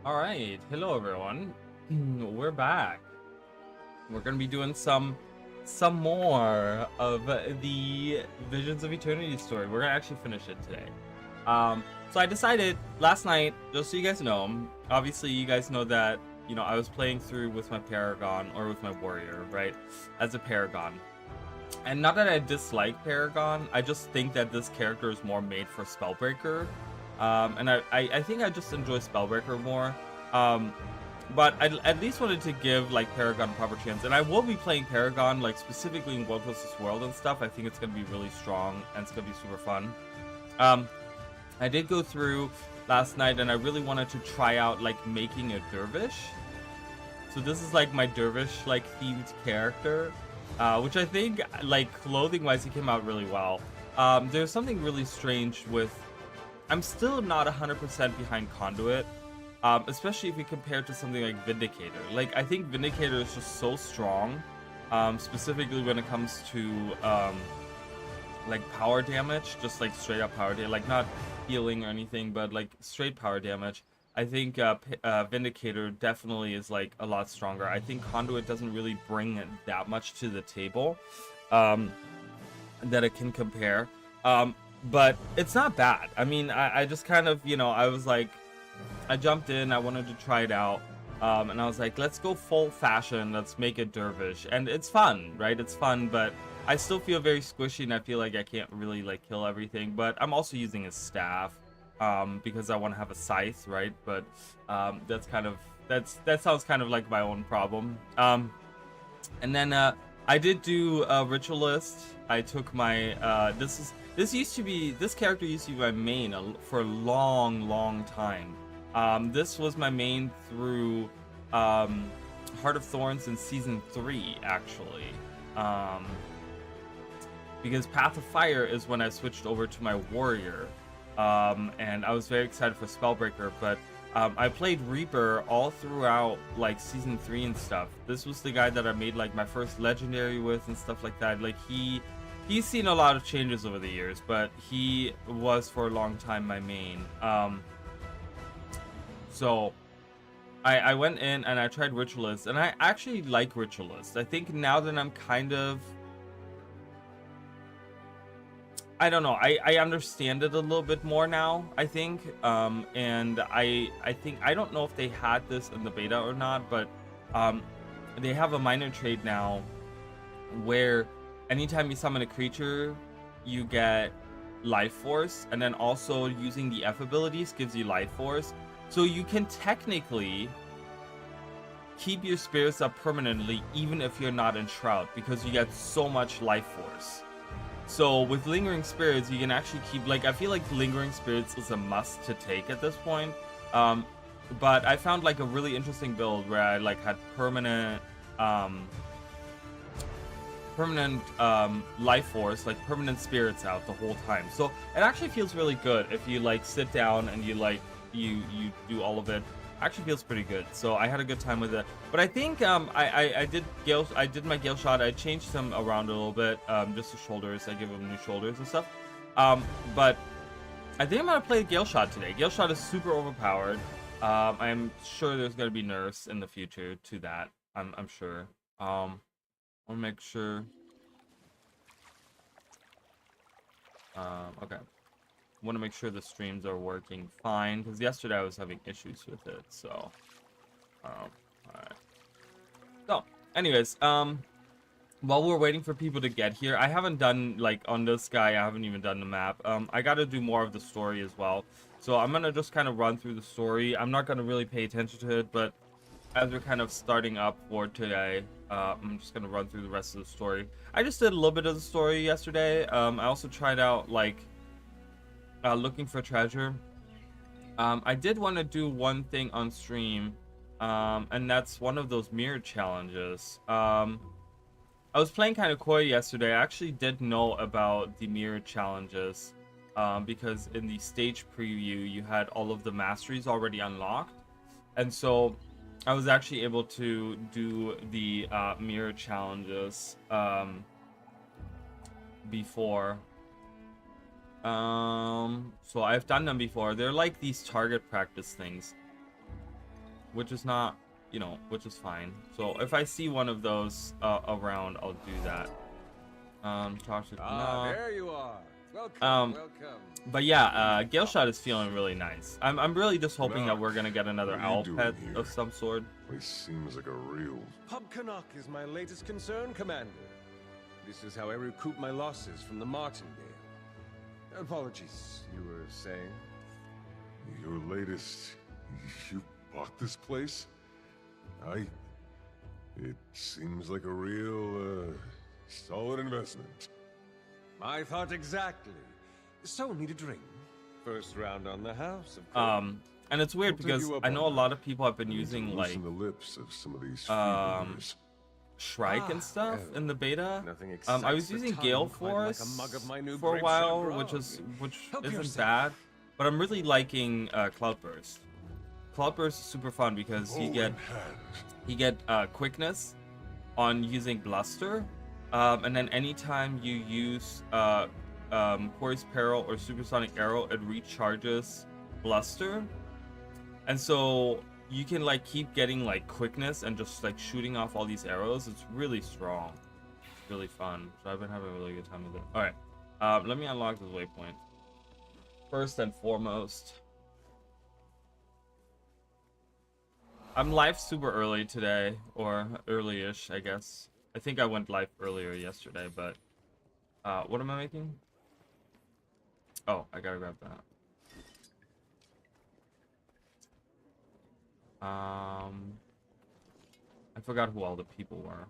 All right, hello everyone. We're back. We're gonna be doing some more of the Visions of Eternity story. We're gonna actually finish it today. So I decided last night, just so you guys know, obviously you guys know that I was playing through with my Paragon or with my Warrior, right, as a Paragon. And not that I dislike Paragon, I just think that this character is more made for Spellbreaker. And I think I just enjoy Spellbreaker more. But I at least wanted to give like Paragon a proper chance. And I will be playing Paragon like specifically in World vs. World and stuff. I think it's going to be really strong and it's going to be super fun. I did go through last night and I really wanted to try out like making a dervish. So this is like my dervish like themed character. Which I think, like, clothing-wise, he came out really well. There's something really strange with... I'm still not 100% behind Conduit, especially if you compare it to something like Vindicator. Like, I think Vindicator is just so strong, specifically when it comes to, like, power damage, just, like, straight-up power damage. Like, not healing or anything, but, like, straight power damage. I think Vindicator definitely is like a lot stronger. I think Conduit doesn't really bring that much to the table that it can compare. But it's not bad. I mean, I just kind of, I was like, I jumped in, I wanted to try it out. And I was like, let's go full fashion, let's make a dervish. And it's fun, right? It's fun, but I still feel very squishy and I feel like I can't really like kill everything. But I'm also using a staff. Because I want to have a scythe, right? But that's kind of that sounds kind of like my own problem. And then I did do a ritualist. I took my this character used to be my main for a long time. This was my main through Heart of Thorns in season 3 actually. Because Path of Fire is when I switched over to my warrior. And I was very excited for Spellbreaker, but I played Reaper all throughout like season 3 and stuff. This was the guy that I made like my first legendary with and stuff like that. Like he's seen a lot of changes over the years, but he was for a long time my main. So I went in and I tried Ritualist, and I actually like Ritualist. I think now that I'm kind of, I don't know, I understand it a little bit more now, I think. And I think, I don't know if they had this in the beta or not, but they have a minor trait now where anytime you summon a creature, you get life force, and then also using the F abilities gives you life force. So you can technically keep your spirits up permanently even if you're not in Shroud, because you get so much life force. So with Lingering Spirits, you can actually keep, like, I feel like Lingering Spirits is a must to take at this point. But I found like a really interesting build where I like had permanent life force, like permanent spirits out the whole time. So it actually feels really good if you like sit down and you like you do all of it. Actually feels pretty good, so I had a good time with it. But I think I did my Gale Shot. I changed them around a little bit, just the shoulders. I give them new shoulders and stuff. But I think I'm gonna play Gale Shot today. Gale Shot is super overpowered. I'm sure there's gonna be nerfs in the future to that. I'm sure. I'll make sure. Okay. Want to make sure the streams are working fine, because yesterday I was having issues with it. So all right. So anyways, while we're waiting for people to get here, I haven't done, like, on this guy, I haven't even done the map. I gotta do more of the story as well, so I'm gonna just kind of run through the story. I'm not gonna really pay attention to it, but as we're kind of starting up for today, I'm just gonna run through the rest of the story. I just did a little bit of the story yesterday. I also tried out like looking for treasure. I did want to do one thing on stream, and that's one of those mirror challenges. I was playing kind of coy yesterday. I actually did know about the mirror challenges, because in the stage preview you had all of the masteries already unlocked, and so I was actually able to do the mirror challenges before. So I've done them before. They're like these target practice things. which is not, you know, which is fine. So if I see one of those around, I'll do that. Toxic. There you are. Welcome, welcome. But yeah, Gale Shot is feeling really nice. I'm really just hoping that we're gonna get another owl pet of some sort. Place seems like a real. Pub Canuck is my latest concern, Commander. This is how I recoup my losses from the Martingale. Apologies, you were saying? Your latest. You bought this place? It seems like a real, solid investment. I thought exactly. So, need a drink? First round on the house, of course. And it's weird because I know a lot of people have been using like the lips of some of these Shrike and stuff in the beta. Nothing I was using Gale Force for a while, which isn't bad, but I'm really liking Cloudburst. Cloudburst is super fun because you get quickness on using Bluster, and then anytime you use Poised Peril or Supersonic Arrow, it recharges Bluster, and so you can like keep getting like quickness and just like shooting off all these arrows. It's really strong. It's really fun. So I've been having a really good time with it. All right, let me unlock this waypoint. First and foremost, I'm live super early today, or early-ish, I guess. I think I went live earlier yesterday, but what am I making? Oh, I gotta grab that. I forgot who all the people were.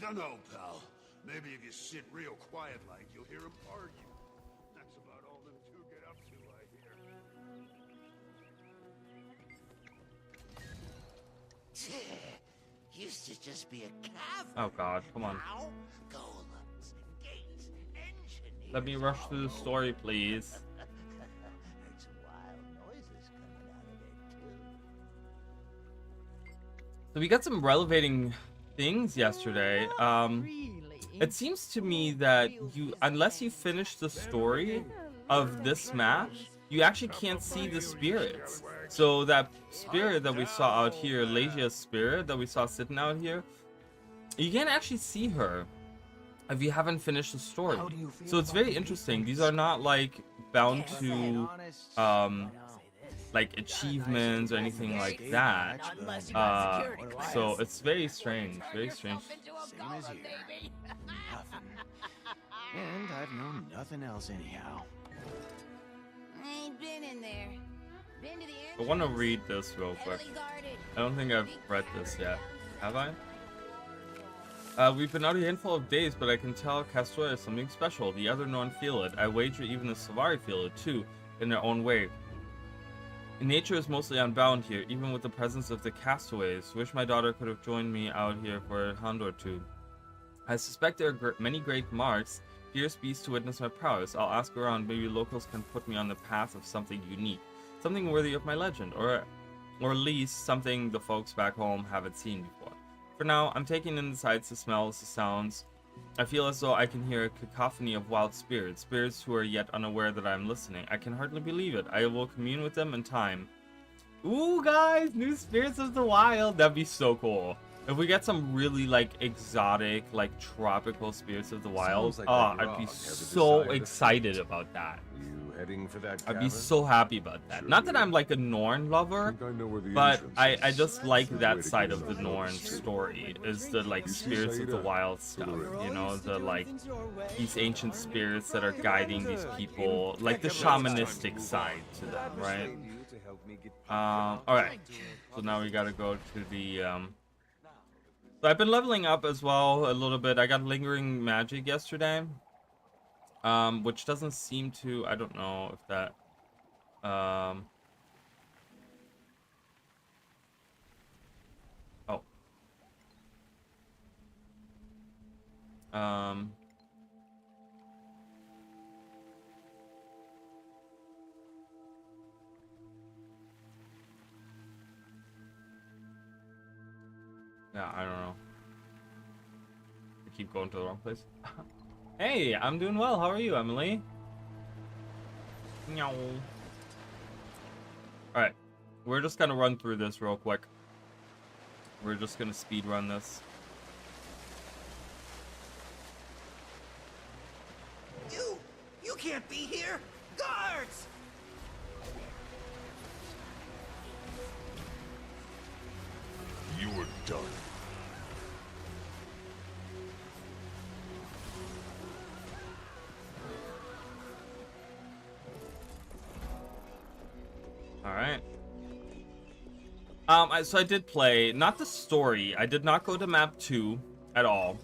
Dunno, pal. Maybe if you sit real quiet like, you'll hear them argue. That's about all them two get up to, I hear. Used to just be a cavern. Oh god, come on. Now, golems, gates, engineers. Let me rush through the story, please. Heard some wild noises coming out of there, too. So we got some relevating things yesterday. It seems to me that unless you finish the story of this map, you actually can't see the spirits. So that spirit that we saw out here, Lasia's spirit that we saw sitting out here, you can't actually see her if you haven't finished the story. So it's very interesting. These are not like bound to like achievements or anything like that. So it's very strange, very strange. Same as here. Nothing. And I've known nothing else anyhow. I ain't been in there. Been to the I want to read this real quick. I don't think I've read this yet. Have I? We've been out a handful of days, but I can tell Castaway is something special. The other Norn feel it. I wager even the Savari feel it too, in their own way. Nature is mostly unbound here, even with the presence of the castaways. Wish my daughter could have joined me out here for a hunt or two. I suspect there are many great marks, fierce beasts to witness my prowess. I'll ask around, maybe locals can put me on the path of something unique. Something worthy of my legend, or at least something the folks back home haven't seen before. For now, I'm taking in the sights, the smells, the sounds. I feel as though I can hear a cacophony of wild spirits, spirits who are yet unaware that I am listening. I can hardly believe it. I will commune with them in time. Ooh, guys, new spirits of the wild. That'd be so cool. If we get some really like exotic, like tropical spirits of the wild, Like I'd be so excited about that. You heading for that I'd be cavern? so happy about that. Not that I'm like a Norn lover, but I just like that side of the Norn story, is the like spirits of the wild stuff, you know, the like these ancient spirits that are guiding these people, like the shamanistic side to them, right? Alright, so now we gotta go to the so I've been leveling up as well a little bit. I got lingering magic yesterday, which doesn't seem to, I don't know if that oh, yeah, I don't know. I keep going to the wrong place. Hey, I'm doing well. How are you, Emily? Meow. All right. We're just gonna run through this real quick. We're just gonna speed run this. You can't be here! Guards! You were done. All right. So I did play, not the story. I did not go to map 2 at all.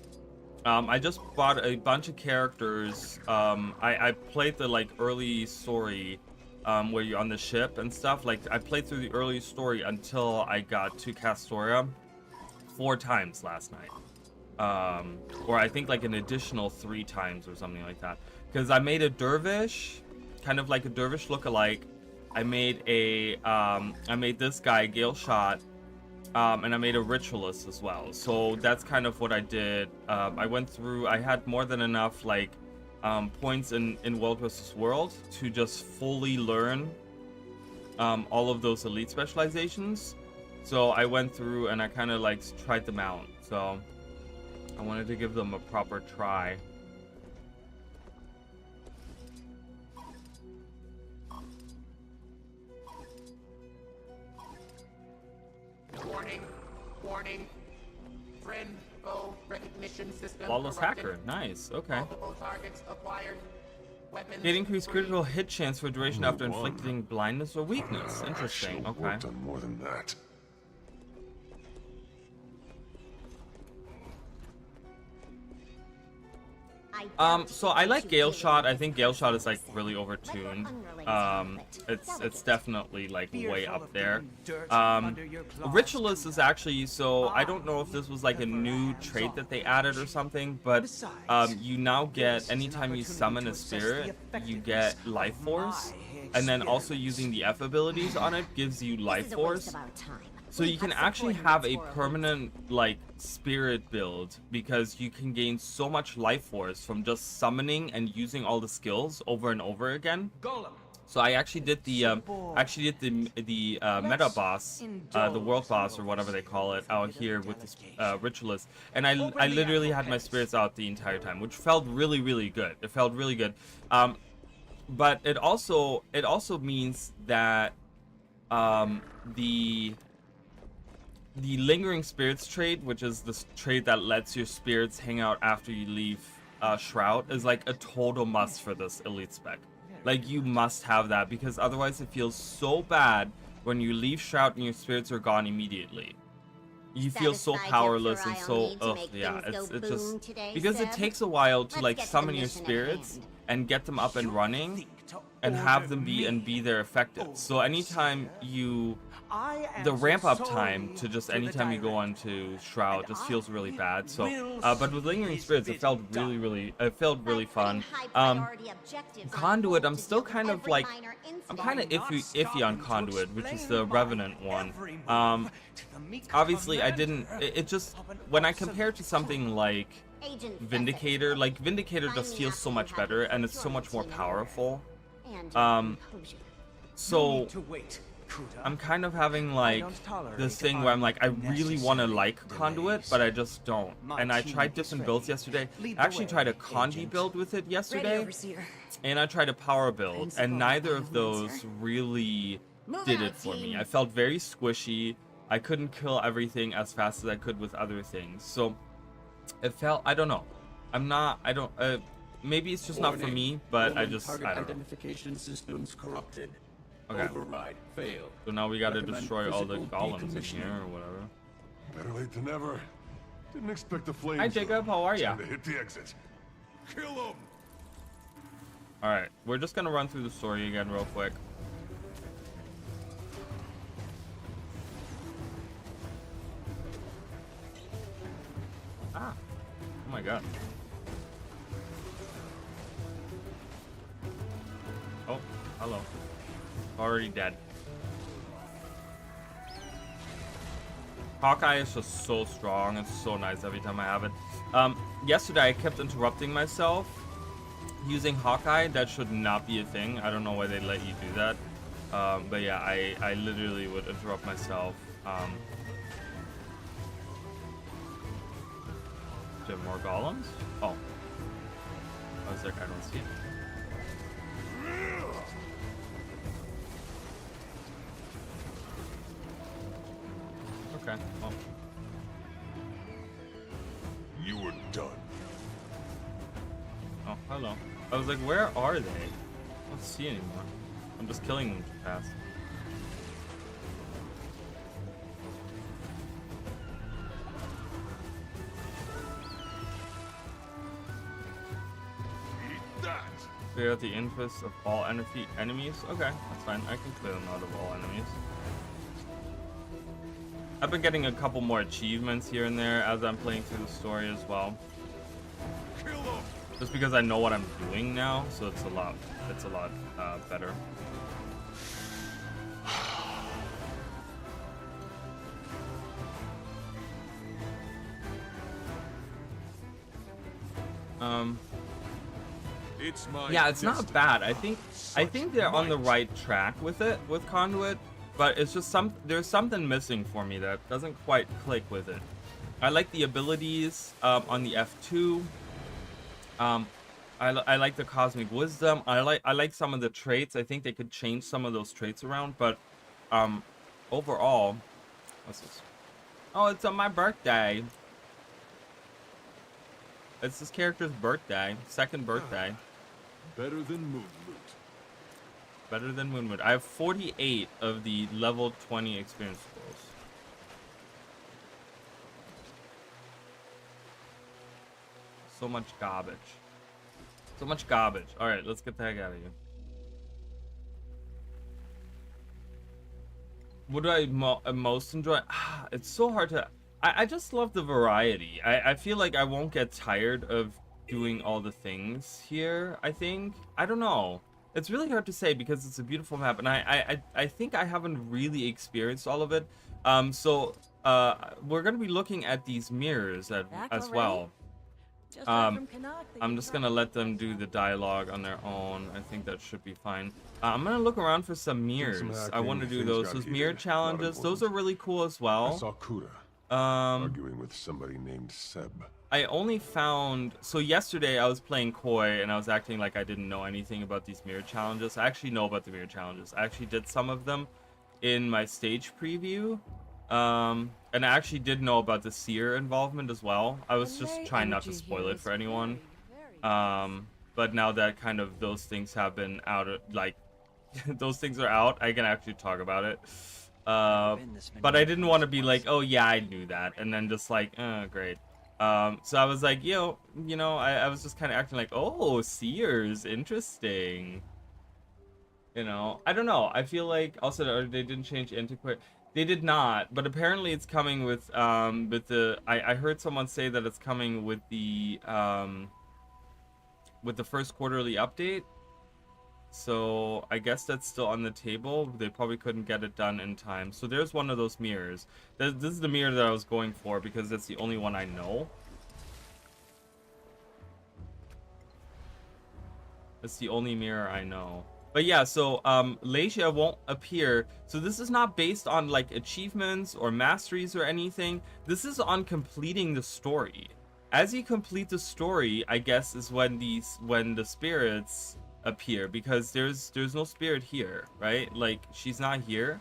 I just bought a bunch of characters. I played the like early story, where you're on the ship and stuff. Like I played through the early story until I got to Castoria 4 times last night. Or I think like an additional 3 times or something like that. Because I made a dervish, kind of like a dervish look-alike. I made a, I made this guy, Gale Shot, and I made a ritualist as well. So that's kind of what I did. I went through, I had more than enough, like, points in World vs. World to just fully learn all of those elite specializations. So I went through and I kind of, like, tried them out. So I wanted to give them a proper try. Warning. Friend foe recognition system. Flawless corrupted. hacker. Nice. Okay. Multiple targets acquired. Weapons It increased free. critical hit chance for duration after inflicting blindness or weakness. Interesting. I Okay. worked on more than that. So I like Gale Shot. I think Gale Shot is like really overtuned. It's definitely like way up there. Ritualist is actually, so I don't know if this was like a new trait that they added or something, but you now get, anytime you summon a spirit, you get life force, and then also using the F abilities on it gives you life force. So you can actually have a permanent, like, spirit build because you can gain so much life force from just summoning and using all the skills over and over again. So I actually did the meta boss, the world boss or whatever they call it out here with this ritualist, and I literally had my spirits out the entire time, which felt really, really good. It felt really good. But it also means that the lingering spirits trait, which is the trait that lets your spirits hang out after you leave Shroud, is like a total must for this elite spec. Like, you must have that, because otherwise it feels so bad when you leave Shroud and your spirits are gone immediately. You feel so powerless and so yeah, it's just because it takes a while to like summon your spirits and get them up and running and have them be there effective. So anytime you, the ramp up time to just anytime you go on to Shroud just feels really bad. So but with Lingering Spirits it felt really fun. Conduit, I'm still kind of like, I'm kind of iffy on Conduit, which is the Revenant one. Obviously it just, when I compare it to something like Vindicator, like Vindicator just feels so much better and it's so much more powerful. So I'm kind of having like this thing where I'm like, I really want to like Conduit, but I just don't. And I tried different builds yesterday. I actually tried a Condi build with it yesterday, and I tried a power build, and neither of those really did it for me. I felt very squishy. I couldn't kill everything as fast as I could with other things. So it felt, I don't know. Maybe it's just not for me, but I don't know. Identification systems corrupted. Okay. Override failed. So now we gotta destroy all the golems in here or whatever. Better late than never. Didn't expect the flames. Hi Jacob, how are ya? To hit the exit. Kill him. Alright, we're just gonna run through the story again real quick. Ah. Oh my god. Oh, hello. Already dead. Hawkeye is just so strong. It's so nice every time I have it. Yesterday I kept interrupting myself using Hawkeye. That should not be a thing. I don't know why they let you do that. But yeah, I literally would interrupt myself. Is there more golems? Oh. I was like, I don't see it. Okay, well. You were done. Oh, hello. I was like, where are they? I don't see anymore. I'm just killing them too fast. Eat that. Clear out the interests of all enemies? Okay, that's fine. I can clear them out of all enemies. I've been getting a couple more achievements here and there as I'm playing through the story as well. Kill them. Just because I know what I'm doing now, so it's a lot better. It's my Yeah, it's destiny. not bad. I think they're on the right track with it, with Conduit, but it's just there's something missing for me that doesn't quite click with it. I like the abilities on the F2. I like the cosmic wisdom. I like some of the traits. I think they could change some of those traits around, but overall, what's this? Oh, it's on my birthday. It's this character's birthday, second birthday. Better than moon loot. Better than Moonwood. I have 48 of the level 20 experience scrolls. So much garbage. So much garbage. Alright, let's get the heck out of here. What do I most enjoy? It's so hard to... I just love the variety. I feel like I won't get tired of doing all the things here, I think. I don't know. It's really hard to say because it's a beautiful map, and I think I haven't really experienced all of it. We're going to be looking at these mirrors as well. I'm just going to let them do the dialogue on their own. I think that should be fine. I'm going to look around for some mirrors. I want to do those. Those mirror challenges, those are really cool as well. I saw Kuda arguing with somebody named Seb. I only found... So yesterday I was playing coy and I was acting like I didn't know anything about these mirror challenges. I actually know about the mirror challenges. I actually did some of them in my stage preview. And I actually did know about the seer involvement as well. I was just trying not to spoil it for anyone. But now that kind of those things have been out, like, those things are out, I can actually talk about it. But I didn't want to be like, oh yeah, I knew that. And then just like, great. So I was like, you know, I was just kind of acting like, oh, seers, interesting. You know, I don't know. I feel like also they didn't change Antiquate. They did not, but apparently it's coming with the. I heard someone say that it's coming with the first quarterly update. So I guess that's still on the table. They probably couldn't get it done in time. So there's one of those mirrors. This is the mirror that I was going for because that's the only one I know. That's the only mirror I know. But yeah, so Leisha won't appear. So this is not based on like achievements or masteries or anything. This is on completing the story. As you complete the story, I guess is when the spirits appear, because there's no spirit here, right? Like she's not here.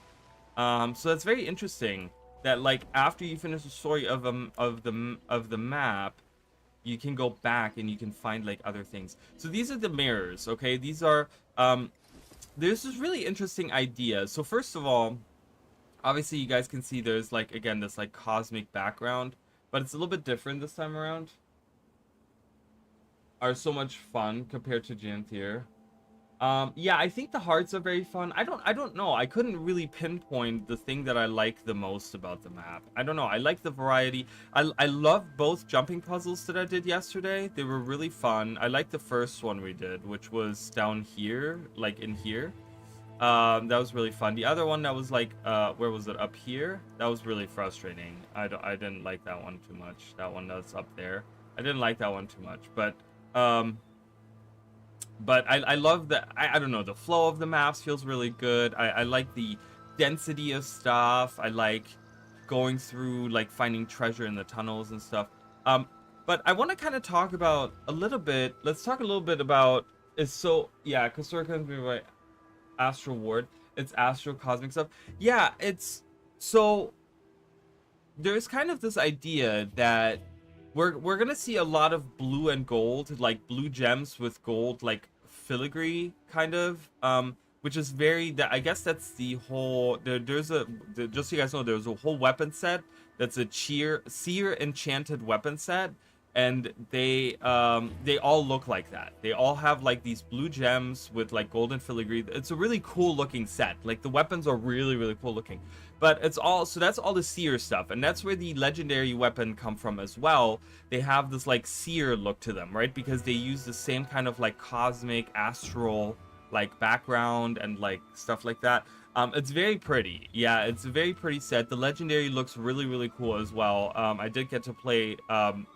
So that's very interesting that like after you finish the story of the map, you can go back and you can find like other things. So these are the mirrors, okay? These are there's this really interesting idea. So first of all, obviously you guys can see there's like again this like cosmic background, but it's a little bit different this time around. Are so much fun compared to Janthier. Yeah, I think the hearts are very fun. I don't know. I couldn't really pinpoint the thing that I like the most about the map. I don't know. I like the variety. I love both jumping puzzles that I did yesterday. They were really fun. I like the first one we did, which was down here, like in here. That was really fun. The other one that was like, where was it? Up here? That was really frustrating. I didn't like that one too much. That one that's up there. I didn't like that one too much. But But I love the, I don't know, the flow of the maps feels really good. I like the density of stuff. I like going through, like, finding treasure in the tunnels and stuff. But I want to kind of talk about a little bit, let's talk a little bit about, yeah, CORSAIR comes by Astral Ward. It's Astral Cosmic stuff. Yeah, it's, so there's kind of this idea that we're gonna see a lot of blue and gold, like blue gems with gold, like filigree kind of, which is very, I guess that's the whole, just so you guys know, there's a whole weapon set that's a seer enchanted weapon set, and they all look like that. They all have like these blue gems with like golden filigree. It's a really cool looking set. Like the weapons are really, really cool looking. But it's all, so that's all the seer stuff, and that's where the legendary weapon come from as well. They have this like seer look to them, right? Because they use the same kind of like cosmic astral like background and like stuff like that. It's very pretty. Yeah, it's a very pretty set. The legendary looks really, really cool as well. I did get to play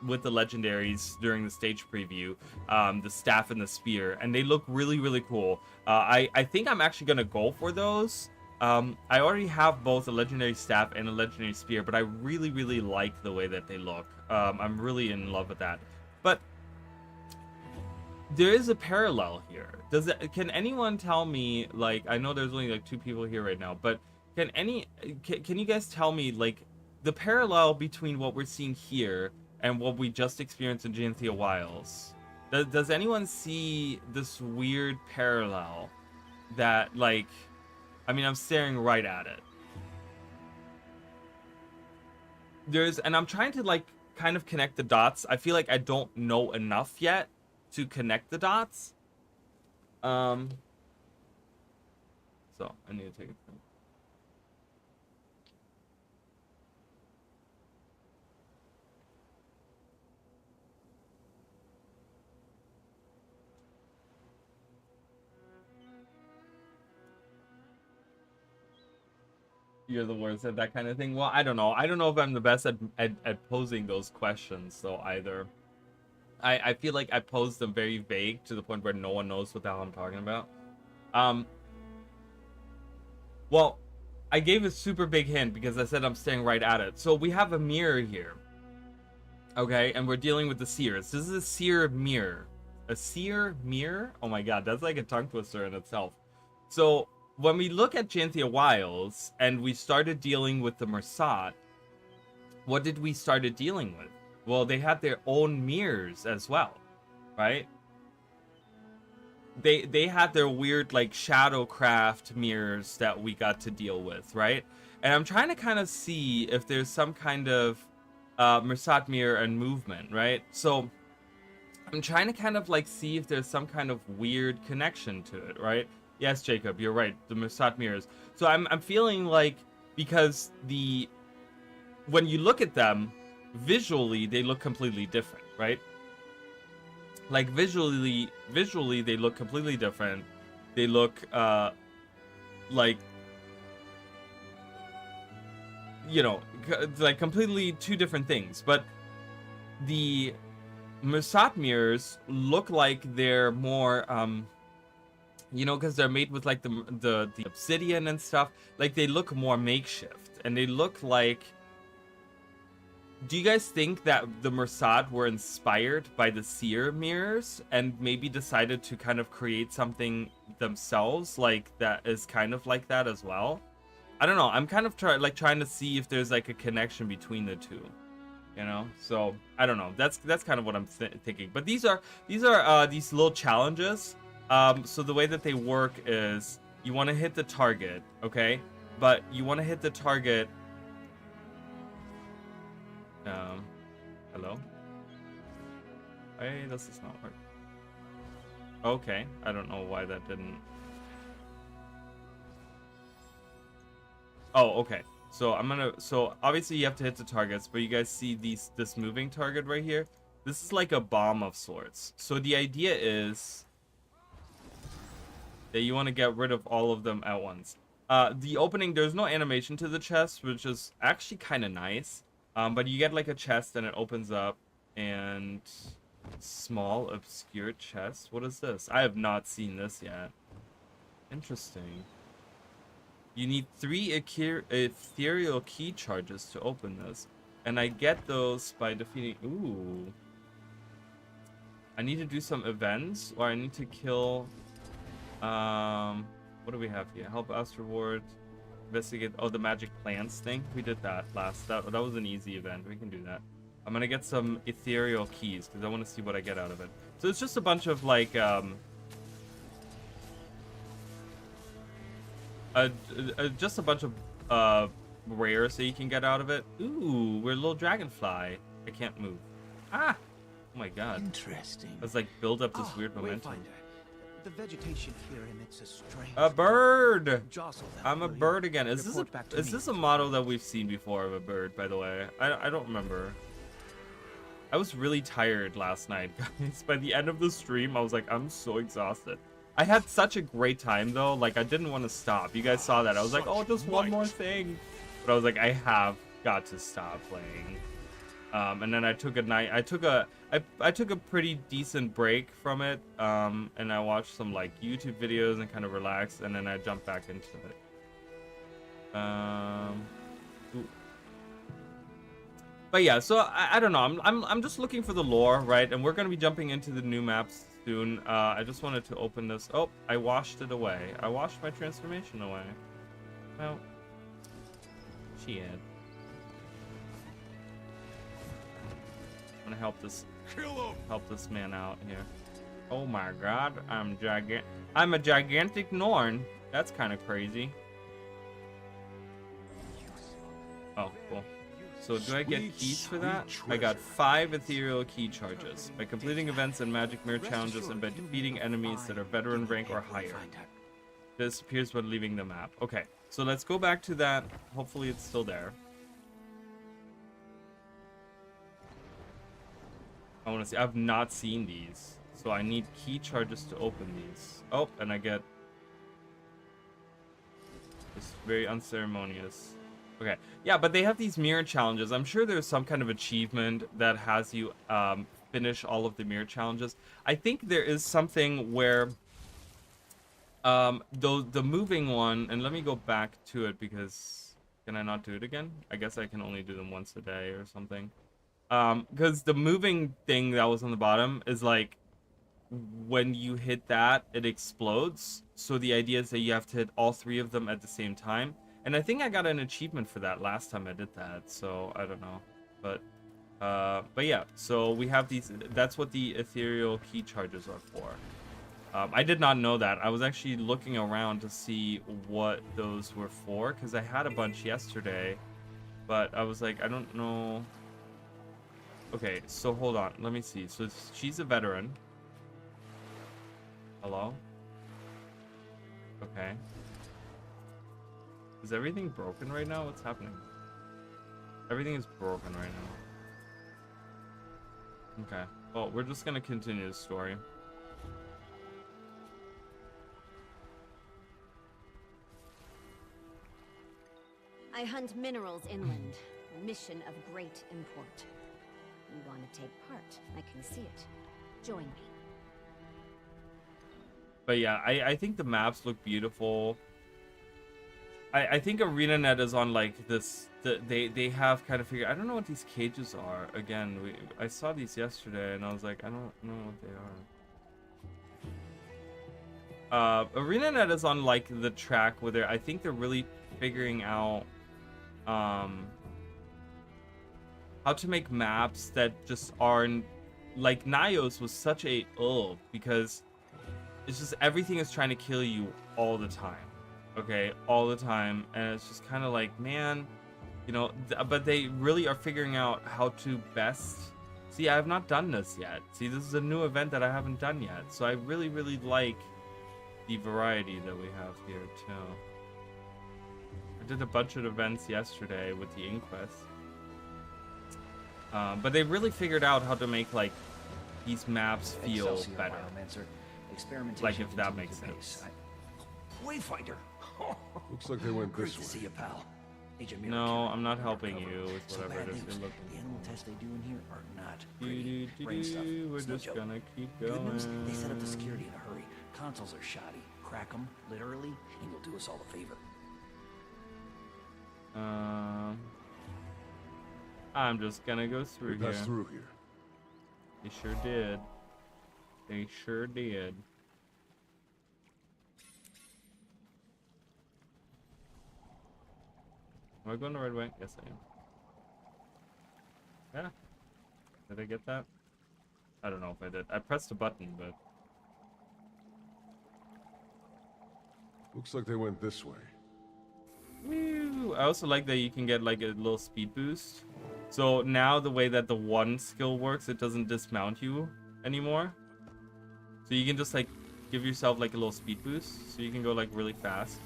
with the legendaries during the stage preview, the staff and the spear, and they look really, really cool. I think I'm actually gonna go for those. I already have both a legendary staff and a legendary spear, but I really, really like the way that they look. I'm really in love with that. But there is a parallel here. Can anyone tell me, like, I know there's only like 2 people here right now, but can you guys tell me, like, the parallel between what we're seeing here and what we just experienced in Janthia Wilds? Does anyone see this weird parallel that, like, I mean, I'm staring right at it. And I'm trying to, like, kind of connect the dots. I feel like I don't know enough yet to connect the dots. So I need to take it. You're the worst at that kind of thing. Well, I don't know. I don't know if I'm the best at posing those questions, though, either. I feel like I posed them very vague to the point where no one knows what the hell I'm talking about. Well, I gave a super big hint because I said I'm staring right at it. So we have a mirror here. Okay, and we're dealing with the seers. This is a seer mirror. A seer mirror? Oh my god, that's like a tongue twister in itself. So when we look at Janthia Wilds and we started dealing with the Mersat, what did we started dealing with? Well, they had their own mirrors as well, right? They had their weird, like, Shadowcraft mirrors that we got to deal with, right? And I'm trying to kind of see if there's some kind of Mersat mirror and movement, right? So I'm trying to kind of, like, see if there's some kind of weird connection to it, right? Yes, Jacob, you're right. The Mersat mirrors. So I'm feeling like, because when you look at them, visually they look completely different, right? Like visually they look completely different. They look like, you know, like completely 2 different things. But the Mersat mirrors look like they're more you know, because they're made with like the obsidian and stuff. Like they look more makeshift, and they look like, do you guys think that the Mersat were inspired by the seer mirrors and maybe decided to kind of create something themselves like that is kind of like that as well? I don't know. I'm kind of trying to see if there's like a connection between the 2, you know? So I don't know. That's kind of what I'm thinking. But these are these little challenges. So the way that they work is you want to hit the target, okay? But you want to hit the target. Hello? Hey, this is not work. Okay, I don't know why that didn't. Oh, okay. So obviously you have to hit the targets, but you guys see this moving target right here? This is like a bomb of sorts. So the idea is that you want to get rid of all of them at once. The opening, there's no animation to the chest, which is actually kind of nice. But you get like a chest and it opens up, and Small obscure chest. What is this? I have not seen this yet. Interesting. You need 3 ethereal key charges to open this. And I get those by defeating... Ooh. I need to do some events, or I need to kill... what do we have here? Help us reward... Investigate... Oh, the magic plants thing? We did that last... That was an easy event. We can do that. I'm gonna get some ethereal keys, because I want to see what I get out of it. So it's just a bunch of, like, just a bunch of rares that you can get out of it. Ooh, we're a little dragonfly. I can't move. Ah! Oh my god. Interesting. Let's like build up this weird momentum. Wayfinder. The vegetation here emits a strange... A bird! Jostle that, I'm a will you? bird again. Is Report back to this me. a model that we've seen before of a bird, by the way? I don't remember. I was really tired last night, guys. By the end of the stream, I was like, I'm so exhausted. I had such a great time, though. Like, I didn't want to stop. You guys saw that. I was like, oh, just one more thing. But I was like, I have got to stop playing. And then I took a night. I took a pretty decent break from it. And I watched some like YouTube videos and kind of relaxed. And then I jumped back into it. Ooh. But yeah, so I don't know. I'm just looking for the lore, right? And we're gonna be jumping into the new maps soon. I just wanted to open this. Oh, I washed it away. I washed my transformation away. Well, she had. I'm gonna help this man out here. Oh my god, I'm a gigantic Norn. That's kind of crazy. Oh, cool. So do I get keys for that? I got 5 ethereal key charges by completing events and magic mirror challenges and by defeating enemies that are veteran rank or higher. This appears when leaving the map. Okay, so let's go back to that. Hopefully it's still there. I want to see. I've not seen these, so I need key charges to open these. Oh, and I get this very unceremonious. Okay, yeah, but they have these mirror challenges. I'm sure there's some kind of achievement that has you finish all of the mirror challenges. I think there is something where the moving one, and let me go back to it because can I not do it again? I guess I can only do them once a day or something. Because the moving thing that was on the bottom is like when you hit that, it explodes. So the idea is that you have to hit all 3 of them at the same time. And I think I got an achievement for that last time I did that, so I don't know. But yeah, so we have these, that's what the ethereal key charges are for. I did not know that. I was actually looking around to see what those were for, because I had a bunch yesterday, but I was like, I don't know. Okay, so hold on, let me see. So she's a veteran. Hello? Okay. Is everything broken right now? What's happening? Everything is broken right now. Okay. Well, we're just gonna continue the story. I hunt minerals inland. A mission of great import. You want to take part? I can see it. Join me. But yeah, I think the maps look beautiful. I think ArenaNet is on like this. They have kind of figured. I don't know what these cages are. Again, I saw these yesterday, and I was like, I don't know what they are. ArenaNet is on like the track where I think they're really figuring out how to make maps that just aren't like Nios was such a because it's just everything is trying to kill you all the time. Okay, all the time, and it's just kind of like, man, you know, but they really are figuring out how to best. See, I have not done this yet. See, this is a new event that I haven't done yet, so I really like the variety that we have here too. I did a bunch of events yesterday with the Inquest, but they really figured out how to make like these maps feel better. Like, if that makes sense. Wayfinder. Looks like they went Great this to way. see you, pal. Agent No, I'm not helping you with whatever it is you're looking The animal tests they do in here are not for. pretty. Brain stuff. We're It's no just joke. gonna keep Good news, going. they set up the security in a hurry. Consoles are shoddy. Crack them, literally, and you'll do us all a favor. I'm just gonna go through We here. passed through here. They sure did. They sure did. Am I going the right way? Yes, I am. Yeah. Did I get that? I don't know if I did. I pressed a button, but... Looks like they went this way. Woo! I also like that you can get like a little speed boost. So now the way that the one skill works, it doesn't dismount you anymore. So you can just like give yourself like a little speed boost, so you can go like really fast.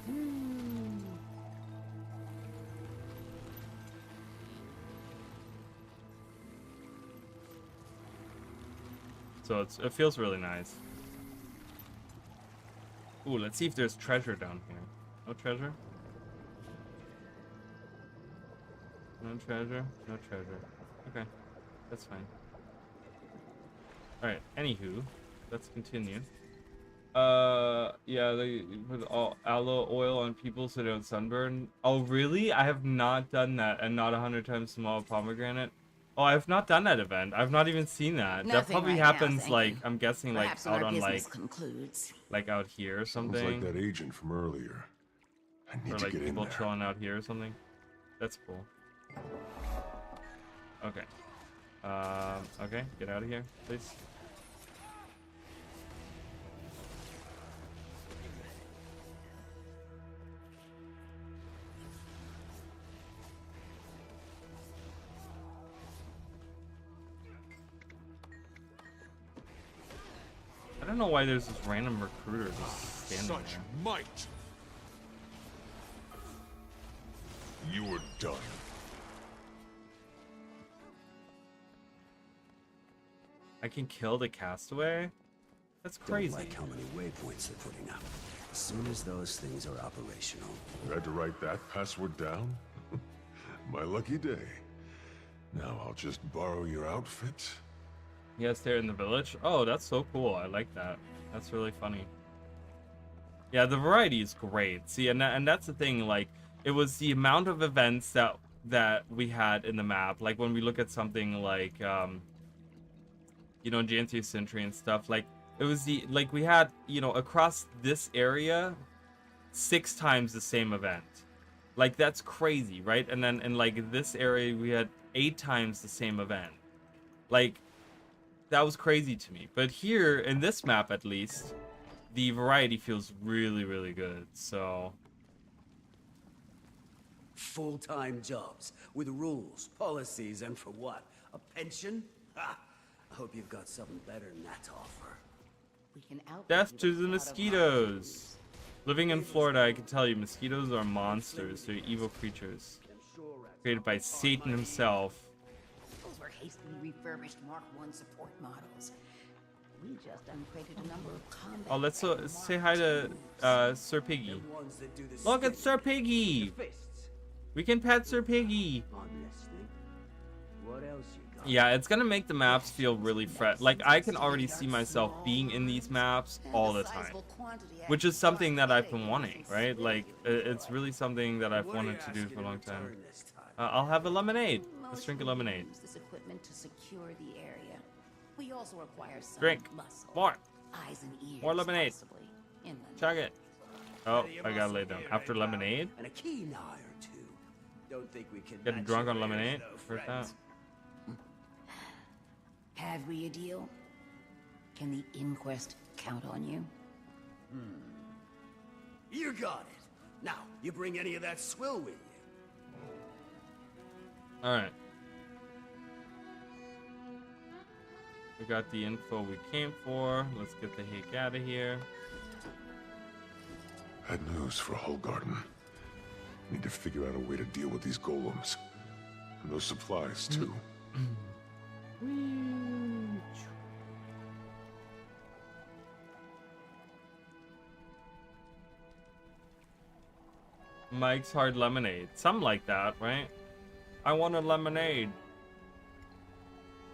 So it feels really nice. Ooh, let's see if there's treasure down here. No treasure? No treasure? No treasure. Okay, that's fine. Alright, anywho, let's continue. Yeah, they put all aloe oil on people so they don't sunburn. Oh, really? I have not done that, and not 100 times small pomegranate. Oh, I've not done that event. I've not even seen that. That Nothing probably right now, happens thank like you. I'm guessing Perhaps like when out our on business like concludes. out here or Sounds something, like that agent from earlier. I need or to like get in people there. chilling out here or something. That's cool. Okay. Okay, get out of here, please. I don't know why there's this random recruiter just standing Such there. might! You were done. I can kill the castaway? That's crazy. Don't like how many waypoints they're putting up. As soon as those things are operational. You had to write that password down? My lucky day. Now I'll just borrow your outfit. Yes, they're in the village. Oh, that's so cool. I like that. That's really funny. Yeah, the variety is great. See, and that's the thing. Like, it was the amount of events that we had in the map. Like when we look at something like, you know, GNT Century and stuff. Like it was we had, you know, across this area, 6 times the same event. Like that's crazy, right? And then in like this area, we had 8 times the same event. Like. That was crazy to me. But here, in this map at least, the variety feels really, really good. So... Full-time jobs with rules, policies, and for what? A pension? Ha! I hope you've got something better than that to offer. We can out Death to the mosquitoes! Living in Florida, I can tell you, mosquitoes are monsters. They're evil creatures. Created by Satan himself. Those were hastily refurbished Mark I support models. We just uncrated a number of combat. Oh, let's say hi to Sir Piggy. Ones that do the Look at Sir Piggy! We can pet Sir Piggy! Honestly, what else you got? Yeah, it's gonna make the maps feel really fresh. Like, I can already see myself being in these maps all the time. Which is something that I've been wanting, right? Like, it's really something that I've wanted to do for a long time. I'll have a lemonade. Let's drink a lemonade. Use this equipment to secure the area. We also require some Drink. muscle, More. eyes and ears, More lemonade. possibly, inland. Chug it. Oh, I gotta lay down. After lemonade? And a keen eye or two. Don't think we can Getting match drunk your on ears, lemonade? though, First friend. out. Have we a deal? Can the inquest count on you? You got it. Now, you bring any of that swill with you? Alright. We got the info we came for. Let's get the heck out of here. Bad news for Holgarden. Need to figure out a way to deal with these golems. And those supplies, too. Mike's Hard Lemonade. Something like that, right? I want a lemonade.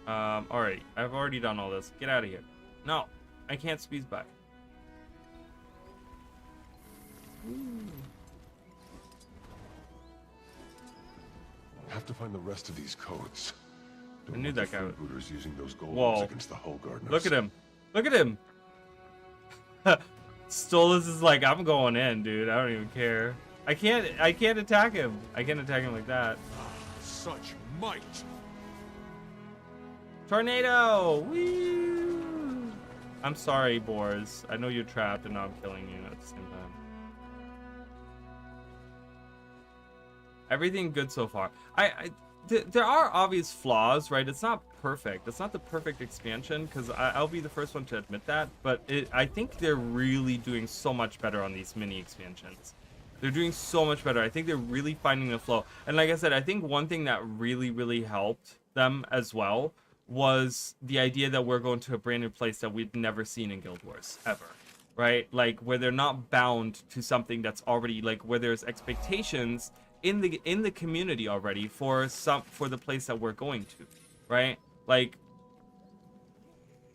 Alright. I've already done all this. Get out of here. No. I can't squeeze by. Have to find the rest of these codes. I knew that guy was... Freebooters using those gold Whoa. ones against the Hull Gardeners. Look at him. Look at him. Stolas is like, I'm going in, dude. I don't even care. I can't attack him. I can't attack him like that. Such might. Tornado! Woo! I'm sorry, Boars. I know you're trapped and now I'm killing you at the same time. Everything good so far. There are obvious flaws, right? It's not perfect. It's not the perfect expansion, because I'll be the first one to admit that. But I think they're really doing so much better on these mini expansions. They're doing so much better. I think they're really finding the flow. And like I said, I think one thing that really, really helped them as well was the idea that we're going to a brand new place that we'd never seen in Guild Wars, ever. Right? Like, where they're not bound to something that's already, like, where there's expectations in the community already for the place that we're going to, right? Like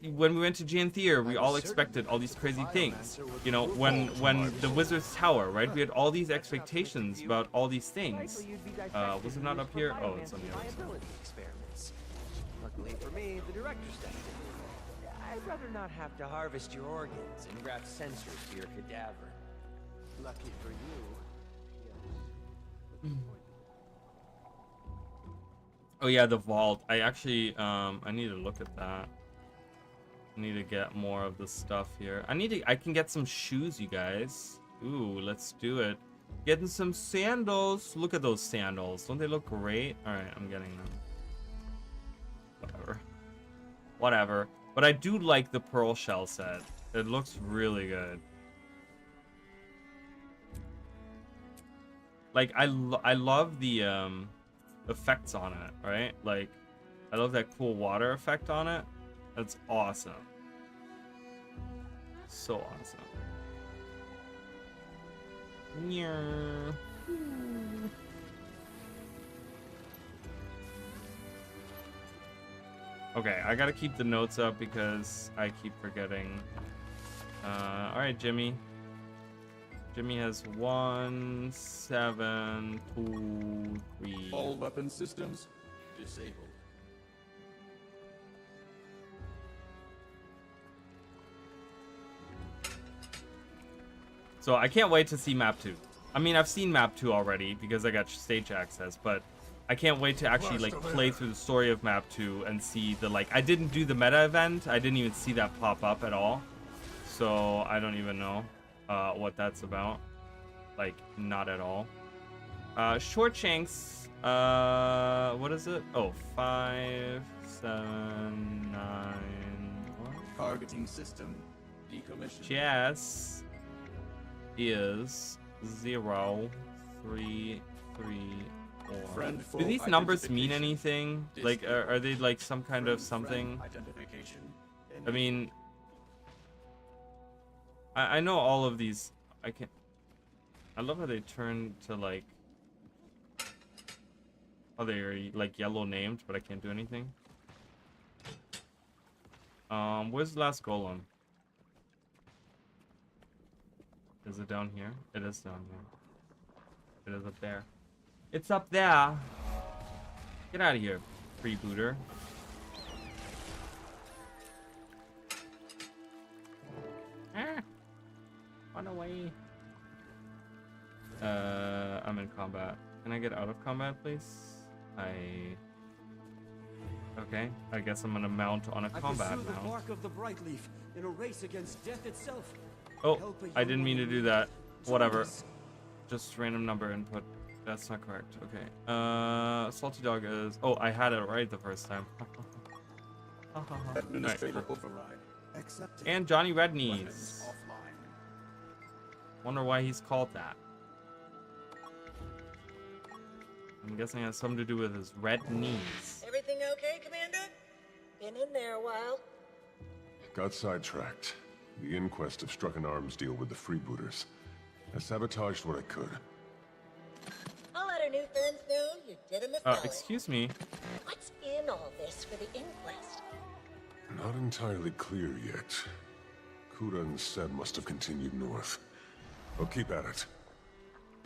when we went to Gianthir, we all expected all these crazy things. You know, when the Wizard's Tower, right? We had all these expectations about all these things. Was it not up here? Oh, it's on the other side. Experiments. Luckily for me, the director stepped in. I'd rather not have to harvest your organs and graft sensors to your cadaver. Lucky for you. Oh yeah, the vault. I actually I need to look at that. I need to get more of the stuff here. I can get some shoes, you guys. Ooh, let's do it. Getting some sandals. Look at those sandals. Don't they look great? Alright, I'm getting them. Whatever. But I do like the pearl shell set. It looks really good. Like, I love the effects on it, right? Like, I love that cool water effect on it. That's awesome. So awesome. Yeah. Okay, I gotta keep the notes up because I keep forgetting. Alright, Jimmy. Jimmy has 1, 7, 2, 3. All weapon systems disabled. So I can't wait to see map 2. I mean, I've seen map 2 already because I got stage access, but I can't wait to actually like play through the story of map 2 and see the like. I didn't do the meta event. I didn't even see that pop up at all, so I don't even know what that's about. Like, not at all. Short Shanks. What is it? Oh, 5, 7, 9. What? Targeting system decommissioned. Jess is 0, 3, 3, 4. Do these numbers mean anything? Like, are they like some kind of something? I mean, I know all of these. I love how they turn to like. Oh, they're like yellow named, but I can't do anything. Where's the last golem? Is it down here? It is down here. It is up there. It's up there. Get out of here, freebooter. Ah! Run away. I'm in combat. Can I get out of combat, please? Okay, I guess I'm gonna mount on a combat the mount. bark of the bright leaf in a race against death itself. Oh, I didn't mean to do that. Whatever. Just random number input. That's not correct. Okay. Salty Dog is... Oh, I had it right the first time. Administrator override. Accepted. And Johnny Red Knees. Wonder why he's called that. I'm guessing it has something to do with his red knees. Everything okay, Commander? Been in there a while. Got sidetracked. The inquest have struck an arms deal with the freebooters. I sabotaged what I could. I'll let our new friends know you did them a favor. Excuse me. What's in all this for the inquest? Not entirely clear yet. Kuda and Seb must have continued north. I'll keep at it.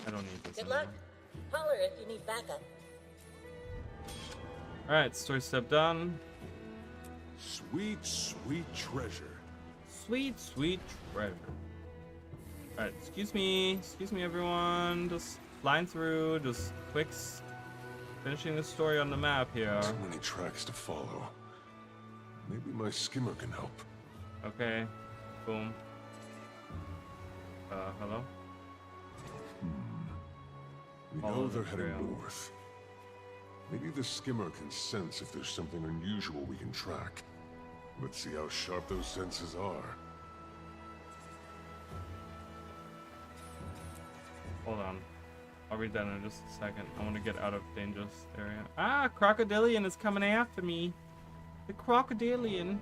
I don't need this. Good luck. Holler if you need backup. Alright, story step done. Sweet, sweet treasure. Sweet, sweet treasure. Alright, excuse me everyone. Just flying through, just finishing the story on the map here. Too many tracks to follow. Maybe my skimmer can help. Okay, boom. Hello? We Follow know the they're heading trail. north. Maybe the skimmer can sense if there's something unusual we can track. Let's see how sharp those senses are. Hold on. I'll read that in just a second. I want to get out of dangerous area. Ah, crocodilian is coming after me. The crocodilian.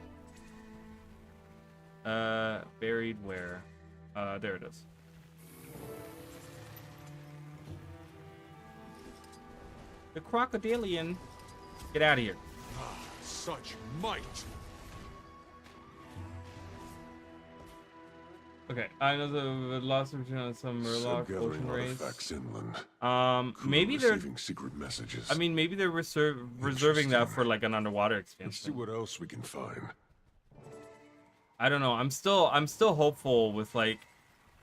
Buried where? There it is. The crocodilian. Get out of here. Such might! Okay, I know the loss of some Murloc ocean race. Artifacts inland. Maybe they're receiving secret messages. I mean, maybe they're reserving that for like an underwater expansion. Let's see what else we can find. I don't know. I'm still hopeful with like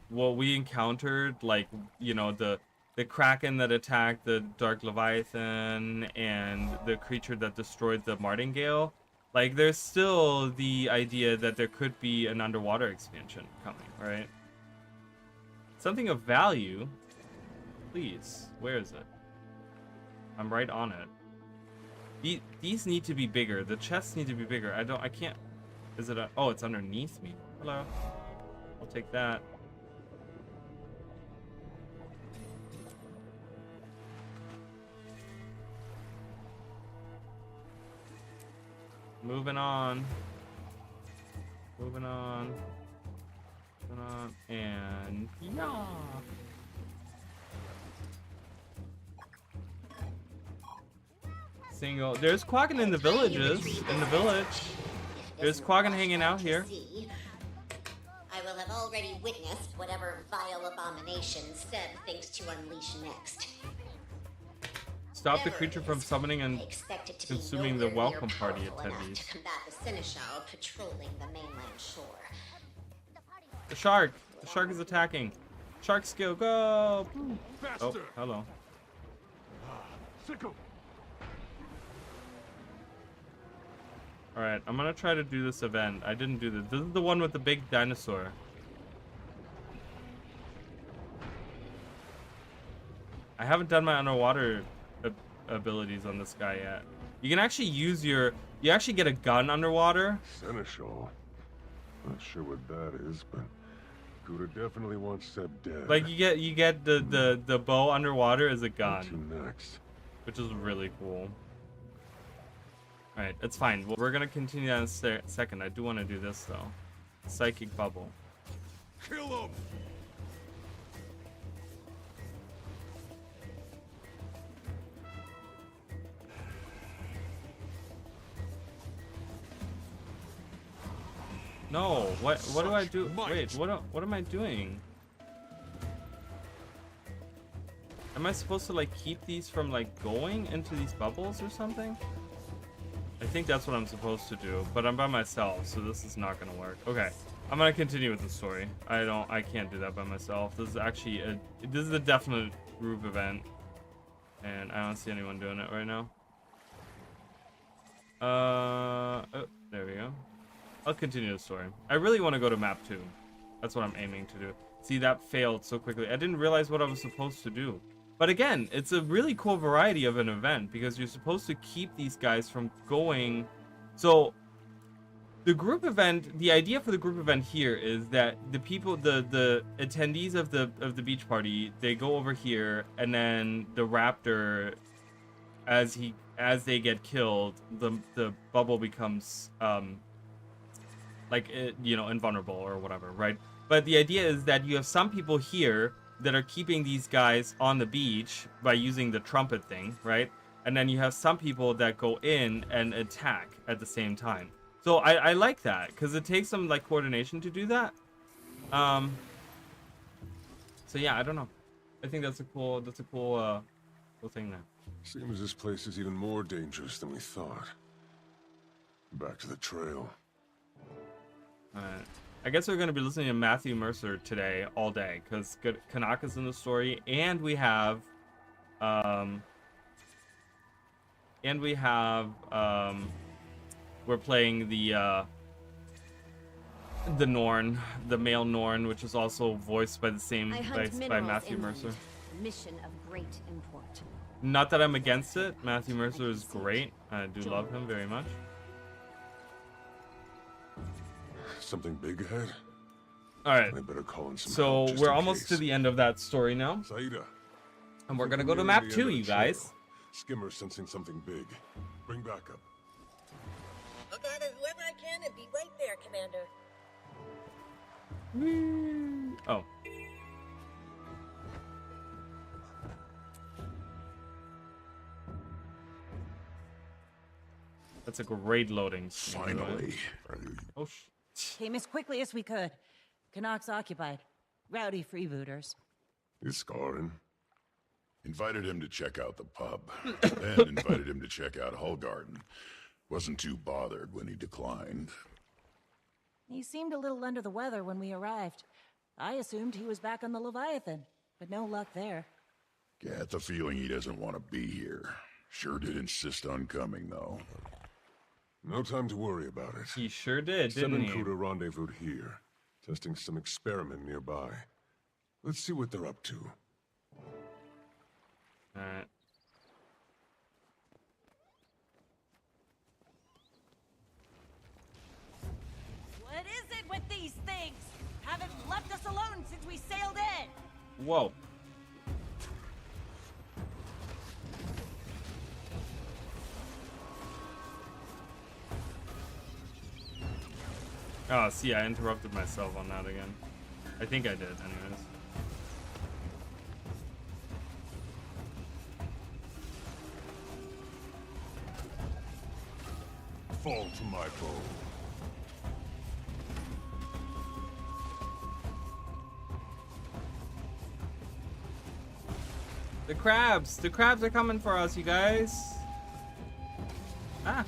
what we encountered, like, you know, the Kraken that attacked the Dark Leviathan and the creature that destroyed the Martingale. Like, there's still the idea that there could be an underwater expansion coming, right? Something of value. Please, where is it? I'm right on it. These need to be bigger. The chests need to be bigger. I can't. Is it oh, it's underneath me. Hello. I'll take that. Moving on. Moving on. Moving on. And yeah. Single. There's Quaggin in the villages. In the village. There's Quaggin hanging out here. I will have already witnessed whatever vile abomination Seb thinks to unleash next. Stop the creature from summoning and consuming the welcome party attendees. To combat the Seneschal patrolling the mainland shore. The shark! The shark is attacking. Shark skill, go! Oh, hello. Alright, I'm gonna try to do this event. I didn't do this. This is the one with the big dinosaur. I haven't done my underwater abilities on this guy yet. You can actually use you actually get a gun underwater. Seneschal. Not sure what that is, but Kuda definitely wants Seb dead. Like you get the bow underwater as a gun. To next. Which is really cool. Alright, it's fine. Well, we're gonna continue that in a second. I do want to do this though. Psychic bubble. Kill him! No, what do I do? Wait, what am I doing? Am I supposed to like keep these from like going into these bubbles or something? I think that's what I'm supposed to do, but I'm by myself, so this is not gonna work. Okay, I'm gonna continue with the story. I can't do that by myself. This is actually this is a definite group event, and I don't see anyone doing it right now. Oh, there we go. I'll continue the story. I really want to go to map 2. That's what I'm aiming to do. See, that failed so quickly. I didn't realize what I was supposed to do. But again, it's a really cool variety of an event because you're supposed to keep these guys from going. So the group event, the idea for the group event here is that the people, the attendees of the beach party, they go over here, and then the raptor, as they get killed, the bubble becomes like, you know, invulnerable or whatever, right? But the idea is that you have some people here that are keeping these guys on the beach by using the trumpet thing, right? and then you have some people that go in and attack at the same time. So I like that because it takes some like coordination to do that. So yeah, I don't know. I think that's a cool cool thing there. Seems this place is even more dangerous than we thought. Back to the trail. Alright. I guess we're going to be listening to Matthew Mercer today all day because Kanaka's in the story, and we have we're playing the Norn, the male Norn, which is also voiced by the same by Matthew Mercer. Mission of great import. Not that I'm against it. Matthew Mercer is great. I do love him very much. Something big ahead? Alright. I better call in some so help we're almost to the end of that story now. Saida. And we're gonna go to map 2, you guys. Skimmer's sensing something big. Bring backup. I'll gather whoever I can and be right there, Commander. Oh. That's a great loading screen. Finally. Oh, Came as quickly as we could. Canucks occupied. Rowdy freebooters. Is scoring. Invited him to check out the pub. Then invited him to check out Hull Garden. Wasn't too bothered when he declined. He seemed a little under the weather when we arrived. I assumed he was back on the Leviathan, but no luck there. Get the feeling he doesn't want to be here. Sure did insist on coming, though. No time to worry about it. He sure did, Seb didn't and he? Kuda rendezvoused here, testing some experiment nearby. Let's see what they're up to. Alright. What is it with these things? Haven't left us alone since we sailed in. Whoa. Oh, see, I interrupted myself on that again. I think I did, anyways. Fall to my bow. The crabs are coming for us, you guys. Ah.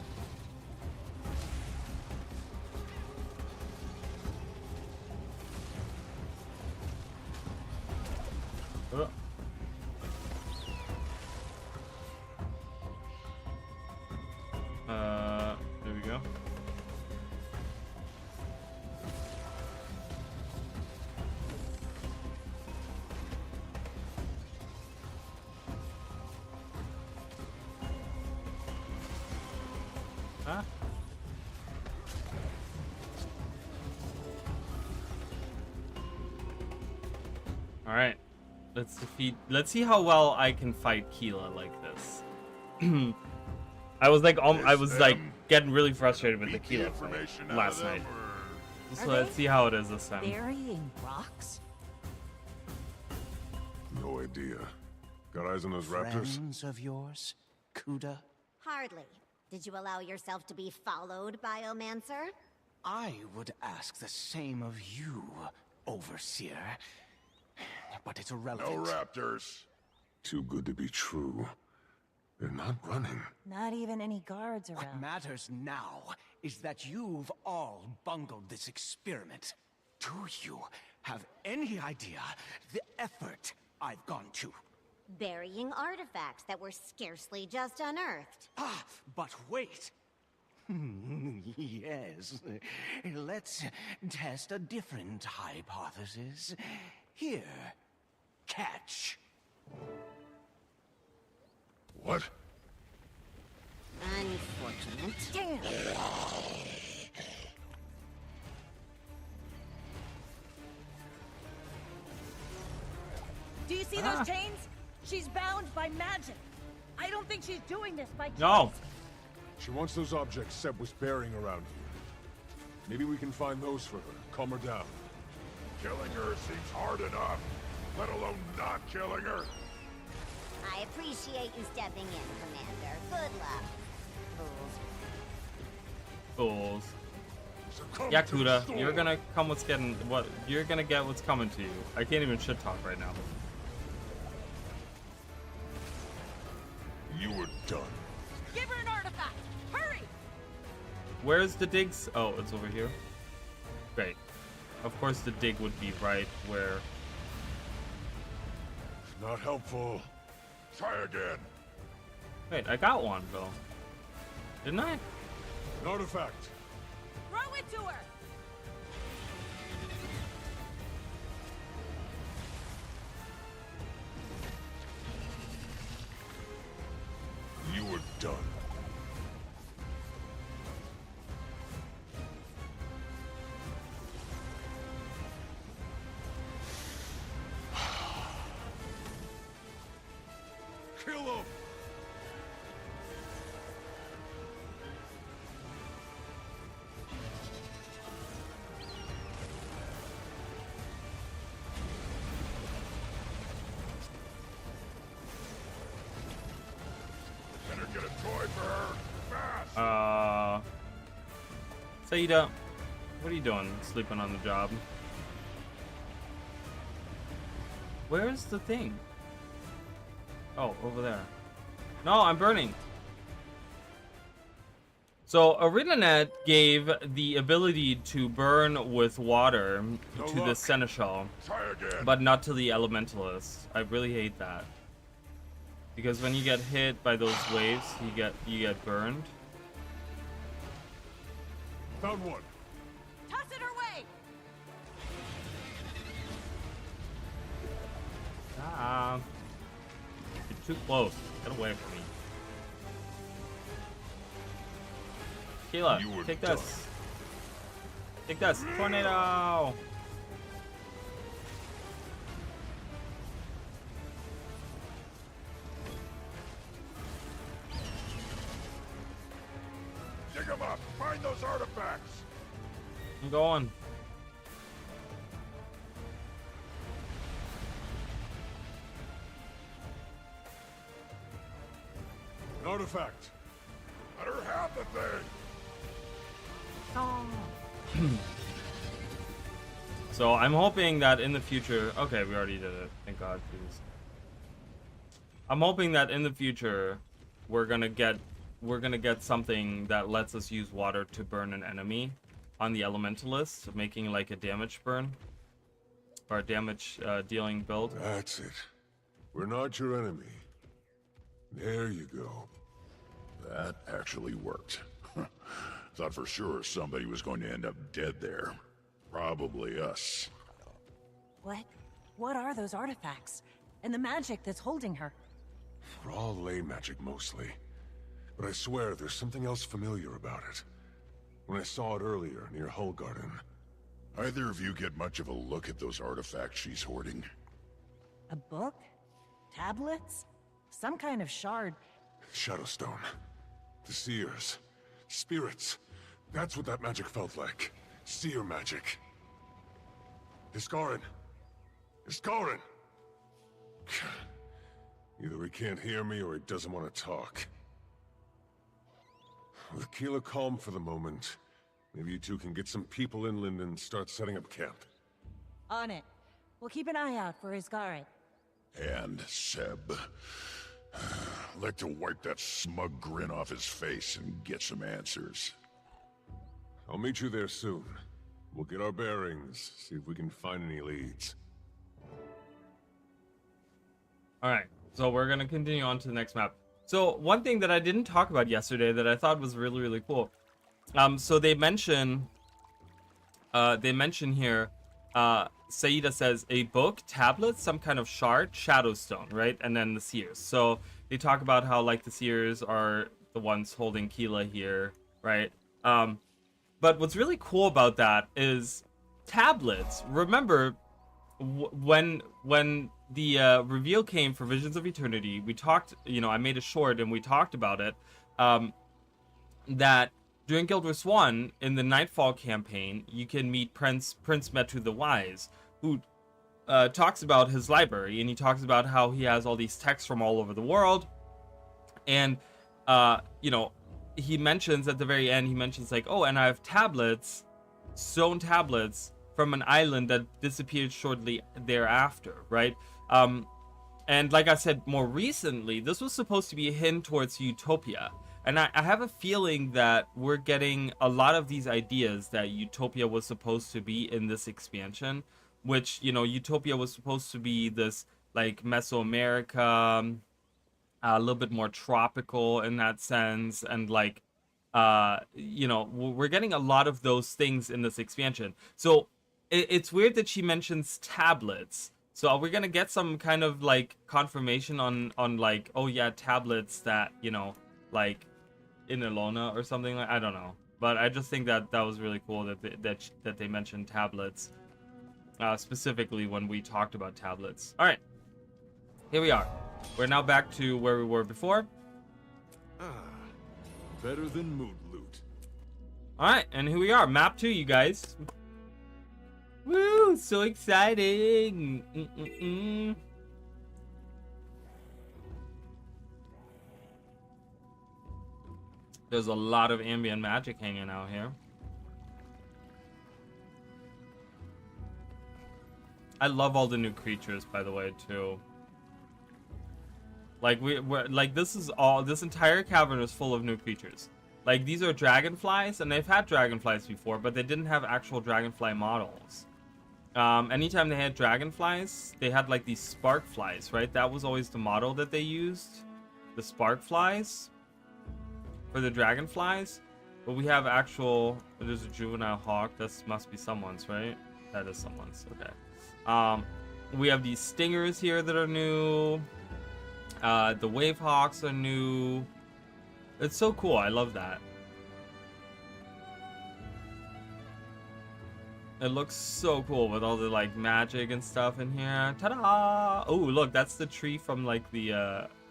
There we go. Ah. All right. Let's see how well I can fight Keela like this. I was like getting really frustrated with the Keela fight last night. So let's see how it is this time. Burying rocks? No idea. Got eyes on those raptors? Friends of yours, Kuda? Hardly. Did you allow yourself to be followed, Biomancer? I would ask the same of you, Overseer. But it's irrelevant. No raptors. Too good to be true. They're not running. Not even any guards around. What matters now is that you've all bungled this experiment. Do you have any idea the effort I've gone to? Burying artifacts that were scarcely just unearthed. Ah, but wait. Yes. Let's test a different hypothesis. Here, catch. What? Unfortunate. Damn! Do you see those chains? She's bound by magic. I don't think she's doing this by choice. No. She wants those objects Seb was burying around here. Maybe we can find those for her. Calm her down. Killing her seems hard enough, let alone not killing her. I appreciate you stepping in, Commander. Good luck, fools. Fools. Yeah, Kuda, you're gonna come what's getting what you're gonna get what's coming to you. I can't even shit talk right now. You were done. Give her an artifact! Hurry! Where's the digs? Oh, it's over here. Great. Of course the dig would be right where. Not helpful. Try again. Wait, I got one though. Didn't I? An artifact. Throw it to her! You were done. Kill him! Better get a toy for her. Fast! Saida, what are you doing? Sleeping on the job? Where's the thing? Oh, over there. No, I'm burning. So, ArenaNet gave the ability to burn with water to the Seneschal, but not to the Elementalist. I really hate that. Because when you get hit by those waves, you get burned. Found one. Toss it her way! Ah. You're too close. Get away from me. Kayla, take this. Take this. Tornado! Dig them up. Find those artifacts. I'm going. An artifact. Let her have the thing. So I'm hoping that in the future. Okay, we already did it. Thank God, please. I'm hoping that in the future, we're gonna get something that lets us use water to burn an enemy on the Elementalist, making like a damage burn or a damage dealing build. That's it. We're not your enemy. There you go. That actually worked. Thought for sure somebody was going to end up dead there. Probably us. What are those artifacts? And the magic that's holding her? We're all ley magic mostly. But I swear there's something else familiar about it. When I saw it earlier near Hull Garden. Either of you get much of a look at those artifacts she's hoarding? A book? Tablets? Some kind of shard. Shadowstone. The seers. Spirits. That's what that magic felt like. Seer magic. Iskarin. Iskarin! Either he can't hear me or he doesn't want to talk. With Keela calm for the moment, maybe you two can get some people inland and start setting up camp. On it. We'll keep an eye out for Iskarin. And Seb. I'd like to wipe that smug grin off his face and get some answers. I'll meet you there soon. We'll get our bearings, see if we can find any leads. Alright, so we're gonna continue on to the next map. So one thing that I didn't talk about yesterday that I thought was really, really cool. So they mention here, Saida says a book, tablet, some kind of shard, Shadowstone, right? And then the seers. So they talk about how like the seers are the ones holding Keela here, right? But what's really cool about that is tablets. Remember when the reveal came for Visions of Eternity, we talked, I made a short and we talked about it, that during Guild Wars 1, in the Nightfall campaign, you can meet Prince Metu the Wise, who talks about his library, and he talks about how he has all these texts from all over the world. And you know, he mentions at the very end, he mentions like, oh, and I have tablets, stone tablets from an island that disappeared shortly thereafter, right? And like I said more recently, this was supposed to be a hint towards Utopia. And I have a feeling that we're getting a lot of these ideas that Utopia was supposed to be in this expansion, which, you know, Utopia was supposed to be this like Mesoamerica, a little bit more tropical in that sense, and like you know, we're getting a lot of those things in this expansion. So it's weird that she mentions tablets. So are we gonna get some kind of like confirmation on like, oh yeah, tablets that, you know, like in Elona or something? Like, I don't know, but I just think that that was really cool that they mentioned tablets, specifically when we talked about tablets. All right, here we are. We're now back to where we were before. Better than mood loot. All right, and here we are, map 2, you guys. Woo, so exciting. There's a lot of ambient magic hanging out here. I love all the new creatures, by the way, too. Like we're like, this entire cavern is full of new creatures. Like, these are dragonflies, and they've had dragonflies before, but they didn't have actual dragonfly models. Anytime they had dragonflies, they had like these spark flies, right? That was always the model that they used, the spark flies for the dragonflies. But we have actual, there's a juvenile hawk. This must be someone's, right? That is someone's. Okay. We have these stingers here that are new. The wave hawks are new. It's so cool. I love that. It looks so cool with all the like magic and stuff in here. Ta-da! Oh, look, that's the tree from like the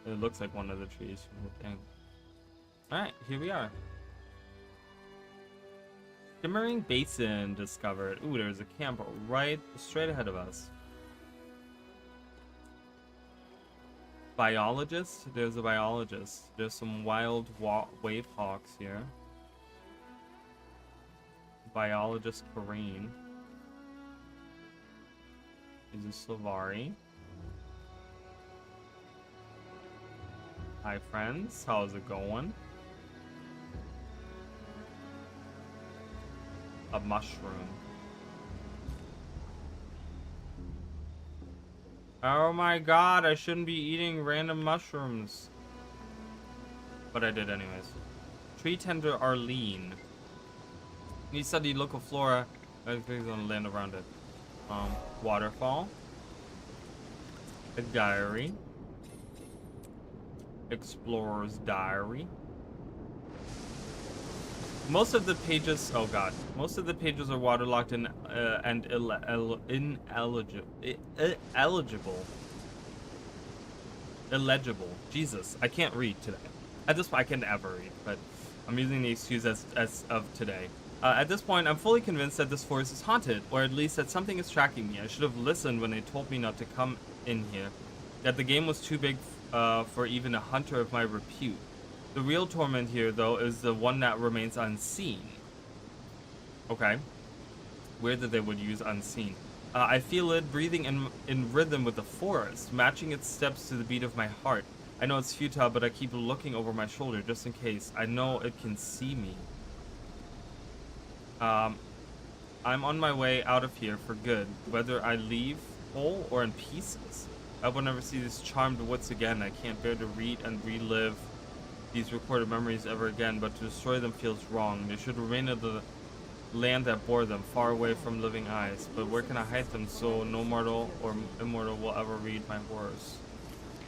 it looks like one of the trees from the thing. Alright, here we are. Shimmering Basin discovered. Ooh, there's a camp right straight ahead of us. Biologist? There's a biologist. There's some wild wave hawks here. Biologist Kareen. He's a Slavari. Hi friends, how's it going? A mushroom. Oh my god, I shouldn't be eating random mushrooms. But I did anyways. Tree tender Arlene. You study local flora. I think on the land around it. Waterfall. A diary. Explorer's diary. Most of the pages, oh god, most of the pages are waterlocked and illegible. Jesus, I can't read today. At this point, I can't ever read, but I'm using the excuse as of today. At this point, I'm fully convinced that this forest is haunted, or at least that something is tracking me. I should have listened when they told me not to come in here. That the game was too big for even a hunter of my repute. The real torment here, though, is the one that remains unseen. Okay. Weird that they would use unseen. I feel it breathing in rhythm with the forest, matching its steps to the beat of my heart. I know it's futile, but I keep looking over my shoulder just in case. I know it can see me. I'm on my way out of here for good, whether I leave whole or in pieces. I will never see these charmed woods again. I can't bear to read and relive these recorded memories ever again, but to destroy them feels wrong. They should remain in the land that bore them, far away from living eyes. But where can I hide them so no mortal or immortal will ever read my horrors?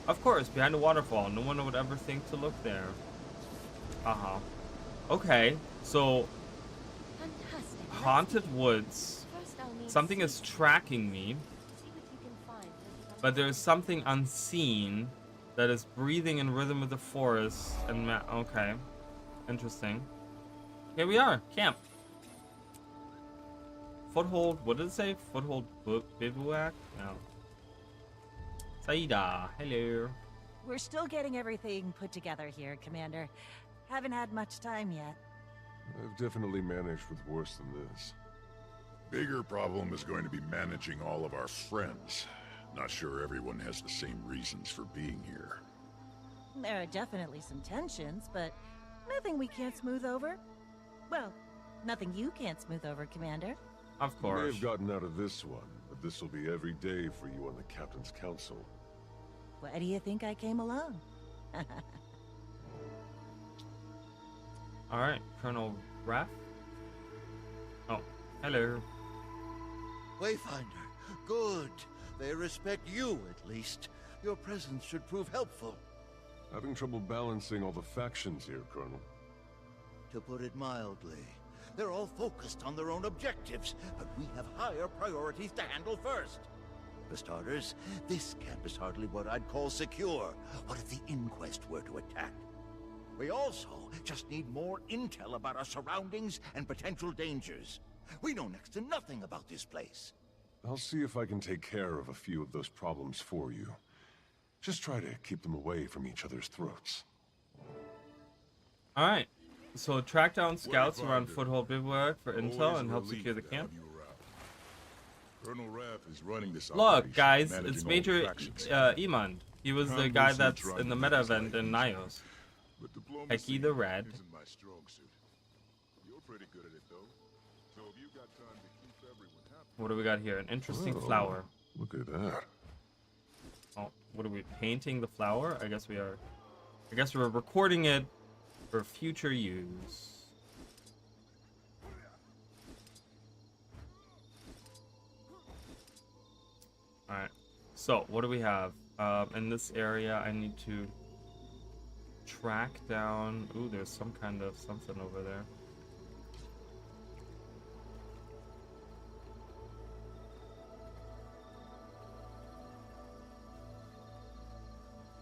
Of course, behind a waterfall. No one would ever think to look there. Uh-huh. Okay, so haunted woods. Something is tracking me, but there's something unseen that is breathing in rhythm with the forest and okay, interesting. Here we are, camp. Foothold, what did it say? Foothold bivouac? No. Saida, hello. We're still getting everything put together here, Commander. Haven't had much time yet. I've definitely managed with worse than this. Bigger problem is going to be managing all of our friends. Not sure everyone has the same reasons for being here. There are definitely some tensions, but nothing we can't smooth over. Well, nothing you can't smooth over, Commander. Of You may course. have gotten out of this one, but this will be every day for you on the Captain's Council. Why do you think I came along? Alright, Colonel Raff. Oh, hello. Wayfinder, good. They respect you, at least. Your presence should prove helpful. Having trouble balancing all the factions here, Colonel. To put it mildly, they're all focused on their own objectives, but we have higher priorities to handle first. For starters, this camp is hardly what I'd call secure. What if the Inquest were to attack? We also just need more intel about our surroundings and potential dangers. We know next to nothing about this place. I'll see if I can take care of a few of those problems for you. Just try to keep them away from each other's throats. Alright, so track down scouts around Foothold Bivouac for intel and help secure the camp. Colonel Raff is running this Look, operation, guys, managing it's all Major the factions. Iman. He was the Convo's guy been that's trying in the to meta make this event in life Nios. But diplomacy Hecky the Red. isn't my strong suit. You're pretty good at it, though. So if you got time to keep everyone happy. What do we got here? An interesting Oh, flower. Look at that. Oh, what are we painting the flower? I guess we are. I guess we're recording it for future use. Alright, so what do we have? In this area, I need to track down. Ooh, there's some kind of something over there.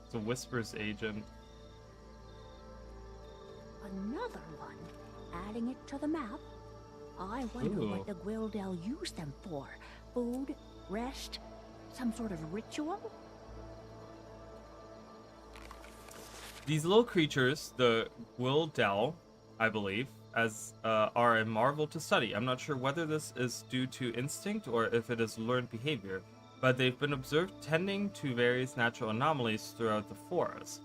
It's a Whispers agent. Another one? Adding it to the map? I wonder Ooh. what the Gwildel used them for. Food? Rest? Some sort of ritual? These little creatures, the Gwildel, I believe, are a marvel to study. I'm not sure whether this is due to instinct or if it is learned behavior, but they've been observed tending to various natural anomalies throughout the forest.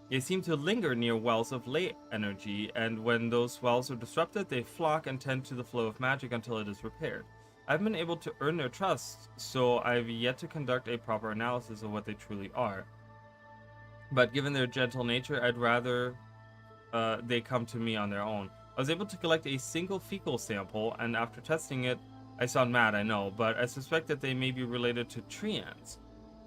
They seem to linger near wells of ley energy, and when those wells are disrupted, they flock and tend to the flow of magic until it is repaired. I've been able to earn their trust, so I've yet to conduct a proper analysis of what they truly are. But given their gentle nature, I'd rather they come to me on their own. I was able to collect a single fecal sample, and after testing it, I sound mad, I know, but I suspect that they may be related to tree ants.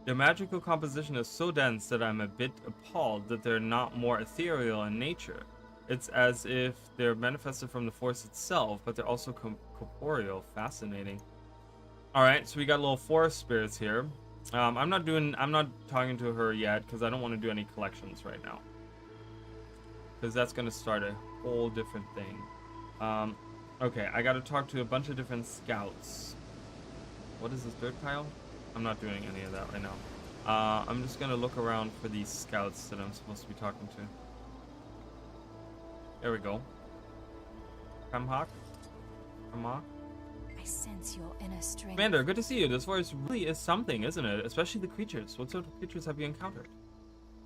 Their magical composition is so dense that I'm a bit appalled that they're not more ethereal in nature. It's as if they're manifested from the force itself, but they're also corporeal. Fascinating. Alright, so we got little forest spirits here. I'm not talking to her yet because I don't want to do any collections right now, because that's going to start a whole different thing. Okay, I got to talk to a bunch of different scouts. What is this dirt pile? I'm not doing any of that right now. I'm just going to look around for these scouts that I'm supposed to be talking to. There we go. Come Hawk. Come Hawk. I sense your inner strength. Commander, good to see you. This forest really is something, isn't it? Especially the creatures. What sort of creatures have you encountered?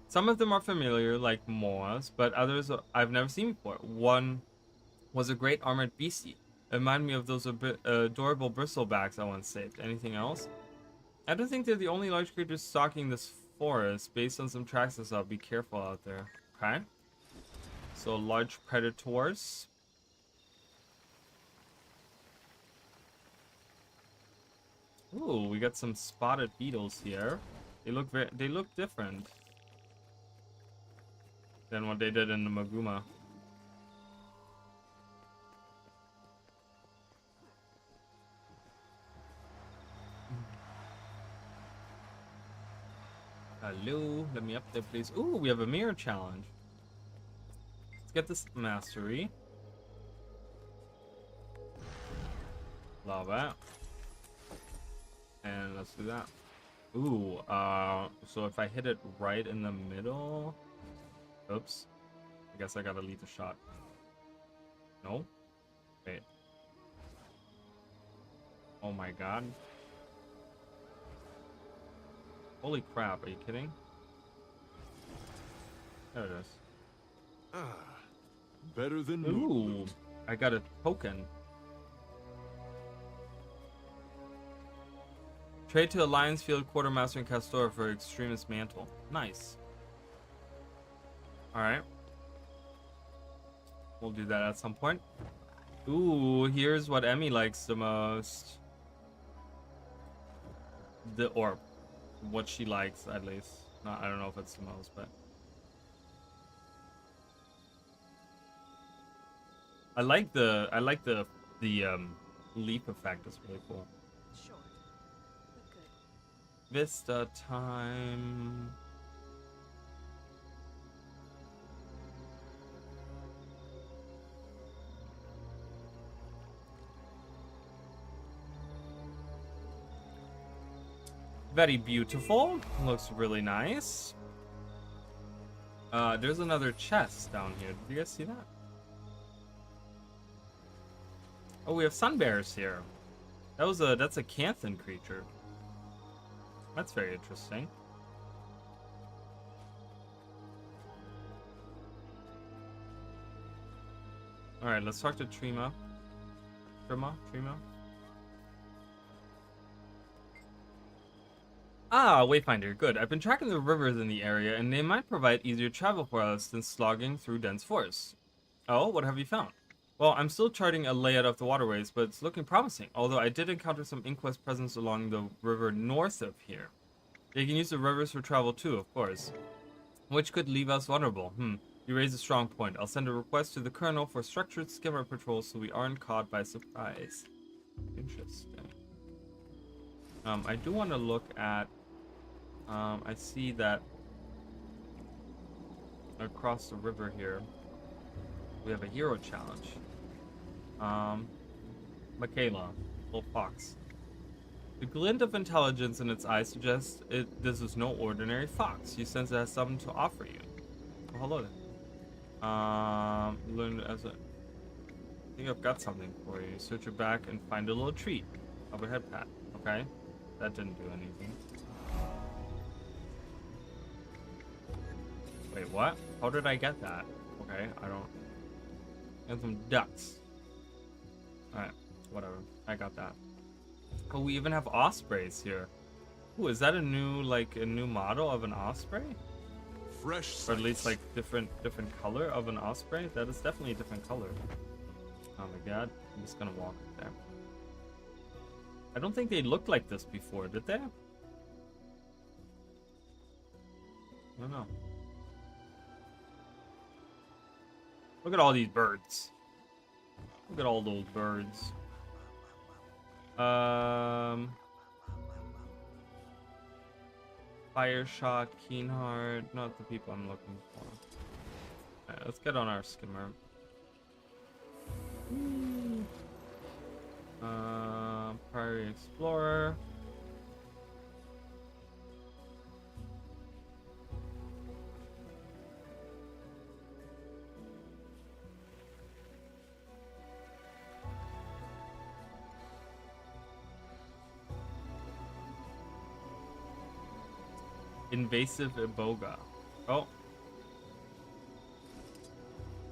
Some of them are familiar, like moas, but others I've never seen before. One was a great armored beastie. It reminded me of those adorable bristlebacks I once saved. Anything else? I don't think they're the only large creatures stalking this forest. Based on some tracks I saw, be careful out there. Okay. So large predators. Ooh, we got some spotted beetles here. They look different than what they did in the Maguma. Hello, let me up there, please. Ooh, we have a mirror challenge. Let's get this mastery. Love it. And let's do that. Ooh, so if I hit it right in the middle... Oops. I guess I gotta leave the shot. No? Wait. Oh my god. Holy crap, are you kidding? There it is. Ah, better than Ooh, I got a token. Trade to Alliance Field Quartermaster and Castor for Extremist Mantle. Nice. Alright. We'll do that at some point. Ooh, here's what Emmy likes the most. Or what she likes, at least. No, I don't know if it's the most, but... I like the leap effect. It's really cool. Short, but good. Vista time. Very beautiful. Looks really nice. There's another chest down here. Did you guys see that? Oh, we have sun bears here. That's a Canthan creature. That's very interesting. All right, let's talk to Trima. Trima. Ah, Wayfinder, good. I've been tracking the rivers in the area, and they might provide easier travel for us than slogging through dense forests. Oh, what have you found? Well, I'm still charting a layout of the waterways, but it's looking promising, although I did encounter some Inquest presence along the river north of here. They can use the rivers for travel too, of course, which could leave us vulnerable. You raise a strong point. I'll send a request to the Colonel for structured skimmer patrols so we aren't caught by surprise. Interesting. I do want to look at... I see that across the river here, we have a hero challenge. Michaela, little fox. The glint of intelligence in its eyes suggests this is no ordinary fox. You sense it has something to offer you. Oh, hello there. Learn as a... I think I've got something for you. Search your back and find a little treat. Have a head pat. Okay. That didn't do anything. Wait, what? How did I get that? Okay, I don't... And some ducks. Alright, whatever. I got that. Oh, we even have ospreys here. Ooh, is that a new model of an osprey? Fresh. Or at least like different color of an osprey? That is definitely a different color. Oh my god. I'm just gonna walk there. I don't think they looked like this before, did they? I don't know. Look at all these birds. Look at all those birds. Fireshot, Keenheart, not the people I'm looking for. Alright, let's get on our skimmer. Prairie Explorer. Invasive Iboga. Oh.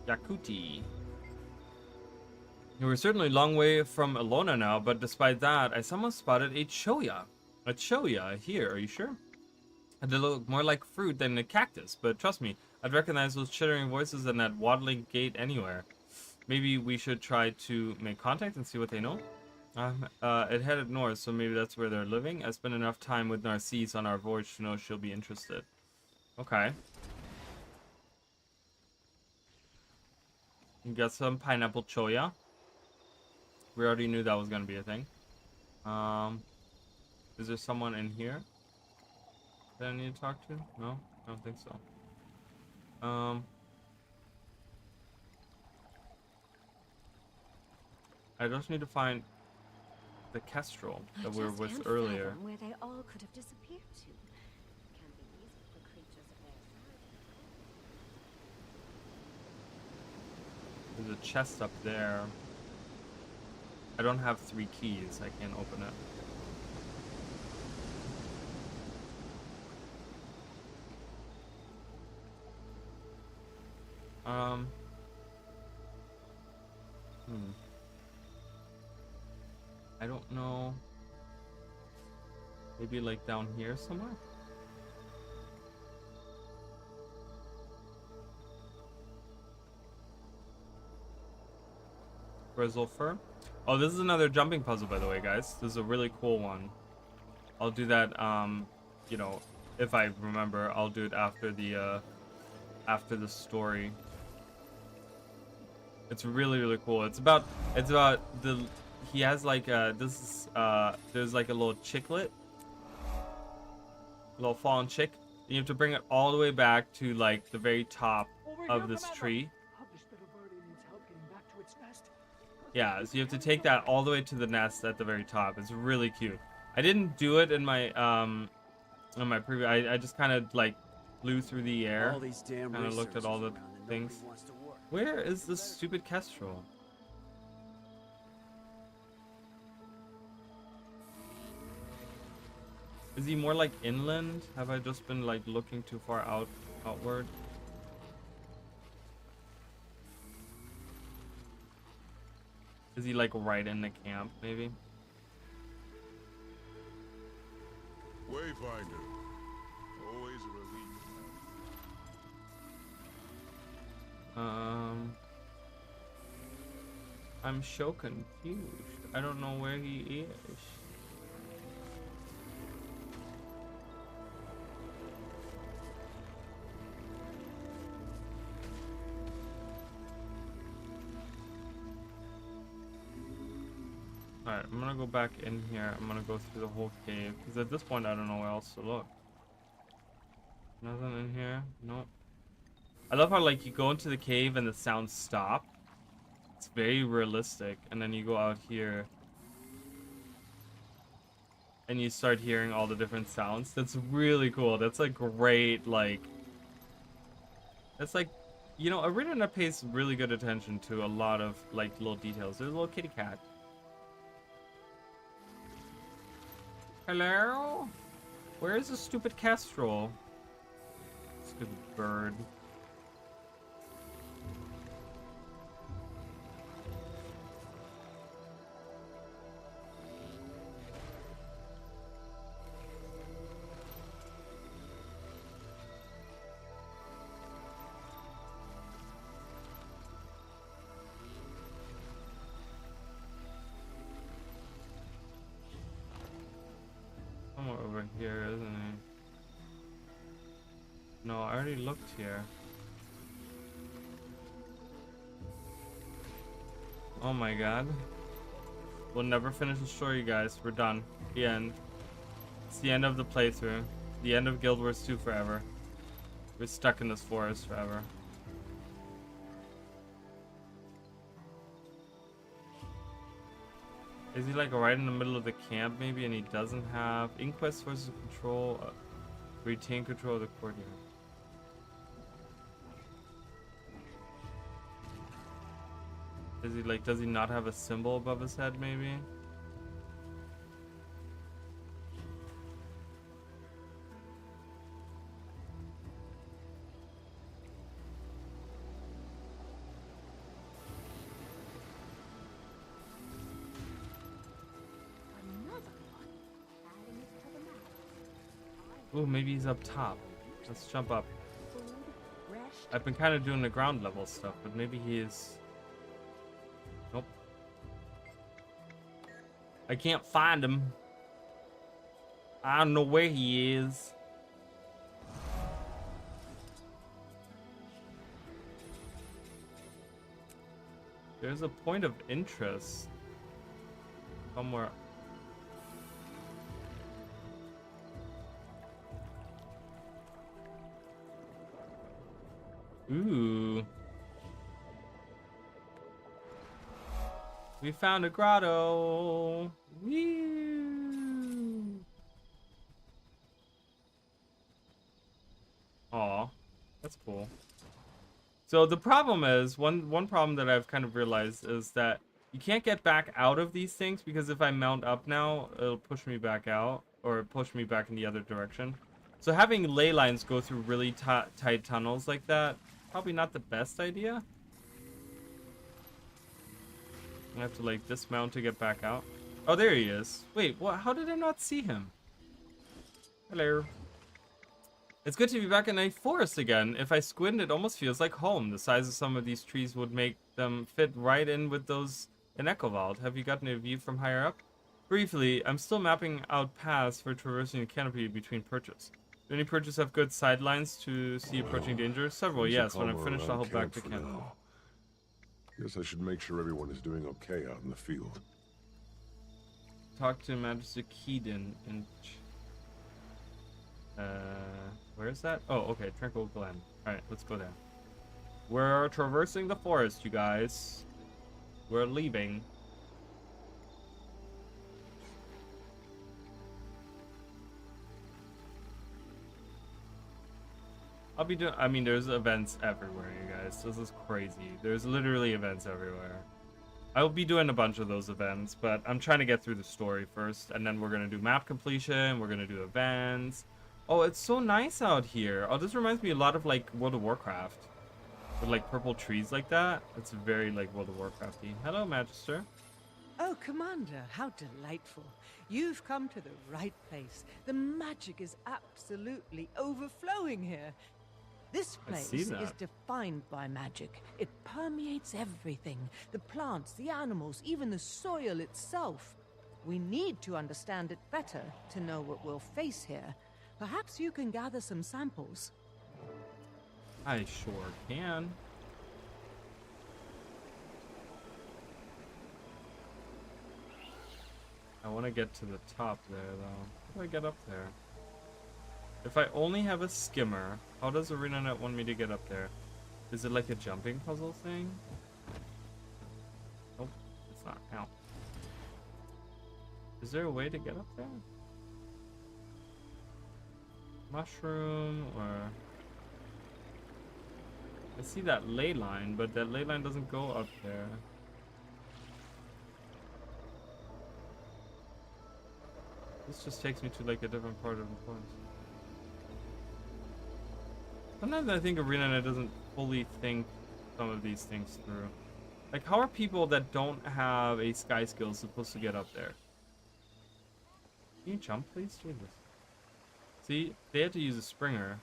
Yakuti. We're certainly a long way from Alona now, but despite that, I somehow spotted a choya. A choya here, are you sure? It look more like fruit than a cactus, but trust me, I'd recognize those chittering voices and that waddling gait anywhere. Maybe we should try to make contact and see what they know? It headed north, so maybe that's where they're living. I spent enough time with Narcisse on our voyage to know she'll be interested. Okay. You got some pineapple choya. We already knew that was gonna be a thing. Is there someone in here that I need to talk to? No? I don't think so. I just need to find... the kestrel that I we were just with can't earlier. fathom where they all could have disappeared to. Can't be easy for creatures of their size. There's a chest up there. I don't have 3 keys. I can't open it. I don't know. Maybe like down here somewhere? Grizzlefer. Oh, this is another jumping puzzle, by the way, guys. This is a really cool one. I'll do that, you know, if I remember, I'll do it after the story. It's really, really cool. It's about the, he has like, there's like a little chicklet. A little fallen chick. And you have to bring it all the way back to like the very top of this tree. Yeah, so you have to take that all the way to the nest at the very top. It's really cute. I didn't do it in my previous. I just kind of like flew through the air. Kind of looked at all the things. Where is this stupid kestrel? Is he more like inland? Have I just been like looking too far outward? Is he like right in the camp, maybe? Wayfinder. Always a relief. I'm so confused. I don't know where he is. Alright, I'm gonna go back in here. I'm gonna go through the whole cave. Because at this point, I don't know where else to look. Nothing in here? Nope. I love how, like, you go into the cave and the sounds stop. It's very realistic. And then you go out here. And you start hearing all the different sounds. That's really cool. That's a great, like... That's like... You know, a reader that pays really good attention to a lot of, like, little details. There's a little kitty cat. Hello? Where is the stupid kestrel? Stupid bird. Somewhere over here, isn't he? No, I already looked here. Oh my god. We'll never finish the story, guys. We're done. The end. It's the end of the playthrough. The end of Guild Wars 2 forever. We're stuck in this forest forever. Is he like right in the middle of the camp maybe, and he doesn't have Inquest versus control, retain control of the courtyard. Is he like, does he not have a symbol above his head maybe? Oh, maybe he's up top. Let's jump up. I've been kind of doing the ground level stuff, but maybe he is... Nope. I can't find him. I don't know where he is. There's a point of interest somewhere. Ooh. We found a grotto. Whee! That's cool. So the problem is, one problem that I've kind of realized is that you can't get back out of these things, because if I mount up now, it'll push me back out, or push me back in the other direction. So having ley lines go through really tight tunnels like that, probably not the best idea. I have to like dismount to get back out. Oh, there he is. Wait, what? How did I not see him? Hello. It's good to be back in a forest again. If I squint, it almost feels like home. The size of some of these trees would make them fit right in with those in Echovald. Have you gotten a view from higher up? Briefly, I'm still mapping out paths for traversing the canopy between perches. Do any perches have good sidelines to see approaching danger? Several, yes. When I'm finished, I'll head back to camp. Guess I should make sure everyone is doing okay out in the field. Talk to Magister Keeden in... where is that? Oh, okay, Tranquil Glen. Alright, let's go there. We're traversing the forest, you guys. We're leaving. I'll be doing... I mean, there's events everywhere, you guys. This is crazy. There's literally events everywhere. I will be doing a bunch of those events, but I'm trying to get through the story first, and then we're going to do map completion, we're going to do events. Oh, it's so nice out here. Oh, this reminds me a lot of, like, World of Warcraft. With, like, purple trees like that. It's very, like, World of Warcrafty. Hello, Magister. Oh, Commander, how delightful. You've come to the right place. The magic is absolutely overflowing here. This place is defined by magic. It permeates everything. The plants, the animals, even the soil itself. We need to understand it better to know what we'll face here. Perhaps you can gather some samples. I sure can. I want to get to the top there, though. How do I get up there? If I only have a skimmer, how does ArenaNet want me to get up there? Is it like a jumping puzzle thing? Nope, it's not. Ow. Is there a way to get up there? Mushroom, or... I see that ley line, but that ley line doesn't go up there. This just takes me to like a different part of the point. Sometimes I think ArenaNet doesn't fully think some of these things through. Like, how are people that don't have a sky skill supposed to get up there? Can you jump, please? Jesus. See, they had to use a springer.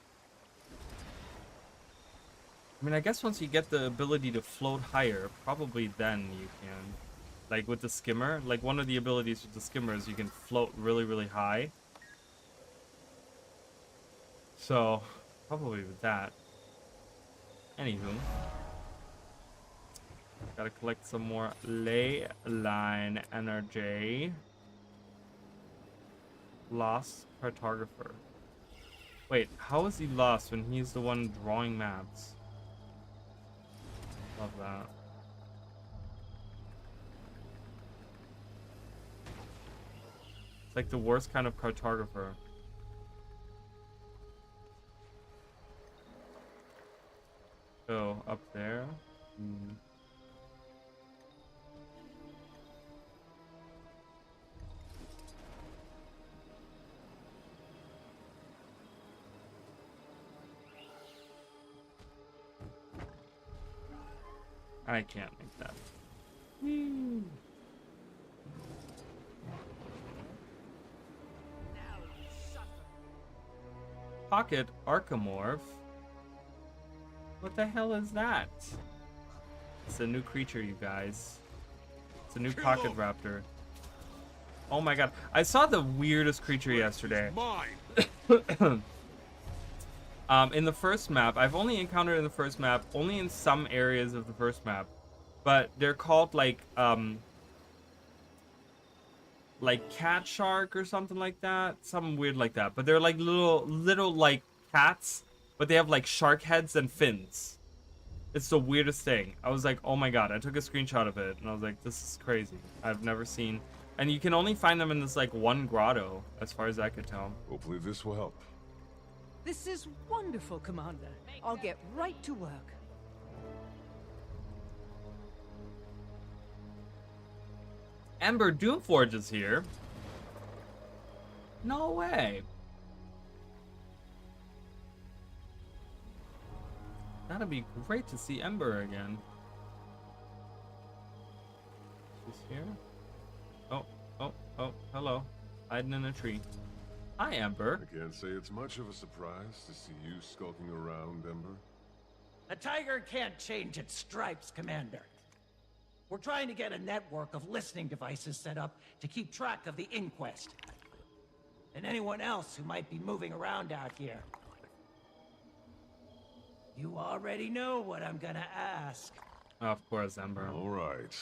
I mean, I guess once you get the ability to float higher, probably then you can. Like with the skimmer, like one of the abilities with the skimmer is you can float really, really high. So, probably with that. Anywho. Gotta collect some more ley line energy. Lost cartographer. Wait, how is he lost when he's the one drawing maps? Love that. It's like the worst kind of cartographer. Oh, up there? I can't make that. Pocket Archimorph? What the hell is that? It's a new creature, you guys. It's a new pocket raptor. Oh my god. I saw the weirdest creature yesterday. In the first map, I've only encountered in the first map, only in some areas of the first map, but they're called like cat shark or something like that, something weird like that. But they're like little like cats, but they have like shark heads and fins. It's the weirdest thing. I was like, oh my god. I took a screenshot of it and I was like, this is crazy. I've never seen, and you can only find them in this like one grotto, as far as I could tell. Hopefully this will help. This is wonderful, Commander. I'll get right to work. Ember Doomforge is here. No way. That'd be great to see Ember again. She's here. Oh, hello. Hiding in a tree. Hi, Ember. I can't say it's much of a surprise to see you skulking around, Ember. A tiger can't change its stripes, Commander. We're trying to get a network of listening devices set up to keep track of the inquest. And anyone else who might be moving around out here. You already know what I'm gonna ask. Of course, Ember. All right,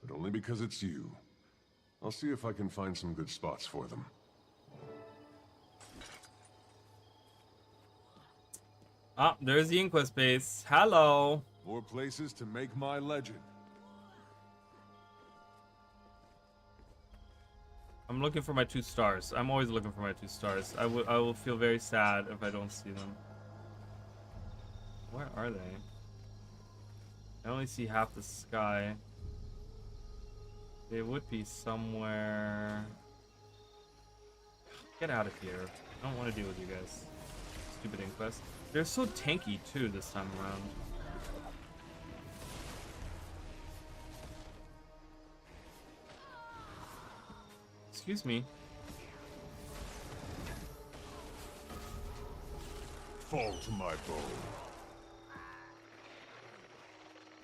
but only because it's you. I'll see if I can find some good spots for them. Ah, there's the inquest base. Hello. More places to make my legend. I'm looking for my 2 stars. I'm always looking for my 2 stars. I will feel very sad if I don't see them. Where are they? I only see half the sky. They would be somewhere. Get out of here. I don't want to deal with you guys. Stupid inquest. They're so tanky too this time around. Excuse me. Fall to my bow.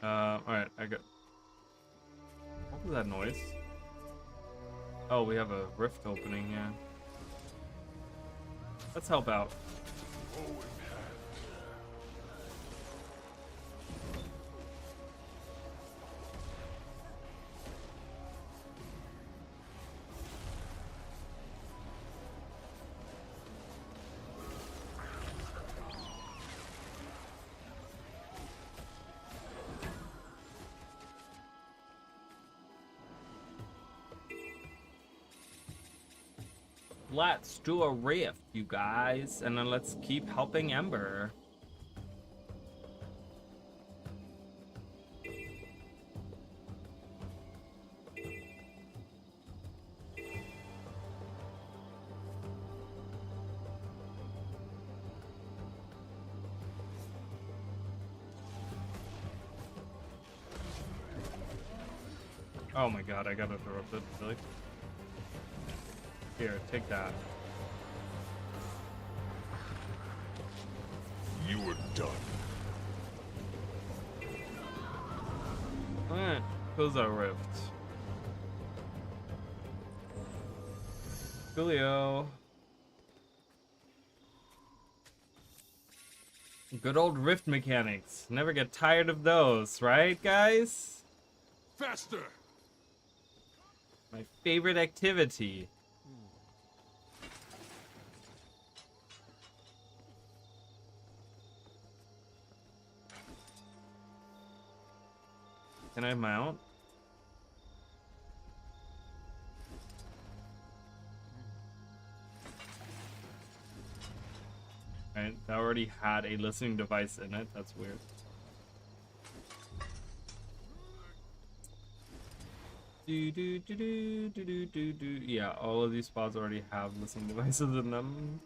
Alright, I got... What was that noise? Oh, we have a rift opening, yeah. Let's help out. Let's do a rift, you guys, and then let's keep helping Ember. Oh my god, I got interrupted, really? Here, take that. You were done. Alright, close our rift. Coolio. Good old rift mechanics. Never get tired of those, right, guys? Faster! My favorite activity. Can I mount? Right, that already had a listening device in it. That's weird. Yeah, all of these spots already have listening devices in them.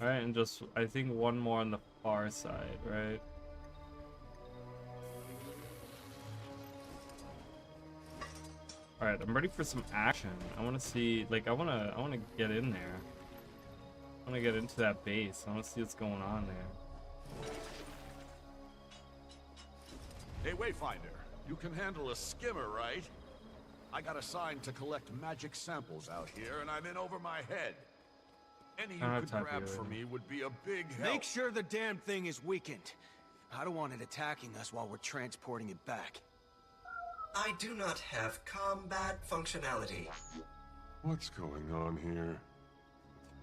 Alright, and just, I think one more on the far side, right? Alright, I'm ready for some action. I want to see, like, I want to get in there. I want to get into that base. I want to see what's going on there. Hey, Wayfinder, you can handle a skimmer, right? I got assigned to collect magic samples out here, and I'm in over my head. Any you could grab for me would be a big help. Make sure the damn thing is weakened. I don't want it attacking us while we're transporting it back. I do not have combat functionality. What's going on here?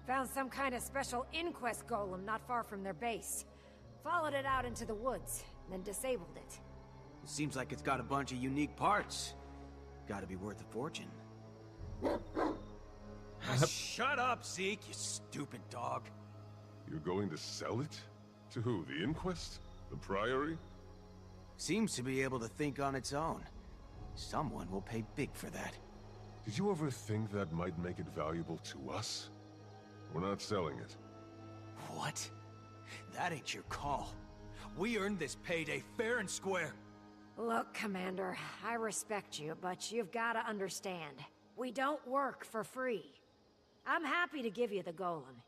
Found some kind of special inquest golem not far from their base. Followed it out into the woods, then disabled it. It seems like it's got a bunch of unique parts. Gotta be worth a fortune. Shut up, Zeke, you stupid dog. You're going to sell it? To who? The Inquest? The Priory? Seems to be able to think on its own. Someone will pay big for that. Did you ever think that might make it valuable to us? We're not selling it. What? That ain't your call. We earned this payday fair and square. Look, Commander, I respect you, but you've got to understand. We don't work for free. I'm happy to give you the golem.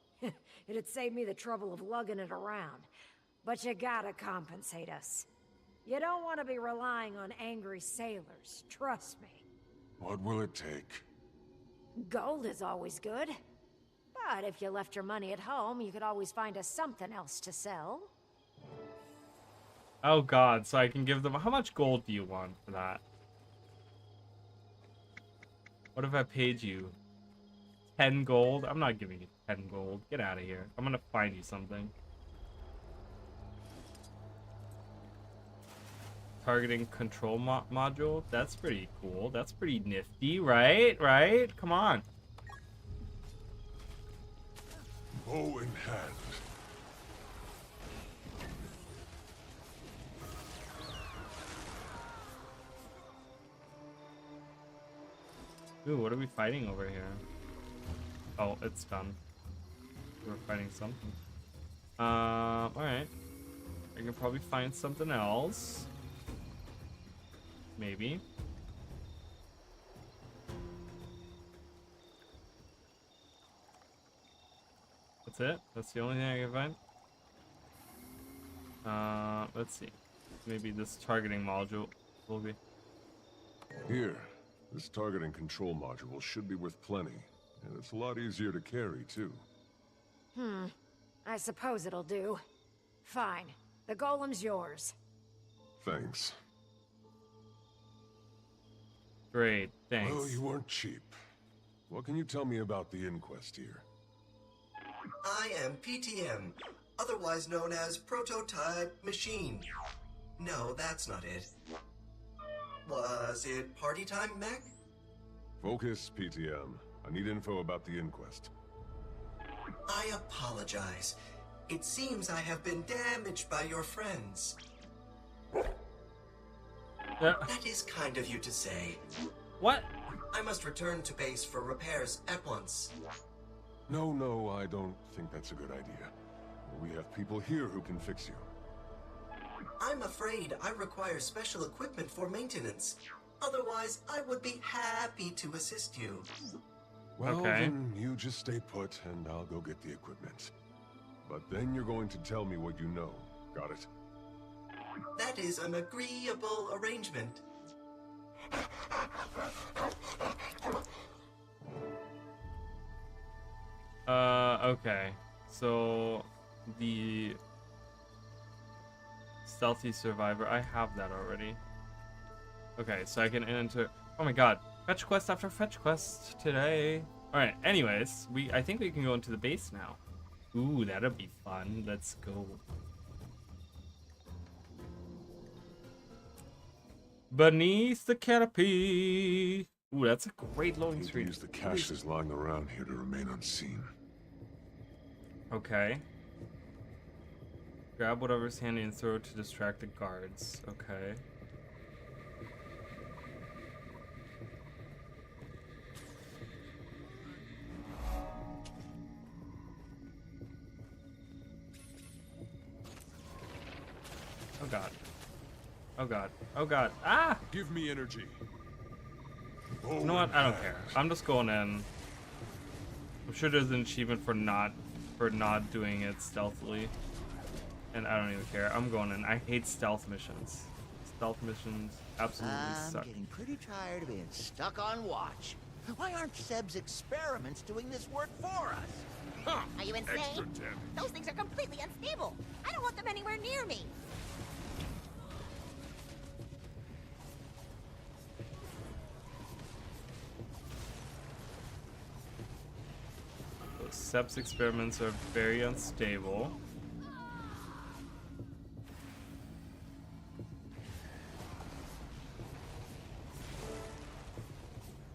It'd save me the trouble of lugging it around. But you gotta compensate us. You don't want to be relying on angry sailors, trust me. What will it take? Gold is always good. But if you left your money at home, you could always find us something else to sell. Oh god, so I can give them... How much gold do you want for that? What if I paid you 10 gold? I'm not giving you 10 gold. Get out of here. I'm gonna find you something. Targeting control module? That's pretty cool. That's pretty nifty, right? Right? Come on. Bow in hand. Ooh, what are we fighting over here? Oh, it's done. We're fighting something. Alright. I can probably find something else. Maybe. That's it? That's the only thing I can find? Let's see. Maybe this targeting module will be... Here. This targeting control module should be worth plenty. And it's a lot easier to carry, too. I suppose it'll do. Fine. The golem's yours. Thanks. Great, thanks. Well, you weren't cheap. What can you tell me about the inquest here? I am PTM, otherwise known as Prototype Machine. No, that's not it. Was it party time, Mac? Focus, PTM. I need info about the inquest. I apologize. It seems I have been damaged by your friends. That is kind of you to say. What? I must return to base for repairs at once. No, I don't think that's a good idea. We have people here who can fix you. I'm afraid I require special equipment for maintenance. Otherwise, I would be happy to assist you. Well, then you just stay put and I'll go get the equipment. But then you're going to tell me what you know. Got it? That is an agreeable arrangement. Okay. So, the stealthy survivor, I have that already. Okay, so I can enter... Oh my god. Fetch quest after fetch quest today. Alright, anyways, I think we can go into the base now. Ooh, that'll be fun. Let's go. Beneath the canopy. Ooh, that's a great loading screen. Use the caches lying around here to remain unseen. Okay. Grab whatever's handy and throw it to distract the guards. Okay. Oh god. Oh god. Oh god. Ah! Give me energy. You know what? I don't care. I'm just going in. I'm sure there's an achievement for not doing it stealthily. And I don't even care. I'm going in. I hate stealth missions. Stealth missions absolutely suck. I'm getting pretty tired of being stuck on watch. Why aren't Seb's experiments doing this work for us? Huh. Are you insane? Those things are completely unstable. I don't want them anywhere near me. Seps experiments are very unstable.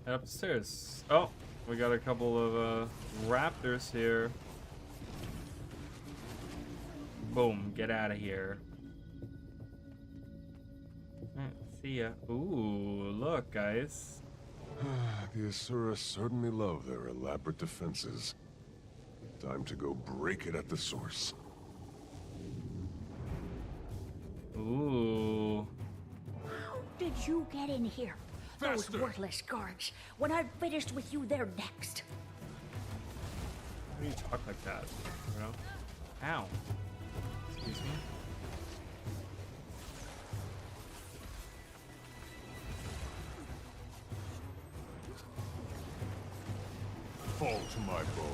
Head upstairs. Oh, we got a couple of raptors here. Boom, get out of here. Alright, see ya. Ooh, look, guys. The Asura certainly love their elaborate defenses. Time to go break it at the source. Ooh. How did you get in here? Those worthless guards. When I'm finished with you, they're next. Why do you talk like that, bro? Ow. Excuse me? Fall to my bow.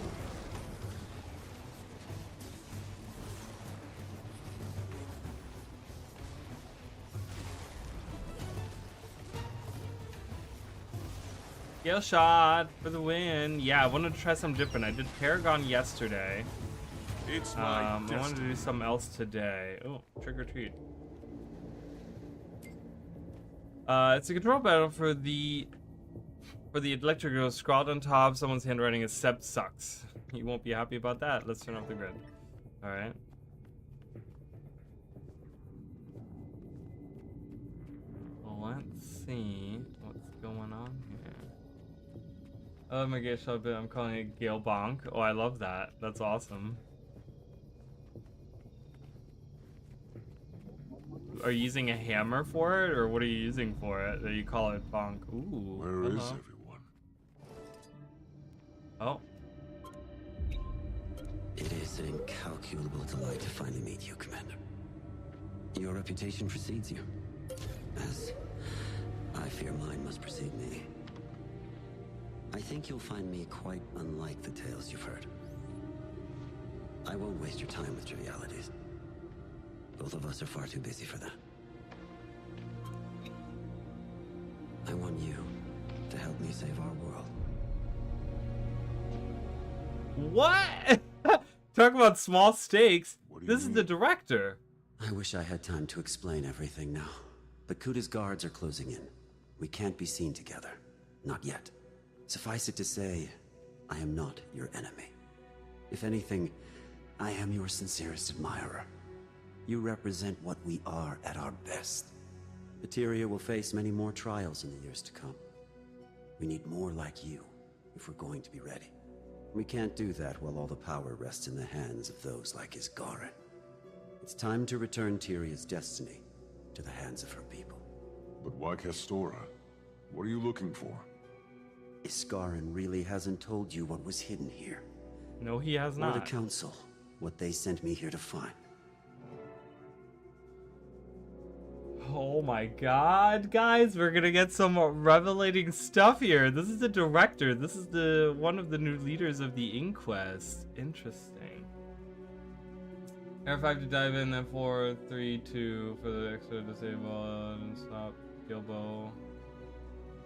Kill shot for the win. Yeah, I wanted to try something different. I did Paragon yesterday. It's my I wanted to do something else today. Oh, trick or treat. It's a control battle for the electrical scrawled on top. Someone's handwriting is Sept sucks. You won't be happy about that. Let's turn off the grid. All right. Well, let's see what's going on here. Oh my gosh, I'm calling it Gale Bonk. Oh, I love that. That's awesome. Are you using a hammer for it, or what are you using for it that you call it bonk? Ooh. Where is everyone? Oh. It is an incalculable delight to finally meet you, Commander. Your reputation precedes you, as I fear mine must precede me. I think you'll find me quite unlike the tales you've heard. I won't waste your time with trivialities. Both of us are far too busy for that. I want you to help me save our world. What? Talk about small stakes. This is the director. I wish I had time to explain everything now. But Kuda's guards are closing in. We can't be seen together. Not yet. Suffice it to say, I am not your enemy. If anything, I am your sincerest admirer. You represent what we are at our best. Materia will face many more trials in the years to come. We need more like you if we're going to be ready. We can't do that while all the power rests in the hands of those like Isgarin. It's time to return Tyria's destiny to the hands of her people. But why Castora? What are you looking for? Isgarin really hasn't told you what was hidden here. No, he has not. Or the Council, what they sent me here to find. Oh my god, guys, we're gonna get some revelating stuff here. This is the director. This is the one of the new leaders of the Inquest. Interesting. R5 to dive in, then 4, 3, 2 for the extra disable and stop Gilbo.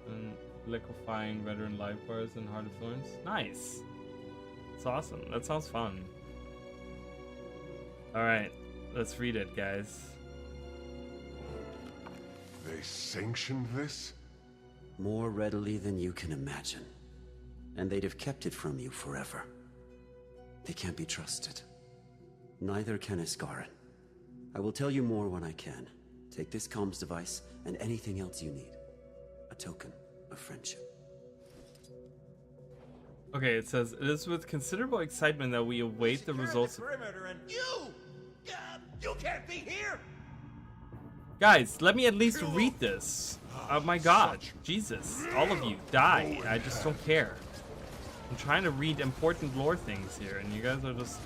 And liquefying veteran life bars and Heart of Thorns. Nice. It's awesome. That sounds fun. Alright, let's read it, guys. They sanctioned this? More readily than you can imagine. And they'd have kept it from you forever. They can't be trusted. Neither can Isgarin. I will tell you more when I can. Take this comms device and anything else you need. A token of friendship. Okay, it says, it is with considerable excitement that we await the results. Perimeter and you can't be here. Guys, let me at least read this. Oh my god, Jesus, all of you, die. I just don't care. I'm trying to read important lore things here, and you guys are just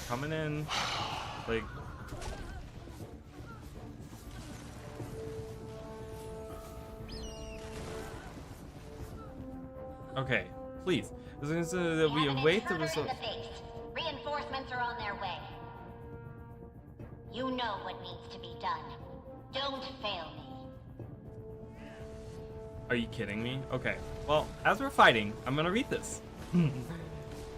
coming in, like... Okay, please. This is that we await the results. Reinforcements are on their way. You know what needs to be done. Don't fail me. Are you kidding me? Okay. Well, as we're fighting, I'm gonna read this.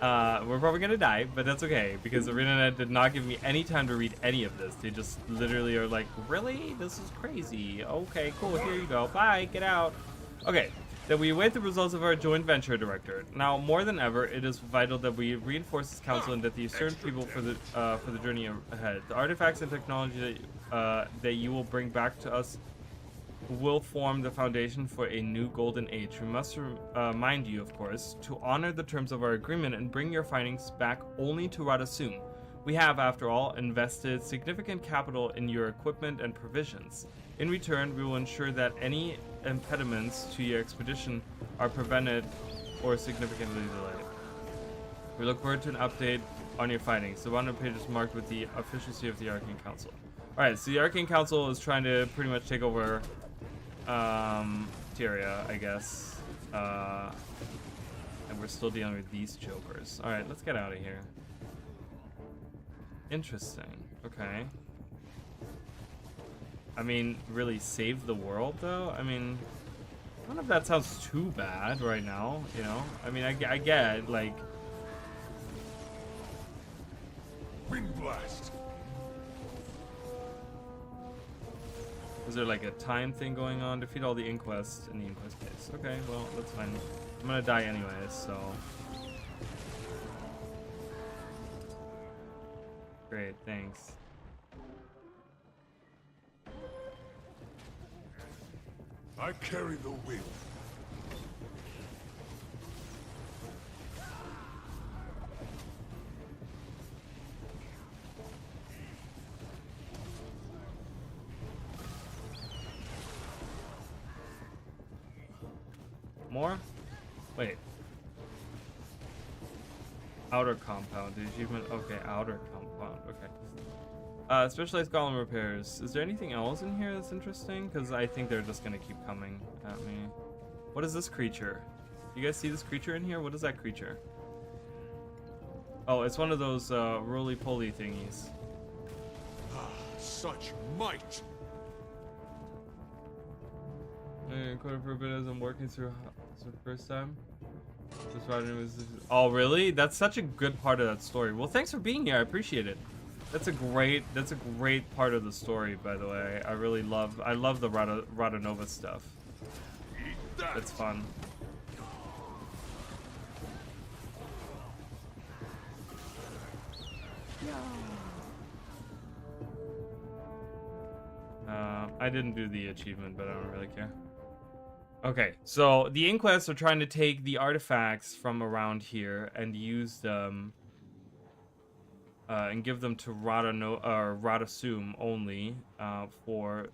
We're probably gonna die, but that's okay, because ArenaNet did not give me any time to read any of this. They just literally are like, really? This is crazy. Okay, cool, here you go. Bye, get out. Okay, then we await the results of our joint venture, Director. Now, more than ever, it is vital that we reinforce this council and that the certain people for the journey ahead. The artifacts and technology that you will bring back to us will form the foundation for a new golden age. We must remind you, of course, to honor the terms of our agreement and bring your findings back only to Radasum. We have, after all, invested significant capital in your equipment and provisions. In return, we will ensure that any impediments to your expedition are prevented or significantly delayed. We look forward to an update on your findings. The one page is marked with the efficiency of the Arcane Council. Alright, so the Arcane Council is trying to pretty much take over Tyria, I guess. And we're still dealing with these jokers. Alright, let's get out of here. Interesting. Okay. I mean, really save the world, though? I mean, I don't know if that sounds too bad right now, you know? I mean, I get, like... Wind blast! Is there like a time thing going on? Defeat all the inquests in the inquest case. Okay, well, that's fine. I'm gonna die anyways, so... Great, thanks. I carry the wind. More? Wait. Outer compound. The achievement. Okay, outer compound. Okay. Specialized golem repairs. Is there anything else in here that's interesting? Because I think they're just gonna keep coming at me. What is this creature? You guys see this creature in here? What is that creature? Oh, it's one of those roly-poly thingies. Ah, such might! Quite for a bit as I'm working through the first time. Oh, really? That's such a good part of that story. Well, thanks for being here. I appreciate it. That's a great part of the story, by the way. I love the Radonova stuff. It's fun. I didn't do the achievement, but I don't really care. Okay, so the Inquests are trying to take the artifacts from around here and use them and give them to Radasum only for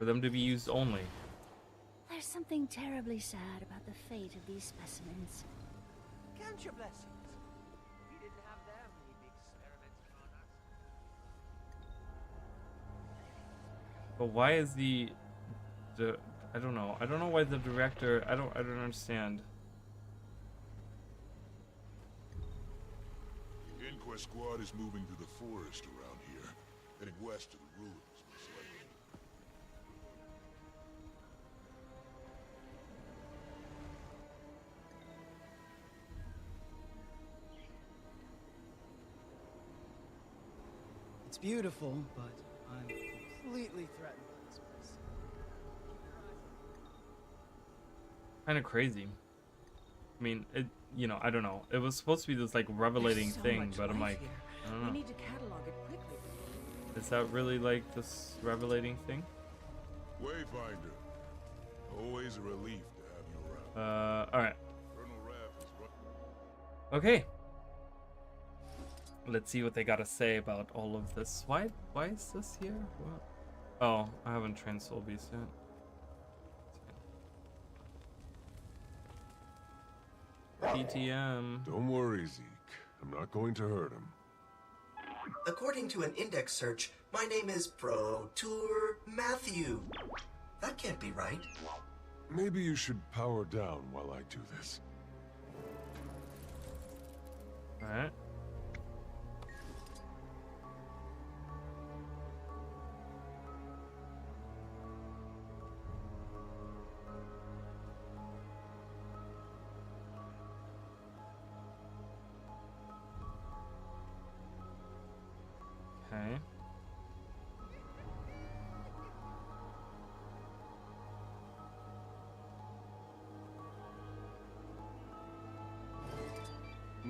them to be used only. There's something terribly sad about the fate of these specimens. Count your blessings. If you didn't have them, we'd be experimenting on us. But why is the I don't know. I don't know why the director. I don't understand. The Inquest squad is moving through the forest around here, heading west to the ruins, most likely. It's beautiful, but I'm completely threatened by this place. Kind of crazy. I mean, you know, I don't know. It was supposed to be this like revelating thing, but I'm like, I don't know. We need to catalog it quickly. Is that really like this revelating thing? Wayfinder. Always a relief to have you around. All right. Colonel Raff is Okay. Let's see what they gotta say about all of this. Why is this here? What? Oh, I haven't trained Soul Beast yet. PTM. Don't worry, Zeke. I'm not going to hurt him. According to an index search, my name is Pro-Tour Matthew. That can't be right. Maybe you should power down while I do this. Alright.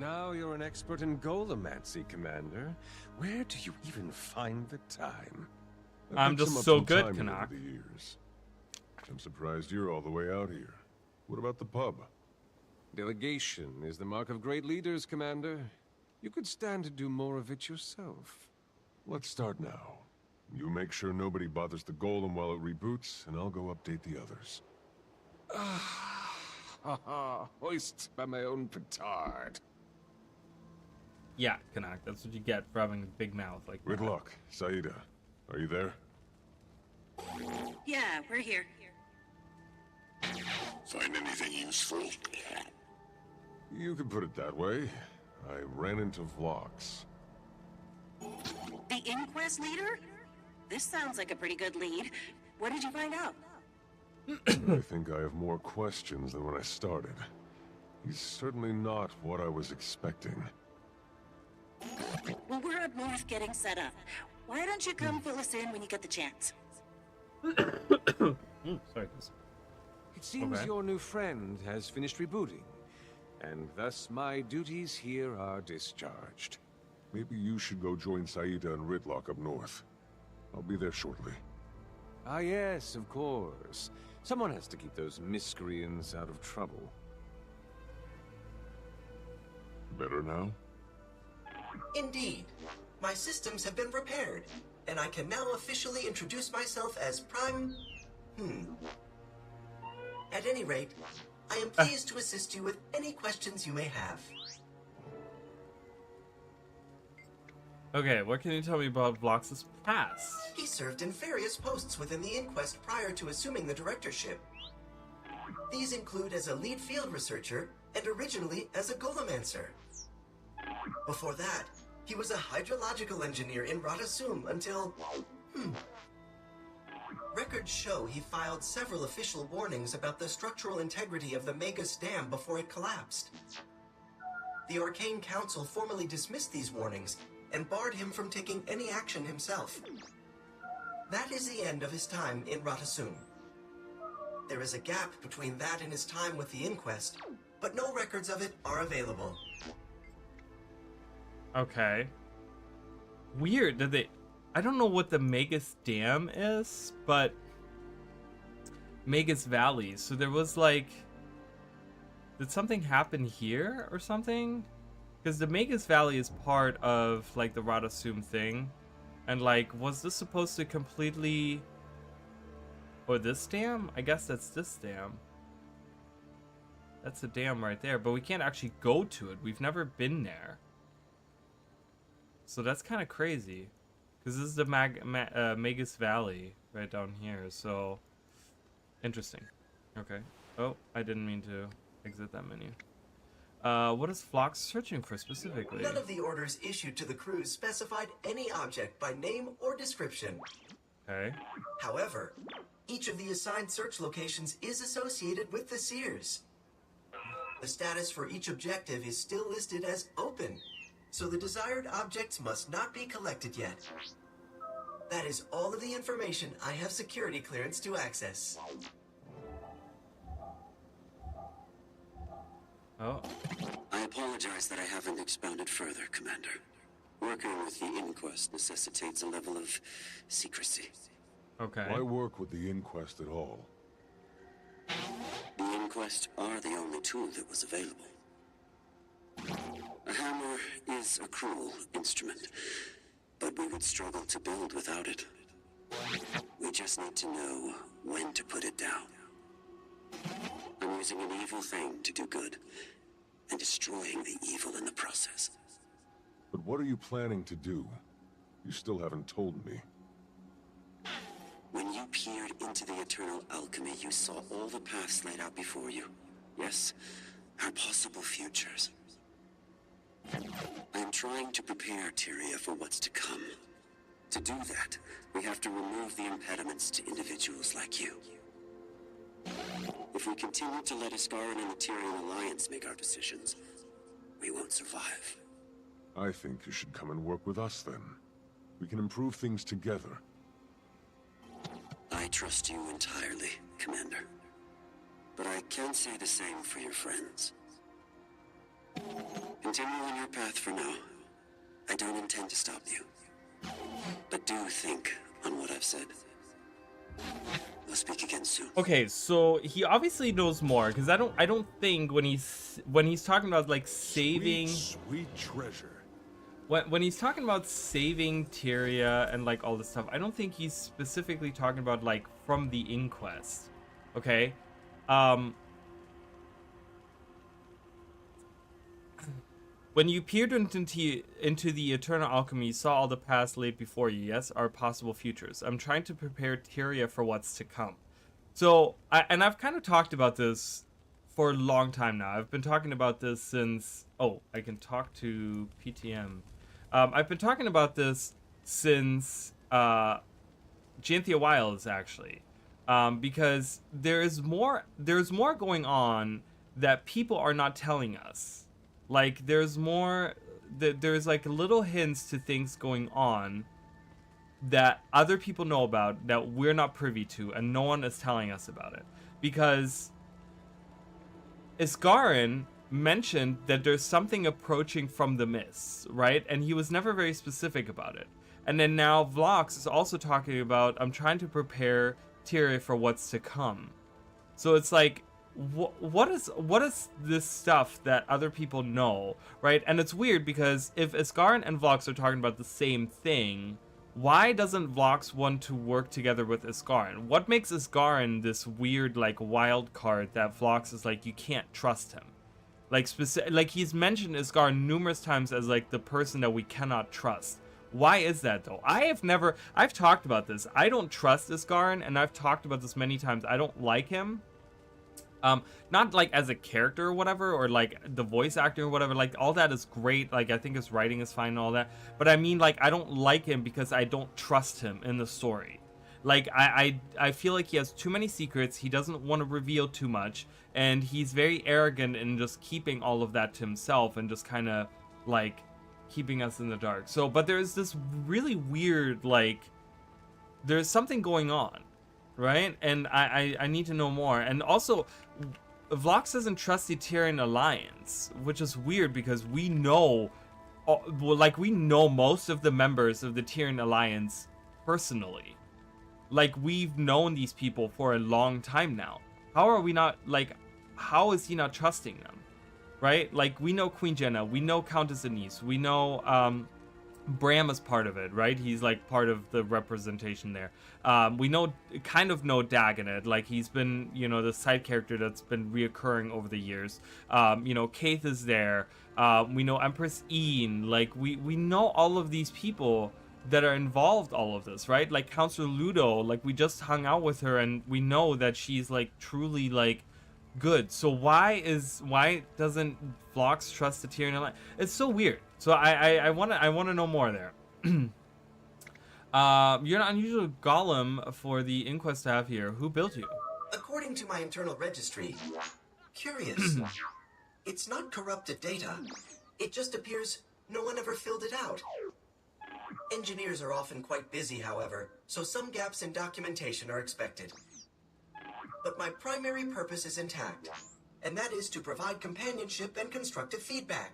now you're an expert in Golomancy, Commander. Where do you even find the time? I'm just so good, Canuck. I'm surprised you're all the way out here. What about the pub? Delegation is the mark of great leaders, Commander. You could stand to do more of it yourself. Let's start now. You make sure nobody bothers the golem while it reboots, and I'll go update the others. Hoist by my own petard. Yeah, Canuck, that's what you get for having a big mouth like that. Ridlock, Saida, are you there? Yeah, we're here. Find anything useful? You could put it that way. I ran into Vlox. The Inquest leader? This sounds like a pretty good lead. What did you find out? I think I have more questions than when I started. He's certainly not what I was expecting. Well, we're up north getting set up. Why don't you come fill us in when you get the chance? Sorry. It seems your new friend has finished rebooting, and thus my duties here are discharged. Maybe you should go join Saida and Ridlock up north. I'll be there shortly. Ah yes, of course. Someone has to keep those miscreants out of trouble. Better now? Indeed. My systems have been repaired, and I can now officially introduce myself as Prime... At any rate, I am pleased to assist you with any questions you may have. Okay, what can you tell me about Vlox's past? He served in various posts within the Inquest prior to assuming the directorship. These include as a lead field researcher and originally as a Golomancer. Before that, he was a hydrological engineer in Radasum until... Records show he filed several official warnings about the structural integrity of the Magus Dam before it collapsed. The Arcane Council formally dismissed these warnings and barred him from taking any action himself. That is the end of his time in Radasum. There is a gap between that and his time with the Inquest, but no records of it are available. Okay. Weird, did they... I don't know what the Magus Dam is, but... Magus Valley, so there was like... Did something happen here or something? Because the Magus Valley is part of, like, the Radasum thing. And, like, was this supposed to completely... Or this dam? I guess that's this dam. That's the dam right there, but we can't actually go to it. We've never been there. So that's kind of crazy. Because this is the Magus Valley right down here, so... Interesting. Okay. Oh, I didn't mean to exit that menu. What is Vlox searching for specifically? None of the orders issued to the crews specified any object by name or description. Okay. However, each of the assigned search locations is associated with the Seers. The status for each objective is still listed as open, so the desired objects must not be collected yet. That is all of the information I have security clearance to access. Oh. I apologize that I haven't expounded further, Commander. Working with the Inquest necessitates a level of secrecy. Okay. Why work with the Inquest at all? The Inquest are the only tool that was available. A hammer is a cruel instrument, but we would struggle to build without it. We just need to know when to put it down. I'm using an evil thing to do good, and destroying the evil in the process. But what are you planning to do? You still haven't told me. When you peered into the eternal alchemy, you saw all the paths laid out before you. Yes, our possible futures. I am trying to prepare Tyria for what's to come. To do that, we have to remove the impediments to individuals like you. If we continue to let Iskaran and the Tyrian Alliance make our decisions, we won't survive. I think you should come and work with us then. We can improve things together. I trust you entirely, Commander. But I can't say the same for your friends. Continue on your path for now. I don't intend to stop you. But do think on what I've said. We'll speak again soon. Okay, so he obviously knows more, because I don't think when he's talking about like saving sweet treasure. When he's talking about saving Tyria and like all this stuff, I don't think he's specifically talking about like from the inquest. Okay? When you peered into the eternal alchemy, you saw all the past laid before you, yes, our possible futures. I'm trying to prepare Tyria for what's to come. So, I've kind of talked about this for a long time now. I've been talking about this since... Oh, I can talk to PTM. I've been talking about this since Janthia Wilds, actually. Because there's more going on that people are not telling us. Like, there's like little hints to things going on that other people know about that we're not privy to, and no one is telling us about it. Because Iskarin mentioned that there's something approaching from the mists, right? And he was never very specific about it. And then now Vlox is also talking about, I'm trying to prepare Tyria for what's to come. So it's like, what is this stuff that other people know, right? And it's weird because if Iskarin and Vlox are talking about the same thing, why doesn't Vlox want to work together with Iskarin? What makes Iskarin this weird like wild card that Vlox is like, you can't trust him? Like like he's mentioned Iskarin numerous times as like the person that we cannot trust. Why is that though? I've talked about this. I don't trust Iskarin, and I've talked about this many times. I don't like him. Not like as a character or whatever, or like the voice acting or whatever, like all that is great. Like I think his writing is fine and all that, but I mean like I don't like him because I don't trust him in the story. Like I feel like he has too many secrets, he doesn't want to reveal too much, and he's very arrogant in just keeping all of that to himself and just kind of like keeping us in the dark. So, but there's this really weird, like there's something going on, right? And I need to know more. And also, Vlox doesn't trust the Tyrian Alliance, which is weird because we know, well, like we know most of the members of the Tyrian Alliance personally. Like we've known these people for a long time now. How are we not, like, how is he not trusting them, right? Like we know Queen Jenna, we know Countess Anise, we know Bram is part of it, right? He's like part of the representation there. We kind of know Dagonet, like he's been, you know, the side character that's been reoccurring over the years. You know, Kaith is there. We know Empress Ian. Like we know all of these people that are involved all of this, right? Like Counselor Ludo, like we just hung out with her and we know that she's like truly like good. So why doesn't Vlox trust the Tyrian Alliance? It's so weird. So I wanna know more there. You're an unusual golem for the inquest to have here. Who built you? According to my internal registry. Curious. It's not corrupted data. It just appears no one ever filled it out. Engineers are often quite busy, however, so some gaps in documentation are expected. But my primary purpose is intact, and that is to provide companionship and constructive feedback.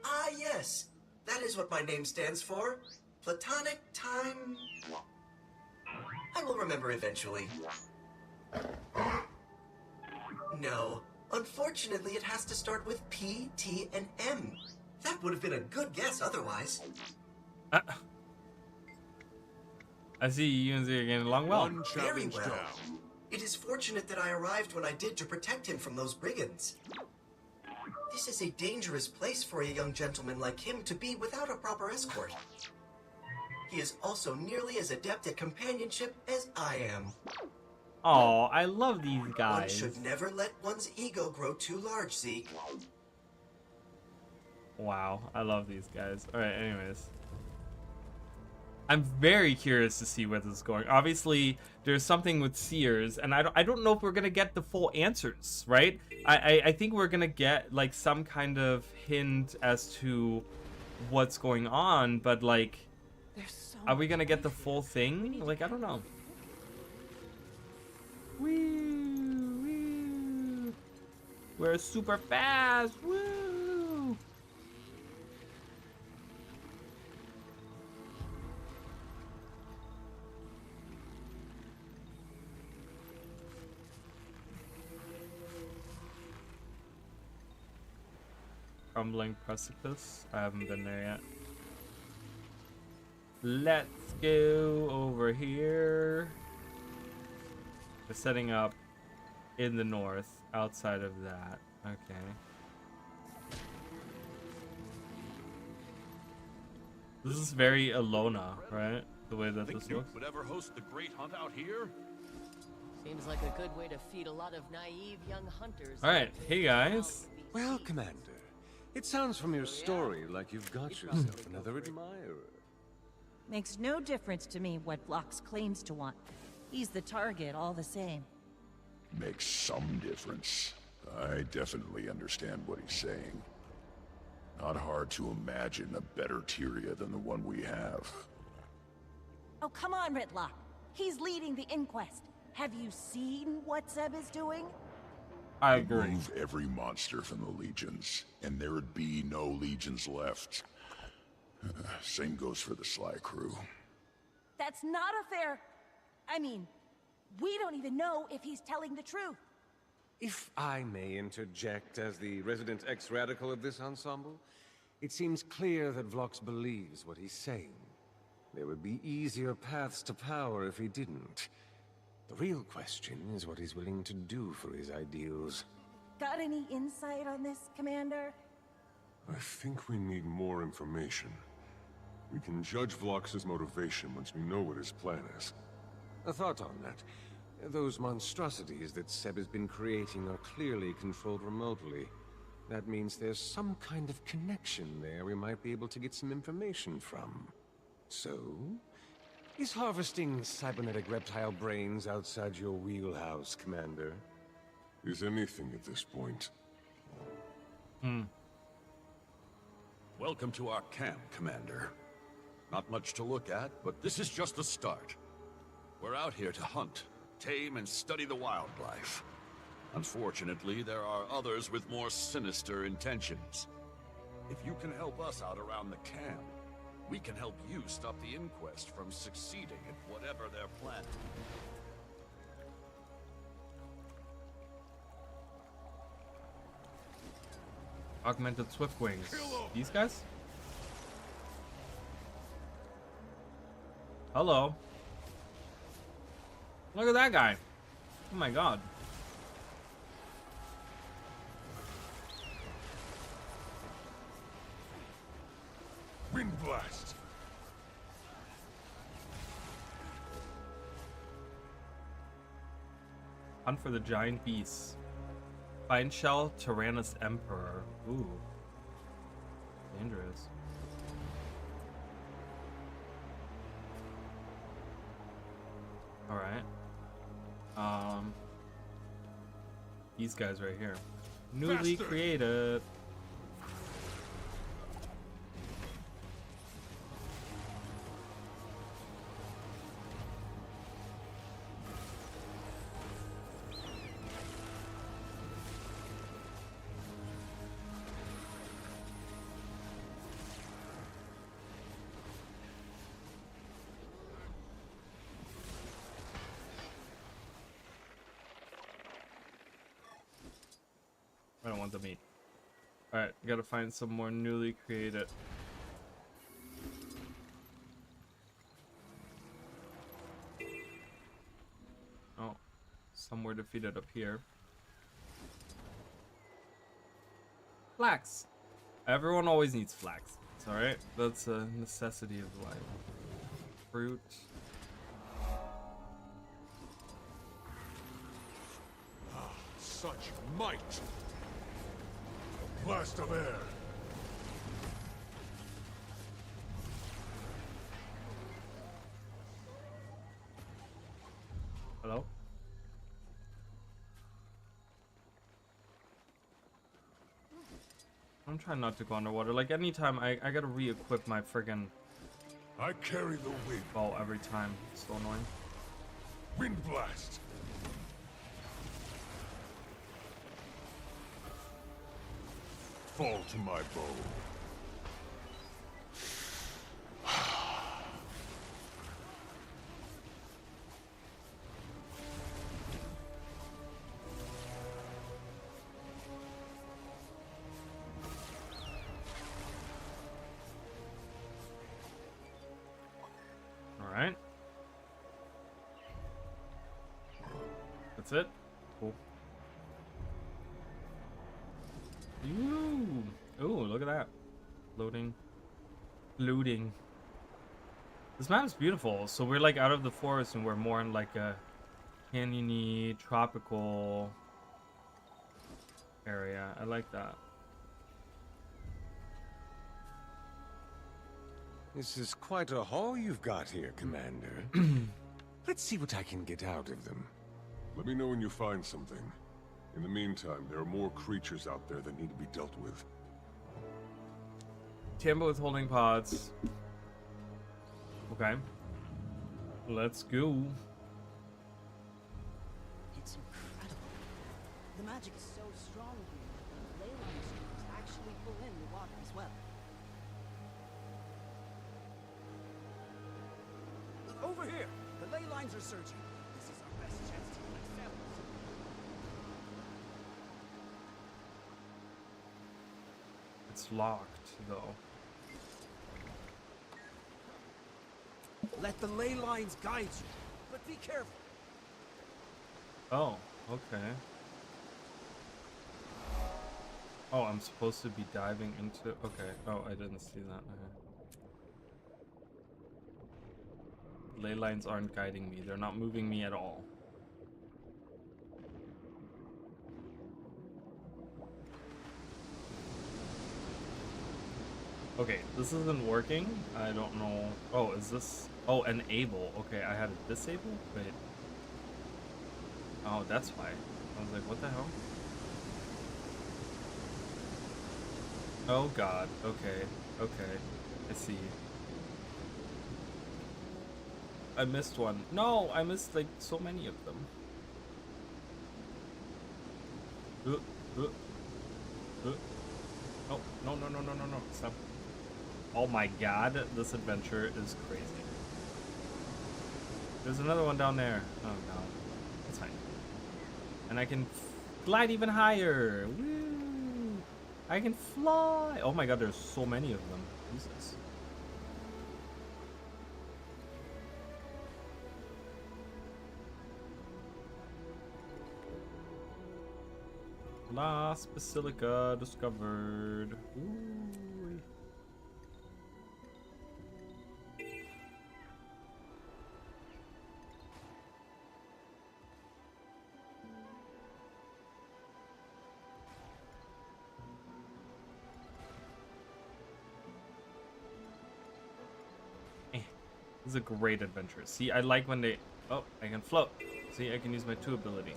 Ah, yes. That is what my name stands for. Platonic Time... I will remember eventually. No. Unfortunately, it has to start with P, T, and M. That would have been a good guess otherwise. I see you and Z are getting along well. Very well. It is fortunate that I arrived when I did to protect him from those brigands. This is a dangerous place for a young gentleman like him to be without a proper escort. He is also nearly as adept at companionship as I am. Oh, I love these guys. One should never let one's ego grow too large, Zeke. Wow, I love these guys. Alright, anyways. I'm very curious to see where this is going. Obviously, there's something with Seers, and I don't know if we're gonna get the full answers, right? I think we're gonna get like some kind of hint as to what's going on, but like, are we gonna get the full thing? Like, I don't know. Woo, woo. We're super fast. Woo. crumbling precipice. I haven't been there yet. Let's go over here. They're setting up in the north, outside of that. Okay. This is very Alona, right? The way that this looks. Would ever host the great hunt out here? Seems like a good way to feed a lot of naive young hunters. All right, hey guys. Well, Commander, it sounds from your story like you've got yourself another admirer. Makes no difference to me what Vlox claims to want. He's the target all the same. Makes some difference. I definitely understand what he's saying. Not hard to imagine a better Tyria than the one we have. Oh, come on, Ritlock. He's leading the inquest. Have you seen what Zeb is doing? I agree. Remove every monster from the legions, and there'd be no legions left. Same goes for the Sly crew. That's not a fair... I mean, we don't even know if he's telling the truth. If I may interject as the resident ex-radical of this ensemble, it seems clear that Vlox believes what he's saying. There would be easier paths to power if he didn't. The real question is what he's willing to do for his ideals. Got any insight on this, Commander? I think we need more information. We can judge Vlox's motivation once we know what his plan is. A thought on that. Those monstrosities that Seb has been creating are clearly controlled remotely. That means there's some kind of connection there we might be able to get some information from. So, is harvesting cybernetic reptile brains outside your wheelhouse, Commander? Is anything at this point. Welcome to our camp, Commander. Not much to look at, but this is just the start. We're out here to hunt, tame, and study the wildlife. Unfortunately, there are others with more sinister intentions. If you can help us out around the camp, we can help you stop the inquest from succeeding at whatever they're planning. Augmented swift wings. These guys? Hello. Look at that guy. Oh my god. Wind blast. Hunt for the giant beasts. Find shell Tyrannus Emperor. Ooh. Dangerous. Alright. These guys right here. Newly created. I don't want the meat. Alright, gotta find some more newly created. Oh, somewhere defeated up here. Flax! Everyone always needs flax. It's alright. That's a necessity of life. Fruit. Such might! Blast of air! Hello? I'm trying not to go underwater. Like, anytime I gotta re-equip my friggin' I carry the wind. bow every time. It's so annoying. Wind blast! Fall to my bow. That's it? Cool. Ooh. Ooh, look at that. Loading. Looting. This map is beautiful. So we're like out of the forest and we're more in like a canyony, tropical area. I like that. This is quite a haul you've got here, Commander. Let's see what I can get out of them. Let me know when you find something. In the meantime, there are more creatures out there that need to be dealt with. Tambo with holding pods. Okay. Let's go. It's incredible. The magic is so strong here that the ley line streams actually pull in the water as well. Over here! The ley lines are surging. This is our best chance to collect samples. It's locked, though. Let the ley lines guide you, but be careful. Oh, okay. Oh, I'm supposed to be diving into... Okay. Oh, I didn't see that. Okay. Ley lines aren't guiding me. They're not moving me at all. Okay, this isn't working. I don't know. Oh, is this... Oh, enable. Okay, I had it disabled? Wait. Oh, that's why. I was like, what the hell? Oh god. Okay. Okay. I see. I missed one. No! I missed like so many of them. Oh, no, no, no, no, no, no. Stop. Oh my god, this adventure is crazy. There's another one down there. Oh no. It's fine. And I can glide even higher. Woo! I can fly. Oh my god, there's so many of them. Jesus. Last basilica discovered. Ooh. This is a great adventure. See, I like when they... Oh, I can float. See, I can use my 2 ability.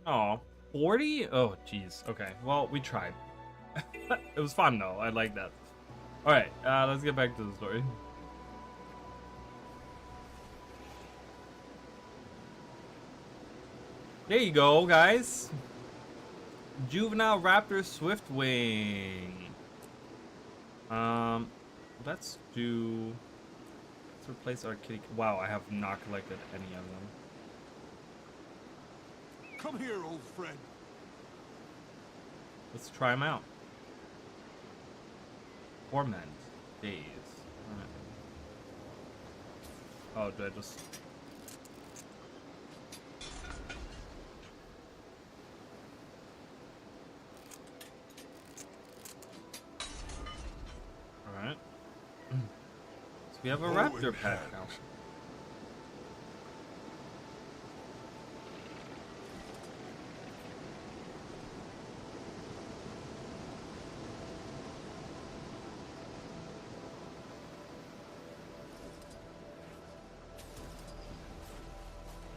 Oh, 40? Oh, jeez. Okay, well, we tried. It was fun, though. I like that. Alright, let's get back to the story. There you go, guys. Juvenile Raptor Swiftwing. Let's replace our kitty. Wow, I have not collected any of them. Come here, old friend. Let's try them out. Torment days. All right. Oh, do I just... Alright. So we have a raptor pet now.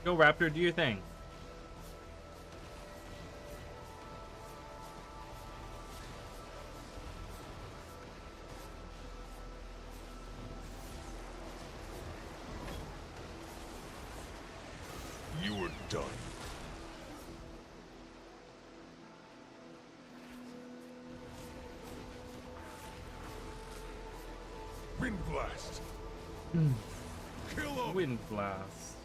Go Raptor, do your thing. You are done. Wind blast. Kill him. Wind blast.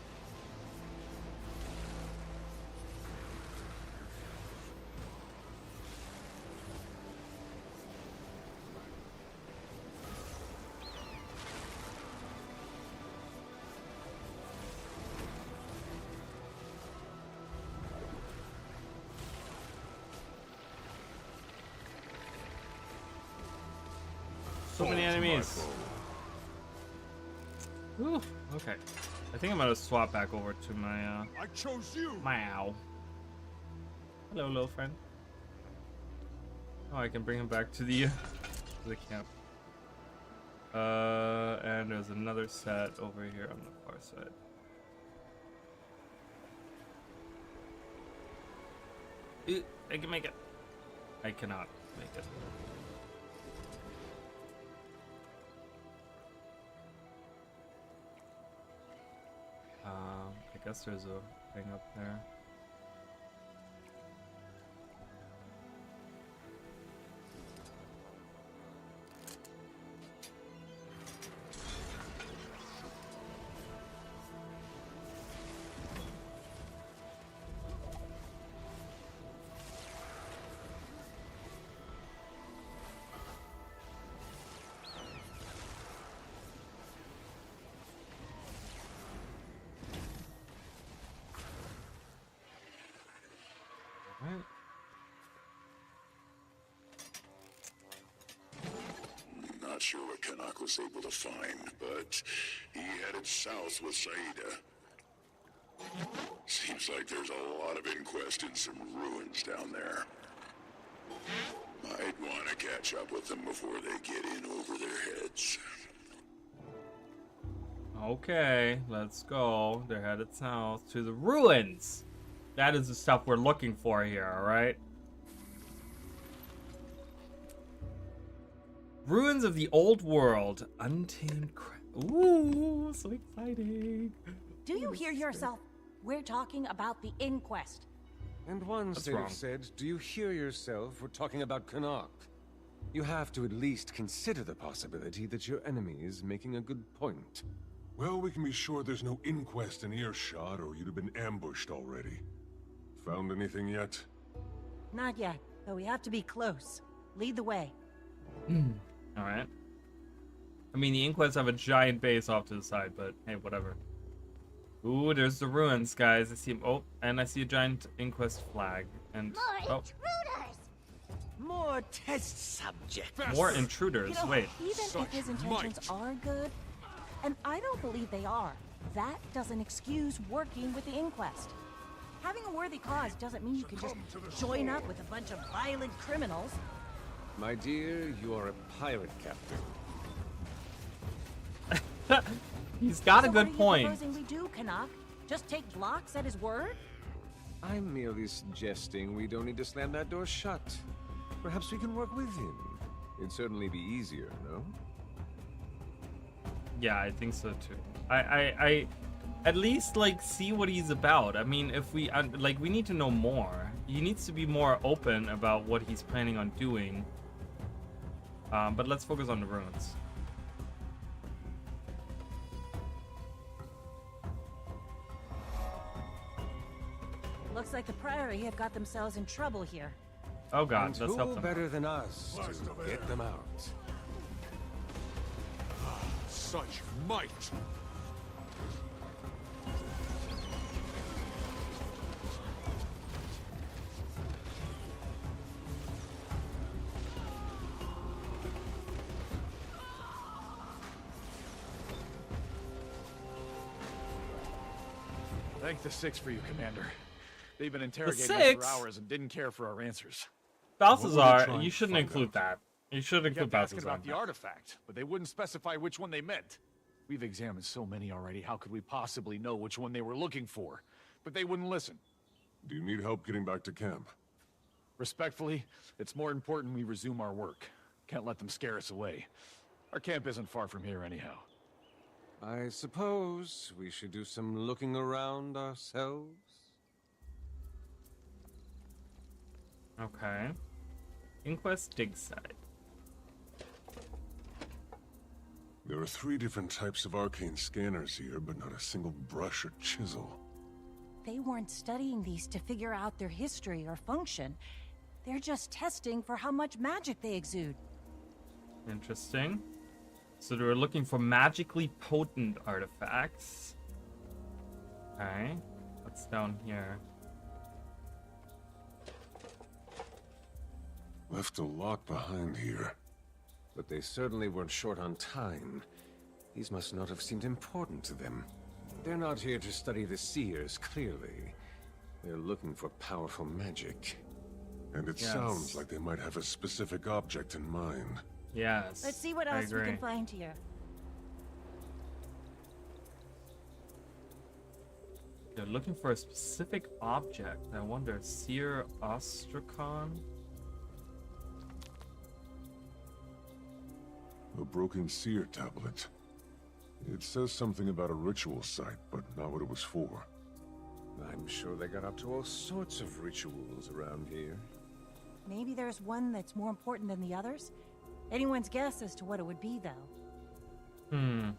many enemies. Ooh, okay. I think I'm gonna swap back over to my I chose you. Meow. Hello, little friend. Oh, I can bring him back to the camp. And there's another set over here on the far side. I can make it. I cannot make it. I guess there's a thing up there. Not sure what Canuck was able to find, but he headed south with Saida. Seems like there's a lot of inquest in some ruins down there. Might want to catch up with them before they get in over their heads. Okay, let's go. They're headed south to the ruins. That is the stuff we're looking for here, alright? Ruins of the old world. Untamed Ooh, so exciting. Do you hear yourself? We're talking about the inquest. And one sailor said, do you hear yourself? We're talking about Canuck. You have to at least consider the possibility that your enemy is making a good point. Well, we can be sure there's no inquest in earshot, or you'd have been ambushed already. Found anything yet? Not yet, but we have to be close. Lead the way. Alright. I mean, the Inquests have a giant base off to the side, but hey, whatever. Ooh, there's the ruins, guys. I see. Oh, and I see a giant Inquest flag. And More intruders! More test subjects! More intruders. You know, Wait. Even if his intentions are good, and I don't believe they are, that doesn't excuse working with the Inquest. Having a worthy cause doesn't mean you can just join up with a bunch of violent criminals. My dear, you are a pirate captain. He's got a good point. What are you proposing we do, Canuck? Just take blocks at his word? I'm merely suggesting we don't need to slam that door shut. Perhaps we can work with him. It'd certainly be easier, no? Yeah, I think so too. I at least like see what he's about. I mean, if we like, we need to know more. He needs to be more open about what he's planning on doing. But let's focus on the ruins. Looks like the Priory have got themselves in trouble here. Oh God, and let's help them. Who better than us to get them out? Such might! Thank the Six for you, Commander. They've been interrogating us for hours and didn't care for our answers. Balthazar, you shouldn't include that. You should include asking Balthazar. about the artifact, but they wouldn't specify which one they meant. We've examined so many already, how could we possibly know which one they were looking for? But they wouldn't listen. Do you need help getting back to camp? Respectfully, it's more important we resume our work. Can't let them scare us away. Our camp isn't far from here anyhow. I suppose we should do some looking around ourselves. Okay. Inquest dig site. There are 3 different types of arcane scanners here, but not a single brush or chisel. They weren't studying these to figure out their history or function. They're just testing for how much magic they exude. Interesting. So they were looking for magically potent artifacts. Okay. What's down here? Left a lot behind here. but they certainly weren't short on time. These must not have seemed important to them. They're not here to study the seers, clearly. They're looking for powerful magic. And it sounds like they might have a specific object in mind. Yes. Let's see what else we can find here. They're looking for a specific object. I wonder, Seer Ostracon? A broken seer tablet. It says something about a ritual site, but not what it was for. I'm sure they got up to all sorts of rituals around here. Maybe there's one that's more important than the others? Anyone's guess as to what it would be, though.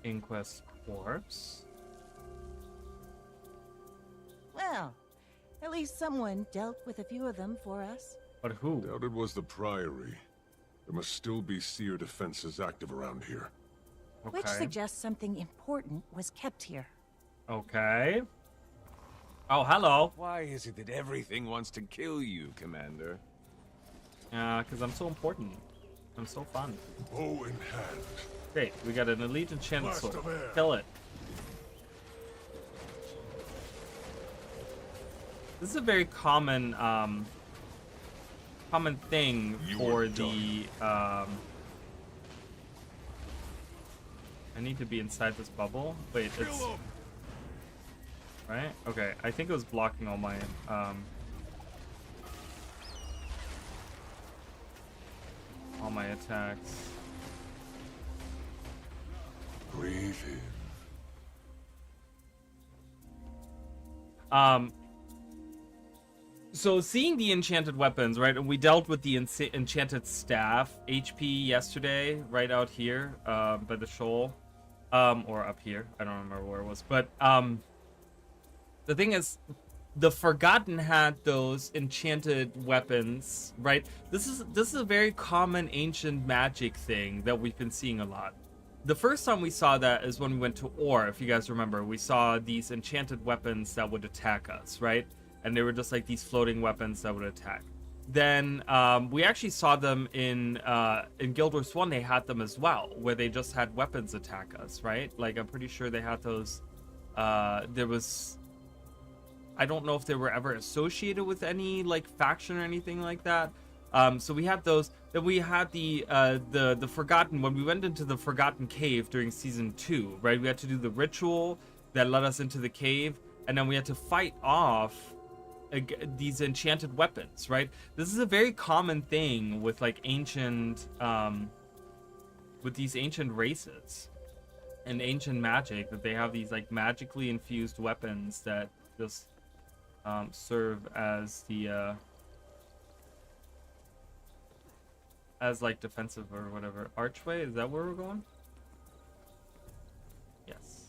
Inquest corpse? Well, at least someone dealt with a few of them for us. But who? Doubt it was the Priory. There must still be seer defenses active around here. Okay. Which suggests something important was kept here. Okay. Oh, hello. Why is it that everything wants to kill you, Commander? Because I'm so important. I'm so fun. Bow in hand. Great, we got an elite enchanted Blast sword. of air. Kill it. This is a very common common thing for the I need to be inside this bubble. Wait, it's right? Okay, I think it was blocking all my attacks. Breathe in. So seeing the enchanted weapons, right? And we dealt with the enchanted staff HP yesterday, right out here, by the shoal, or up here. I don't remember where it was, but the thing is, the Forgotten had those enchanted weapons, right? This is a very common ancient magic thing that we've been seeing a lot. The first time we saw that is when we went to Or, if you guys remember. We saw these enchanted weapons that would attack us, right? And they were just like these floating weapons that would attack. Then we actually saw them in Guild Wars 1. They had them as well, where they just had weapons attack us, right? Like, I'm pretty sure they had those. There was, I don't know if they were ever associated with any like faction or anything like that. So we had those. Then we had the Forgotten. When we went into the Forgotten Cave during season 2, right? We had to do the ritual that led us into the cave, and then we had to fight off these enchanted weapons, right? This is a very common thing with like ancient, with these ancient races and ancient magic, that they have these like magically infused weapons that just serve as the as like defensive or whatever. Archway, is that where we're going? Yes.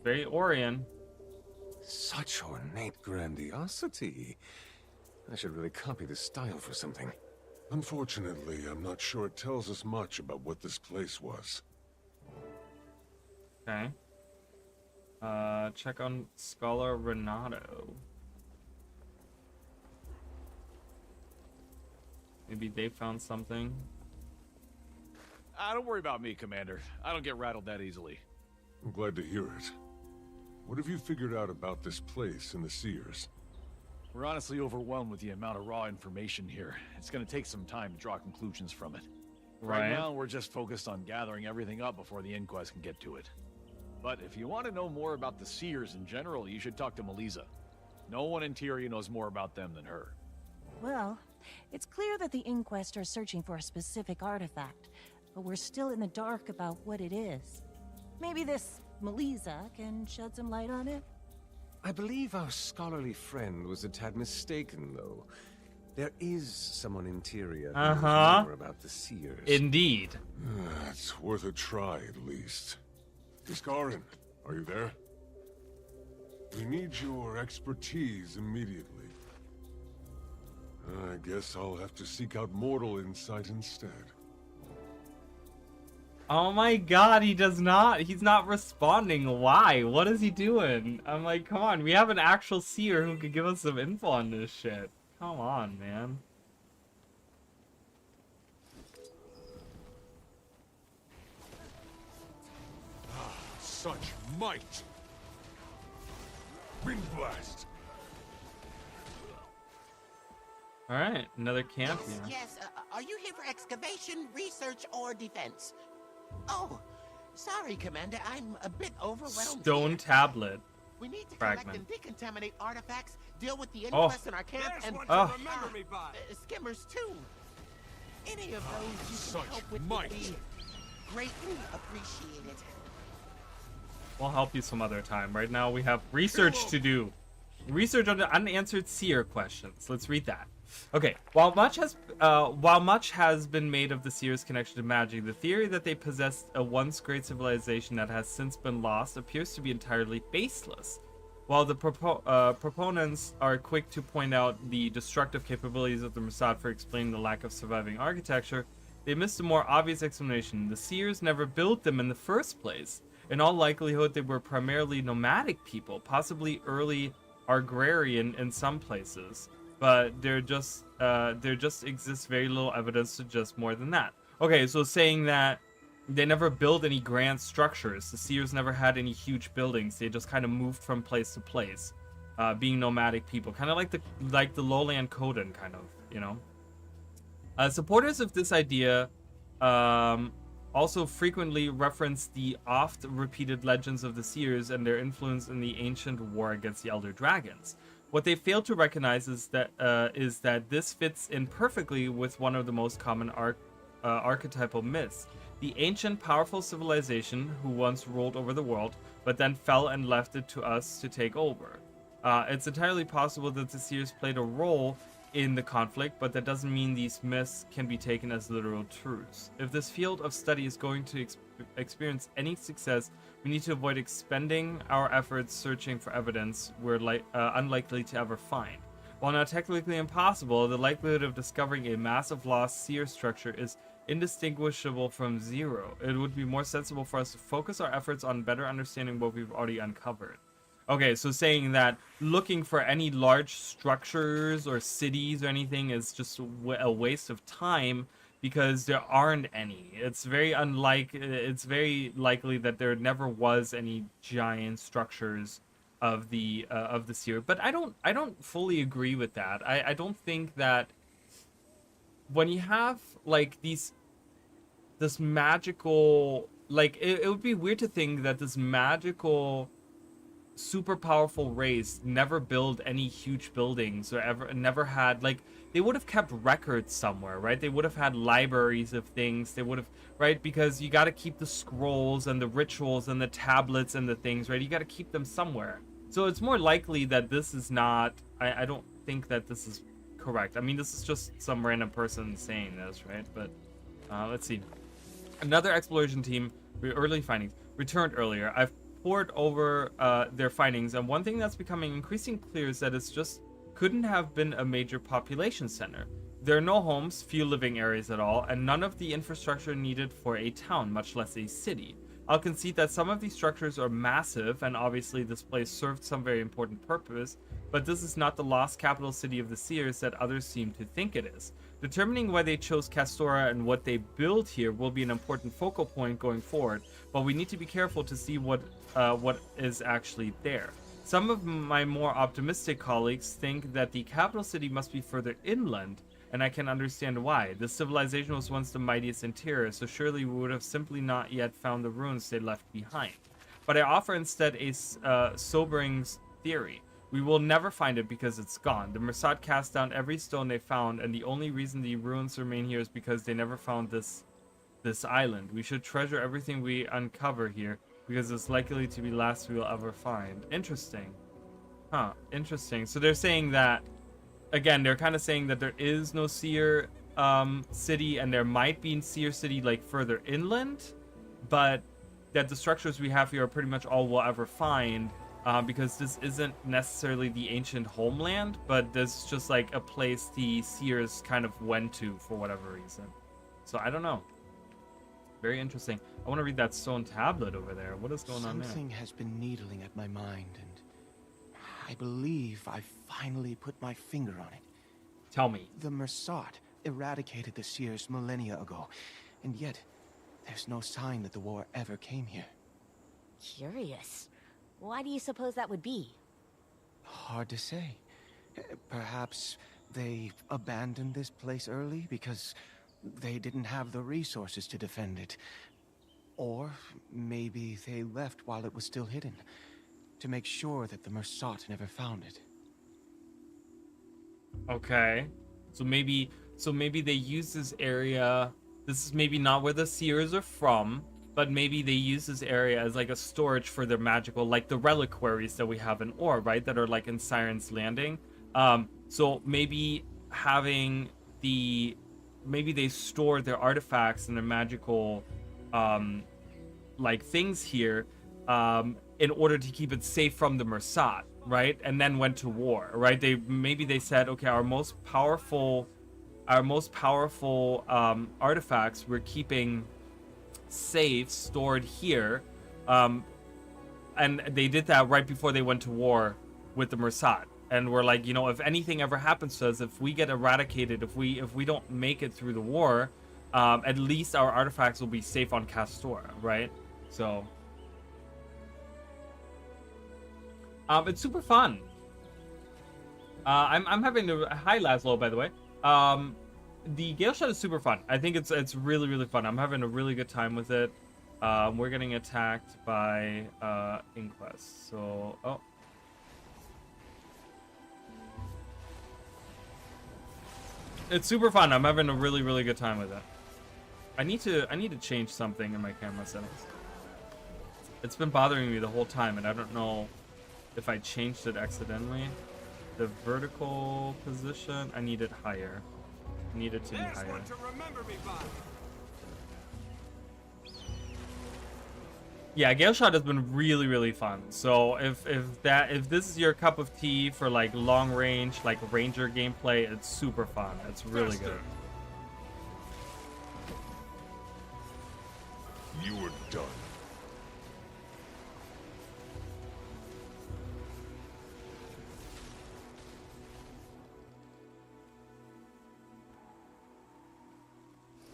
Very Orion. Such ornate grandiosity. I should really copy this style for something. Unfortunately, I'm not sure it tells us much about what this place was. Okay. Check on Scholar Renato. Maybe they found something. Don't worry about me, Commander. I don't get rattled that easily. I'm glad to hear it. What have you figured out about this place and the Seers? We're honestly overwhelmed with the amount of raw information here. It's gonna take some time to draw conclusions from it. Right now, we're just focused on gathering everything up before the inquest can get to it. But if you want to know more about the Seers in general, you should talk to Melissa. No one in Tyria knows more about them than her. Well, it's clear that the Inquest are searching for a specific artifact, but we're still in the dark about what it is. Maybe this Melissa can shed some light on it? I believe our scholarly friend was a tad mistaken, though. There is someone in Tyria who knows more about the Seers. Indeed. It's worth a try, at least. Iskarin, are you there? We need your expertise immediately. I guess I'll have to seek out mortal insight instead. Oh my god, he does not. He's not responding. Why? What is he doing? I'm like, come on. We have an actual seer who could give us some info on this shit. Come on, man. such might. Wind blast. All right, another camp here. Yes, are you here for excavation, research, or defense? Oh, sorry, Commander, I'm a bit overwhelmed. Stone tablet. We need to fragment. collect and decontaminate artifacts, deal with the inquest in our camp, and remember me by. skimmers too. Any of those you Such can help with might. would be greatly appreciated. We'll help you some other time. Right now we have research to do. Research on the unanswered seer questions. Let's read that. Okay, while much has been made of the Seer's connection to magic, the theory that they possessed a once great civilization that has since been lost appears to be entirely baseless. While the proponents are quick to point out the destructive capabilities of the Mossad for explaining the lack of surviving architecture, they missed a more obvious explanation. The Seers never built them in the first place. In all likelihood, they were primarily nomadic people, possibly early agrarian in some places. But there just exists very little evidence to suggest more than that. Okay, so saying that they never built any grand structures. The Seers never had any huge buildings. They just kind of moved from place to place, being nomadic people, kind of like the lowland Codan, kind of, you know. Supporters of this idea also frequently reference the oft-repeated legends of the Seers and their influence in the ancient war against the Elder Dragons. What they fail to recognize is that this fits in perfectly with one of the most common archetypal myths. The ancient, powerful civilization who once ruled over the world, but then fell and left it to us to take over. It's entirely possible that the Seers played a role in the conflict, but that doesn't mean these myths can be taken as literal truths. If this field of study is going to experience any success, we need to avoid expending our efforts searching for evidence we're unlikely to ever find. While not technically impossible, the likelihood of discovering a massive lost Seer structure is indistinguishable from zero. It would be more sensible for us to focus our efforts on better understanding what we've already uncovered. Okay, so saying that looking for any large structures or cities or anything is just a waste of time because there aren't any. It's very likely that there never was any giant structures of the Seer. But I don't fully agree with that. I don't think that when you have like this magical, like it would be weird to think that this magical super powerful race never build any huge buildings or never had, like, they would have kept records somewhere, right? They would have had libraries of things. They would have, right? Because you got to keep the scrolls and the rituals and the tablets and the things, right? You got to keep them somewhere. So it's more likely that this is not, I don't think that this is correct. I mean, this is just some random person saying this, right? But let's see. Another exploration team, early findings, returned earlier. I've poured over their findings, and one thing that's becoming increasingly clear is that it's just couldn't have been a major population center. There are no homes, few living areas at all, and none of the infrastructure needed for a town, much less a city. I'll concede that some of these structures are massive, and obviously this place served some very important purpose, but this is not the lost capital city of the Seers that others seem to think it is. Determining why they chose Castora and what they built here will be an important focal point going forward, but we need to be careful to see what is actually there. Some of my more optimistic colleagues think that the capital city must be further inland, and I can understand why. This civilization was once the mightiest in Tyr, so surely we would have simply not yet found the ruins they left behind. But I offer instead a sobering theory. We will never find it because it's gone. The Mossad cast down every stone they found, and the only reason the ruins remain here is because they never found this island. We should treasure everything we uncover here, because it's likely to be the last we will ever find. Interesting. Huh, interesting. So they're saying that, again, they're kind of saying that there is no Seer city, and there might be in Seer city like further inland, but that the structures we have here are pretty much all we'll ever find, because this isn't necessarily the ancient homeland, but this is just like a place the Seers kind of went to for whatever reason. So I don't know. Very interesting. I want to read that stone tablet over there. What is going on there? Something has been needling at my mind, and I believe I finally put my finger on it. Tell me. The Mossad eradicated the Seers millennia ago, and yet there's no sign that the war ever came here. Curious. Why do you suppose that would be? Hard to say. Perhaps they abandoned this place early because they didn't have the resources to defend it. Or maybe they left while it was still hidden, to make sure that the Mersat never found it. Okay. So maybe they use this area. This is maybe not where the seers are from, but maybe they use this area as like a storage for their magical, like the reliquaries that we have in Ore, right? That are like in Siren's Landing. So maybe maybe they store their artifacts and their magical like things here in order to keep it safe from the Mersat, right? And then went to war, right? Maybe they said, okay, our most powerful artifacts we're keeping safe, stored here, and they did that right before they went to war with the Mersat. And we're like, you know, if anything ever happens to us, if we get eradicated, if we don't make it through the war, at least our artifacts will be safe on Castor, right? So it's super fun. I'm having a hi Laszlo, by the way. The Gale Shot is super fun. I think it's really, really fun. I'm having a really good time with it. We're getting attacked by Inquest. So it's super fun. I'm having a really, really good time with it. I need to change something in my camera settings. It's been bothering me the whole time, and I don't know if I changed it accidentally. The vertical position, I need it higher. I need it to be higher. Yeah, Gale Shot has been really, really fun. So if this is your cup of tea for like long range, like Ranger gameplay, it's super fun. It's really good. You were done.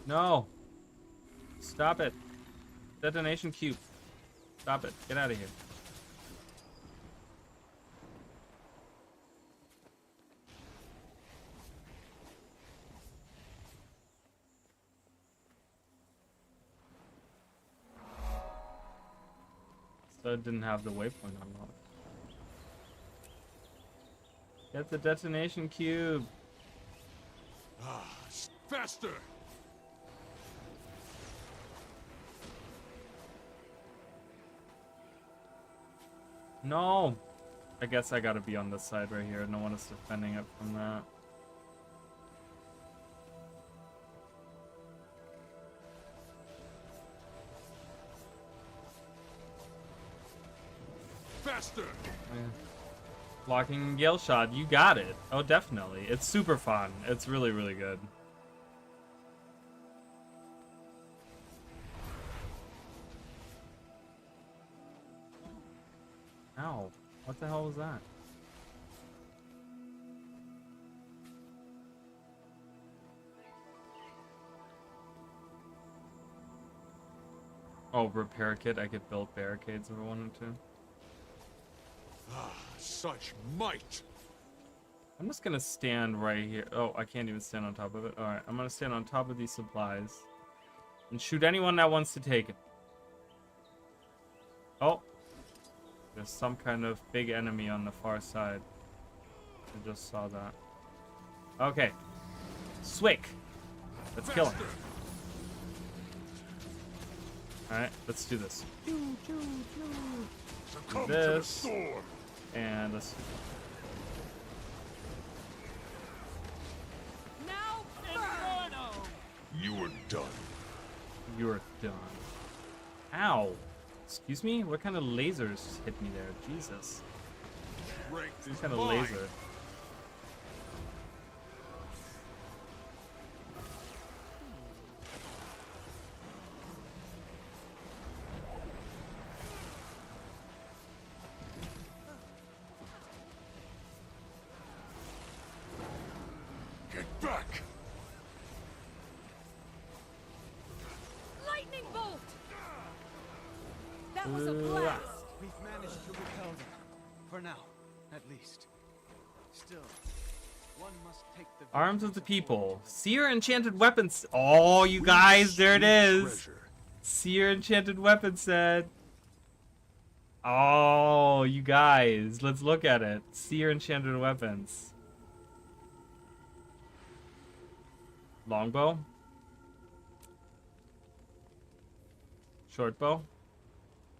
No. Stop it. Detonation cube. Stop it. Get out of here. So it didn't have the waypoint unlocked. Get the detonation cube. Faster! No! I guess I gotta be on this side right here. No one is defending it from that. Faster! Blocking Gale Shot, you got it. Oh, definitely. It's super fun. It's really, really good. Ow. What the hell was that? Oh, repair kit. I could build barricades if I wanted to. Such might! I'm just gonna stand right here. Oh, I can't even stand on top of it. Alright, I'm gonna stand on top of these supplies and shoot anyone that wants to take it. Oh. There's some kind of big enemy on the far side. I just saw that. Okay. Swick. Let's kill him. Alright, let's do this. Do this. And let's... You were done. You're done. Ow. Excuse me? What kind of lasers hit me there? Jesus. What kind of laser? Get back! Lightning bolt! That was a blast! least. Still, one must take the Arms of the people. Seer enchanted weapons. Oh, you guys, there it is. Seer enchanted weapon set. Oh, you guys, let's look at it. Seer enchanted weapons. Longbow. Short bow.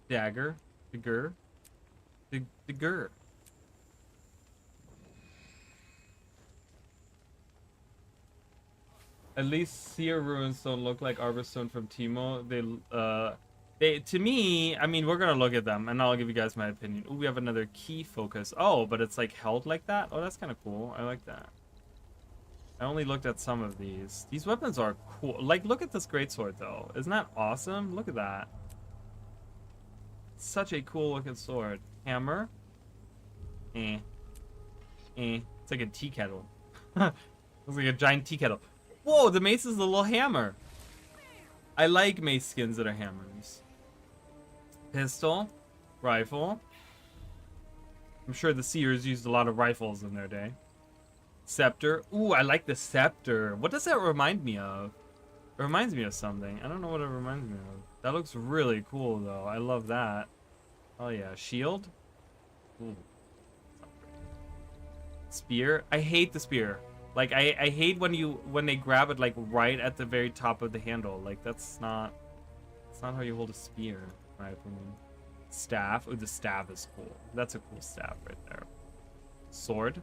Dagger. Dagger. Dagger. At least Seer runes don't look like Arborstone from Teemo. They to me, I mean, we're gonna look at them and I'll give you guys my opinion. Ooh, we have another key focus. Oh, but it's like held like that. Oh, that's kind of cool. I like that. I only looked at some of these. These weapons are cool. Like, look at this greatsword though. Isn't that awesome? Look at that. Such a cool looking sword. Hammer. It's like a tea kettle. Looks like a giant tea kettle. Whoa, the mace is a little hammer. I like mace skins that are hammers. Pistol. Rifle. I'm sure the Seers used a lot of rifles in their day. Scepter. Ooh, I like the scepter. What does that remind me of? It reminds me of something. I don't know what it reminds me of. That looks really cool, though. I love that. Oh, yeah. Shield. Ooh. Spear. I hate the spear. Like, I hate when they grab it, like, right at the very top of the handle. Like, that's not how you hold a spear, in my opinion. Staff. Oh, the staff is cool. That's a cool staff right there. Sword.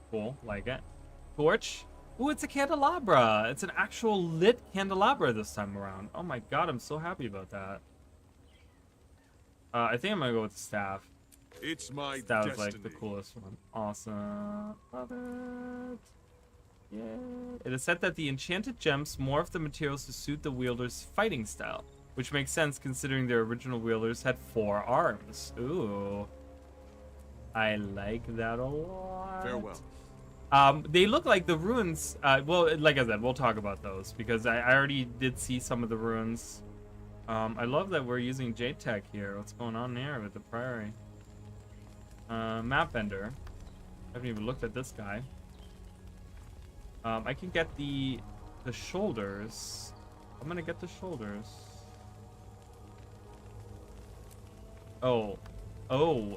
Cool. Like it. Torch. Ooh, it's a candelabra. It's an actual lit candelabra this time around. Oh my god, I'm so happy about that. I think I'm gonna go with the staff. It's my That was destiny. like the coolest one. Awesome. Love it. Yeah. It is said that the enchanted gems morph the materials to suit the wielder's fighting style, which makes sense considering their original wielders had 4 arms. Ooh. I like that a lot. Farewell. They look like the runes. Well, like I said, we'll talk about those because I already did see some of the runes. I love that we're using JTech here. What's going on there with the Priory? Map Bender. I haven't even looked at this guy. I can get the shoulders. I'm gonna get the shoulders. Oh,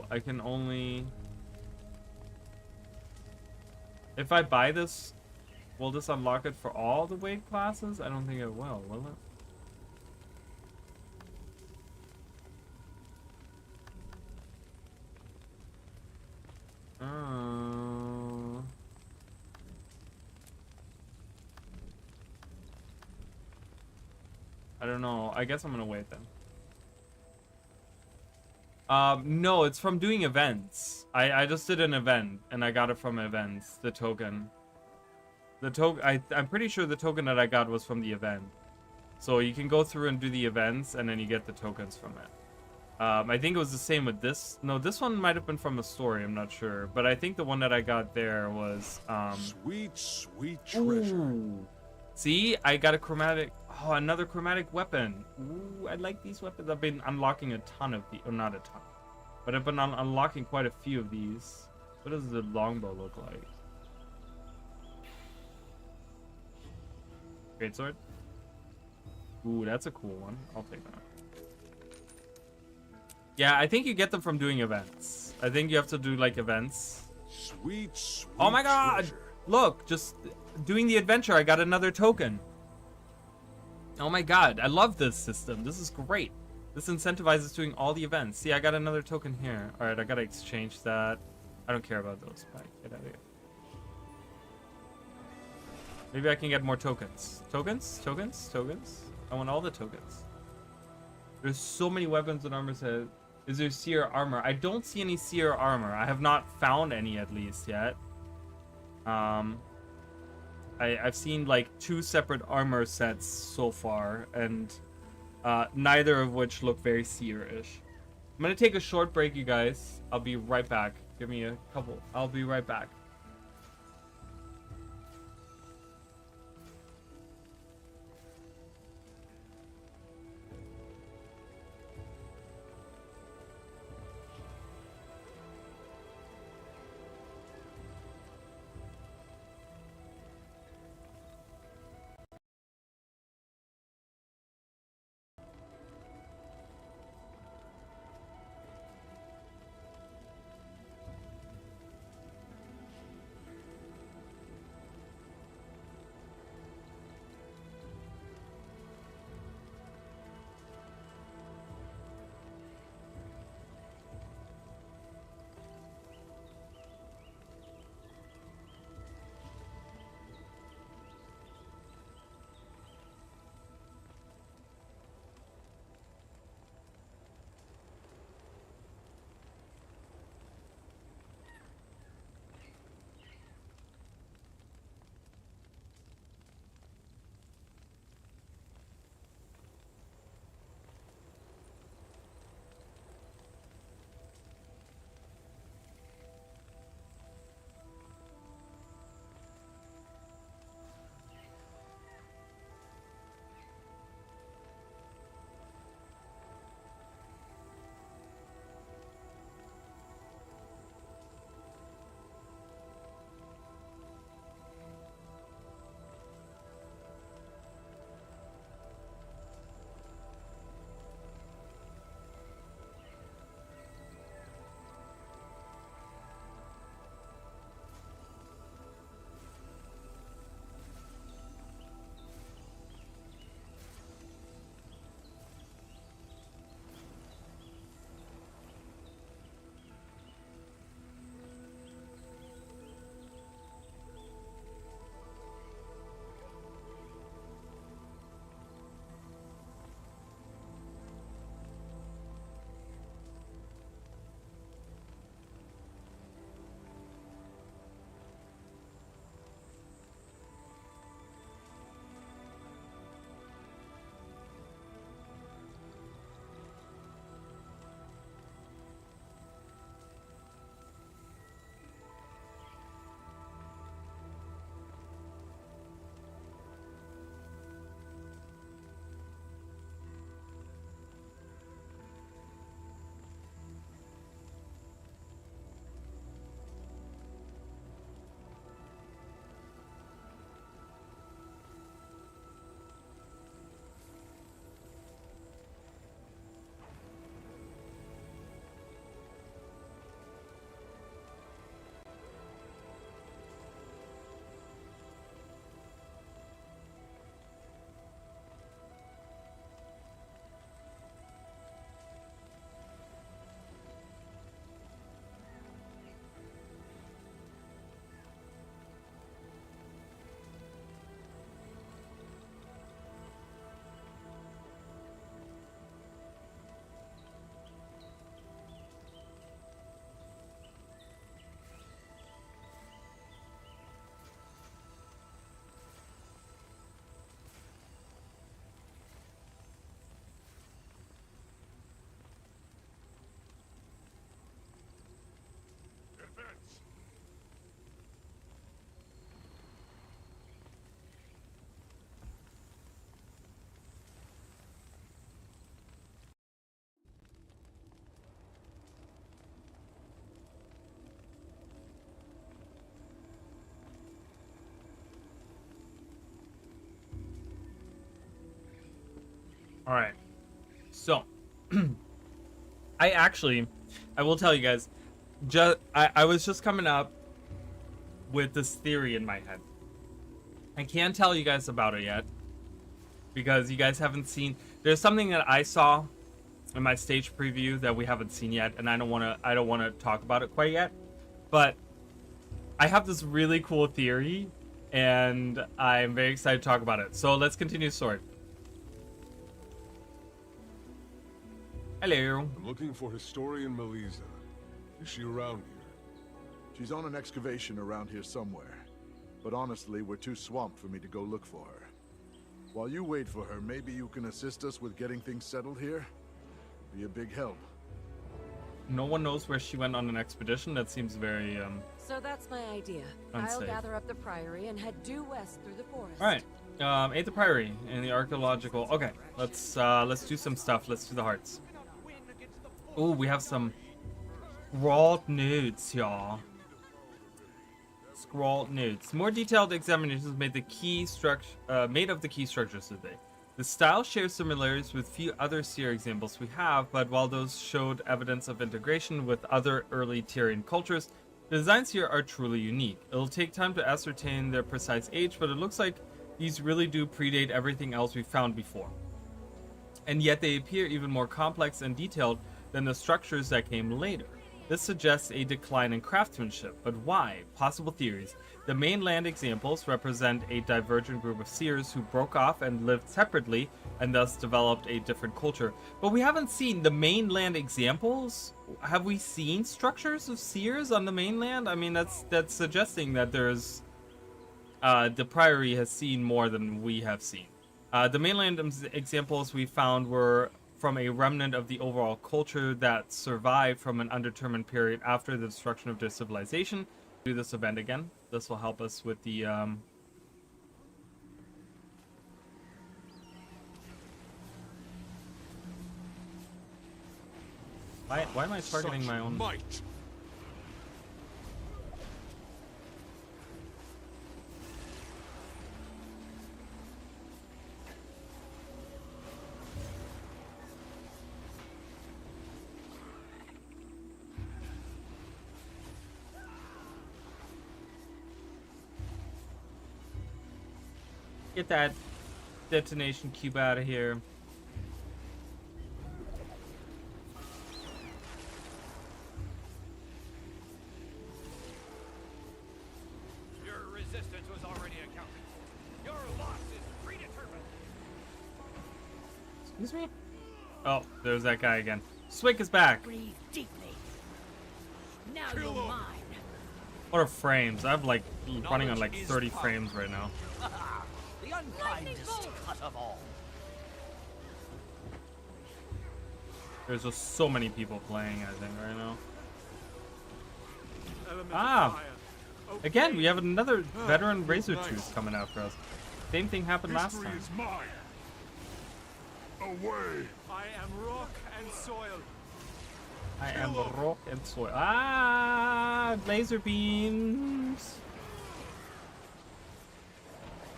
I can only. If I buy this, will this unlock it for all the weight classes? I don't think it will it? I don't know. I guess I'm gonna wait then. No, it's from doing events. I just did an event and I got it from events. The token. I'm pretty sure the token that I got was from the event. So you can go through and do the events and then you get the tokens from it. I think it was the same with this. No, this one might have been from a story. I'm not sure, but I think the one that I got there was sweet treasure. Ooh. See, I got a chromatic. Oh, another chromatic weapon. Ooh, I like these weapons. I've been unlocking a ton of these. Or not a ton. But I've been unlocking quite a few of these. What does the longbow look like? Greatsword. Ooh, that's a cool one. I'll take that. Yeah, I think you get them from doing events. I think you have to do, like, events. Sweet oh my god! treasure. Look, just doing the adventure, I got another token. Oh my god, I love this system. This is great. This incentivizes doing all the events. See, I got another token here. Alright, I gotta exchange that. I don't care about those. Bye. Get out of here. Maybe I can get more tokens. Tokens? Tokens? Tokens? I want all the tokens. There's so many weapons and armor set. Is there Seer armor? I don't see any Seer armor. I have not found any at least yet. I've seen like 2 separate armor sets so far, and neither of which look very Seer-ish. I'm gonna take a short break, you guys. I'll be right back. Give me a couple. I'll be right back. All right. So, I will tell you guys, I was just coming up with this theory in my head. I can't tell you guys about it yet because you guys haven't seen. There's something that I saw in my stage preview that we haven't seen yet, and I don't want to talk about it quite yet. But I have this really cool theory, and I'm very excited to talk about it. So let's continue the story. Hello. I'm looking for historian Melissa. Is she around here? She's on an excavation around here somewhere. But honestly, we're too swamped for me to go look for her. While you wait for her, maybe you can assist us with getting things settled here? Be a big help. No one knows where she went on an expedition. That seems very So that's my idea. Unsafe. I'll gather up the priory and head due west through the forest. All right. Aid the priory in the archaeological. Okay, let's do some stuff. Let's do the hearts. Oh, we have some scrawled notes, y'all. Scrawled notes. More detailed examinations made of the key structures today. The style shares similarities with few other Seer examples we have, but while those showed evidence of integration with other early Tyrian cultures, the designs here are truly unique. It'll take time to ascertain their precise age, but it looks like these really do predate everything else we've found before. And yet they appear even more complex and detailed than the structures that came later. This suggests a decline in craftsmanship, but why? Possible theories. The mainland examples represent a divergent group of seers who broke off and lived separately and thus developed a different culture. But we haven't seen the mainland examples. Have we seen structures of seers on the mainland? I mean, that's suggesting that there's the priory has seen more than we have seen. The mainland examples we found were from a remnant of the overall culture that survived from an undetermined period after the destruction of their civilization. Do this event again. This will help us with the Why am I targeting my own might? Get that detonation cube out of here. Your resistance was already accounted. Your loss is predetermined. Excuse me? Oh, there's that guy again. Swick is back. Breathe deeply. Now you're mine. What are frames? I'm like running on like 30 frames right now. The unkindest cut of all. There's just so many people playing, I think, right now. Again, we have another veteran Razor Tooth coming after us. Same thing happened last time. Is mine. Away. I am rock and soil. I am rock and soil. Ah, laser beams.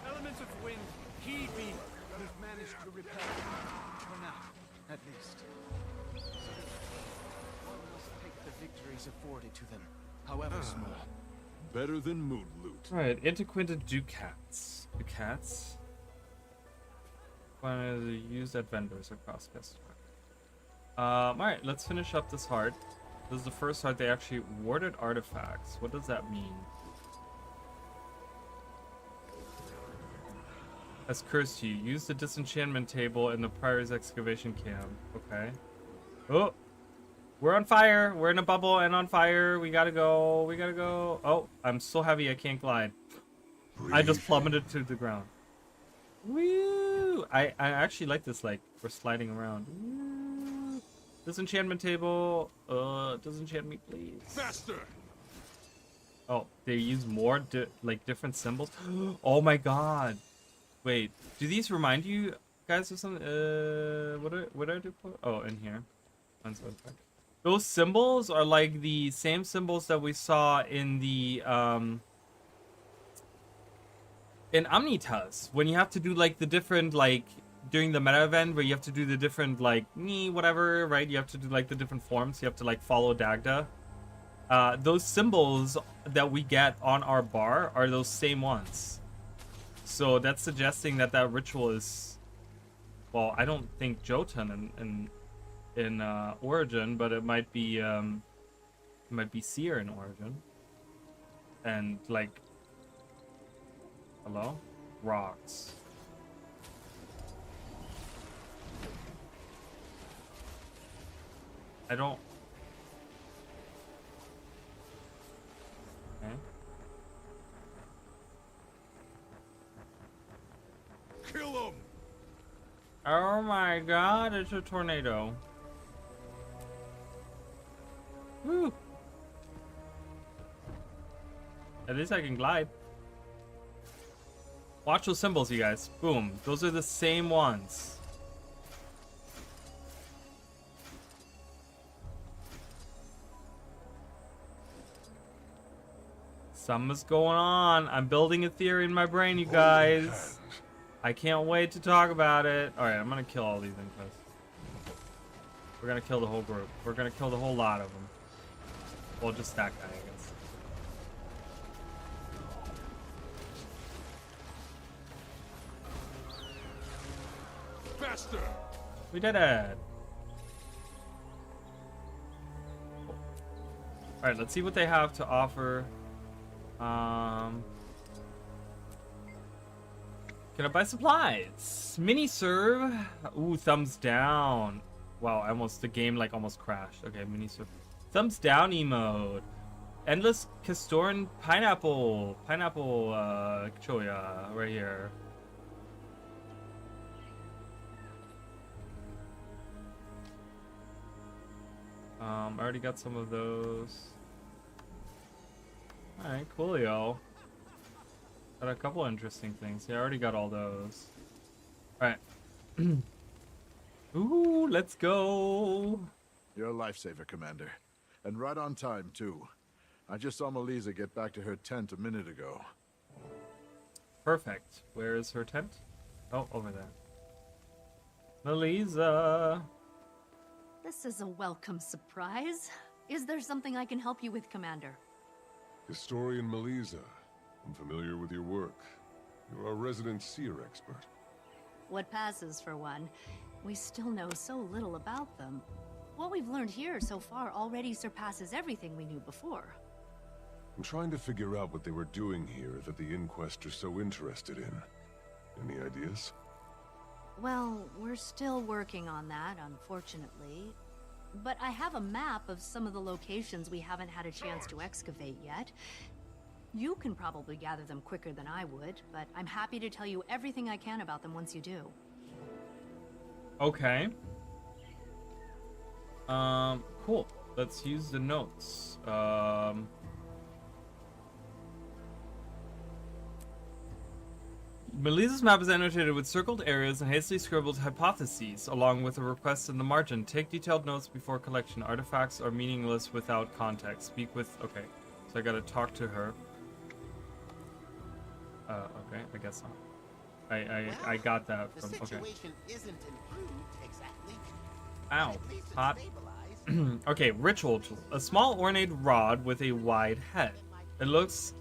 Elements of wind, heed me. We've managed to repel them. For now, at least. One must take the victories afforded to them, however small. Better than mood loot. Alright, antiquated ducats. Ducats? Used at vendors across Castor. Alright, let's finish up this heart. This is the first heart they actually awarded artifacts. What does that mean? Has cursed you. Use the disenchantment table in the Priory's excavation camp. Okay. Oh! We're on fire! We're in a bubble and on fire! We gotta go! We gotta go! Oh, I'm so heavy I can't glide. I just plummeted to the ground. Woo! I actually like this, like, we're sliding around. Woo. Disenchantment table. Disenchant me, please. Faster! Oh, they use more, like, different symbols? Oh my god! Wait, do these remind you guys of something? What did I do? Oh, in here. Those symbols are like the same symbols that we saw in the in Omnitas, when you have to do like the different like during the meta event where you have to do the different like whatever, right? You have to do like the different forms. You have to like follow Dagda. Those symbols that we get on our bar are those same ones. So that's suggesting that that ritual is, well, I don't think Jotun in Origin, but it might be Seer in Origin. And like, hello, rocks. I don't. Okay. Kill him! Oh my god, it's a tornado. Woo! At least I can glide. Watch those symbols, you guys. Boom. Those are the same ones. Something's going on. I'm building a theory in my brain, you guys. I can't wait to talk about it. Alright, I'm gonna kill all these inquests. We're gonna kill the whole group. We're gonna kill the whole lot of them. Well, just that guy, I guess. Faster! We did it! Alright, let's see what they have to offer. Can I buy supplies? Mini serve. Ooh, thumbs down. Wow, the game like almost crashed. Okay, mini serve. Thumbs down emote. Endless Castoran pineapple. Pineapple choya right here. I already got some of those. Alright, coolio. Got a couple interesting things. Yeah, I already got all those. Alright. Ooh, let's go. You're a lifesaver, Commander. And right on time, too. I just saw Melissa get back to her tent a minute ago. Perfect. Where is her tent? Oh, over there. Melissa. This is a welcome surprise. Is there something I can help you with, Commander? Historian Melissa, I'm familiar with your work. You're a resident seer expert. What passes for one. We still know so little about them. What we've learned here so far already surpasses everything we knew before. I'm trying to figure out what they were doing here that the Inquest are so interested in. Any ideas? Well, we're still working on that, unfortunately. But I have a map of some of the locations we haven't had a chance to excavate yet. You can probably gather them quicker than I would, but I'm happy to tell you everything I can about them once you do. Okay. Cool. Let's use the notes. Melissa's map is annotated with circled areas and hastily scribbled hypotheses, along with a request in the margin. Take detailed notes before collection. Artifacts are meaningless without context. Speak with... Okay. So I gotta talk to her. Okay. I guess not. I got that from... Okay. The situation isn't improved exactly. Ow. Hot. Okay, ritual tool. A small ornate rod with a wide head. It looks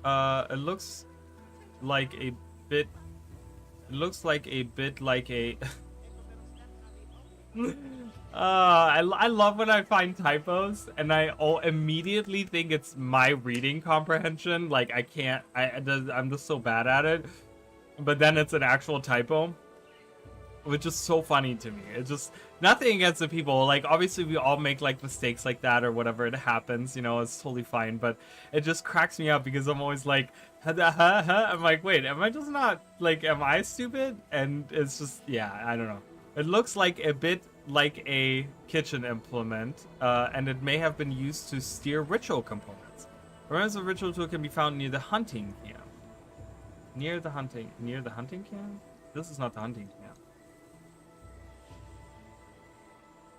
like a bit... It looks like a bit like a... I love when I find typos and I immediately think it's my reading comprehension. Like I can't, I'm just so bad at it. But then it's an actual typo, which is so funny to me. It's just nothing against the people. Like obviously we all make like mistakes like that or whatever. It happens, you know, it's totally fine. But it just cracks me up because I'm always like, I'm like, wait, am I just not like, am I stupid? And it's just, yeah, I don't know. It looks like a bit like a kitchen implement, and it may have been used to steer ritual components. Remnants of ritual tool can be found near the hunting camp. Near the hunting camp? This is not the hunting camp.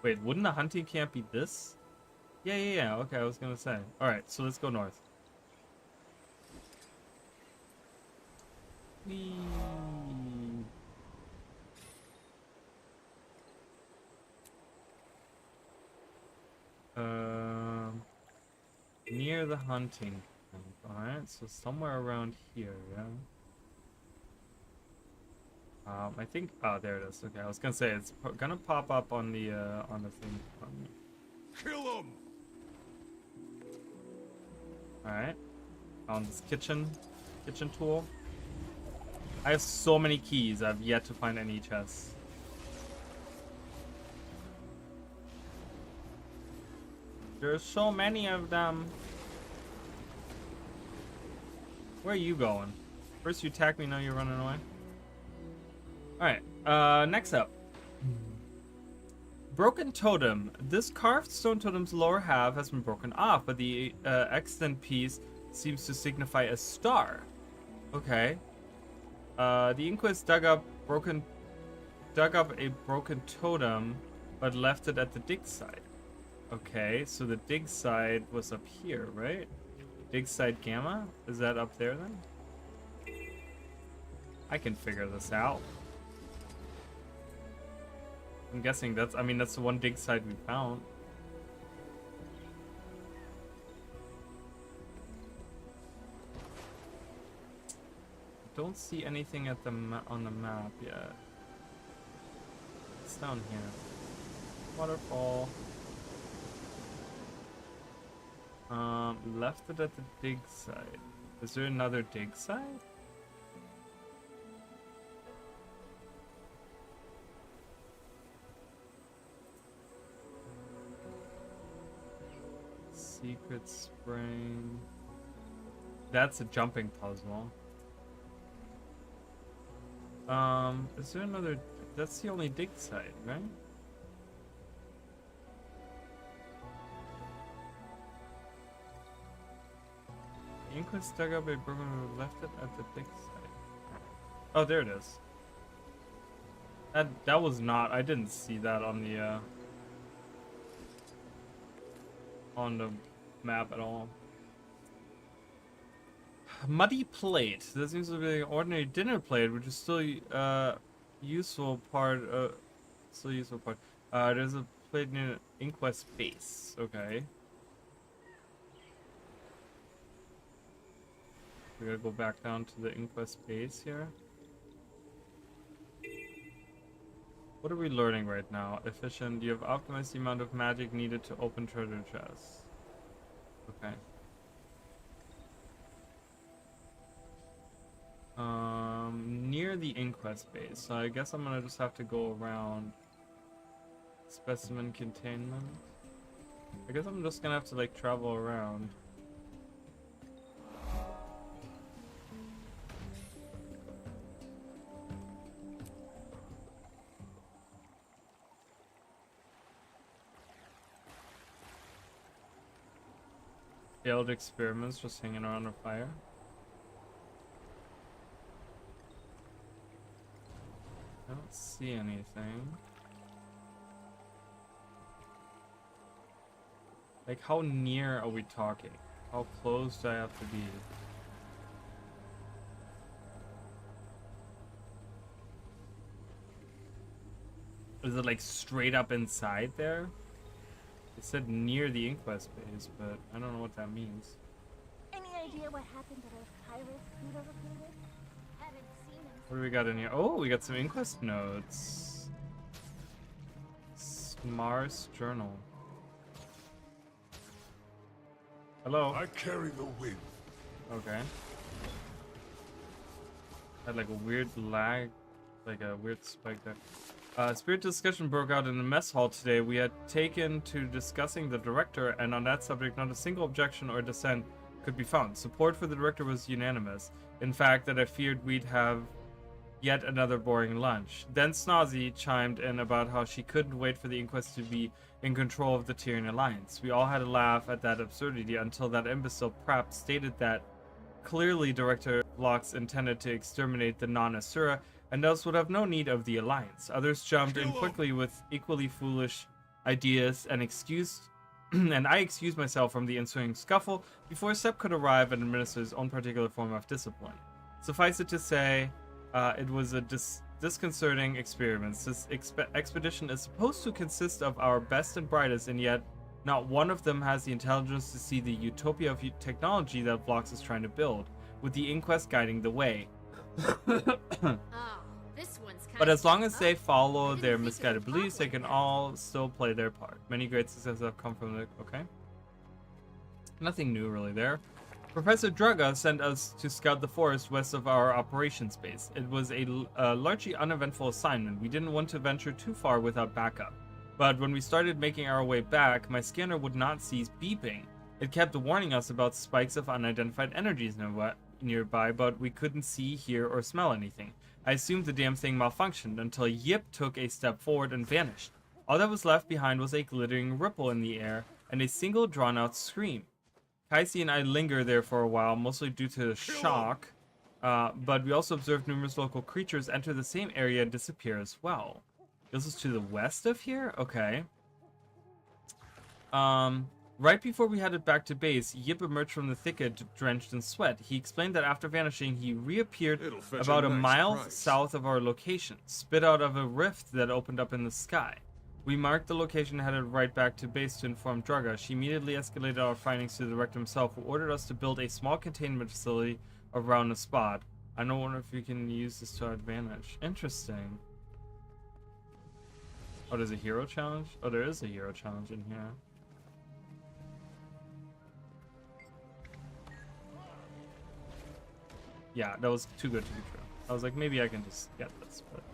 Wait, wouldn't the hunting camp be this? Yeah. Okay, I was gonna say. All right, so let's go north. Whee. near the hunting camp. Alright, so somewhere around here, yeah. I think, oh, there it is. Okay, I was gonna say it's gonna pop up on the thing. Kill him! Alright. Found this kitchen tool. I have so many keys. I've yet to find any chests. There's so many of them. Where are you going? First you attack me, now you're running away. Alright, next up. Broken totem. This carved stone totem's lower half has been broken off, but the extant piece seems to signify a star. Okay. The Inquest dug up a broken totem, but left it at the dig site. Okay, so the dig site was up here, right? Dig site Gamma? Is that up there then? I can figure this out. I'm guessing that's the one dig site we found. Don't see anything at the on the map yet. It's down here. Waterfall. Left it at the dig site. Is there another dig site? Secret spring. That's a jumping puzzle. Is there another? That's the only dig site, right? Inquest dug up a broken and left it at the dig site. Oh, there it is. That was not. I didn't see that on the map at all. Muddy plate. That seems to be an ordinary dinner plate, which is still useful part. Still useful part. There's a plate near Inquest base. Okay. We gotta go back down to the Inquest base here. What are we learning right now? Efficient. You have optimized the amount of magic needed to open treasure chests. Okay. Near the Inquest base. So I guess I'm gonna just have to go around specimen containment. I guess I'm just gonna have to like travel around. Failed experiments just hanging around a fire. I don't see anything. Like, how near are we talking? How close do I have to be? Is it like straight up inside there? It said near the Inquest base, but I don't know what that means. Any idea what happened to those pirates Kudo recruited? Haven't seen them. What do we got in here? Oh, we got some Inquest notes. Smar's journal. Hello. I carry the wind. Okay. Had like a weird lag, like a weird spike there. Spirit discussion broke out in the mess hall today. We had taken to discussing the director, and on that subject, not a single objection or dissent could be found. Support for the director was unanimous. In fact, that I feared we'd have yet another boring lunch. Then Snozzy chimed in about how she couldn't wait for the Inquest to be in control of the Tyrian Alliance. We all had a laugh at that absurdity until that imbecile Prap stated that clearly Director Vlox intended to exterminate the non-Asura, and thus would have no need of the Alliance. Others jumped in quickly with equally foolish ideas and and I excused myself from the ensuing scuffle before Sep could arrive and administer his own particular form of discipline. Suffice it to say, it was a disconcerting experience. This expedition is supposed to consist of our best and brightest, and yet Not one of them has the intelligence to see the utopia of technology that Vlox is trying to build, with the Inquest guiding the way. But as long as they follow their misguided beliefs, they can all still play their part. Many great successes have come from the... Okay. Nothing new really there. Professor Druga sent us to scout the forest west of our operations base. It was a largely uneventful assignment. We didn't want to venture too far without backup. But when we started making our way back, my scanner would not cease beeping. It kept warning us about spikes of unidentified energies nearby, but we couldn't see, hear, or smell anything. I assumed the damn thing malfunctioned until Yip took a step forward and vanished. All that was left behind was a glittering ripple in the air and a single drawn-out scream. Kaisi and I lingered there for a while, mostly due to the shock, but we also observed numerous local creatures enter the same area and disappear as well. This is to the west of here? Okay. Right before we headed back to base, Yip emerged from the thicket drenched in sweat. He explained that after vanishing, he reappeared about a mile south of our location, spit out of a rift that opened up in the sky. We marked the location and headed right back to base to inform Druga. She immediately escalated our findings to the director himself, who ordered us to build a small containment facility around the spot. I don't wonder if we can use this to our advantage. Interesting. Oh, there's a hero challenge? Oh, there is a hero challenge in here. Yeah, that was too good to be true. I was like, maybe I can just get this, but...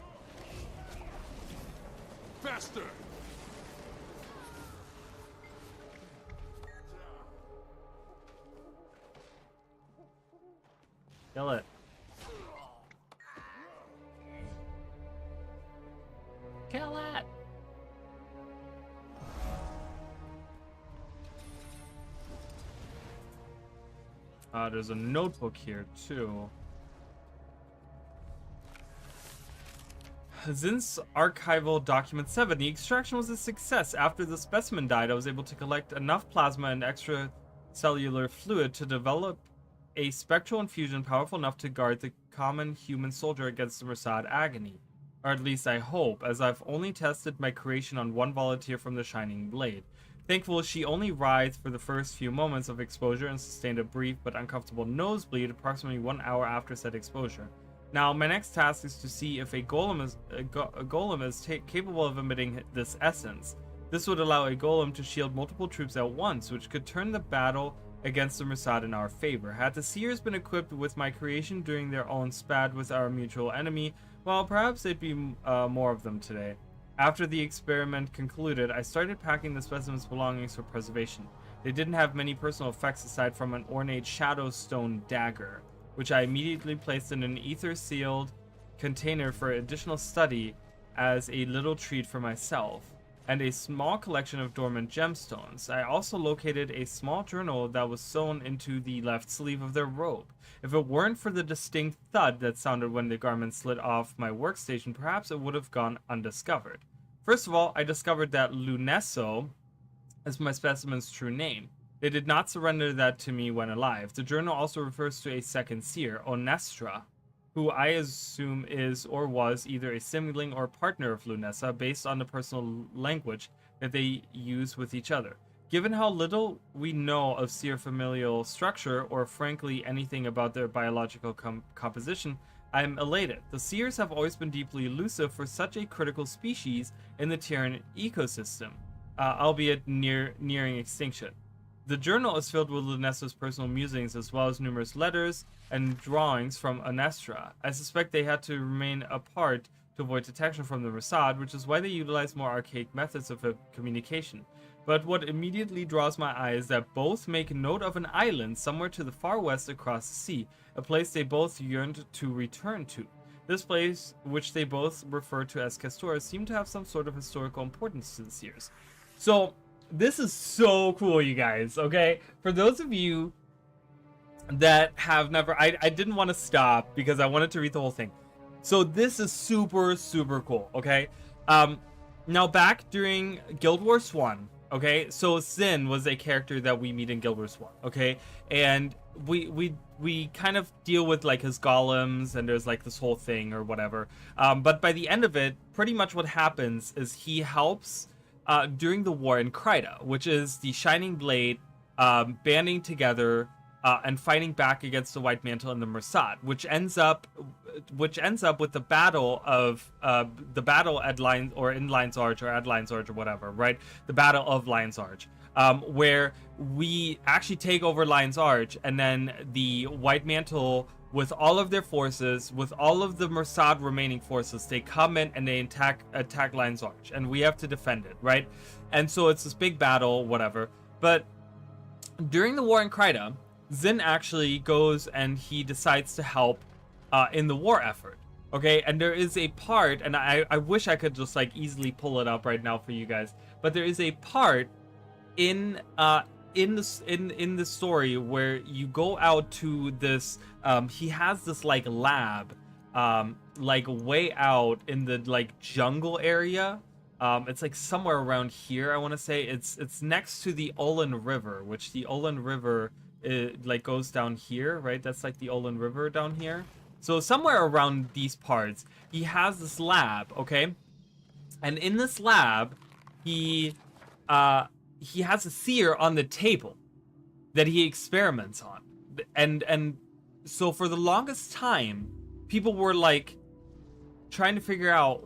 Faster! Kill it. Kill it! There's a notebook here, too. Zin's archival document 7. The extraction was a success. After the specimen died, I was able to collect enough plasma and extracellular fluid to develop a spectral infusion powerful enough to guard the common human soldier against the Mossad agony. Or at least I hope, as I've only tested my creation on one volunteer from the Shining Blade. Thankfully, she only writhed for the first few moments of exposure and sustained a brief but uncomfortable nosebleed approximately 1 hour after said exposure. Now, my next task is to see if a golem is capable of emitting this essence. This would allow a golem to shield multiple troops at once, which could turn the battle against the Mossad in our favor. Had the Seers been equipped with my creation during their own spat with our mutual enemy, well, perhaps there'd be more of them today. After the experiment concluded, I started packing the specimen's belongings for preservation. They didn't have many personal effects aside from an ornate shadow stone dagger, which I immediately placed in an ether-sealed container for additional study as a little treat for myself, and a small collection of dormant gemstones. I also located a small journal that was sewn into the left sleeve of their robe. If it weren't for the distinct thud that sounded when the garment slid off my workstation, perhaps it would have gone undiscovered. First of all, I discovered that Lunesso is my specimen's true name. They did not surrender that to me when alive. The journal also refers to a second seer, Onestra, who I assume is or was either a sibling or partner of Lunessa based on the personal language that they use with each other. Given how little we know of seer familial structure, or frankly anything about their biological composition, I am elated. The seers have always been deeply elusive for such a critical species in the Terran ecosystem, albeit nearing extinction. The journal is filled with Lunessa's personal musings, as well as numerous letters and drawings from Onestra. I suspect they had to remain apart to avoid detection from the Mossad, which is why they utilize more archaic methods of communication. But what immediately draws my eye is that both make note of an island somewhere to the far west across the sea, a place they both yearned to return to. This place, which they both refer to as Castor, seemed to have some sort of historical importance to the Seers. So, this is so cool, you guys, okay? For those of you that have never... I didn't want to stop because I wanted to read the whole thing. So this is super, super cool, okay? Now, back during Guild Wars 1, okay? So Zin was a character that we meet in Guild Wars 1, okay? And we kind of deal with, like, his golems, and there's, like, this whole thing or whatever. But by the end of it, pretty much what happens is he helps during the war in Kryta, which is the Shining Blade banding together and fighting back against the White Mantle and the Mossad, which ends up with the battle of the battle at Lion or in Lion's Arch or at Lion's Arch or whatever, right? The Battle of Lion's Arch, where we actually take over Lion's Arch, and then the White Mantle, with all of their forces, with all of the Mossad remaining forces, they come in and they attack Lion's Arch, and we have to defend it, right? And so it's this big battle, whatever. But during the war in Kryta, Zin actually goes and he decides to help in the war effort, okay? And there is a part, and I wish I could just like easily pull it up right now for you guys, but there is a part in the story where you go out to this he has this like lab like way out in the like jungle area. It's like somewhere around here, I want to say. It's next to the Olin River, which the Olin River like goes down here, right? That's like the Olin River down here. So somewhere around these parts he has this lab, okay? And in this lab he has a seer on the table that he experiments on. And so for the longest time, people were like trying to figure out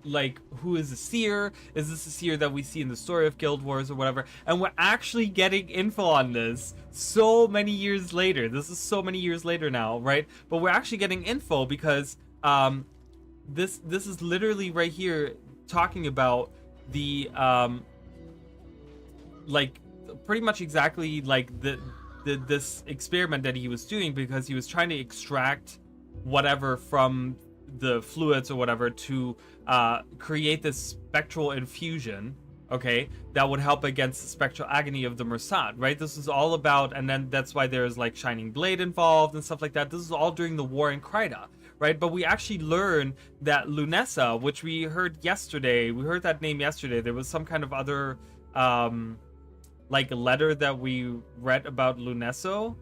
like, who is the seer? Is this the seer that we see in the story of Guild Wars or whatever? And we're actually getting info on this so many years later. This is so many years later now, right? But we're actually getting info because this is literally right here talking about the like pretty much exactly like this experiment that he was doing, because he was trying to extract whatever from the fluids or whatever to create this spectral infusion, okay, that would help against the spectral agony of the Mossad, right? This is all about, and then that's why there's like Shining Blade involved and stuff like that. This is all during the war in Kryta, right? But we actually learn that Lunessa, which we heard yesterday, we heard that name yesterday. There was some kind of other like letter that we read about Lunesso,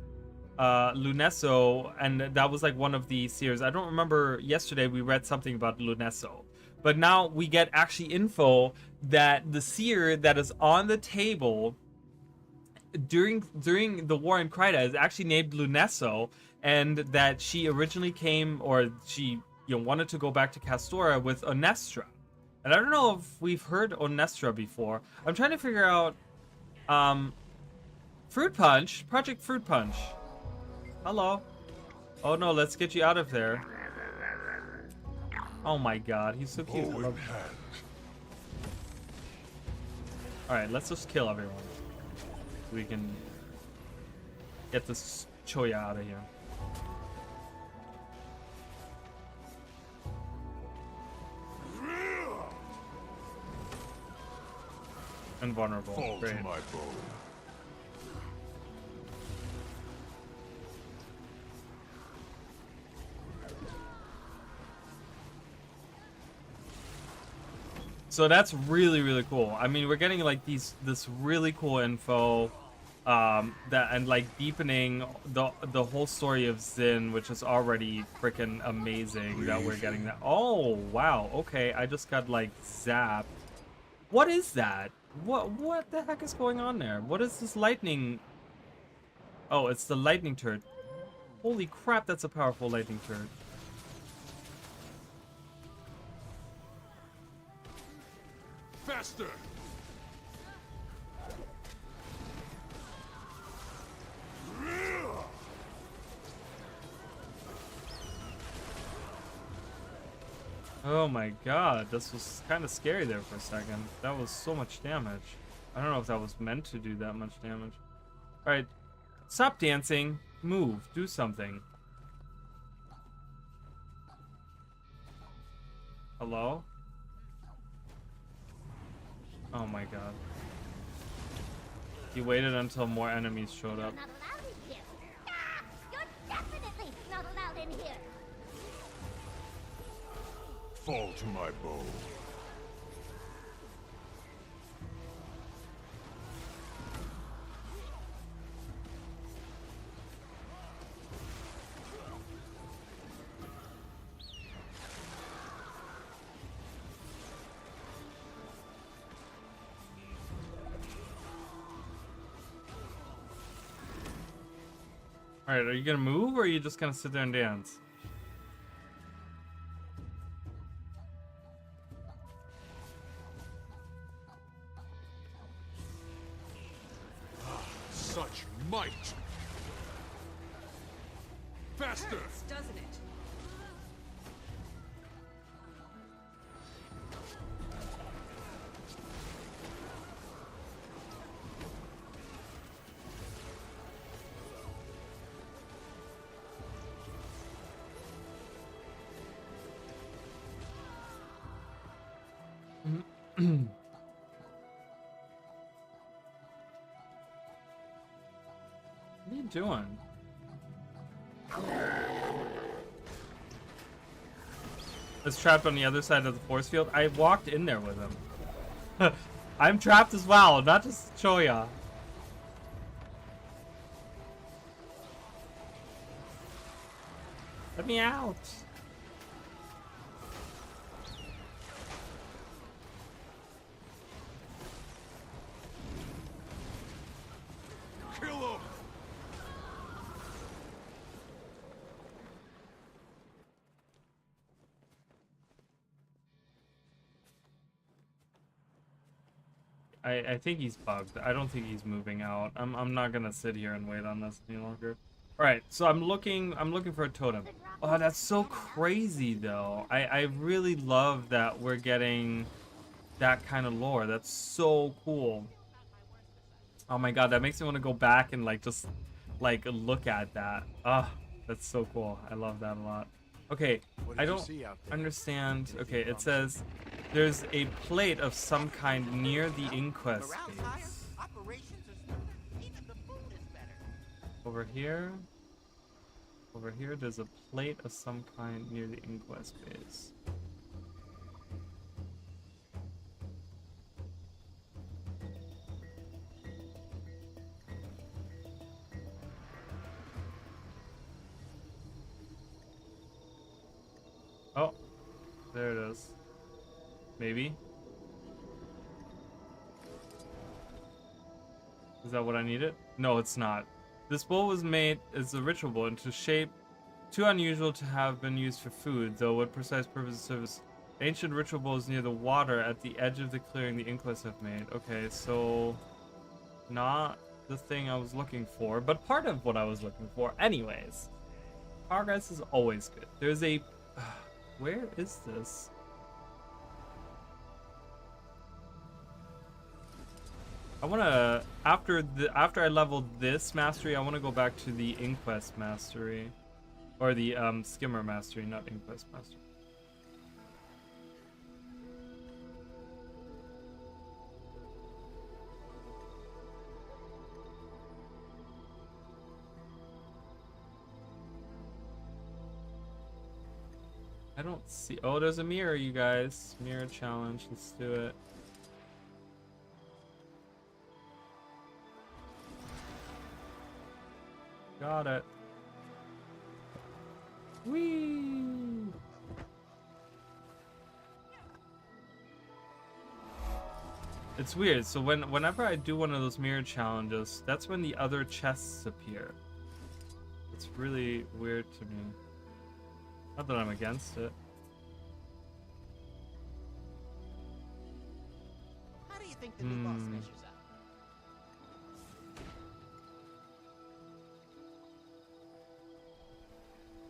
and that was like one of the seers. I don't remember, yesterday we read something about Lunesso, but now we get actually info that the seer that is on the table during the war in Kryta is actually named Lunesso, and that she originally came, or she wanted to go back to Castora with Onestra. And I don't know if we've heard Onestra before. I'm trying to figure out Fruit Punch, Project Fruit Punch. Hello. Oh no, let's get you out of there. Oh my god, he's so cute. Alright, let's just kill everyone. We can get this Choya out of here. Invulnerable. Fall Great. to my bow. So that's really, really cool. I mean, we're getting like this really cool info that, and like deepening the whole story of Zin, which is already freaking amazing that we're getting that. Oh wow, okay, I just got like zapped. What is that? What the heck is going on there? What is this lightning? Oh, it's the lightning turret. Holy crap, that's a powerful lightning turret. Faster! Oh my god, this was kind of scary there for a second. That was so much damage. I don't know if that was meant to do that much damage. Alright, stop dancing. Move. Do something. Hello? Oh my god. He waited until more enemies showed up. Not allowed in here. You're definitely not allowed in here. Fall to my bow. Alright, are you gonna move or are you just gonna sit there and dance? Such might! Faster! Hurts, doesn't it? What are you doing? It's trapped on the other side of the force field. I walked in there with him. I'm trapped as well, not just Choya. Let me out. Kill him! I think he's bugged. I don't think he's moving out. I'm not gonna sit here and wait on this any longer. Alright, so I'm looking for a totem. Oh, that's so crazy though. I really love that we're getting that kind of lore. That's so cool. Oh my god, that makes me want to go back and like just like look at that. Ah, that's so cool. I love that a lot. Okay, I don't understand. Okay, it says there's a plate of some kind near the inquest space. Over here, there's a plate of some kind near the inquest base. Oh, there it is. Maybe. Is that what I needed? No, it's not. This bowl was made as a ritual bowl into shape too unusual to have been used for food, though what precise purpose serves ancient ritual bowls near the water at the edge of the clearing the inquest have made. Okay, so not the thing I was looking for, but part of what I was looking for. Anyways, progress is always good. There's a where is this? I wanna after I leveled this mastery, I wanna go back to the Inquest mastery, or the Skimmer mastery, not Inquest mastery. I don't see. Oh, there's a mirror, you guys. Mirror challenge. Let's do it. Got it. Whee! It's weird. So whenever I do one of those mirror challenges, that's when the other chests appear. It's really weird to me. Not that I'm against it. How do you think the new boss measures up?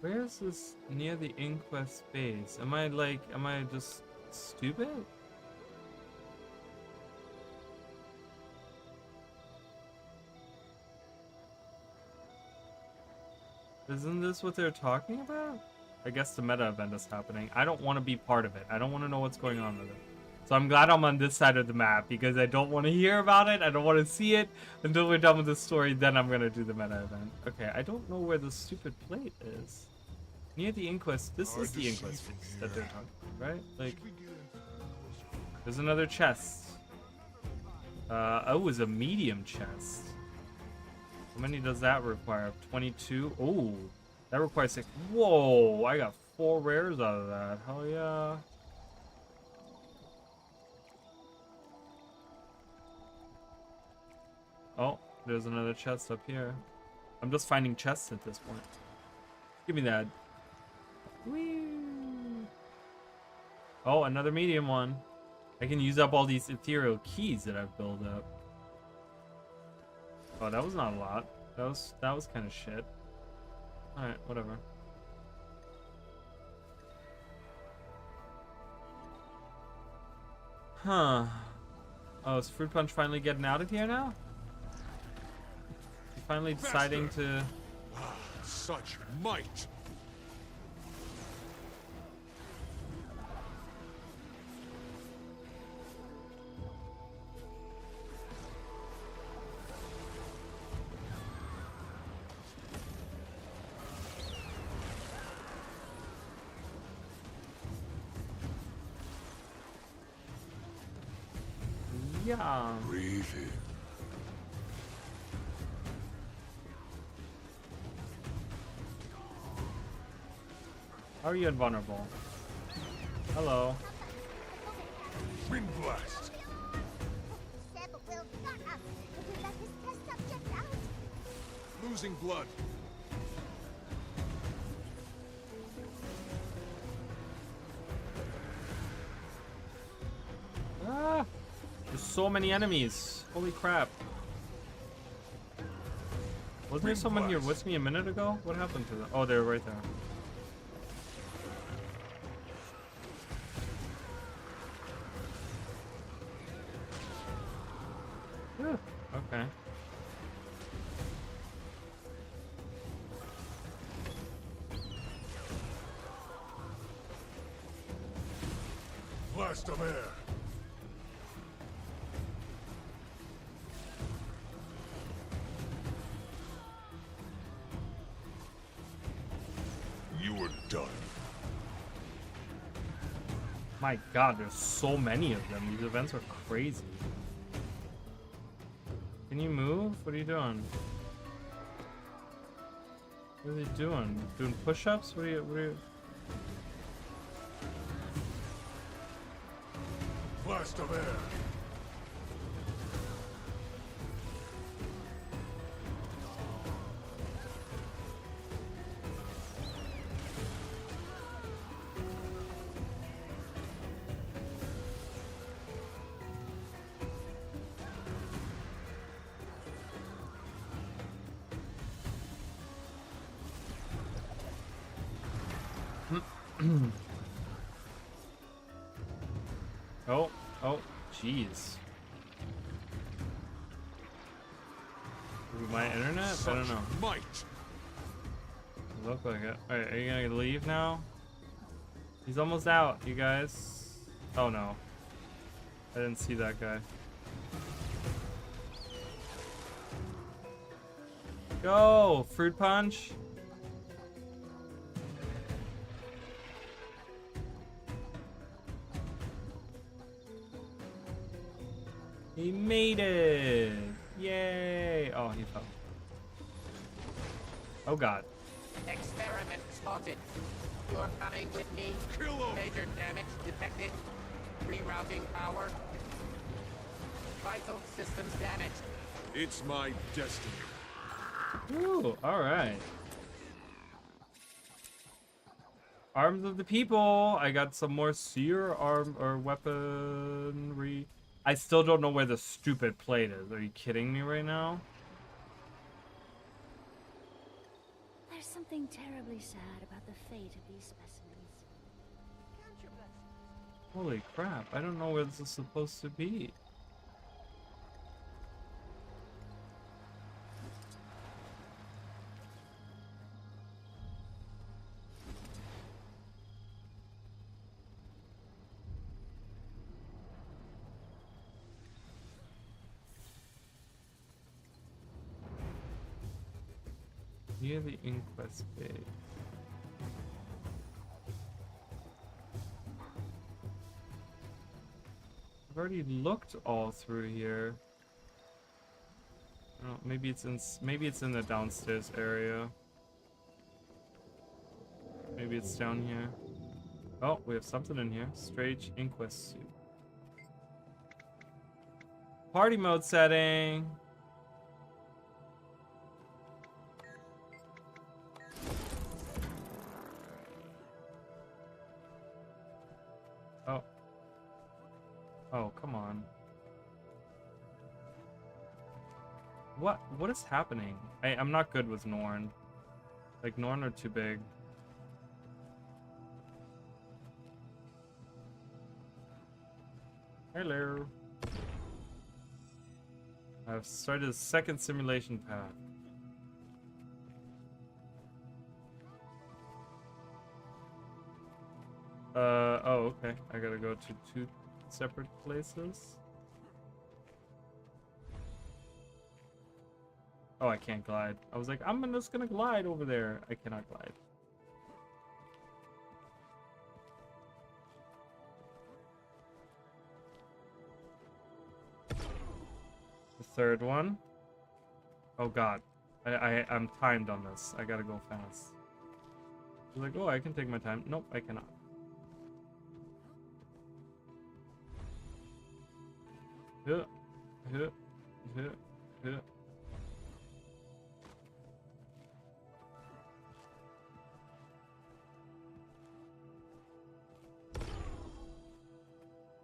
Where is this near the Inquest base? Am I just stupid? Isn't this what they're talking about? I guess the meta event is happening. I don't want to be part of it. I don't want to know what's going on with it. So I'm glad I'm on this side of the map because I don't want to hear about it. I don't want to see it until we're done with the story. Then I'm going to do the meta event. Okay, I don't know where the stupid plate is. Near the Inquest. This is the Inquest that they're talking about, right? Like, there's another chest. Oh, it was a medium chest. How many does that require? 22? Oh, that requires 6. Whoa, I got 4 rares out of that. Hell yeah. Oh, there's another chest up here. I'm just finding chests at this point. Give me that. Whee! Oh, another medium one. I can use up all these ethereal keys that I've built up. Oh, that was not a lot. That was kind of shit. All right, whatever. Huh. Oh, is Fruit Punch finally getting out of here now? He's finally deciding to... Such might! Yeah. Breathe in. How are you invulnerable? Hello. Wind blast. Seb will gut us if we let his test subjects out. Losing blood. Ah! There's so many enemies. Holy crap. Wasn't there someone here with me a minute ago? What happened to them? Oh, they were right there. Whew, okay. Blast of air. You were done. My god, there's so many of them. These events are crazy. Can you move? What are you doing? What are they doing? Doing push-ups? What are you... Blast of air. Oh, jeez. My internet? I don't know. Might. Look like it. Alright, are you gonna leave now? He's almost out, you guys. Oh no. I didn't see that guy. Go! Fruit punch! He made it! Yay! Oh, he fell. Oh god. Experiment spotted. You're coming with me. Kill him! Major damage detected. Rerouting power. Vital systems damaged. It's my destiny. Ooh, alright. Arms of the people! I got some more seer arm or weaponry. I still don't know where the stupid plate is. Are you kidding me right now? There's something terribly sad about the fate of these specimens. Holy crap, I don't know where this is supposed to be. Near the inquest bay. I've already looked all through here. Oh, maybe it's in the downstairs area. Maybe it's down here. Oh, we have something in here. Strange inquest suit. Party mode setting. Oh, come on. What is happening? I'm not good with Norn. Like, Norn are too big. Hello. I've started a second simulation path. Oh, okay. I gotta go to 2 separate places. Oh, I can't glide. I was like, I'm just gonna glide over there. I cannot glide. The third one. Oh god. I'm timed on this. I gotta go fast. I was like, oh, I can take my time. Nope, I cannot. Yeah.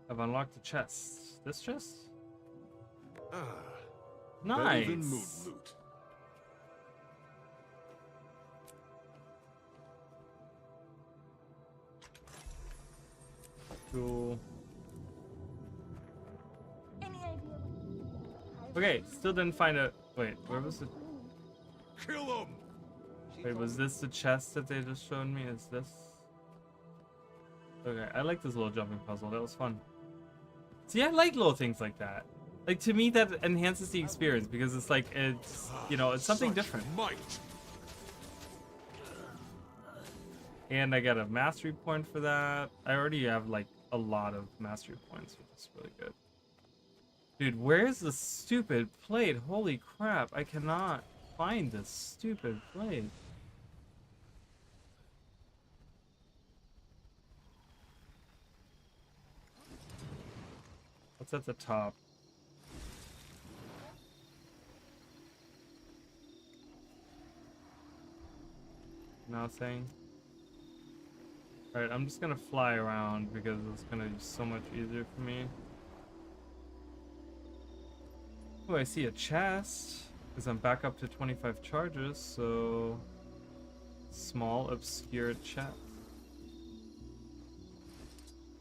I've unlocked the chest. This chest? Nice. Better than moon loot. Cool. Okay, still didn't find a. Wait, where was it? Kill him! Wait, was this the chest that they just showed me? Is this? Okay, I like this little jumping puzzle. That was fun. See, I like little things like that. Like, to me, that enhances the experience because it's like, it's, you know, it's something different. And I got a mastery point for that. I already have, like, a lot of mastery points, which is really good. Dude, where's the stupid plate? Holy crap, I cannot find this stupid plate. What's at the top? Nothing. Alright, I'm just gonna fly around because it's gonna be so much easier for me. Oh, I see a chest. Because I'm back up to 25 charges, so... Small, obscure chest.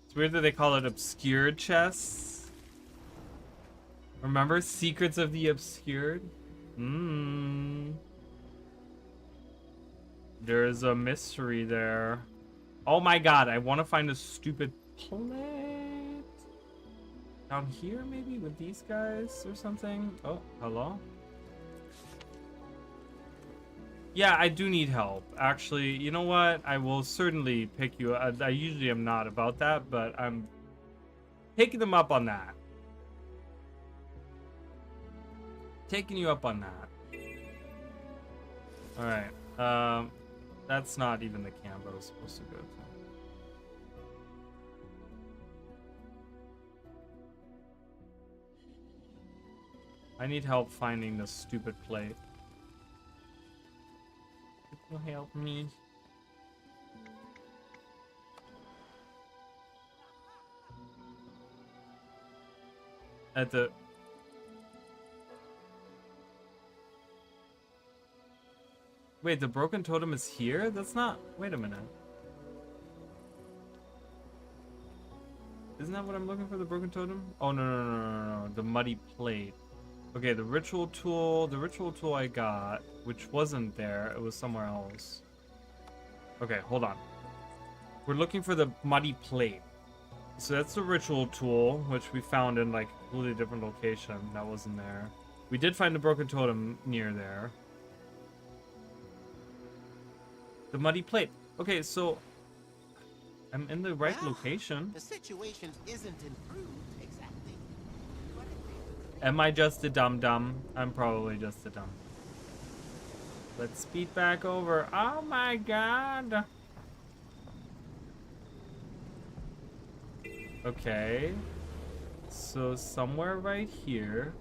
It's weird that they call it obscured chests. Remember? Secrets of the Obscured? There's a mystery there. Oh my god, I want to find a stupid plate. Down here, maybe, with these guys or something? Oh, hello? Yeah, I do need help. Actually, you know what? I will certainly pick you up. I usually am not about that, but I'm taking them up on that. Taking you up on that. Alright. That's not even the camp I was supposed to go to. I need help finding this stupid plate. Will you help me? At the... Wait, the broken totem is here? That's not... Wait a minute. Isn't that what I'm looking for, the broken totem? Oh, no. The muddy plate. Okay, the ritual tool I got, which wasn't there, it was somewhere else. Okay, hold on. We're looking for the muddy plate. So that's the ritual tool, which we found in like a completely different location. That wasn't there. We did find the broken totem near there. The muddy plate. Okay, so I'm in the right location. The situation isn't improved exactly. Am I just a dum-dum? I'm probably just a dum. Let's speed back over. Oh my god. Okay. So somewhere right here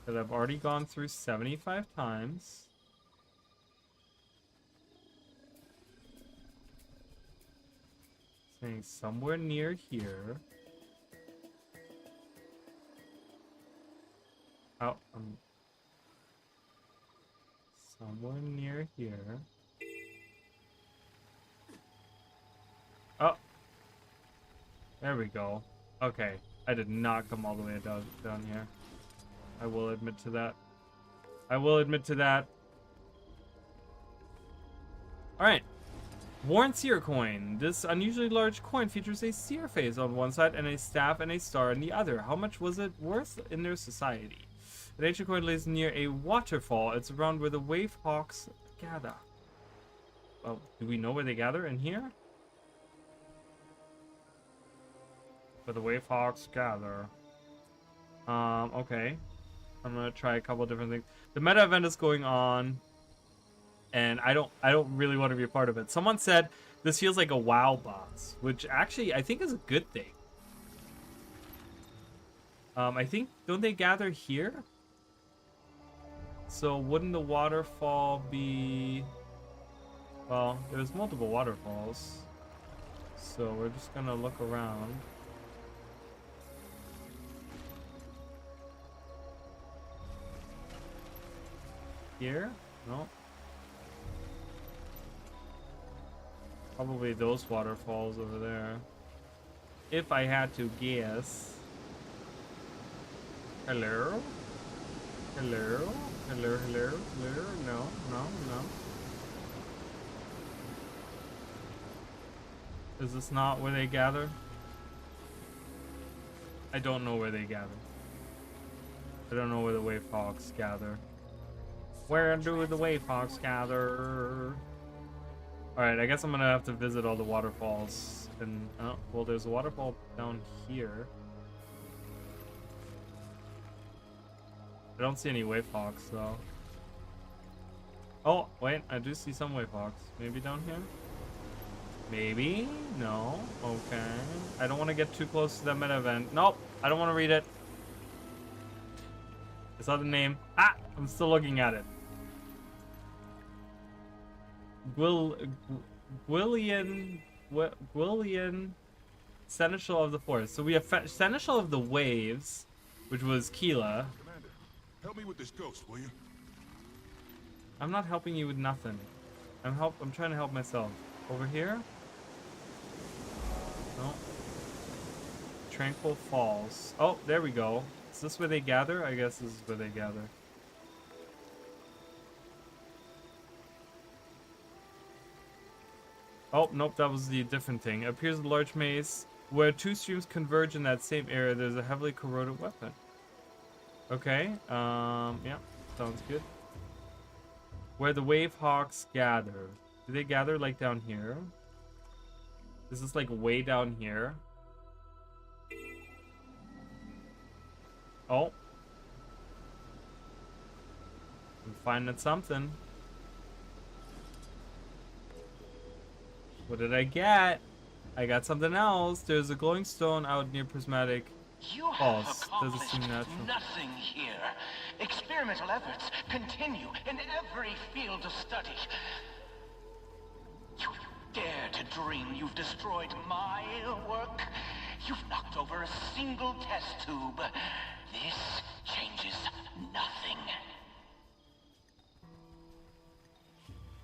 that I've already gone through 75 times. Saying somewhere near here. Oh, somewhere near here. Oh, there we go. Okay, I did not come all the way down here. I will admit to that. I will admit to that. Alright. Worn seer coin. This unusually large coin features a seer face on one side and a staff and a star on the other. How much was it worth in their society? An ancient coin lays near a waterfall. It's around where the wave hawks gather. Oh, do we know where they gather? In here? Where the wave hawks gather. Okay. I'm gonna try a couple different things. The meta event is going on, and I don't really want to be a part of it. Someone said this feels like a WoW boss, which actually I think is a good thing. I think, don't they gather here? So wouldn't the waterfall be... Well, there's multiple waterfalls. So we're just gonna look around. Here? No. Probably those waterfalls over there. If I had to guess. Hello? Hello? Hello, hello, hello? No, no, no. Is this not where they gather? I don't know where they gather. I don't know where the wave hawks gather. Where do the wave hawks gather? Alright, I guess I'm gonna have to visit all the waterfalls. And, oh, well, there's a waterfall down here. I don't see any wave hawks, though. Oh, wait, I do see some wave hawks. Maybe down here? Maybe? No? Okay. I don't want to get too close to that meta event. Nope, I don't want to read it. I saw the name. Ah! I'm still looking at it. Gwillian Seneschal of the Forest. So we have Seneschal of the Waves, which was Keela. Commander, help me with this ghost, will you? I'm not helping you with nothing. I'm trying to help myself. Over here? No. Tranquil Falls. Oh, there we go. Is this where they gather? I guess this is where they gather. Oh, nope, that was the different thing. It appears a large maze. Where two streams converge in that same area, there's a heavily corroded weapon. Okay, yeah, sounds good. Where the wave hawks gather. Do they gather like down here? Is this like way down here? Oh. I'm finding something. What did I get? I got something else. There's a glowing stone out near Prismatic Falls. Doesn't seem natural. Nothing here. Experimental efforts continue in every field of study. You dare to dream you've destroyed my work? You've knocked over a single test tube. This changes nothing.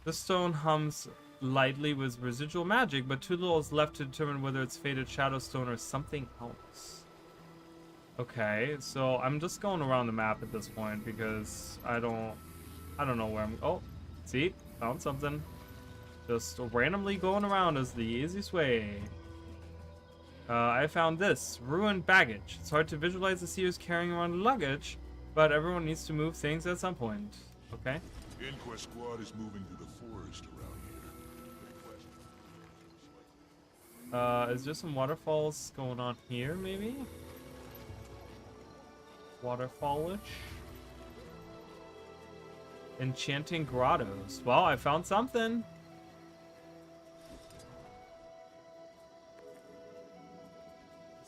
The stone hums lightly with residual magic, but too little is left to determine whether it's faded shadow stone or something else. Okay, so I'm just going around the map at this point because I don't know where I'm. Oh, see, found something. Just randomly going around is the easiest way. I found this ruined baggage. It's hard to visualize the seers carrying around luggage, but everyone needs to move things at some point. Okay. The Inquest squad is moving through the forest around here. Is there some waterfalls going on here, maybe? Waterfallage? Enchanting grottos. Well, I found something.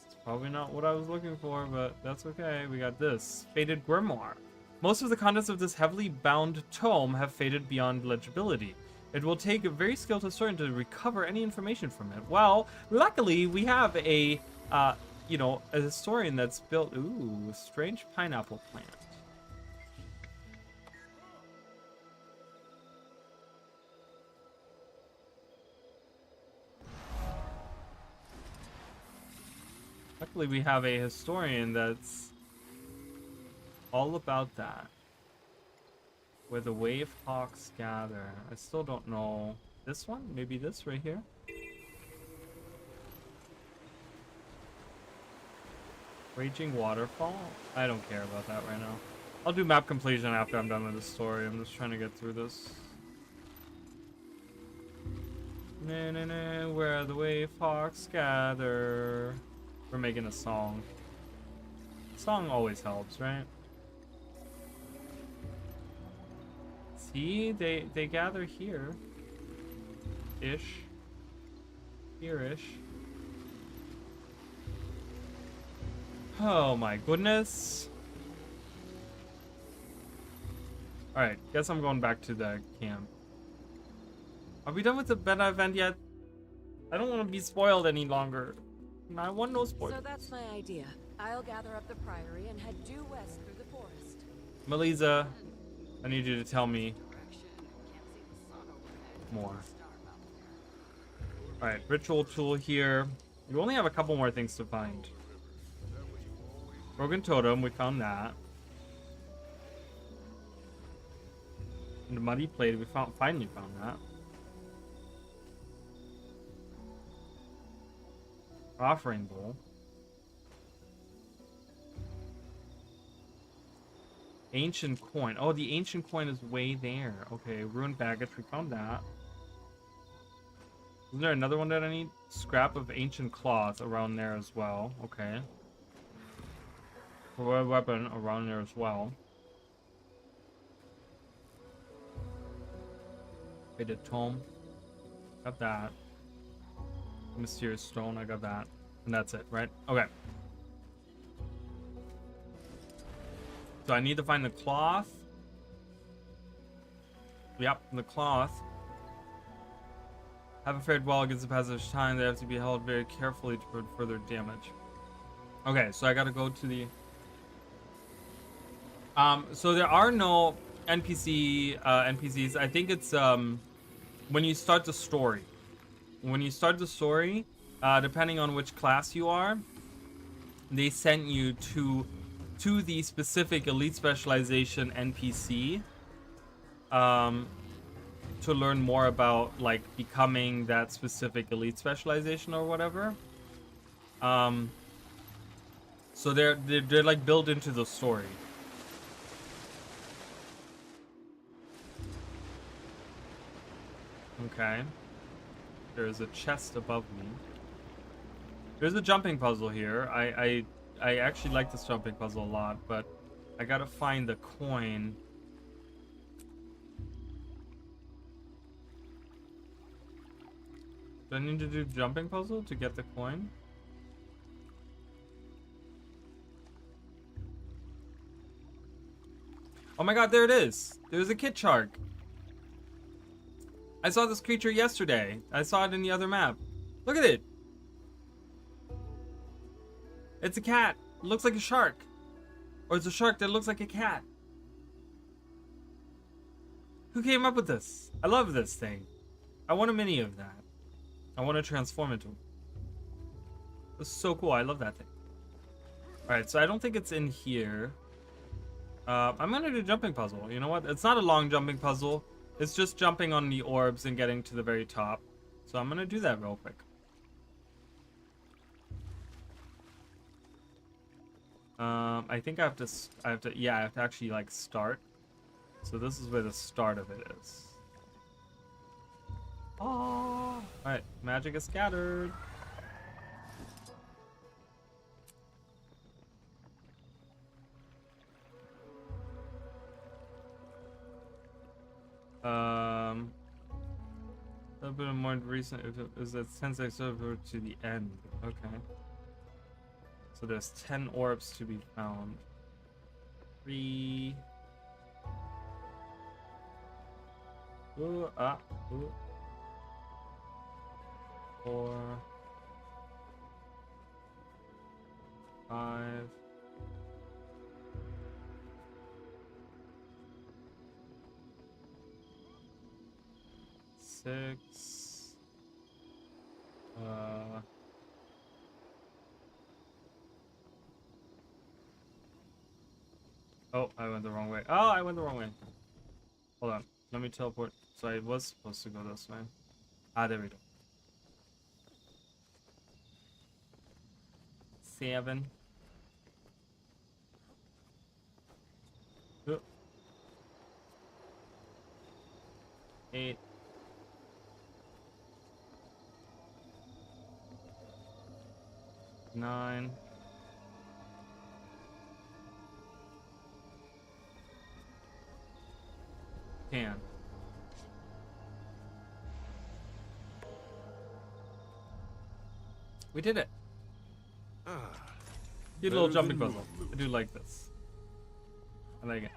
It's probably not what I was looking for, but that's okay. We got this. Faded Grimoire. Most of the contents of this heavily bound tome have faded beyond legibility. It will take a very skilled historian to recover any information from it. Well, luckily we have a, a historian that's built... Ooh, strange pineapple plant. hopefully we have a historian that's all about that. Where the wave hawks gather. I still don't know. This one? Maybe this right here? Raging waterfall? I don't care about that right now. I'll do map completion after I'm done with the story. I'm just trying to get through this. Na, na, na, where the wave hawks gather. We're making a song. Song always helps, right? See, they gather here. Ish. Here-ish. Oh my goodness. Alright, guess I'm going back to the camp. Are we done with the beta event yet? I don't want to be spoiled any longer. I want no spoilers. So that's my idea. I'll gather up the priory and head due west through the forest. Melisa, I need you to tell me more. Alright, ritual tool here. You only have a couple more things to find. Broken totem, we found that. And the muddy plate, we finally found that. Offering bowl. Ancient coin. Oh, the ancient coin is way there. Okay, ruined baggage, we found that. Is there another one that I need? Scrap of ancient cloth around there as well. Okay. Weapon around there as well. Faded tome. Got that. Mysterious stone, I got that. And that's it, right? Okay. So I need to find the cloth. Yep, the cloth. Haven't fared well against the passage of time. They have to be held very carefully to prevent further damage. Okay, so I gotta go to the... so there are no NPCs. I think it's when you start the story. When you start the story, depending on which class you are, they send you to the specific elite specialization NPC to learn more about like becoming that specific elite specialization or whatever. So they're like built into the story. Okay. There's a chest above me. There's a jumping puzzle here. I actually like this jumping puzzle a lot, but I gotta find the coin. Do I need to do jumping puzzle to get the coin? Oh my god, there it is! There's a kit shark! I saw this creature yesterday. I saw it in the other map. Look at it! It's a cat. It looks like a shark. Or it's a shark that looks like a cat. Who came up with this? I love this thing. I want a mini of that. I want to transform into it. This is so cool. I love that thing. Alright, so I don't think it's in here. I'm gonna do jumping puzzle. You know what? It's not a long jumping puzzle. It's just jumping on the orbs and getting to the very top. So I'm gonna do that real quick. I think I have to actually like start. So this is where the start of it is. Oh! Alright, magic is scattered. A bit more recent is that 10 seconds over to the end. Okay. So there's 10 orbs to be found. 3. Ooh, ooh. 4. 5. 6. Oh, I went the wrong way. Oh, I went the wrong way. Hold on. Let me teleport. So I was supposed to go this way. Ah, there we go. 7. 8. 9. 10. We did it. Cute little jumping puzzle. I do like this. I like it.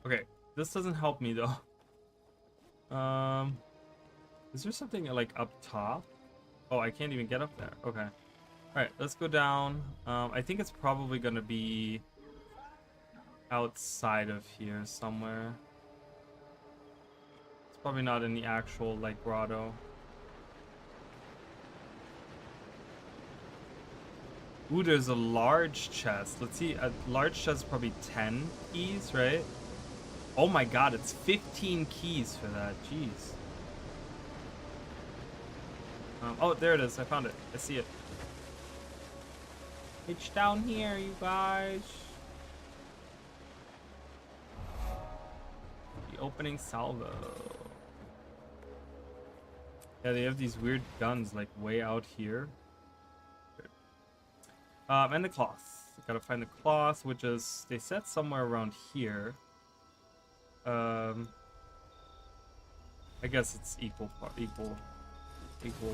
Okay, this doesn't help me though. Is there something like up top? Oh, I can't even get up there. Okay. Alright, let's go down. I think it's probably gonna be outside of here somewhere. It's probably not in the actual like grotto. Ooh, there's a large chest. Let's see, a large chest is probably 10 keys, right? Oh my god, it's 15 keys for that. Jeez. Oh, there it is. I found it. I see it. It's down here, you guys. The opening salvo. Yeah, they have these weird guns like way out here. And the cloth. Gotta find the cloth, which is, they said somewhere around here. I guess it's equal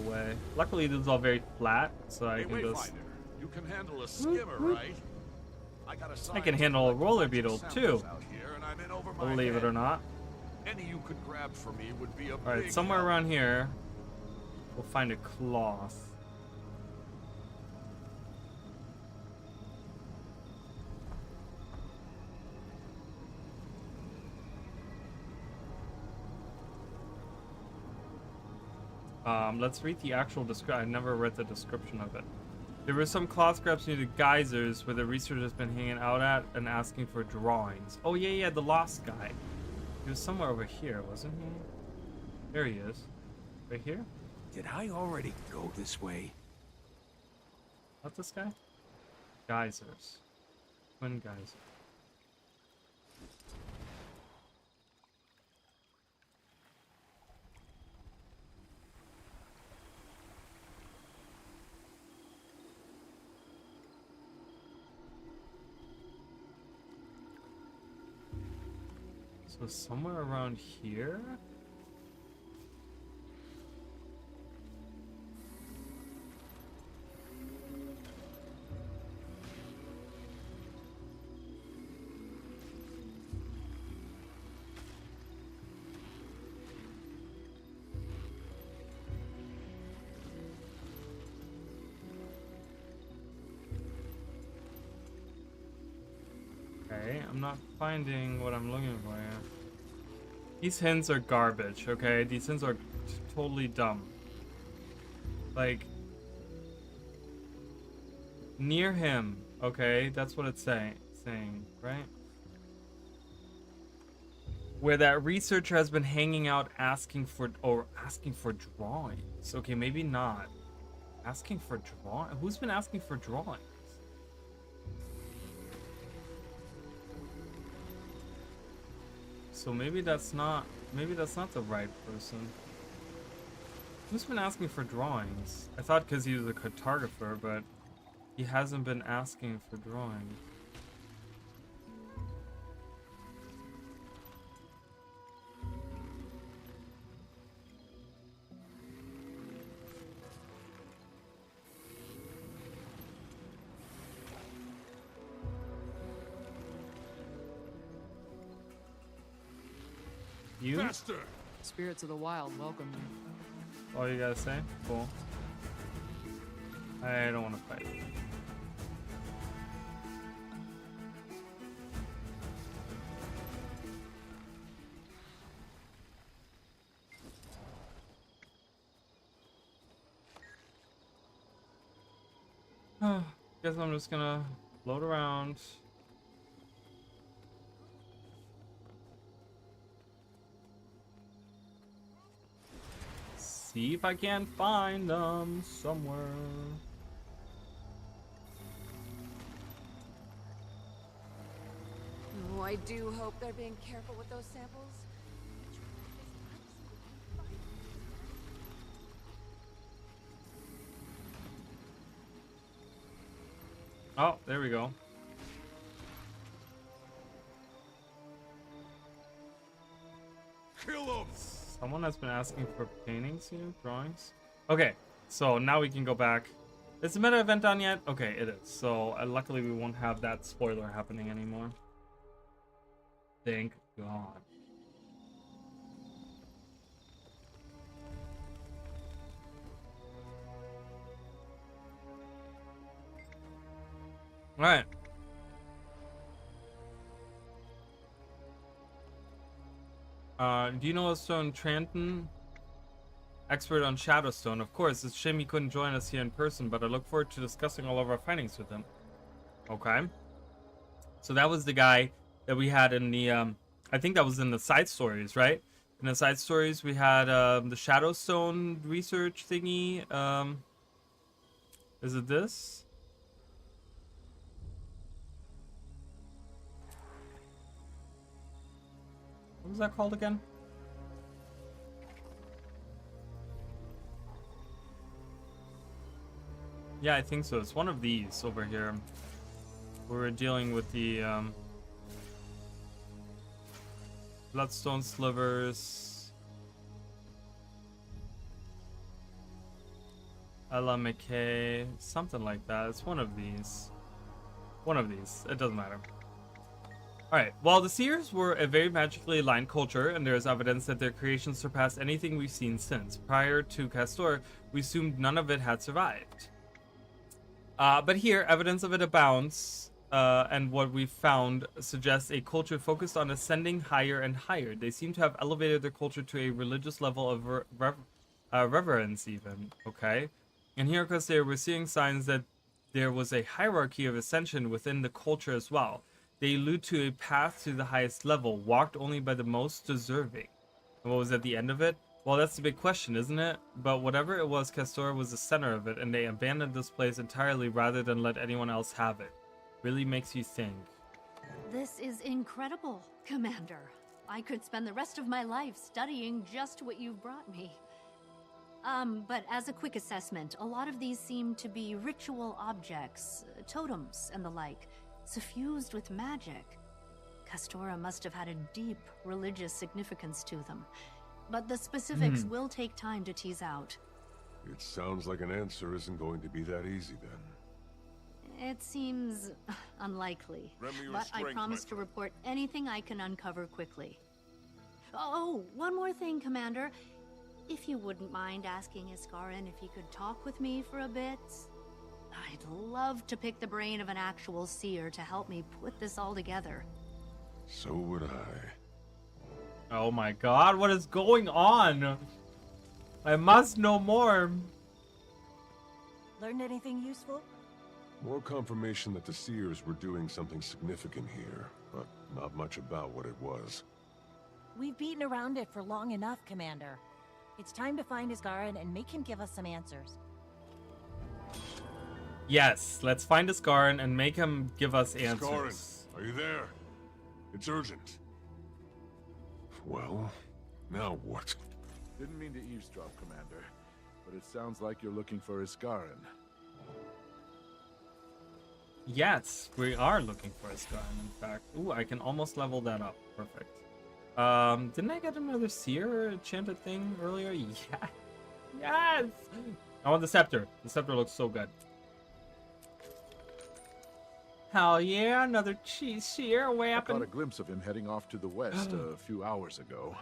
way. Luckily, this is all very flat, so I can just. You can handle a skimmer, right? I can handle a roller beetle too. Believe it or not. Any you could grab for me would be a all right, big somewhere help. around here, we'll find a cloth. Let's read the actual description. I never read the description of it. There were some cloth scraps near the geysers where the researcher has been hanging out at and asking for drawings. Oh yeah, the lost guy. He was somewhere over here, wasn't he? There he is. Right here? Did I already go this way? Not this guy? Geysers. Twin geysers. So somewhere around here? Okay, I'm not finding what I'm looking for here. These hints are garbage, okay? These hints are totally dumb. Like, near him, okay? That's what it's saying, right? Where that researcher has been hanging out asking for drawings. Okay, maybe not. Asking for drawing? Who's been asking for drawings? So maybe that's not the right person. Who's been asking for drawings? I thought because he was a cartographer, but he hasn't been asking for drawings. You? Faster! Spirits of the wild welcome you. All you gotta say? Cool. I don't want to fight. Guess I'm just gonna float around. see if I can find them somewhere. Oh, I do hope they're being careful with those samples. Oh, there we go. Kill him! Someone has been asking for paintings here, drawings. Okay, so now we can go back. Is the meta event done yet? Okay, it is. So luckily we won't have that spoiler happening anymore. Thank God. All right. Do you know a Stone Tranton? Expert on Shadowstone. Of course, it's a shame he couldn't join us here in person, but I look forward to discussing all of our findings with him. Okay. So that was the guy that we had in the, I think that was in the side stories, right? In the side stories, we had the Shadowstone research thingy. Is it this? What was that called again? Yeah, I think so. It's one of these over here. We're dealing with the bloodstone slivers, Ella McKay, something like that. It's one of these. One of these. It doesn't matter. Alright, while the Seers were a very magically aligned culture, and there is evidence that their creations surpassed anything we've seen since, prior to Castor, we assumed none of it had survived. But here, evidence of it abounds, and what we've found suggests a culture focused on ascending higher and higher. They seem to have elevated their culture to a religious level of reverence even, okay? And here, because we're seeing signs that there was a hierarchy of ascension within the culture as well. They allude to a path to the highest level, walked only by the most deserving. And what was at the end of it? Well, that's the big question, isn't it? But whatever it was, Castor was the center of it, and they abandoned this place entirely rather than let anyone else have it. Really makes you think. This is incredible, Commander. I could spend the rest of my life studying just what you've brought me. But as a quick assessment, a lot of these seem to be ritual objects, totems and the like, suffused with magic. Castora must have had a deep religious significance to them. But the specifics will take time to tease out. It sounds like an answer isn't going to be that easy then. It seems unlikely, but I promise to report anything I can uncover quickly. Oh, one more thing, Commander. If you wouldn't mind asking Iskarin if he could talk with me for a bit. I'd love to pick the brain of an actual seer to help me put this all together. So would I. Oh my God, what is going on? I must know more. Learned anything useful? More confirmation that the Seers were doing something significant here, but not much about what it was. We've beaten around it for long enough, Commander. It's time to find Iskarin and make him give us some answers. Yes, let's find Iskarin and make him give us answers. Iskarin, are you there? It's urgent. Well, now what? Didn't mean to eavesdrop, Commander, but it sounds like you're looking for Iskarin. Yes, we are looking for Iskarin, in fact. Ooh, I can almost level that up. Perfect. Didn't I get another seer enchanted thing earlier? Yeah. Yes! I want the scepter. The scepter looks so good. Hell yeah, another seer weapon. I caught a glimpse of him heading off to the west a few hours ago.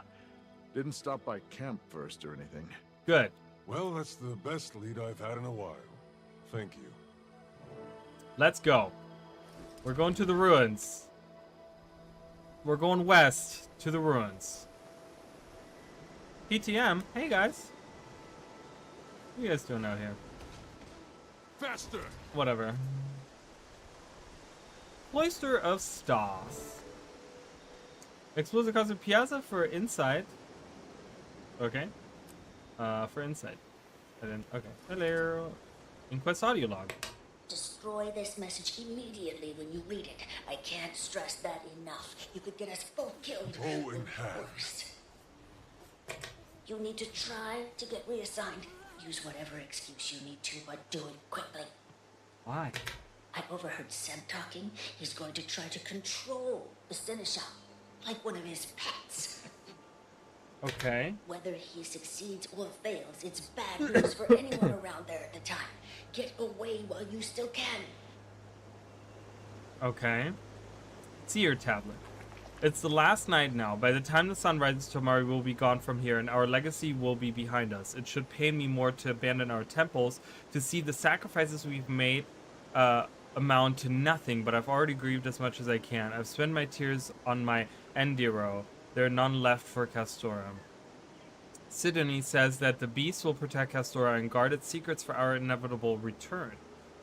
Didn't stop by camp first or anything. Good. Well, that's the best lead I've had in a while. Thank you. Let's go. We're going to the ruins. We're going west to the ruins. PTM, hey guys. What are you guys doing out here? Faster! Whatever. Cloister of Stoth. Explosive custom piazza for inside. Okay. for insight. I didn't. Okay. Hello. Inquest audio log. Destroy this message immediately when you read it. I can't stress that enough. You could get us both killed. Go in half. Worse. You need to try to get reassigned. Use whatever excuse you need to, but do it quickly. Why? I overheard Seb talking. He's going to try to control the Seneschal, like one of his pets. Okay. Whether he succeeds or fails, it's bad news for anyone around there at the time. Get away while you still can. Okay. Seer tablet. It's the last night now. By the time the sun rises tomorrow, we will be gone from here, and our legacy will be behind us. It should pain me more to abandon our temples, to see the sacrifices we've made amount to nothing, but I've already grieved as much as I can. I've spent my tears on my Endiro. There are none left for Castora. Sidonie says that the beast will protect Castora and guard its secrets for our inevitable return.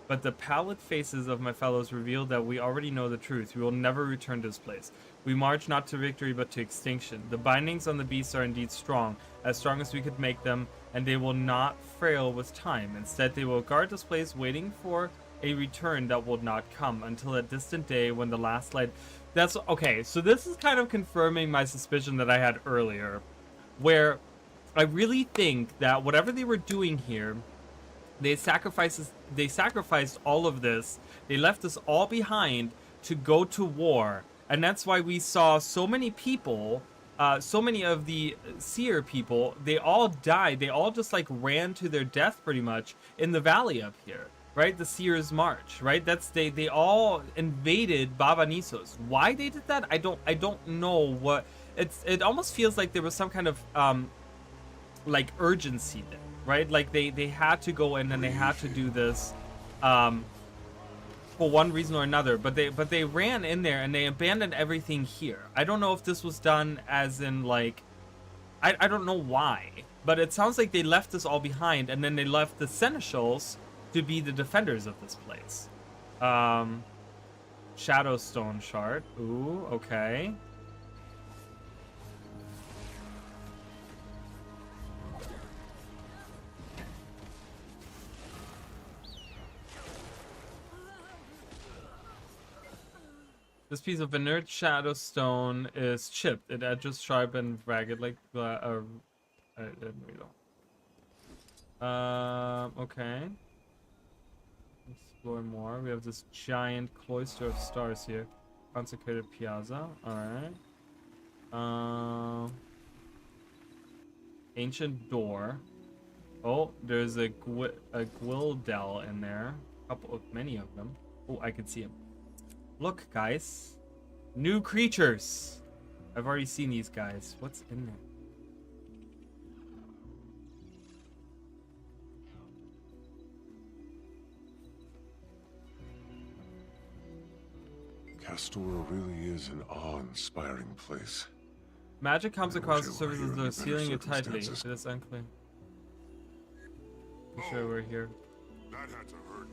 But the pallid faces of my fellows reveal that we already know the truth. We will never return to this place. We march not to victory, but to extinction. The bindings on the beast are indeed strong as we could make them, and they will not frail with time. Instead, they will guard this place, waiting for a return that will not come until a distant day when the last light... That's okay. So this is kind of confirming my suspicion that I had earlier, where I really think that whatever they were doing here, they sacrificed all of this. They left us all behind to go to war, and that's why we saw so many people, so many of the seer people. They all died. They all just like ran to their death pretty much in the valley up here. Right, the Seer's March, right? They all invaded Baba Nisos. Why they did that, I don't know. What it almost feels like there was some kind of like urgency there, right? Like they had to go in and they had to do this for one reason or another. But they ran in there and they abandoned everything here. I don't know if this was done as in like I don't know why, but it sounds like they left us all behind and then they left the Seneschals to be the defenders of this place. Shadowstone shard. Ooh, okay. This piece of inert shadowstone is chipped. It edges sharp and ragged like I didn't read all. Okay. Explore more. We have this giant cloister of stars here. Consecrated piazza. Alright. Ancient door. Oh, there's a Gwildel in there. Many of them. Oh, I can see him. Look, guys. New creatures. I've already seen these guys. What's in there? Castora really is an awe-inspiring place. Magic comes across the surface as though sealing it tightly. It is unclear. I'm sure we're here. That had to hurt.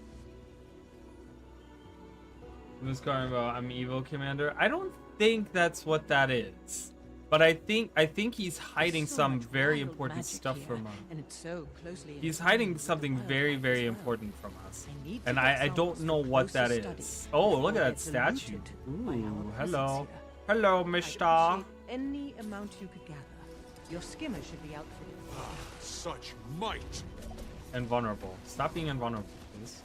Who's calling about I'm evil, Commander? I don't think that's what that is. But I think he's hiding some very important stuff from us. And it's so closely He's hiding something very, very important from us. And I don't know what that is. Oh, look at that statue. Ooh, hello. Hello, Mishta. Any amount you could gather. Your skimmer should be outfitted. Such might. Invulnerable. Stop being invulnerable, please.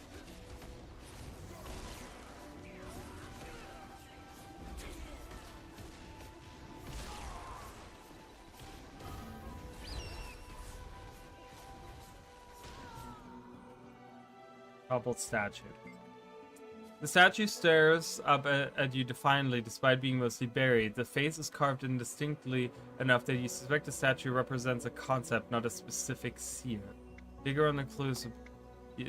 Toppled statue. The statue stares up at you defiantly despite being mostly buried. The face is carved indistinctly enough that you suspect the statue represents a concept, not a specific seer. Bigger on the clues.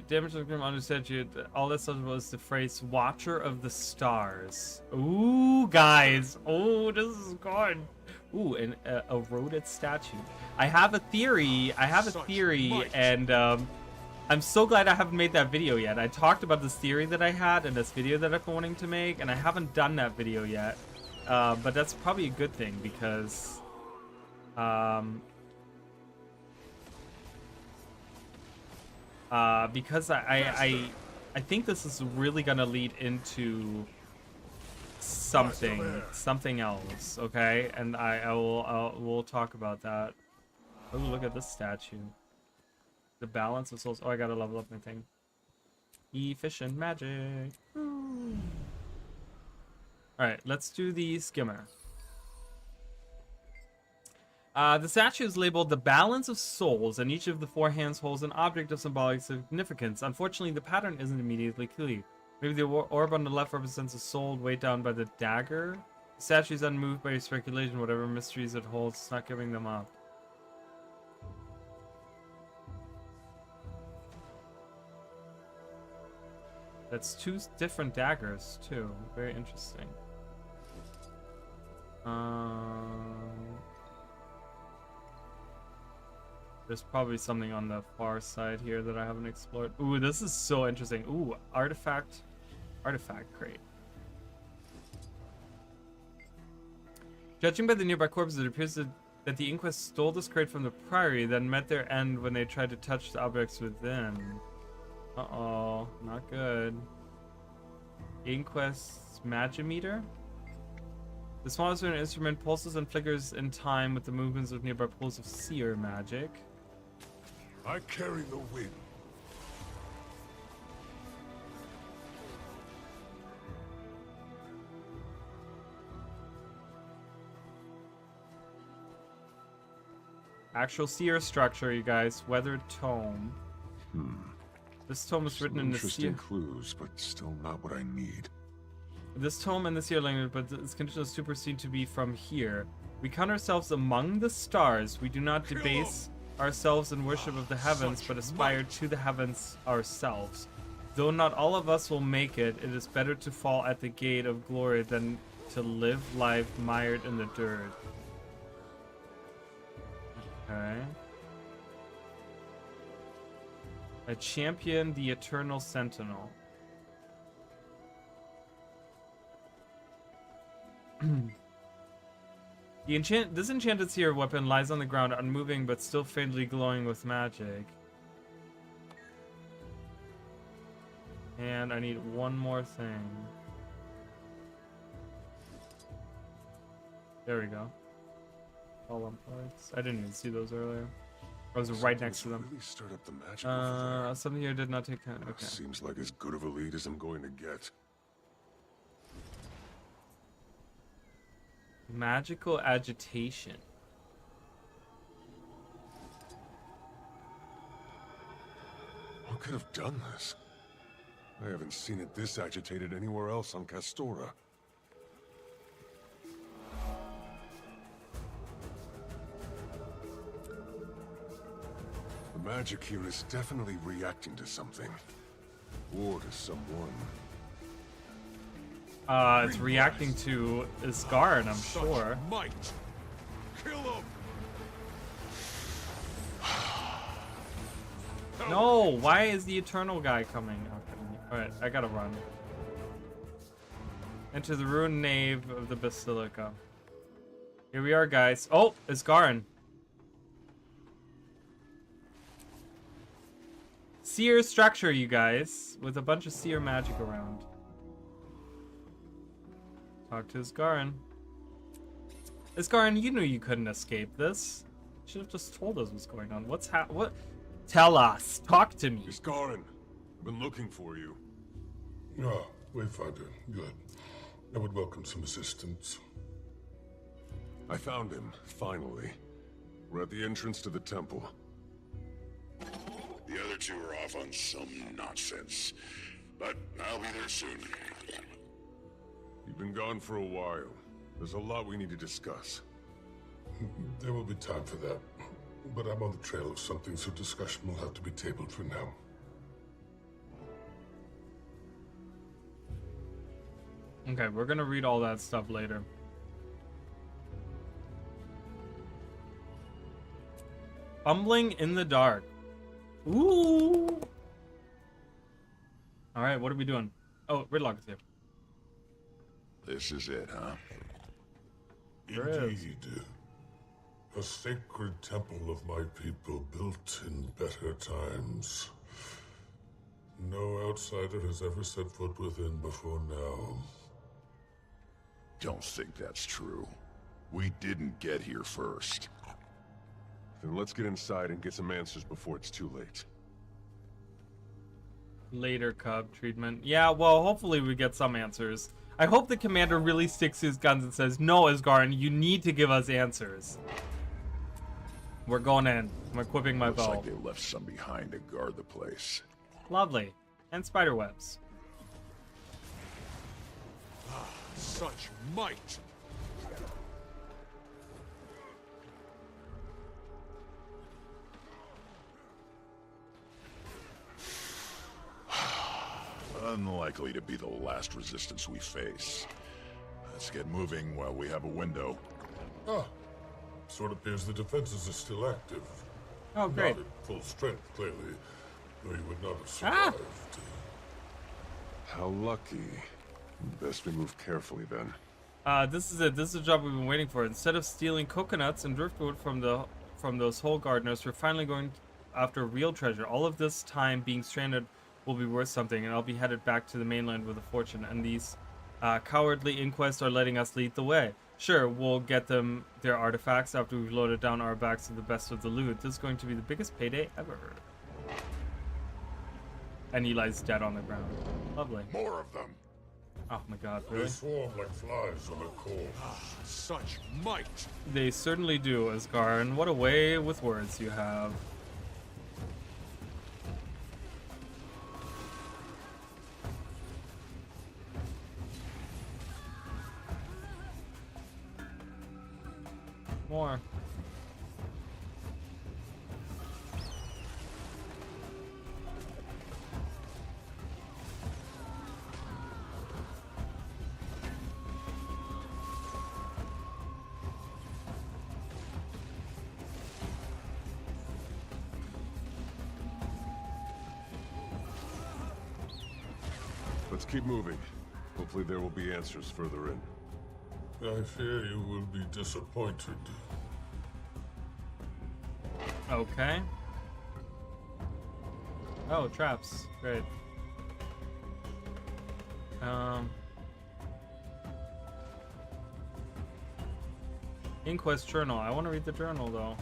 Damage on the statue. All that's legible is the phrase "Watcher of the Stars." Ooh, guys. Oh, this is good. Ooh, an eroded statue. I have a theory. And I'm so glad I haven't made that video yet. I talked about this theory that I had in this video that I've been wanting to make, and I haven't done that video yet. But that's probably a good thing because because I think this is really gonna lead into something else, okay? And we'll talk about that. Oh, look at this statue. The balance of souls. Oh, I gotta level up my thing. Efficient magic. Alright, let's do the skimmer. The statue is labeled the balance of souls, and each of the 4 hands holds an object of symbolic significance. Unfortunately, the pattern isn't immediately clear. Maybe the orb on the left represents a soul weighed down by the dagger. The statue is unmoved by your speculation. Whatever mysteries it holds, it's not giving them up. That's 2 different daggers, too. Very interesting. There's probably something on the far side here that I haven't explored. Ooh, this is so interesting. Ooh, artifact crate. Judging by the nearby corpses, it appears that the Inquest stole this crate from the Priory, then met their end when they tried to touch the objects within. Uh-oh, not good. Inquest's Magimeter? The smallest instrument pulses and flickers in time with the movements of nearby pools of seer magic. I carry the wind. Actual seer structure, you guys. Weathered tome. This tome was written in the seer. Interesting clues, but still not what I need. This tome and the seer language, but this conditional super seem to be from here. We count ourselves among the stars. We do not debase ourselves in worship of the heavens, but aspire to the heavens ourselves. Though not all of us will make it, it is better to fall at the gate of glory than to live life mired in the dirt. Okay. I champion the eternal sentinel. This enchanted seer weapon lies on the ground, unmoving but still faintly glowing with magic. And I need one more thing. There we go. Column parts. I didn't even see those earlier. I was right next to them. Really stirred up the magic over there. Something here did not take time. Okay. Seems like as good of a lead as I'm going to get. Magical agitation. What could have done this? I haven't seen it this agitated anywhere else on Castora. The magic here is definitely reacting to something. Or to someone. It's reacting to Isgarin, I'm sure. Might. Kill him. No, why is the Eternal guy coming? Okay. Alright, I gotta run. Enter the ruined nave of the Basilica. Here we are, guys. Oh, Isgarin. Seer structure, you guys, with a bunch of seer magic around. Talk to Isgarin. Isgarin, you knew you couldn't escape this. You should have just told us what's going on. What? Tell us. Talk to me. Isgarin, I've been looking for you. Ah, Wayfinder. Good. I would welcome some assistance. I found him, finally. We're at the entrance to the temple. The other two are off on some nonsense, but I'll be there soon. You've been gone for a while. There's a lot we need to discuss. There will be time for that, but I'm on the trail of something, so discussion will have to be tabled for now. Okay, we're gonna read all that stuff later. Fumbling in the dark. Ooh. All right, what are we doing? Oh, Ridlock is here. This is it, huh? Indeed. A sacred temple of my people built in better times. No outsider has ever set foot within before now. Don't think that's true. We didn't get here first. Then let's get inside and get some answers before it's too late. Later, Cub treatment. Yeah, well, hopefully we get some answers. I hope the commander really sticks to his guns and says, no, Asgarn, you need to give us answers. We're going in. I'm equipping my bow. Looks like they left some behind to guard the place. Lovely. And spider webs. Such might! Unlikely to be the last resistance we face. Let's get moving while we have a window. Ah, so it appears the defenses are still active. Oh, great. Not at full strength, clearly, or you would not have survived. How lucky. Best we move carefully then. This is it. This is the job we've been waiting for. Instead of stealing coconuts and driftwood from those hole gardeners, we're finally going after real treasure. All of this time being stranded will be worth something, and I'll be headed back to the mainland with a fortune. And these cowardly inquests are letting us lead the way. Sure, we'll get them their artifacts after we've loaded down our backs with the best of the loot. This is going to be the biggest payday ever. And he lies dead on the ground. Lovely. More of them. Oh my god, really? They swarm like flies on a course. Such might! They certainly do, Asgar, and what a way with words you have. More. Let's keep moving. Hopefully there will be answers further in. I fear you will be disappointed. Okay. Oh, traps. Great. Inquest journal. I want to read the journal, though.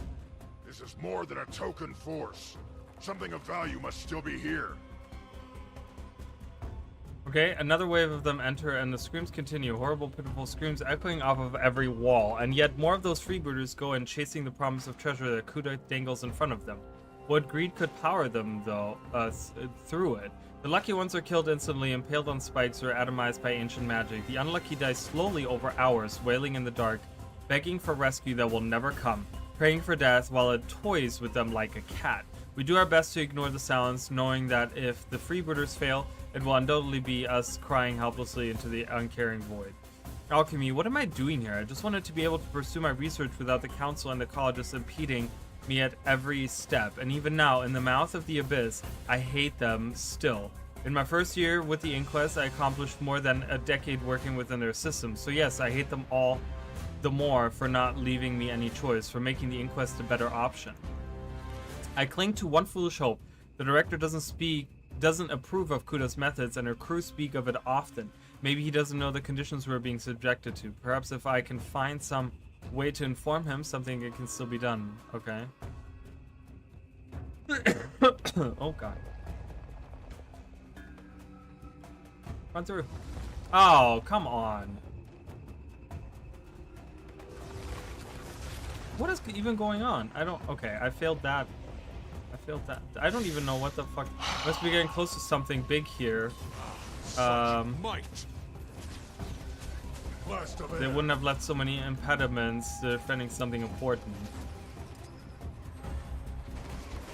This is more than a token force. Something of value must still be here. Okay, another wave of them enter, and the screams continue. Horrible, pitiful screams echoing off of every wall. And yet more of those freebooters go in, chasing the promise of treasure that Kuda dangles in front of them. What greed could power them, though, through it? The lucky ones are killed instantly, impaled on spikes, or atomized by ancient magic. The unlucky die slowly over hours, wailing in the dark, begging for rescue that will never come, praying for death while it toys with them like a cat. We do our best to ignore the sounds, knowing that if the freebooters fail, it will undoubtedly be us crying helplessly into the uncaring void. Alchemy, what am I doing here? I just wanted to be able to pursue my research without the council and the colleges impeding me at every step. And even now, in the mouth of the abyss, I hate them still. In my first year with the Inquest, I accomplished more than a decade working within their system. So yes, I hate them all the more for not leaving me any choice, for making the Inquest a better option. I cling to one foolish hope. The director doesn't approve of Kuda's methods, and her crew speak of it often. Maybe he doesn't know the conditions we're being subjected to. Perhaps if I can find some way to inform him, something can still be done. Okay. Oh god. Run through. Oh, come on. What is even going on? I don't... Okay, I failed that. I don't even know what the fuck. Must be getting close to something big here. They wouldn't have left so many impediments defending something important.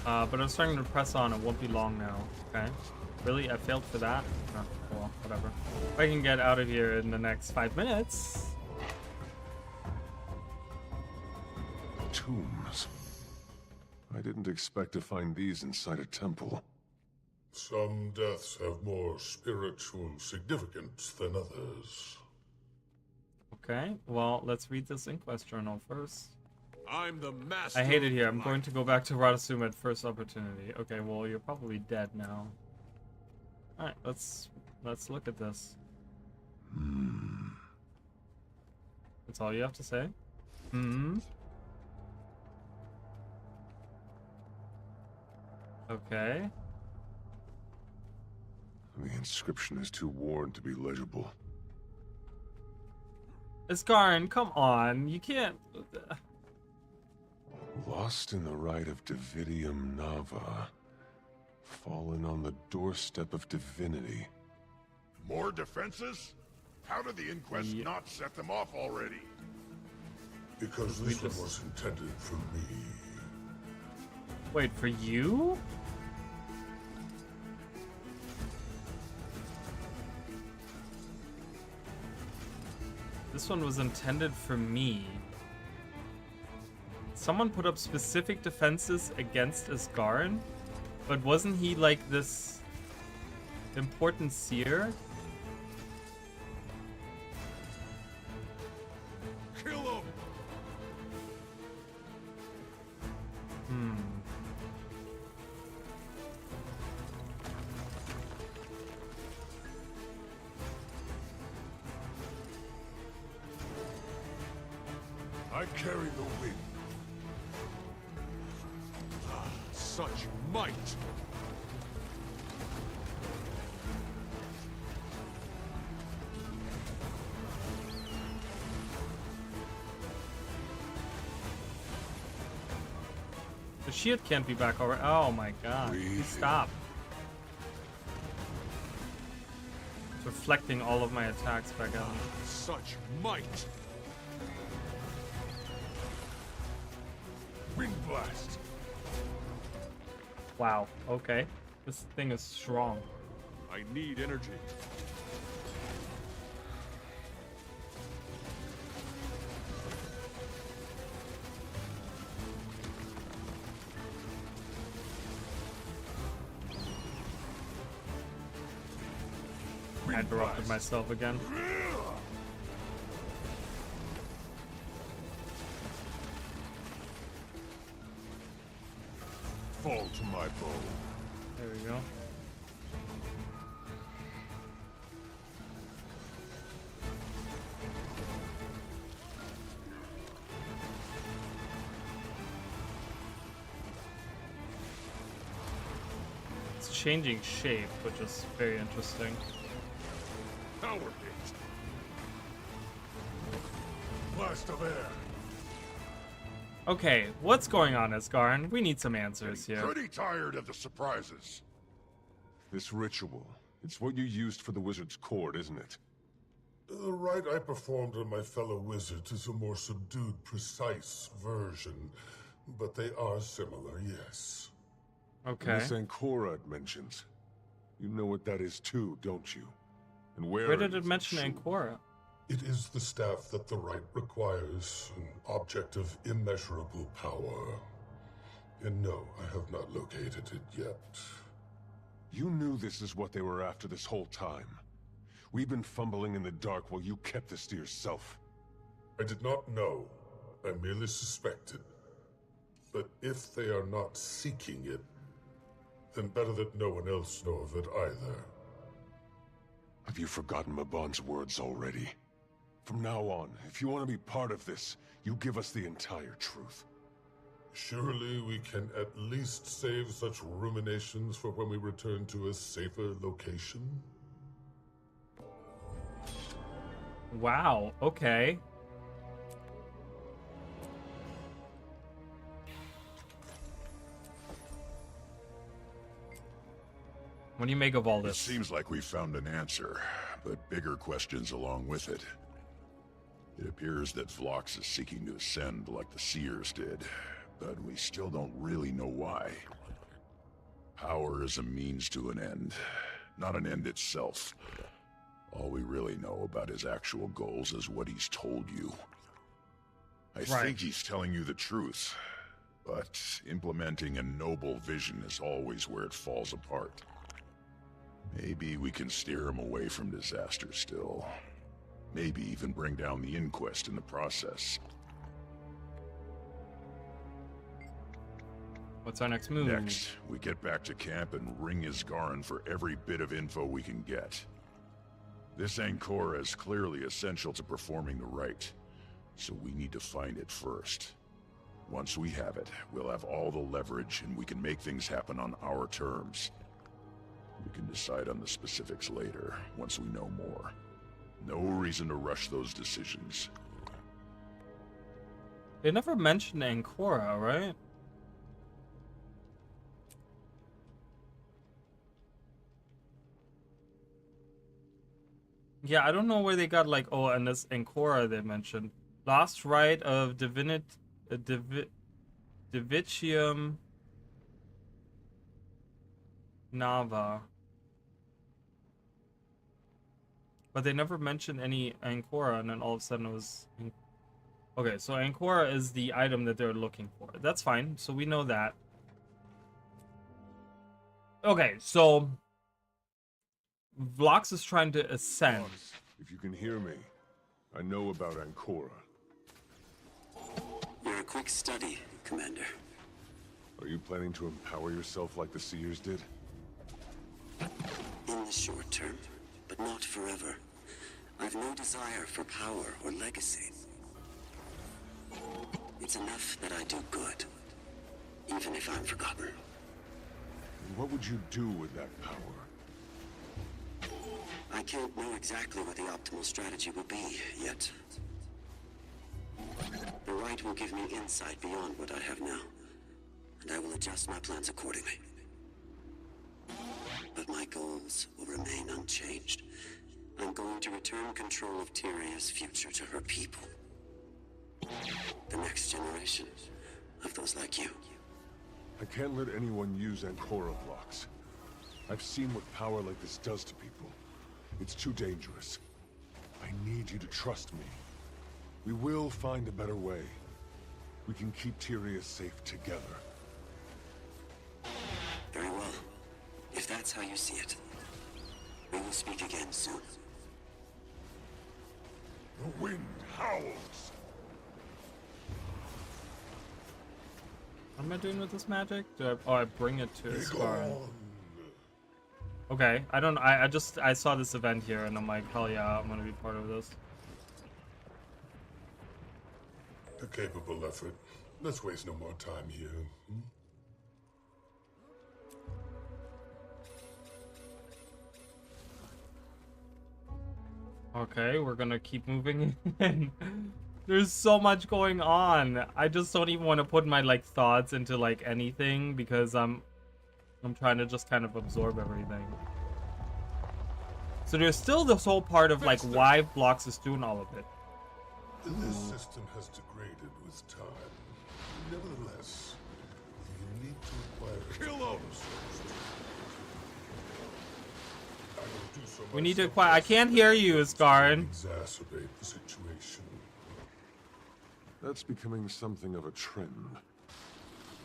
But I'm starting to press on. It won't be long now. Okay. Really? I failed for that? Oh, well, whatever. If I can get out of here in the next 5 minutes. Tombs. I didn't expect to find these inside a temple. Some deaths have more spiritual significance than others. Okay, well, let's read this Inquest journal first. I'm the master. I hate it here. I'm going to go back to Radasuma at first opportunity. Okay, well, you're probably dead now. Alright, let's look at this. That's all you have to say? Okay. The inscription is too worn to be legible. Iskarn, come on. You can't... Lost in the rite of Dividium Nava. Fallen on the doorstep of divinity. More defenses? How did the inquest not set them off already? Because this one was intended for me. Wait, for you? This one was intended for me. Someone put up specific defenses against Iskarn, but wasn't he like this important seer? Kill him! I carry the wind. Such might! The shield can't be back over. Oh my god. Stop. It's reflecting all of my attacks back on me. Such might! Wind blast! Wow, okay. This thing is strong. I need energy. I interrupted myself again. Fall to my bow. There we go. It's changing shape, which is very interesting. Power hit. Blast of air. Okay, what's going on, Iskarn? We need some answers here. Pretty tired of the surprises. This ritual, it's what you used for the wizard's cord, isn't it? The rite I performed on my fellow wizards is a more subdued, precise version, but they are similar, yes. Okay. And this Ancora it mentions. You know what that is too, don't you? And where did it mention Ancora? It is the staff that the rite requires, an object of immeasurable power. And no, I have not located it yet. You knew this is what they were after this whole time. We've been fumbling in the dark while you kept this to yourself. I did not know. I merely suspected. But if they are not seeking it, then better that no one else know of it either. Have you forgotten Mabon's words already? From now on, if you want to be part of this, you give us the entire truth. Surely we can at least save such ruminations for when we return to a safer location? Wow, okay. What do you make of all this? It seems like we found an answer, but bigger questions along with it. It appears that Vlox is seeking to ascend like the Seers did, but we still don't really know why. Power is a means to an end, not an end itself. All we really know about his actual goals is what he's told you. I think he's telling you the truth, but implementing a noble vision is always where it falls apart. Maybe we can steer him away from disaster still. Maybe even bring down the inquest in the process. What's our next move? Next, we get back to camp and ring Isgarin for every bit of info we can get. This Ancora is clearly essential to performing the rite, so we need to find it first. Once we have it, we'll have all the leverage and we can make things happen on our terms. We can decide on the specifics later, once we know more. No reason to rush those decisions. They never mentioned Ancora, right? Yeah, I don't know where they got like, oh, and this Ancora they mentioned. Last rite of Divitium Nava. But they never mentioned any Ancora, and then all of a sudden it was... Okay, so Ancora is the item that they're looking for. That's fine, so we know that. Okay, so... Vlox is trying to ascend. If you can hear me, I know about Ancora. You're a quick study, Commander. Are you planning to empower yourself like the Seers did? In the short term, but not forever. I've no desire for power or legacy. It's enough that I do good, even if I'm forgotten. And what would you do with that power? I can't know exactly what the optimal strategy will be yet. The rite will give me insight beyond what I have now, and I will adjust my plans accordingly. But my goals will remain unchanged. I'm going to return control of Tyria's future to her people. The next generation of those like you. I can't let anyone use Ancora blocks. I've seen what power like this does to people. It's too dangerous. I need you to trust me. We will find a better way. We can keep Tyria safe together. Very well. If that's how you see it, we will speak again soon. The wind howls. What am I doing with this magic? I bring it to Isgarin. Okay, I saw this event here and I'm like, hell yeah, I'm gonna be part of this. A capable effort. Let's waste no more time here. Okay, we're gonna keep moving in. There's so much going on. I just don't even want to put my like thoughts into like anything because I'm trying to just kind of absorb everything. So there's still this whole part of like why Vlox is doing all of it. This system has degraded with time. Nevertheless, you need to acquire... Kill him! We need to acquire... I can't hear you, Isgarin. Exacerbate the situation. That's becoming something of a trend.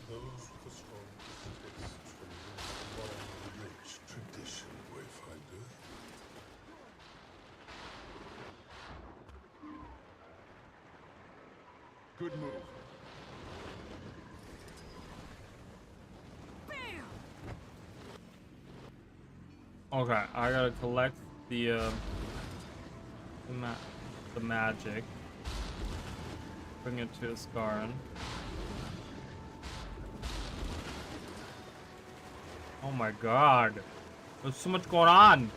Those with a strong taste from a long, rich tradition, Wayfinder. Good move. Okay, I gotta collect the magic. Bring it to Isgarin. Oh my god. There's so much going on.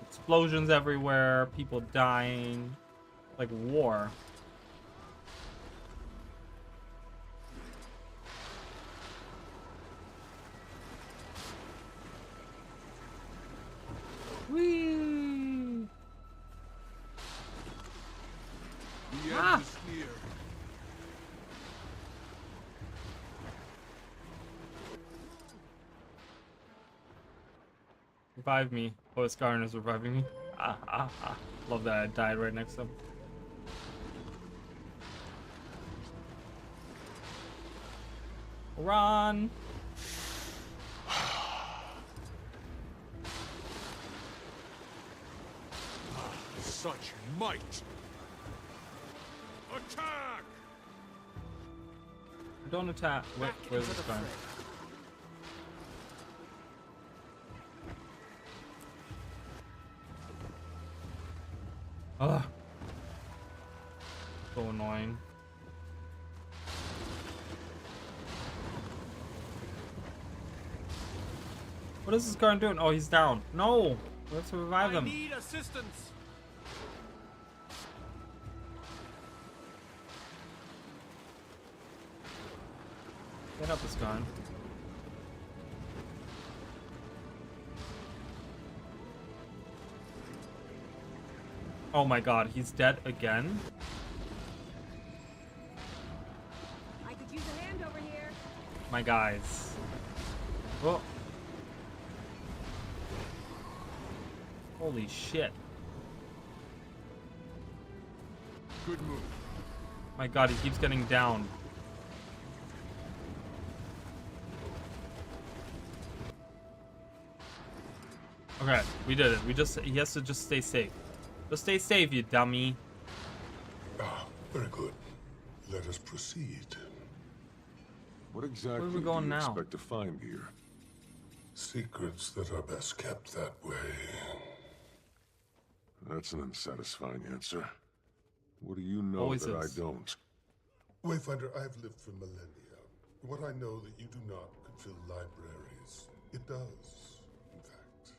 Explosions everywhere, people dying. Like war. Whee! The end is near. Revive me. Oh, Isgarin is reviving me. Love that I died right next to him. Run! Such might! Attack! Don't attack. Where's Isgarin? Ugh. So annoying. What is this guy doing? Oh, he's down. No! We have to revive him. I need assistance. Get up, this guy. Oh my god, he's dead again? I could use a hand over here. My guys. Oh. Holy shit. Good move. My god, he keeps getting down. Okay, we did it. He has to just stay safe. Just stay safe, you dummy. Ah, very good. Let us proceed. What exactly Where are we going do you now? expect to find here? Secrets that are best kept that way. That's an unsatisfying answer. What do you know Always that is. I don't? Wayfinder, I have lived for millennia. What I know that you do not could fill libraries. It does, in fact.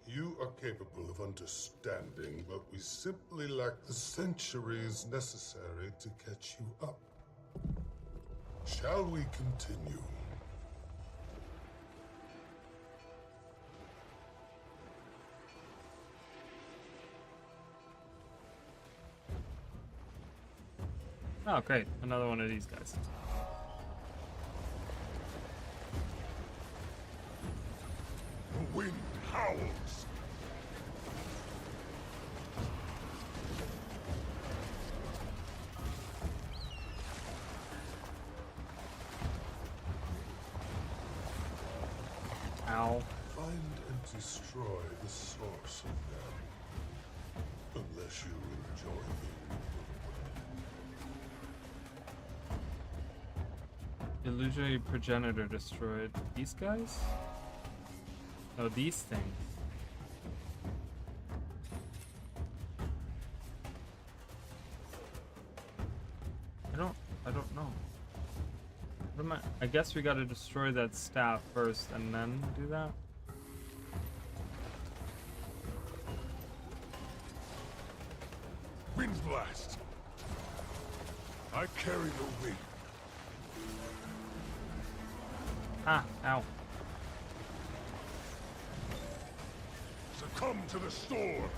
You are capable of understanding, but we simply lack the centuries necessary to catch you up. Shall we continue? Oh, great. Another one of these guys. The wind howls. Ow. Find and destroy the source of them. Unless you enjoy being Illusory progenitor destroyed. These guys? No, these things. I don't know. What am I guess we gotta destroy that staff first and then do that? Wind blast. I carry the weight. Ah, ow. Succumb to the storm.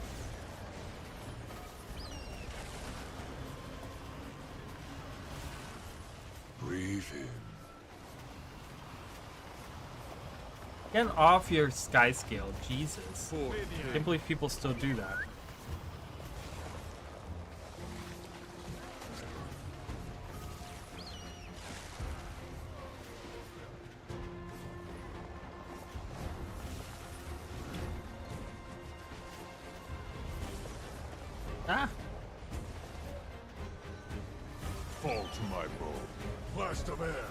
Breathe in. Get off your sky scale, Jesus. I can't believe people still do that. Ah! Fall to my bow. Blast of air.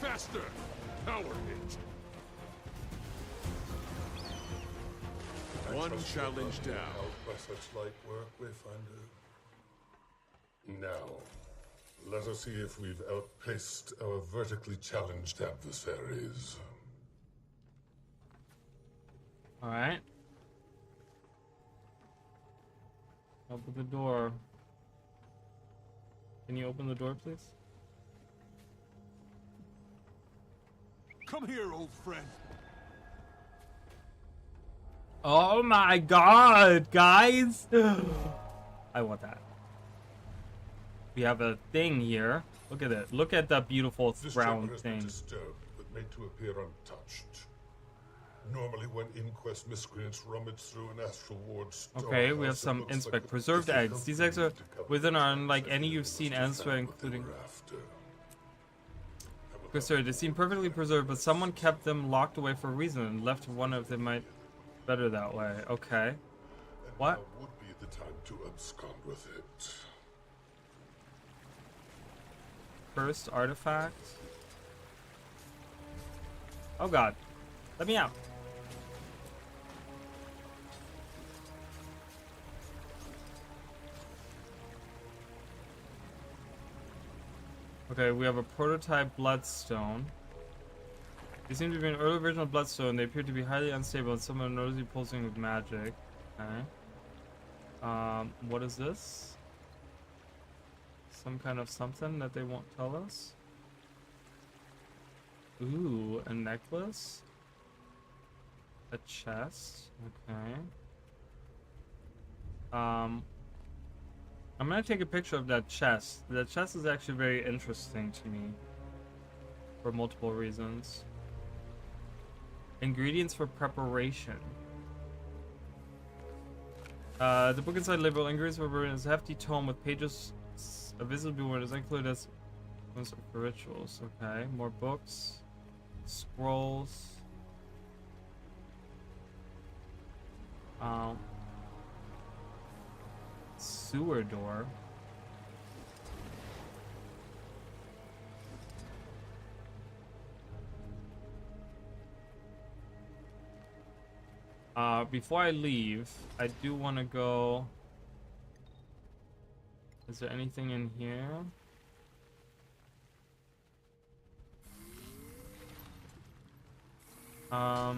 Faster! Power hit. One challenge down. by such light work, Wayfinder. Now, let us see if we've outpaced our vertically challenged adversaries. Alright. Open the door. Can you open the door, please? Come here, old friend. Oh my god, guys! I want that. We have a thing here. Look at it. Look at that beautiful round thing. Disturbed, but made to appear untouched. Normally, when inquest miscreants rummage through an astral ward okay, we have some inspect preserved eggs. These eggs are within are unlike any you've seen elsewhere, including. CORSAIR, they seem perfectly preserved, but someone kept them locked away for a reason and left to wonder if they might better that way. Okay. What? Now would be the time to abscond with it. First artifact. Oh god. Let me out. Okay, we have a prototype bloodstone. They seem to be an early version of bloodstone. They appear to be highly unstable and somewhat noticeably pulsing with magic. Okay. What is this? Some kind of something that they won't tell us? Ooh, a necklace? A chest? Okay. I'm gonna take a picture of that chest. That chest is actually very interesting to me. For multiple reasons. Ingredients for preparation. The book inside label ingredients for preparation is a hefty tome with pages a visible word is included as for rituals. Okay, more books, scrolls. Sewer door. Before I leave, I do want to go. Is there anything in here? I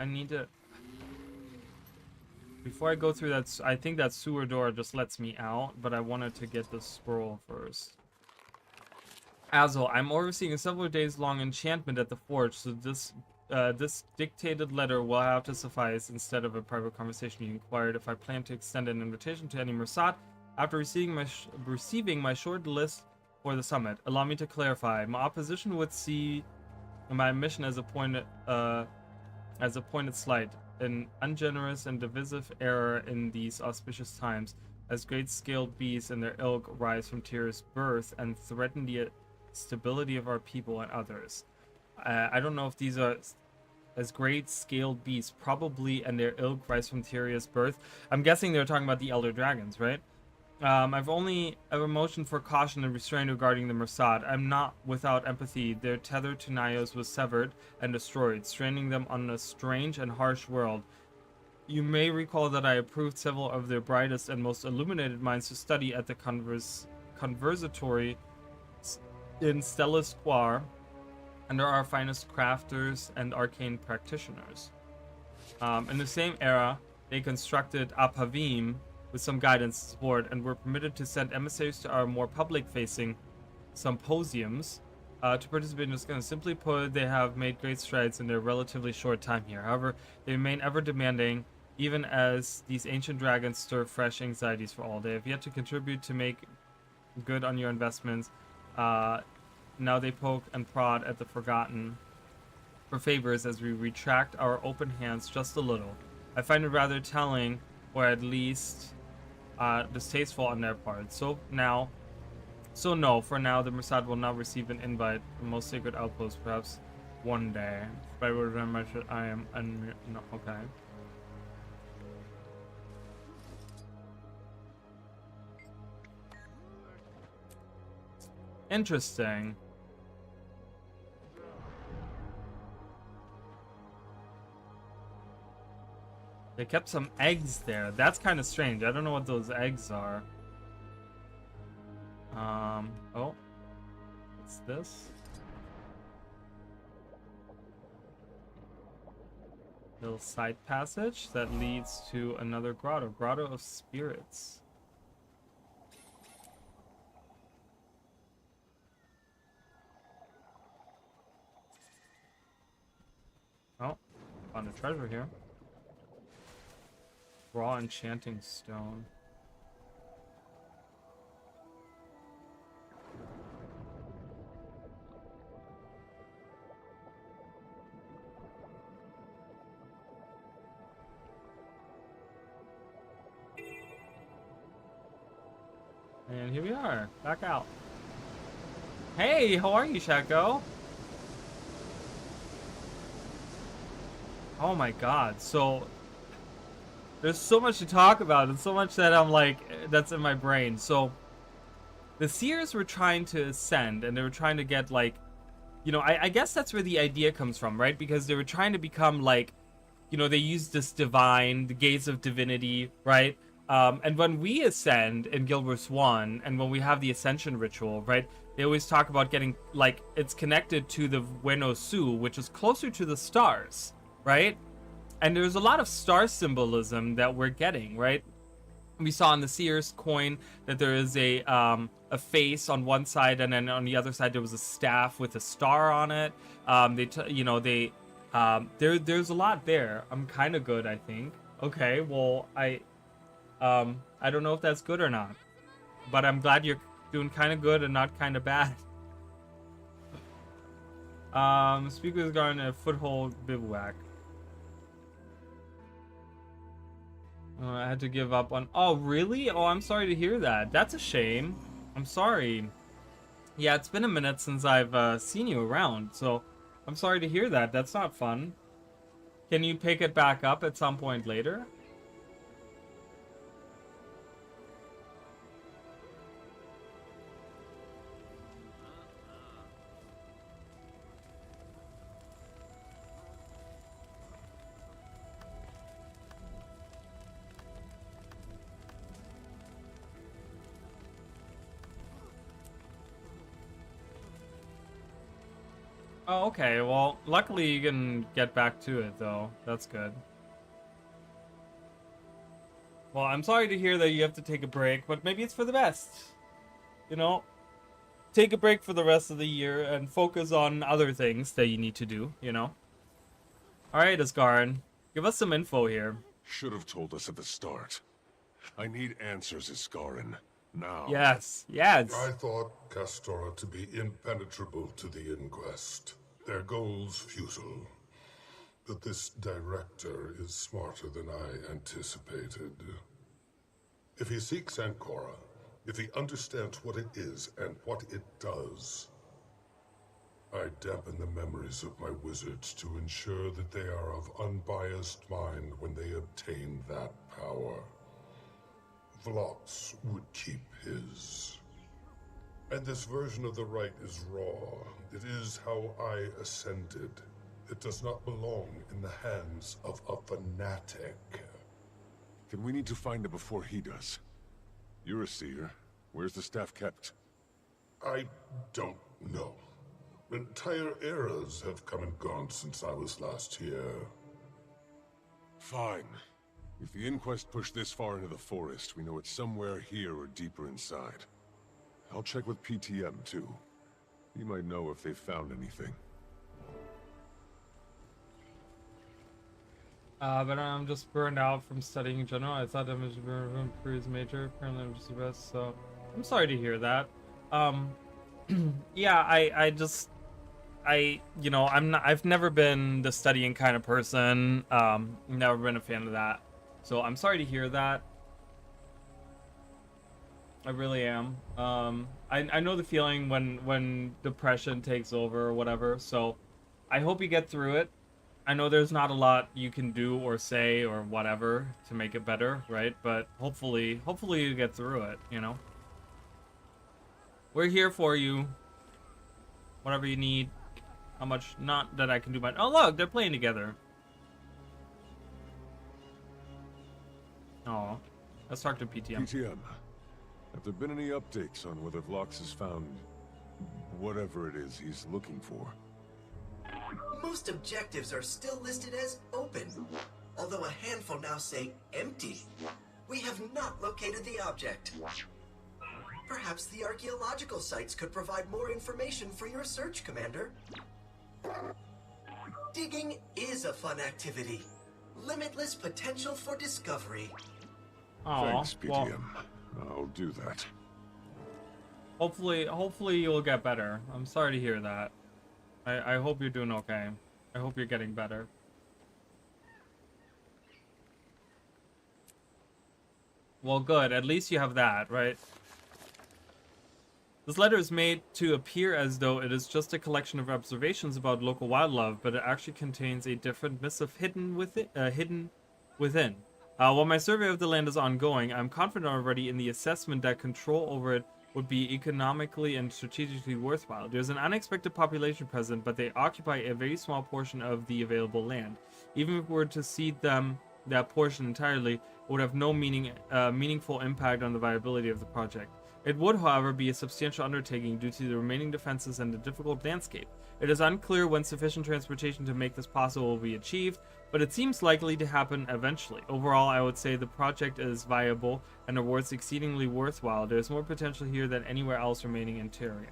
need to. Before I go through that, I think that sewer door just lets me out, but I wanted to get the scroll first. Azul, I'm overseeing a several days long enchantment at the forge, so this dictated letter will have to suffice instead of a private conversation. You inquired if I plan to extend an invitation to any Mursat after receiving my short list for the summit. Allow me to clarify. My opposition would see my mission as a pointed slight, an ungenerous and divisive error in these auspicious times, as great scaled beasts and their ilk rise from Tyr's birth and threaten the stability of our people and others. I don't know if these are as great scaled beasts, probably, and their ilk rise from Tyr's birth. I'm guessing they're talking about the Elder Dragons, right? I've only ever motioned for caution and restraint regarding the Mursat. I'm not without empathy. Their tether to Nyos was severed and destroyed, stranding them on a strange and harsh world. You may recall that I approved several of their brightest and most illuminated minds to study at the conversatory in Stella Square under our finest crafters and arcane practitioners. In the same era, they constructed Apavim with some guidance and support, and were permitted to send emissaries to our more public-facing symposiums to participate in this. Simply put, they have made great strides in their relatively short time here. However, they remain ever demanding, even as these ancient dragons stir fresh anxieties for all. They have yet to contribute to make good on your investments. Now they poke and prod at the Forgotten for favors as we retract our open hands just a little. I find it rather telling, or at least distasteful on their part. So no, for now, the Mursat will not receive an invite from most sacred outposts, perhaps one day. But I would remember that I am no, okay. Interesting. They kept some eggs there. That's kind of strange. I don't know what those eggs are. Oh. What's this? Little side passage that leads to another grotto. Grotto of Spirits. Oh, found a treasure here. Raw enchanting stone. And here we are, back out. Hey, how are you, Shaco? Oh my god, so there's so much to talk about and so much that I'm like, that's in my brain. So the Seers were trying to ascend and they were trying to get like you know, I guess that's where the idea comes from, right? Because they were trying to become like, you know, they used this divine, the gaze of divinity, right? And when we ascend in Guild Wars 1, and when we have the ascension ritual, right, they always talk about getting, like, it's connected to the Bueno Su, which is closer to the stars, right? And there's a lot of star symbolism that we're getting, right? We saw in the Seer's coin that there is a face on one side, and then on the other side there was a staff with a star on it. There's a lot there. I'm kind of good, I think. Okay, well, I don't know if that's good or not, but I'm glad you're doing kind of good and not kind of bad. Speaker's got a foothold bivouac. I had to give up on... Oh, really? Oh, I'm sorry to hear that. That's a shame. I'm sorry. Yeah, it's been a minute since I've seen you around, so I'm sorry to hear that. That's not fun. Can you pick it back up at some point later? Oh, okay. Well, luckily you can get back to it, though. That's good. Well, I'm sorry to hear that you have to take a break, but maybe it's for the best. You know? Take a break for the rest of the year and focus on other things that you need to do, you know? Alright, Asgarin. Give us some info here. Should have told us at the start. I need answers, Asgarin. Now. Yes, yes. I thought Castora to be impenetrable to the Inquest. Their goals futile. But this director is smarter than I anticipated. If he seeks Ancora, if he understands what it is and what it does, I dampen the memories of my wizards to ensure that they are of unbiased mind when they obtain that power. Vlox would keep his. And this version of the right is raw. It is how I ascended. It does not belong in the hands of a fanatic. Then we need to find it before he does. You're a seer. Where's the staff kept? I don't know. Entire eras have come and gone since I was last here. Fine. If the Inquest pushed this far into the forest, we know it's somewhere here or deeper inside. I'll check with PTM, too. He might know if they've found anything. But I'm just burned out from studying in general. I thought damage was major. Apparently I'm just the best, so... I'm sorry to hear that. Yeah, I've never been the studying kind of person. Never been a fan of that. So I'm sorry to hear that. I really am. I know the feeling when depression takes over or whatever, so I hope you get through it. I know there's not a lot you can do or say or whatever to make it better, right? But hopefully you get through it, you know? We're here for you. Whatever you need. How much, not that I can do my... Oh, look, they're playing together. Oh, let's talk to PTM. PTM, have there been any updates on whether Vlox has found whatever it is he's looking for? Most objectives are still listed as open, although a handful now say empty. We have not located the object. Perhaps the archaeological sites could provide more information for your search, Commander. Digging is a fun activity. Limitless potential for discovery. Thanks, PTM. I'll do that. Hopefully you'll get better. I'm sorry to hear that. I hope you're doing okay. I hope you're getting better. Well, good. At least you have that, right? This letter is made to appear as though it is just a collection of observations about local wildlife, but it actually contains a different missive hidden within. While my survey of the land is ongoing, I'm confident already in the assessment that control over it would be economically and strategically worthwhile. There's an unexpected population present, but they occupy a very small portion of the available land. Even if we were to cede them that portion entirely, it would have no meaningful impact on the viability of the project. It would, however, be a substantial undertaking due to the remaining defenses and the difficult landscape. It is unclear when sufficient transportation to make this possible will be achieved, but it seems likely to happen eventually. Overall, I would say the project is viable and the rewards exceedingly worthwhile. There's more potential here than anywhere else remaining in Tyria.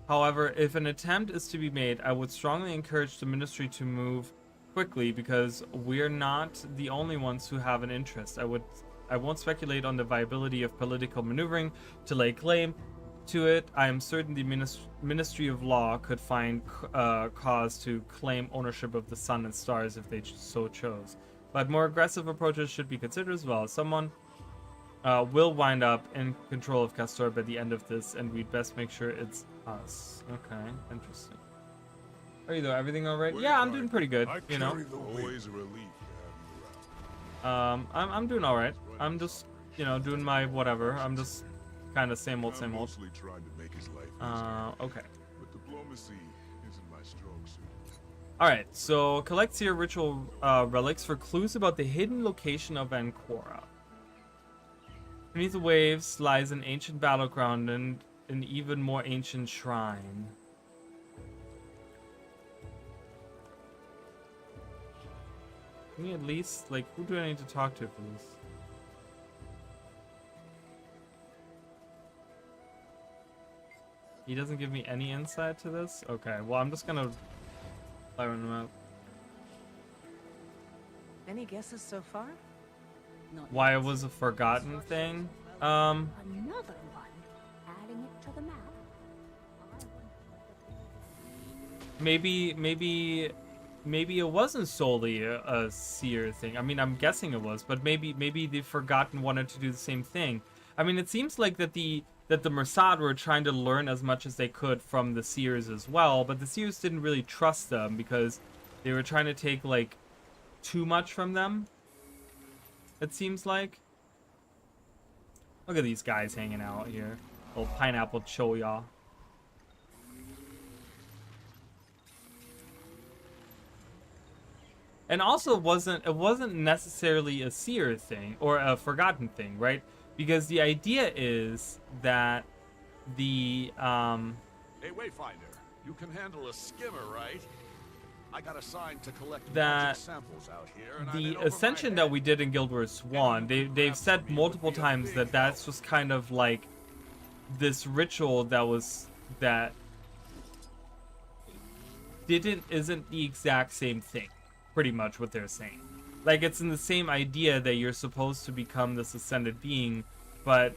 However, if an attempt is to be made, I would strongly encourage the ministry to move quickly because we're not the only ones who have an interest. I won't speculate on the viability of political maneuvering to lay claim to it. I am certain the Ministry of Law could find cause to claim ownership of the sun and stars if they so chose. But more aggressive approaches should be considered as well. Someone will wind up in control of Castor by the end of this, and we'd best make sure it's us. Okay, interesting. Are you though? Everything all right? Yeah, I'm doing pretty good. You know. Always a relief. I'm doing all right. I'm just, you know, doing my whatever. I'm just kind of same old, same old. Trying to make his life okay. But diplomacy isn't my strong suit. All right. So collect seer ritual relics for clues about the hidden location of Ancora. Beneath the waves lies an ancient battleground and an even more ancient shrine. Can we at least, like, who do I need to talk to for this? He doesn't give me any insight to this? Okay, well, I'm just gonna fire him out. Any guesses so far? Why it was a forgotten thing? Another one. Adding it to the map. Maybe it wasn't solely a seer thing. I mean, I'm guessing it was, but maybe the Forgotten wanted to do the same thing. I mean, it seems like that the Mossad were trying to learn as much as they could from the seers as well, but the seers didn't really trust them because they were trying to take like too much from them. It seems like. Look at these guys hanging out here. Little pineapple choya. And also it wasn't necessarily a seer thing or a forgotten thing, right? Because the idea is that the Hey Wayfinder, you can handle a skimmer, right? I got assigned to collect magic samples out here, and the ascension that we did in Guild Wars 1, they've said multiple times that that's just kind of like this ritual that isn't the exact same thing. Pretty much what they're saying. Like, it's in the same idea that you're supposed to become this ascended being, but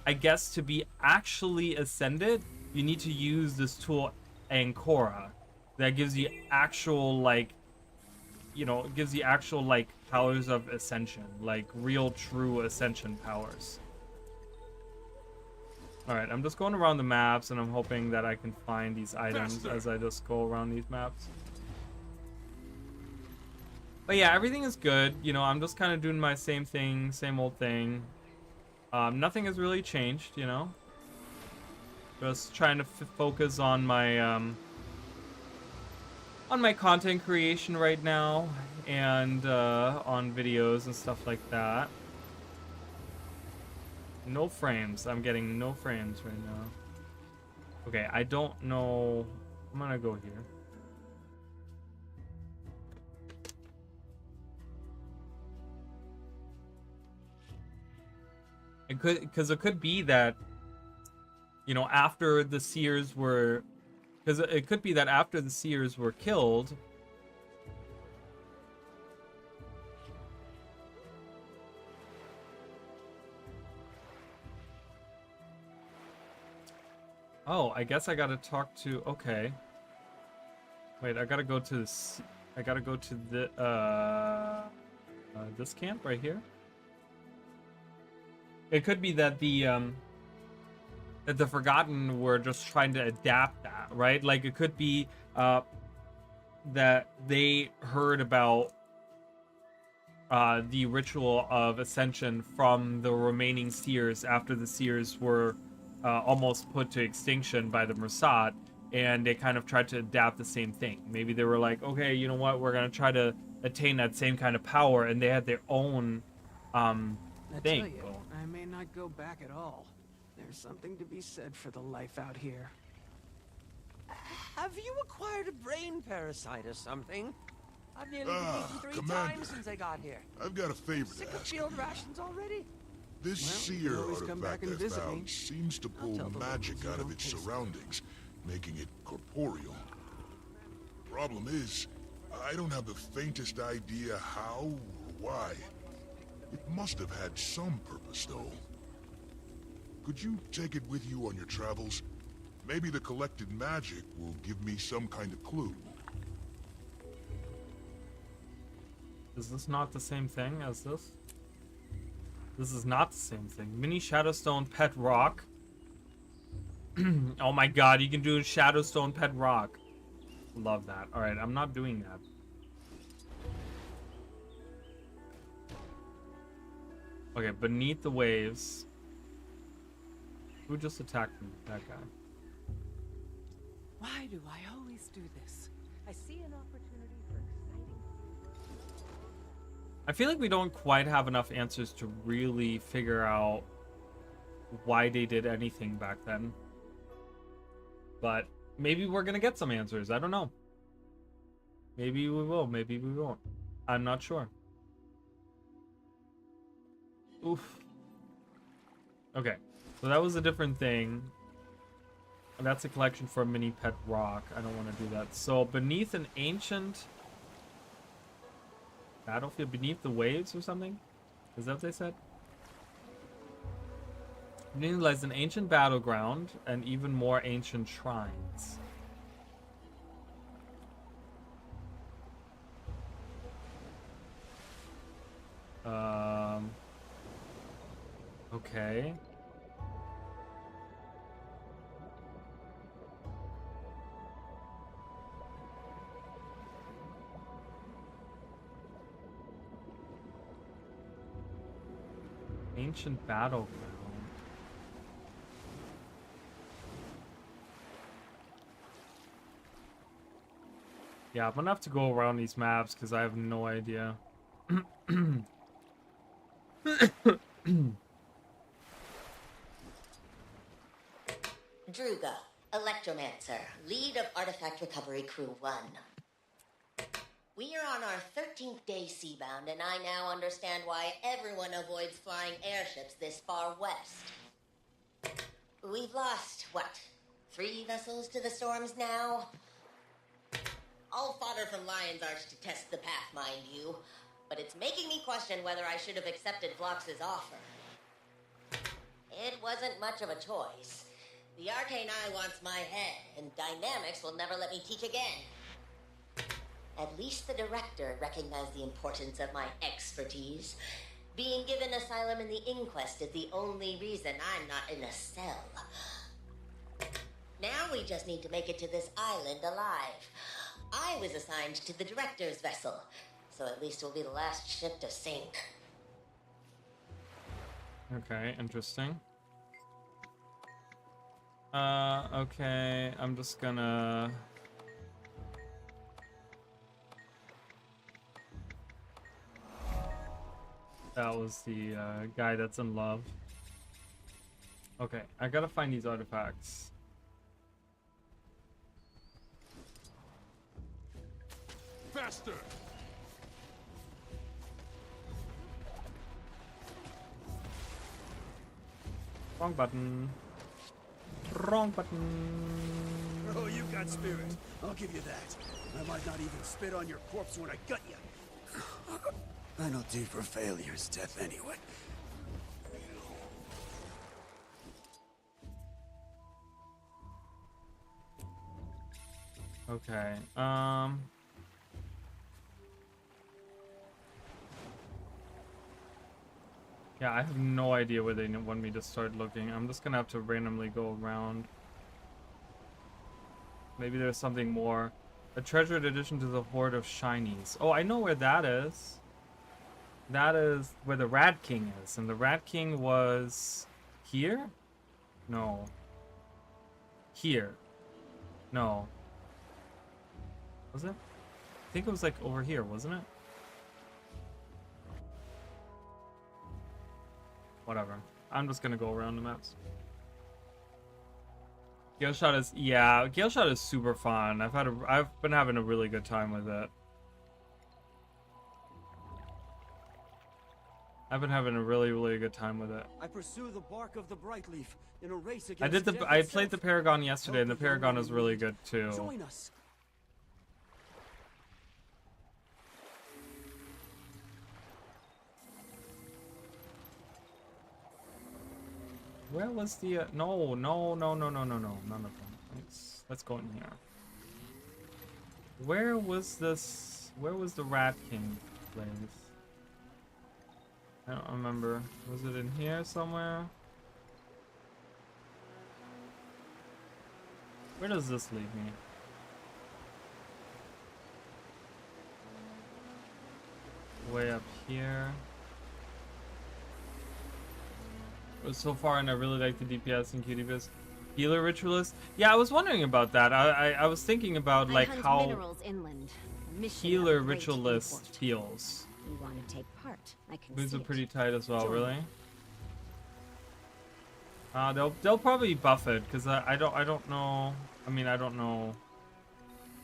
I guess to be actually ascended, you need to use this tool Ancora that gives you actual, like, you know, it gives you actual, like, powers of ascension, like real true ascension powers. Alright, I'm just going around the maps and I'm hoping that I can find these items as I just go around these maps. But yeah, everything is good. You know, I'm just kind of doing my same thing, same old thing. Nothing has really changed, you know. Just trying to focus on my content creation right now and on videos and stuff like that. No frames. I'm getting no frames right now. Okay, I don't know. I'm gonna go here. Because it could be that, you know, after the seers were, because it could be that after the seers were killed, oh, I guess I gotta talk to, okay. Wait, I gotta go to this, I gotta go to the, this camp right here. It could be that the Forgotten were just trying to adapt that, right? Like, it could be that they heard about the ritual of ascension from the remaining seers after the seers were almost put to extinction by the Mossad, and they kind of tried to adapt the same thing. Maybe they were like, okay, you know what, we're gonna try to attain that same kind of power, and they had their own thing. I tell you, I may not go back at all. There's something to be said for the life out here. Have you acquired a brain parasite or something? I've nearly been eaten 3 Commander, times since I got here. I've got a favor Sick to of ask field you. rations already? This seer always come back artifact and I visit found me. seems to pull tell the magic locals you out of don't its taste it. surroundings, making it corporeal. Problem is, I don't have the faintest idea how or why. It must have had some purpose, though. Could you take it with you on your travels? Maybe the collected magic will give me some kind of clue. Is this not the same thing as this? This is not the same thing. Mini Shadowstone Pet Rock. Oh my god, you can do Shadowstone Pet Rock. Love that. Alright, I'm not doing that. Okay, beneath the waves. Who just attacked me? That guy. Why do I always do this? I see an opportunity for exciting. I feel like we don't quite have enough answers to really figure out why they did anything back then. But maybe we're gonna get some answers. I don't know. Maybe we will. Maybe we won't. I'm not sure. Oof. Okay. So that was a different thing. That's a collection for a mini pet rock. I don't want to do that. So beneath an ancient battlefield, beneath the waves or something? Is that what they said? Beneath lies an ancient battleground and even more ancient shrines. Okay. Ancient battleground. Yeah, I'm gonna have to go around these maps because I have no idea. Druga, Electromancer, lead of Artifact Recovery Crew 1. We are on our 13th day seabound, and I now understand why everyone avoids flying airships this far west. We've lost, what, 3 vessels to the storms now? All fodder from Lion's Arch to test the path, mind you, but it's making me question whether I should have accepted Vlox's offer. It wasn't much of a choice. The Arcane Eye wants my head, and Dynamics will never let me teach again. At least the director recognized the importance of my expertise. Being given asylum in the Inquest is the only reason I'm not in a cell. Now we just need to make it to this island alive. I was assigned to the director's vessel, so at least we'll be the last ship to sink. Okay, interesting. Okay, I'm just gonna... That was the guy that's in love. Okay, I gotta find these artifacts. Faster! Wrong button. Wrong button. Oh, you got spirit. I'll give you that. I might not even spit on your corpse when I gut you. Penalty for failure is death anyway. Okay, yeah, I have no idea where they want me to start looking. I'm just gonna have to randomly go around. Maybe there's something more. A treasured addition to the hoard of shinies. Oh, I know where that is. That is where the Rat King is, and the Rat King was here? No. Here. No. Was it? I think it was like over here, wasn't it? Whatever. I'm just gonna go around the maps. Gale Shot is, yeah, Gale Shot is super fun. I've been having a really good time with it. I've been having a really good time with it. I pursue the bark of the Brightleaf in a race against I played the Paragon yesterday, and the Paragon is really good too. Join us. Where was the no, none of them. Let's go in here. Where was the Rat King place? I don't remember. Was it in here somewhere? Where does this leave me? Way up here. So far, and I really like the DPS and QDPS. Healer Ritualist? Yeah, I was wondering about that. I was thinking about like how Healer Ritualist feels. You want to take part? I can Boots see are it. pretty tight as well, Join really. They'll probably buff it because I don't know. I mean, I don't know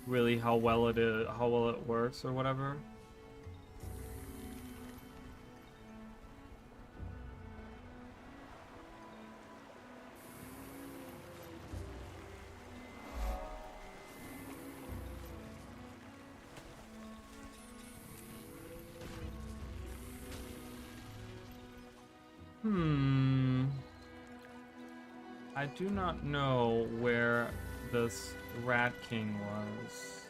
really how well it works or whatever. I do not know where this Rat King was.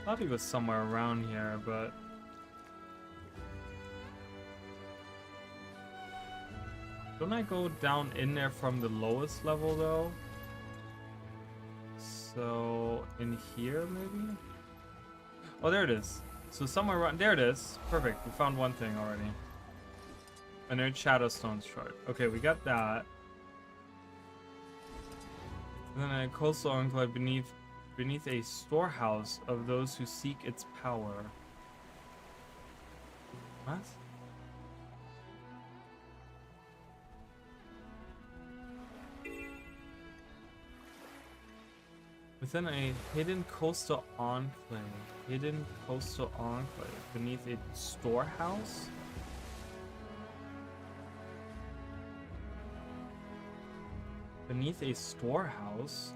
I thought he was somewhere around here, but don't I go down in there from the lowest level though? So in here maybe? Oh, there it is. So somewhere around there it is. Perfect. We found one thing already. An Earth Shadowstone shard. Okay, we got that. And then a coastal enclave beneath a storehouse of those who seek its power. What? Within a hidden coastal enclave. Hidden coastal enclave beneath a storehouse? Beneath a storehouse?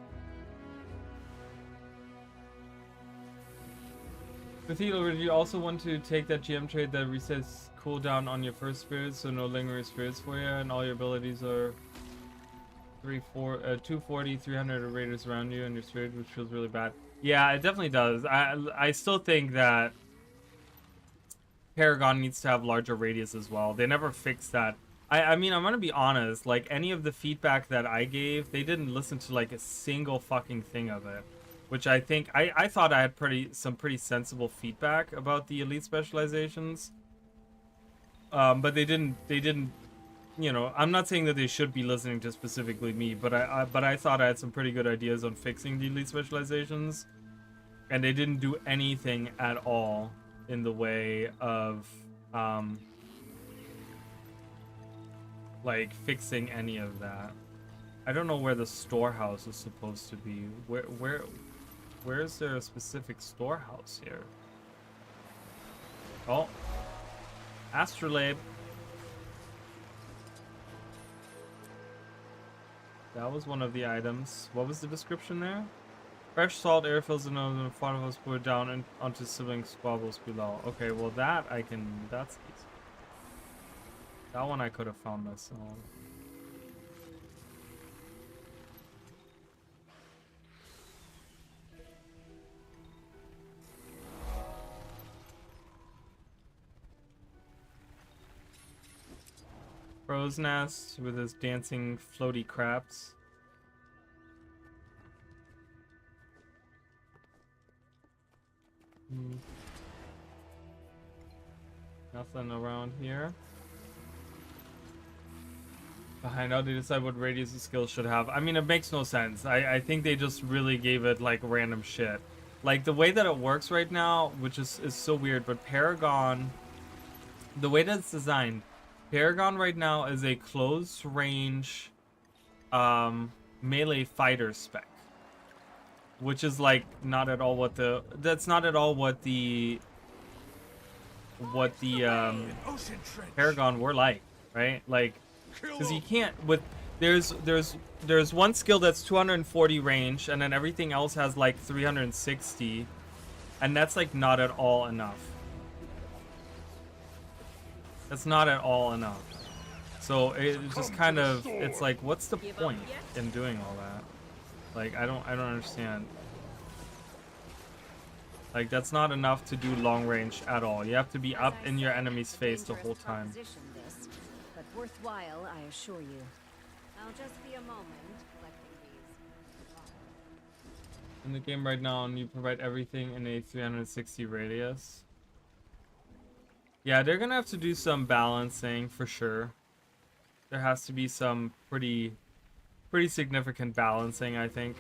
Cathedral, would you also want to take that GM trade that resets cooldown on your first spirits, so no lingering spirits for you, and all your abilities are 240, 300 raiders around you and your spirit, which feels really bad. Yeah, it definitely does. I still think that Paragon needs to have larger radius as well. They never fixed that. I mean, I'm gonna be honest, like, any of the feedback that I gave, they didn't listen to, like, a single fucking thing of it. Which I think, I thought I had some pretty sensible feedback about the elite specializations. But they didn't, you know, I'm not saying that they should be listening to specifically me, but I thought I had some pretty good ideas on fixing the elite specializations. And they didn't do anything at all in the way of, like fixing any of that. I don't know where the storehouse is supposed to be. Where is there a specific storehouse here? Oh, Astrolabe. That was one of the items. What was the description there? Fresh salt air fills in and fun of us pour down onto sibling squabbles below. Okay, well that's easy. That one I could have found myself. Crow's nest with his dancing floaty crabs. Nothing around here. Behind how they decide what radius the skill should have. I mean, it makes no sense. I think they just really gave it like random shit. Like the way that it works right now, which is so weird, but Paragon, the way that it's designed, Paragon right now is a close range melee fighter spec. Which is like not at all what the Paragon were like, right? Like, because you can't with there's one skill that's 240 range, and then everything else has like 360, and that's like not at all enough. That's not at all enough. So it just kind of, it's like, what's the point in doing all that? Like, I don't understand. Like, that's not enough to do long range at all. You have to be up in your enemy's face the whole time. But worthwhile, I assure you. I'll just be a moment collecting these. In the game right now, and you provide everything in a 360 radius. Yeah, they're gonna have to do some balancing for sure. There has to be some pretty significant balancing, I think.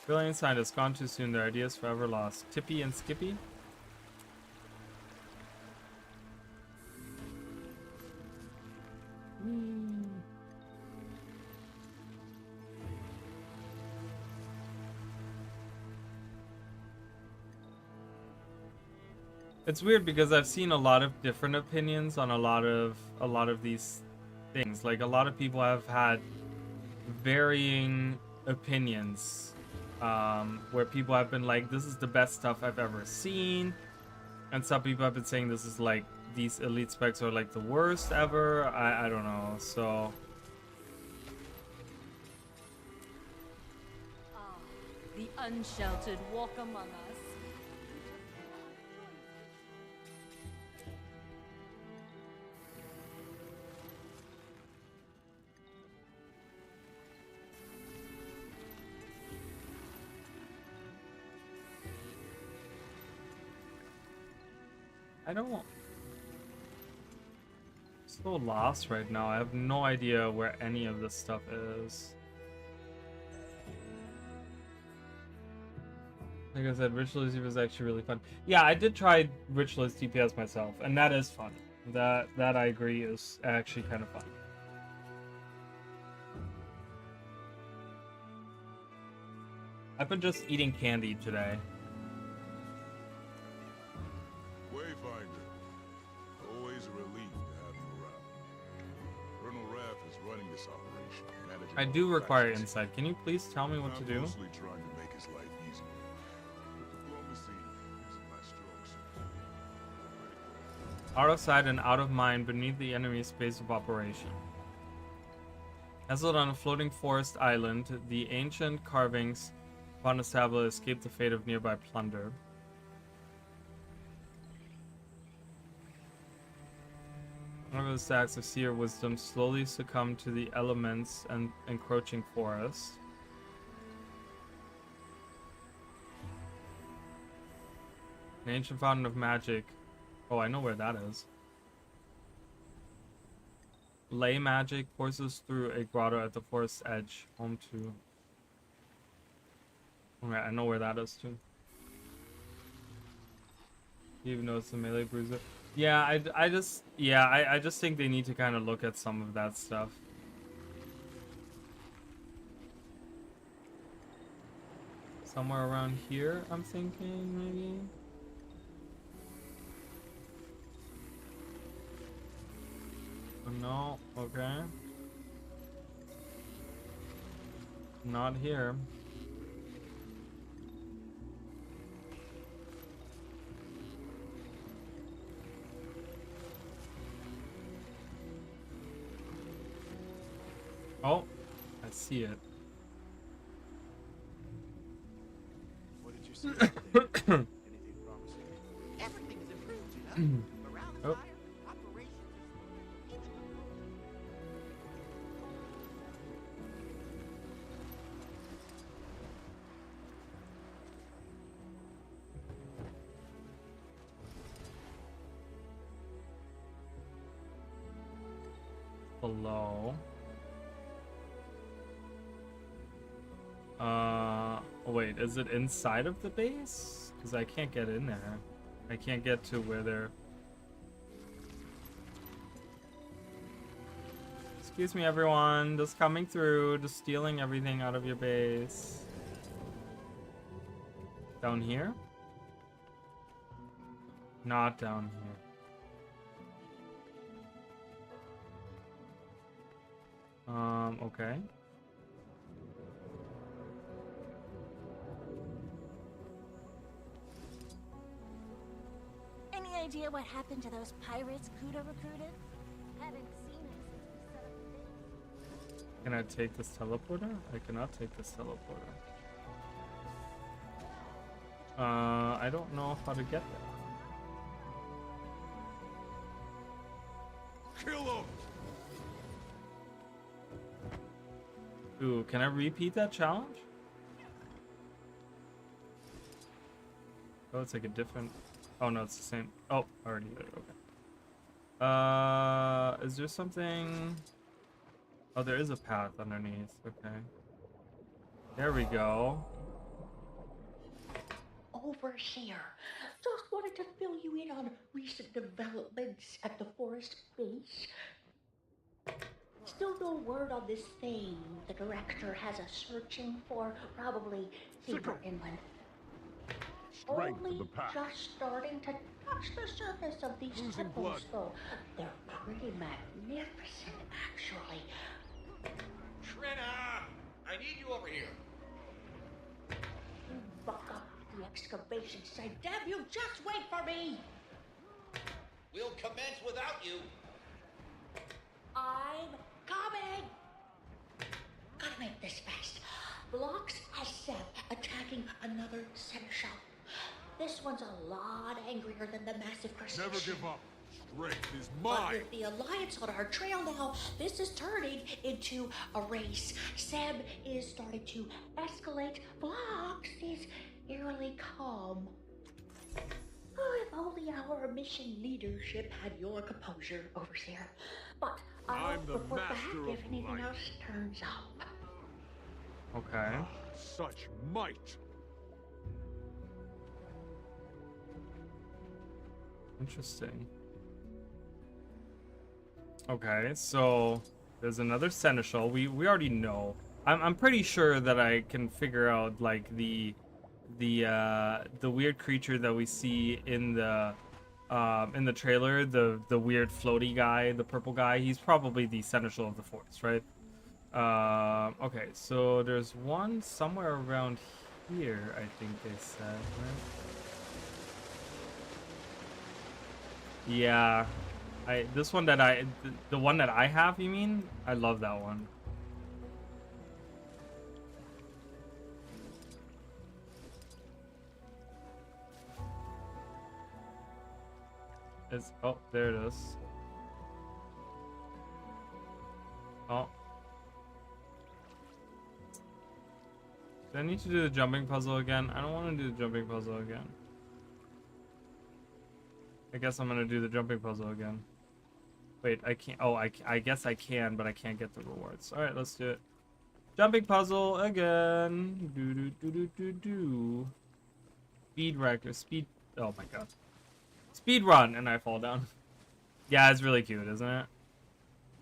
Brilliant scientists gone too soon, their ideas forever lost. Tippy and Skippy? It's weird because I've seen a lot of different opinions on a lot of these things. Like, a lot of people have had varying opinions, where people have been like, this is the best stuff I've ever seen, and some people have been saying this is like, these elite specs are like the worst ever. I don't know. So The unsheltered walk among us. I don't. I'm so lost right now. I have no idea where any of this stuff is. Like I said, Ritualist was actually really fun. Yeah, I did try Ritualist TPS myself, and that is fun. That I agree is actually kind of fun. I've been just eating candy today. Wayfinder, always a relief to have you around. Colonel Raff is running this operation. managing I all do the require factions. insight. Can you please tell me what to do? I'm mostly trying to make his life easier. But diplomacy isn't my strong suit. Out of sight and out of mind beneath the enemy's space of operation. Nestled on a floating forest island, the ancient carvings upon a tablet escape the fate of nearby plunder. One of the stacks of seer wisdom slowly succumb to the elements and encroaching forest. An ancient fountain of magic. Oh, I know where that is. Lay magic courses through a grotto at the forest's edge. Home to. Alright, I know where that is too. You even know it's a melee bruiser. Yeah, I just think they need to kind of look at some of that stuff. Somewhere around here, I'm thinking, maybe? Oh, no, okay. Not here. Oh, I see it. What did you see today? Anything promising? Everything is improved, you know? Morale is Oh. higher, operations is even. below. Wait, is it inside of the base? Because I can't get in there. I can't get to where they're... Excuse me, everyone. Just coming through. Just stealing everything out of your base. Down here? Not down here. Okay. Any idea what happened to those pirates Kuda recruited? Haven't seen it since we set up the base. Can I take this teleporter? I cannot take this teleporter. I don't know how to get there. Kill him! Ooh, can I repeat that challenge? Oh, it's like a different... Oh, no, it's the same. Oh, I already did it. Okay. Is there something... Oh, there is a path underneath. Okay. There we go. Overseer, just wanted to fill you in on recent developments at the forest base. Still no word on this thing the director has us searching for, probably deeper inland. Only just starting to touch the surface of these temples, though. They're pretty magnificent, actually. Trina! I need you over here. Buck up the excavation site. Damn you, just wait for me! We'll commence without you. I'm coming! Gotta make this fast. Blocks has Seb attacking another seneschal. This one's a lot angrier than the massive crustacean. Never give up. Strength is But mine. with the Alliance on our trail now, this is turning into a race. Seb is starting to escalate. Blocks is eerily calm. Oh, if only our mission leadership had your composure, Overseer. But I'll I'm the report back master if of anything light. else turns up. Okay. Such might. Interesting. Okay, so there's another seneschal. We already know. I'm pretty sure that I can figure out like the weird creature that we see in the trailer, the weird floaty guy, the purple guy. He's probably the seneschal of the forest, right? Okay, so there's one somewhere around here, I think they said, right? Yeah, this one that the one that I have, you mean? I love that one. Oh, there it is. Oh. Do I need to do the jumping puzzle again? I don't want to do the jumping puzzle again. I guess I'm gonna do the jumping puzzle again. Wait, I can't. Oh, I guess I can, but I can't get the rewards. All right, let's do it. Jumping puzzle again. Do. Speed record. Speed. Oh my god. Speed run, and I fall down. Yeah, it's really cute, isn't it?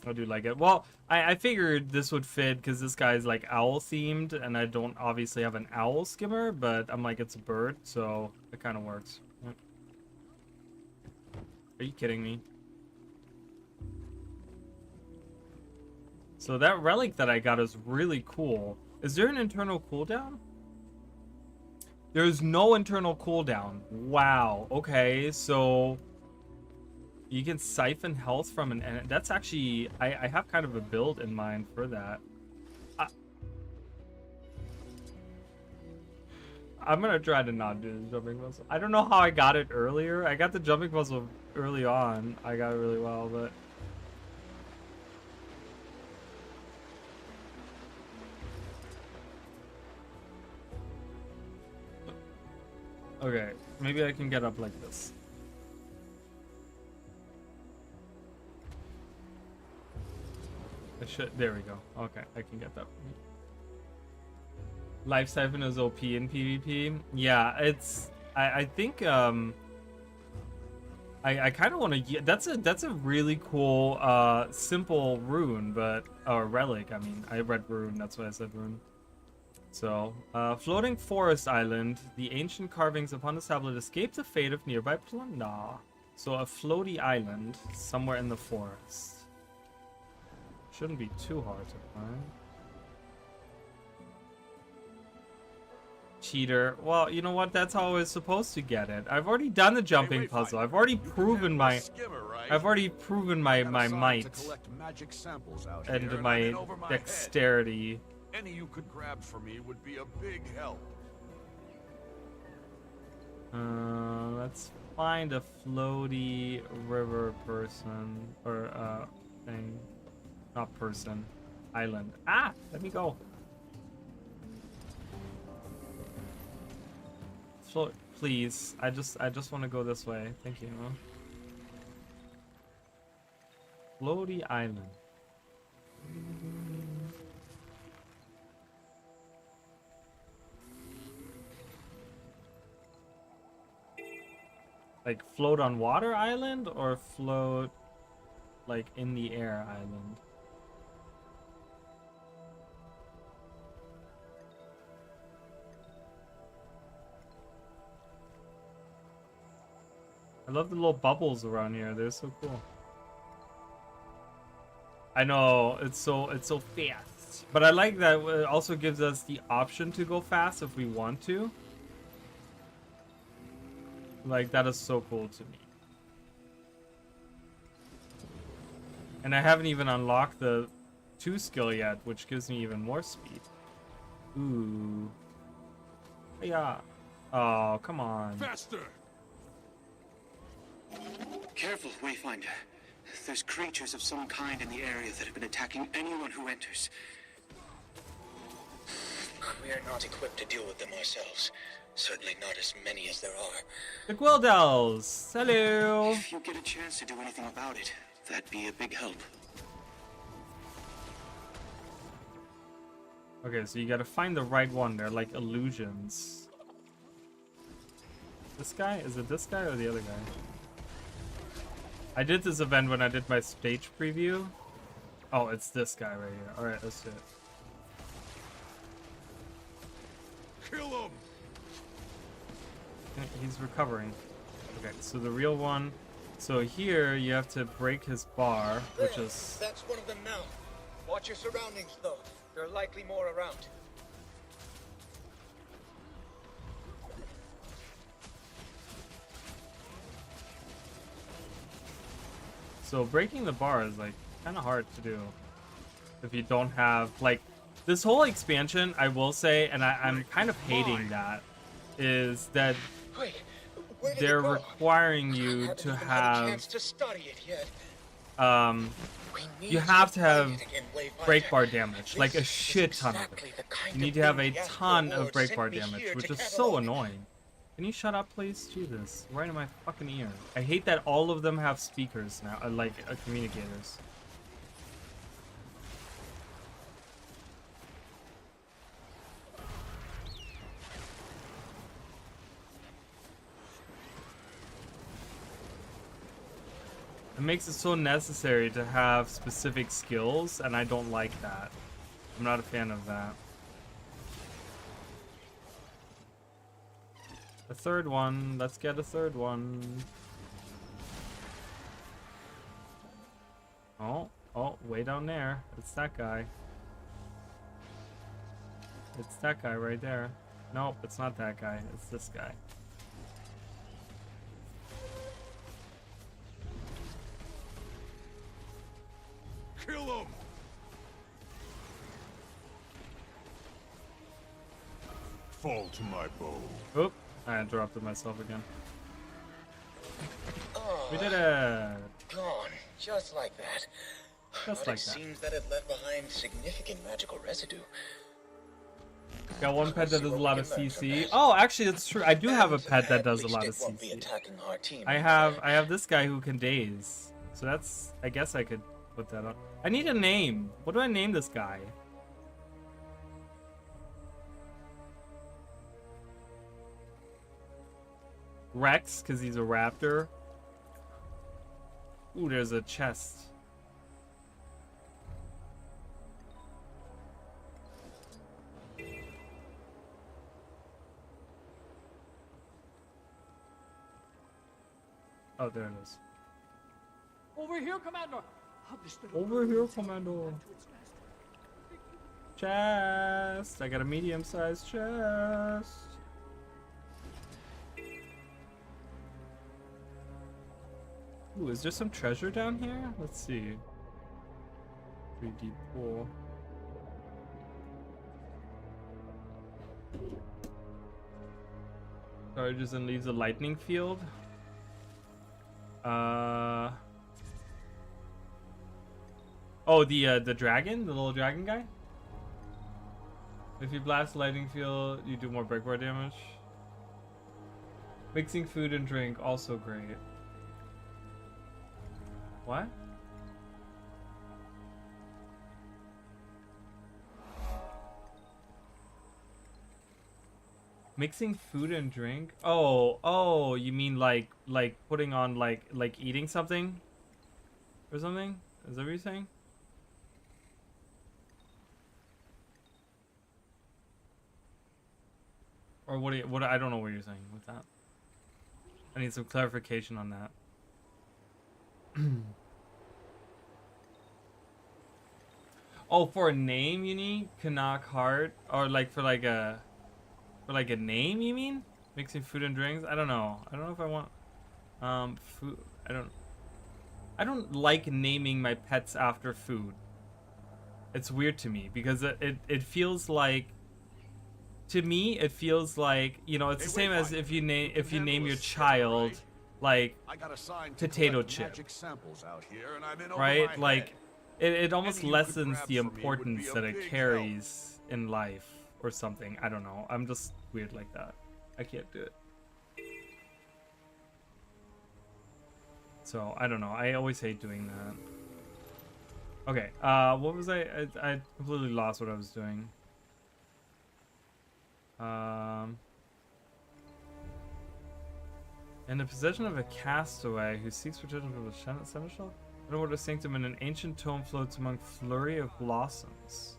I do like it. Well, I figured this would fit because this guy's like owl themed, and I don't obviously have an owl skimmer, but I'm like, it's a bird, so it kind of works. Yep. Are you kidding me? So that relic that I got is really cool. Is there an internal cooldown? There's no internal cooldown. Wow. Okay, so you can siphon health from an enemy. That's actually... I have kind of a build in mind for that. I'm gonna try to not do the jumping puzzle. I don't know how I got it earlier. I got the jumping puzzle early on. I got it really well, but... Okay, maybe I can get up like this. There we go. Okay, I can get that. Life Siphon is OP in PvP. Yeah, it's. I think I kind of want to. That's a really cool simple rune, but or relic. I mean, I read rune. That's why I said rune. So, floating forest island. The ancient carvings upon this tablet escape the fate of nearby plunder. So a floaty island somewhere in the forest. Shouldn't be too hard to find. Cheater. Well, you know what? That's how I was supposed to get it. I've already done the jumping puzzle. I've already proven my might and my dexterity. Any you could grab for me would be a big help. Let's find a floaty river person or thing. Not person. Island. Ah! Let me go. Float, please. I just want to go this way. Thank you. Floaty island. Like float on water island or float like in the air island? I love the little bubbles around here. They're so cool. I know it's so fast, but I like that it also gives us the option to go fast if we want to. Like, that is so cool to me. And I haven't even unlocked the 2 skill yet, which gives me even more speed. Ooh. Yeah. Oh, come on. Faster! Careful, Wayfinder. There's creatures of some kind in the area that have been attacking anyone who enters. We are not equipped to deal with them ourselves. Certainly not as many as there are. The Gwildels! Hello! If you get a chance to do anything about it, that'd be a big help. Okay, so you gotta find the right one. They're like illusions. This guy? Is it this guy or the other guy? I did this event when I did my stage preview. Oh, it's this guy right here. Alright, let's do it. Kill him! He's recovering. Okay, so the real one. So here you have to break his bar, which is. That's one of them now. Watch your surroundings, though. There are likely more around. So breaking the bar is like kind of hard to do if you don't have like this whole expansion. I will say, and I'm kind of hating that, is that they're requiring you to have you have to have break bar damage, like a shit ton of it. You need to have a ton of break bar damage, which is so annoying. Can you shut up, please? Jesus, right in my fucking ear. I hate that all of them have speakers now, like communicators. It makes it so necessary to have specific skills, and I don't like that. I'm not a fan of that. A third one. Let's get a third one. Oh, way down there. It's that guy. It's that guy right there. Nope, it's not that guy. It's this guy. Kill him! Fall to my bow. Oop, I interrupted myself again. We did it! Gone, just like that. Just but like it that. seems that it left behind significant magical residue. Got one pet that does a lot of CC. Oh, actually, it's true. I do have a pet that does a lot of CC. I have this guy who can daze. So that's, I guess I could put that on. I need a name. What do I name this guy? Rex, because he's a raptor. Ooh, there's a chest. Oh, there it is. Over here, Commander. Over here, Commander. Chest. I got a medium-sized chest. Ooh, is there some treasure down here? Let's see. 3D pool. Charges and leaves a lightning field. Oh, the dragon, the little dragon guy. If you blast lightning field, you do more breakbar damage. Mixing food and drink, also great. What? Mixing food and drink? Oh, you mean like putting on like eating something or something? Is that what you're saying? Or what I don't know what you're saying with that. I need some clarification on that. Oh, for a name you need Canuck Heart, or like for like a name you mean? Mixing food and drinks? I don't know. I don't know if I want food. I don't like naming my pets after food. It's weird to me because it feels like, to me it feels like, you know, it's the same as if you name your child like potato chip, right? Like it almost lessens the importance that it carries in life or something. I don't know. I'm just weird like that. I can't do it. So I don't know. I always hate doing that. Okay. What was I completely lost what I was doing. In the possession of a castaway who seeks protection from the seneschal, underwater sanctum in an ancient tome floats among flurry of blossoms.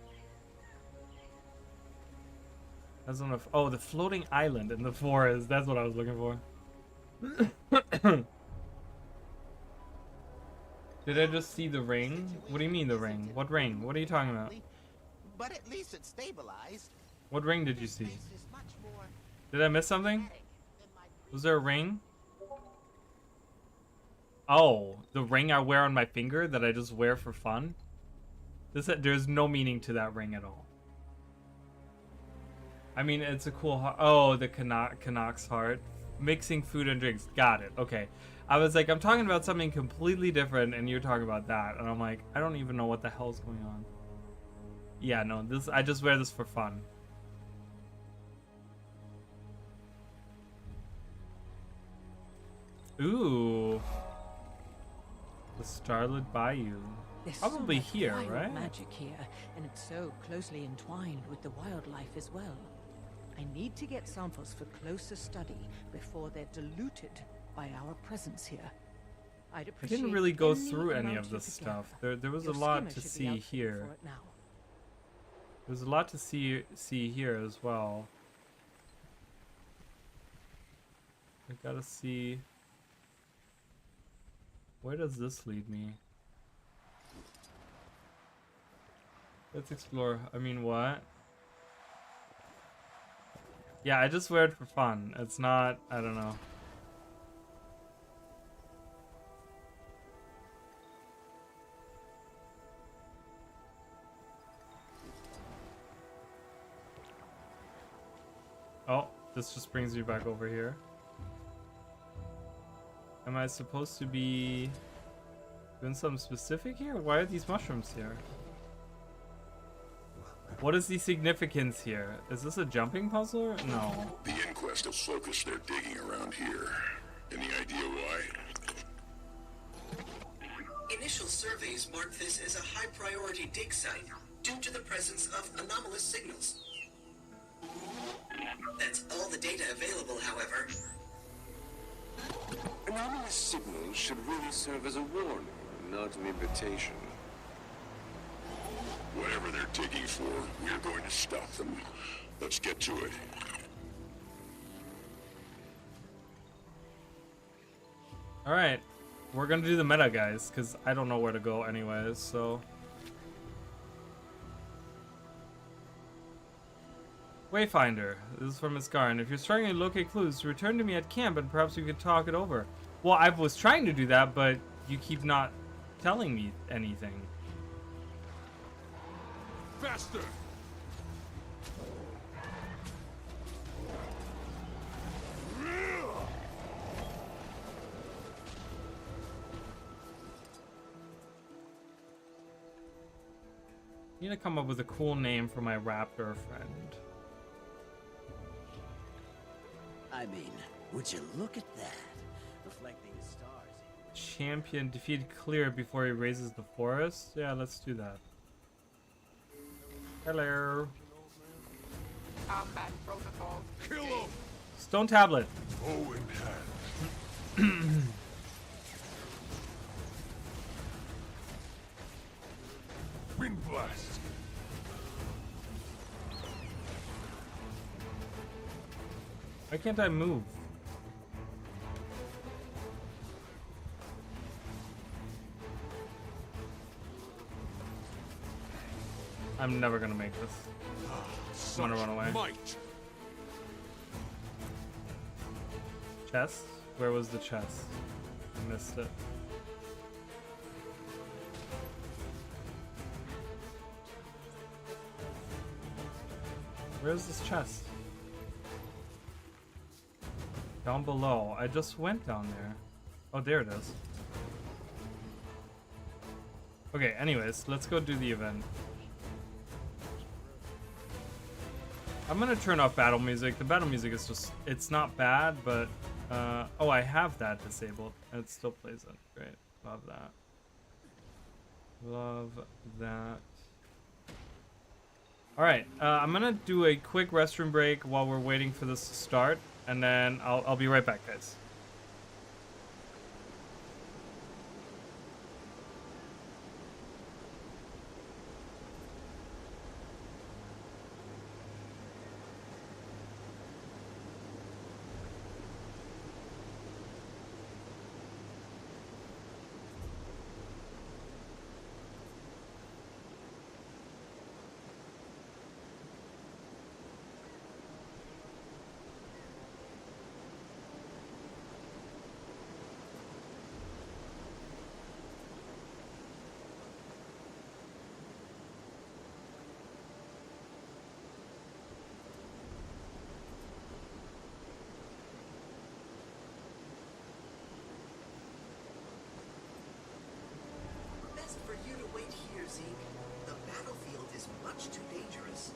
That's one of the floating island in the forest. That's what I was looking for. Did I just see the ring? What do you mean the ring? What ring? What are you talking about? But at least it's stabilized. What ring did you see? Did I miss something? Was there a ring? Oh, the ring I wear on my finger that I just wear for fun? There's no meaning to that ring at all. I mean, it's a cool heart. Oh, the Canuck's heart. Mixing food and drinks. Got it. Okay. I was like, I'm talking about something completely different and you're talking about that. And I'm like, I don't even know what the hell's going on. Yeah, no, I just wear this for fun. Ooh. The Starlit Bayou. There's Probably so much here, wild right? magic here, and it's so closely entwined with the wildlife as well. I need to get samples for closer study before they're diluted by our presence here. I didn't really go through any of this stuff. There was a lot to see here. There's a lot to see here as well. I gotta see. Where does this lead me? Let's explore. I mean, what? Yeah, I just wear it for fun. It's not, I don't know. Oh, this just brings me back over here. Am I supposed to be doing something specific here? Why are these mushrooms here? What is the significance here? Is this a jumping puzzle? No. The inquest will focus their digging around here. Any idea why? Initial surveys mark this as a high-priority dig site due to the presence of anomalous signals. That's all the data available, however. Anomalous signals should really serve as a warning, not an invitation. Whatever they're digging for, we're going to stop them. Let's get to it. Alright, we're gonna do the meta, guys, because I don't know where to go anyways, so... Wayfinder, this is from Iskarn. If you're struggling to locate clues, return to me at camp and perhaps we could talk it over. Well, I was trying to do that, but you keep not telling me anything. Faster! I need to come up with a cool name for my raptor friend. I mean, would you look at that? Reflecting stars. Champion defeated clear before he raises the forest? Yeah, let's do that. Hello. Combat protocol. Kill him! Stone tablet. Bow in hand. Wind blast. Why can't I move? I'm never gonna make this. I'm gonna run away. Might. Chest? Where was the chest? I missed it. Where's this chest? Down below. I just went down there. Oh, there it is. Okay, anyways, let's go do the event. I'm gonna turn off battle music. The battle music is just, it's not bad, but, oh, I have that disabled. And it still plays it. Great. Love that. Love that. Alright, I'm gonna do a quick restroom break while we're waiting for this to start, and then I'll be right back, guys. Best for you to wait here, Zeke. The battlefield is much too dangerous.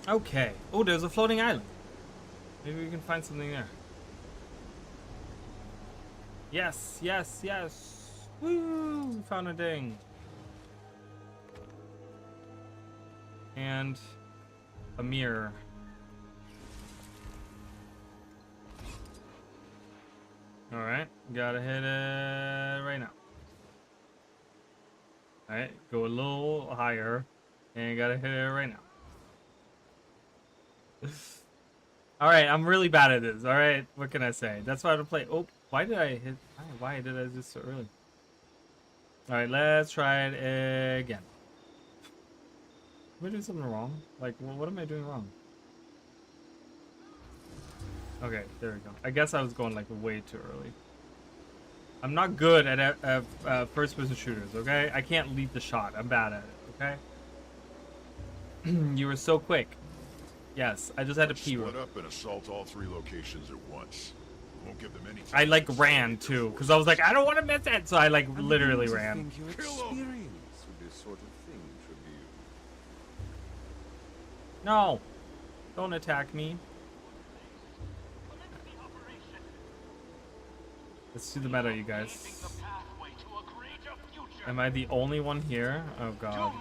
Okay. Oh, there's a floating island. Maybe we can find something there. Yes, yes, yes. Woo! We found a ding. And a mirror. Alright, gotta hit it right now. Alright, go a little higher. And gotta hit it right now. Alright, I'm really bad at this. Alright, what can I say? That's why I don't play. Oh, why did I hit? Why did I do this so early? Alright, let's try it again. Am I doing something wrong? Like, what am I doing wrong? Okay, there we go. I guess I was going like way too early. I'm not good at first-person shooters, okay? I can't lead the shot. I'm bad at it, okay? You were so quick. Yes, I just had to pee. Split up and assault all 3 locations at once. Won't give them any time. I like ran too, because I was like, I don't want to miss it, so I like literally ran. Your experience with this sort of thing should be. No, don't attack me. Let's do the meta, you guys. Am I the only one here? Oh god.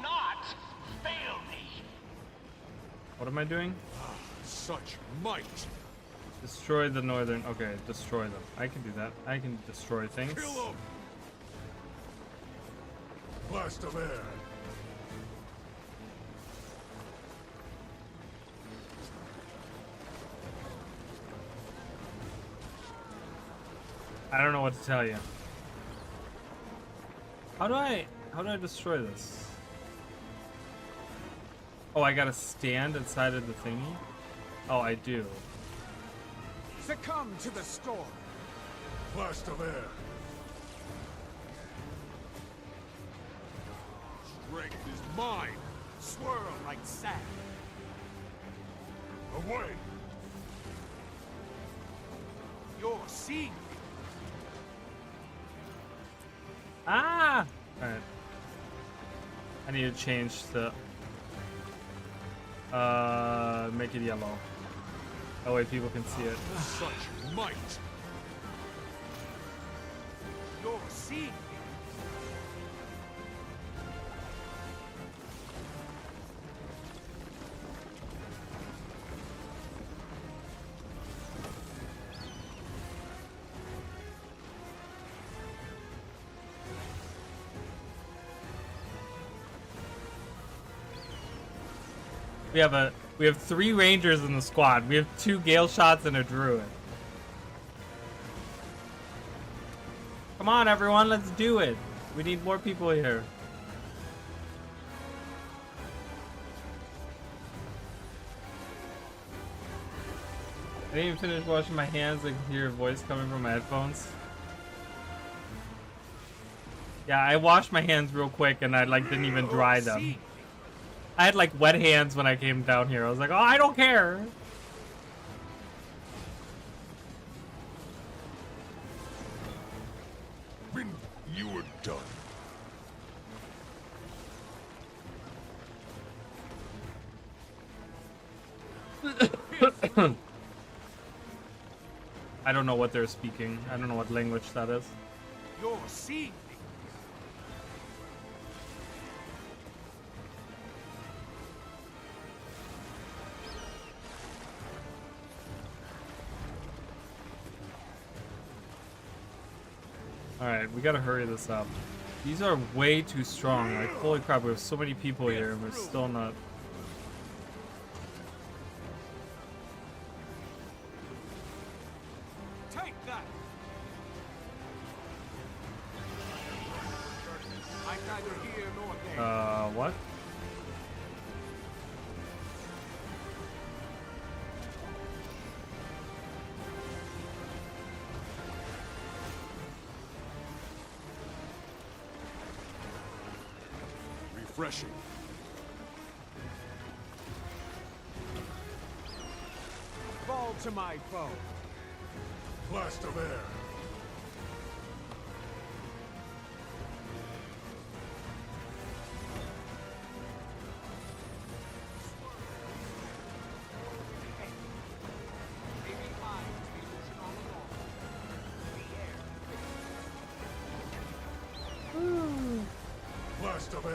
What am I doing? Such might. Destroy the northern. Okay, destroy them. I can do that. I can destroy things. Kill them. Blast of air. I don't know what to tell you. How do I destroy this? Oh, I gotta stand inside of the thingy? Oh, I do. Succumb to the storm. Blast of air. Strength is mine. Swirl like sand. Away. You're seeing. Ah! Alright. I need to change the... make it yellow. That way people can see it. Such might. You're seeing. We have 3 rangers in the squad. We have 2 Gale shots and a druid. Come on, everyone, let's do it. We need more people here. I didn't even finish washing my hands. I can hear your voice coming from my headphones. Yeah, I washed my hands real quick and I like didn't even dry them. I had like wet hands when I came down here. I was like, oh, I don't care. When you were done. I don't know what they're speaking. I don't know what language that is. You're seeing. Alright, we gotta hurry this up. These are way too strong. Like, holy crap, we have so many people here and we're still not... Take that. I'm neither here nor there. What? Refreshing. Fall to my foe. Blast of air. Blast of air.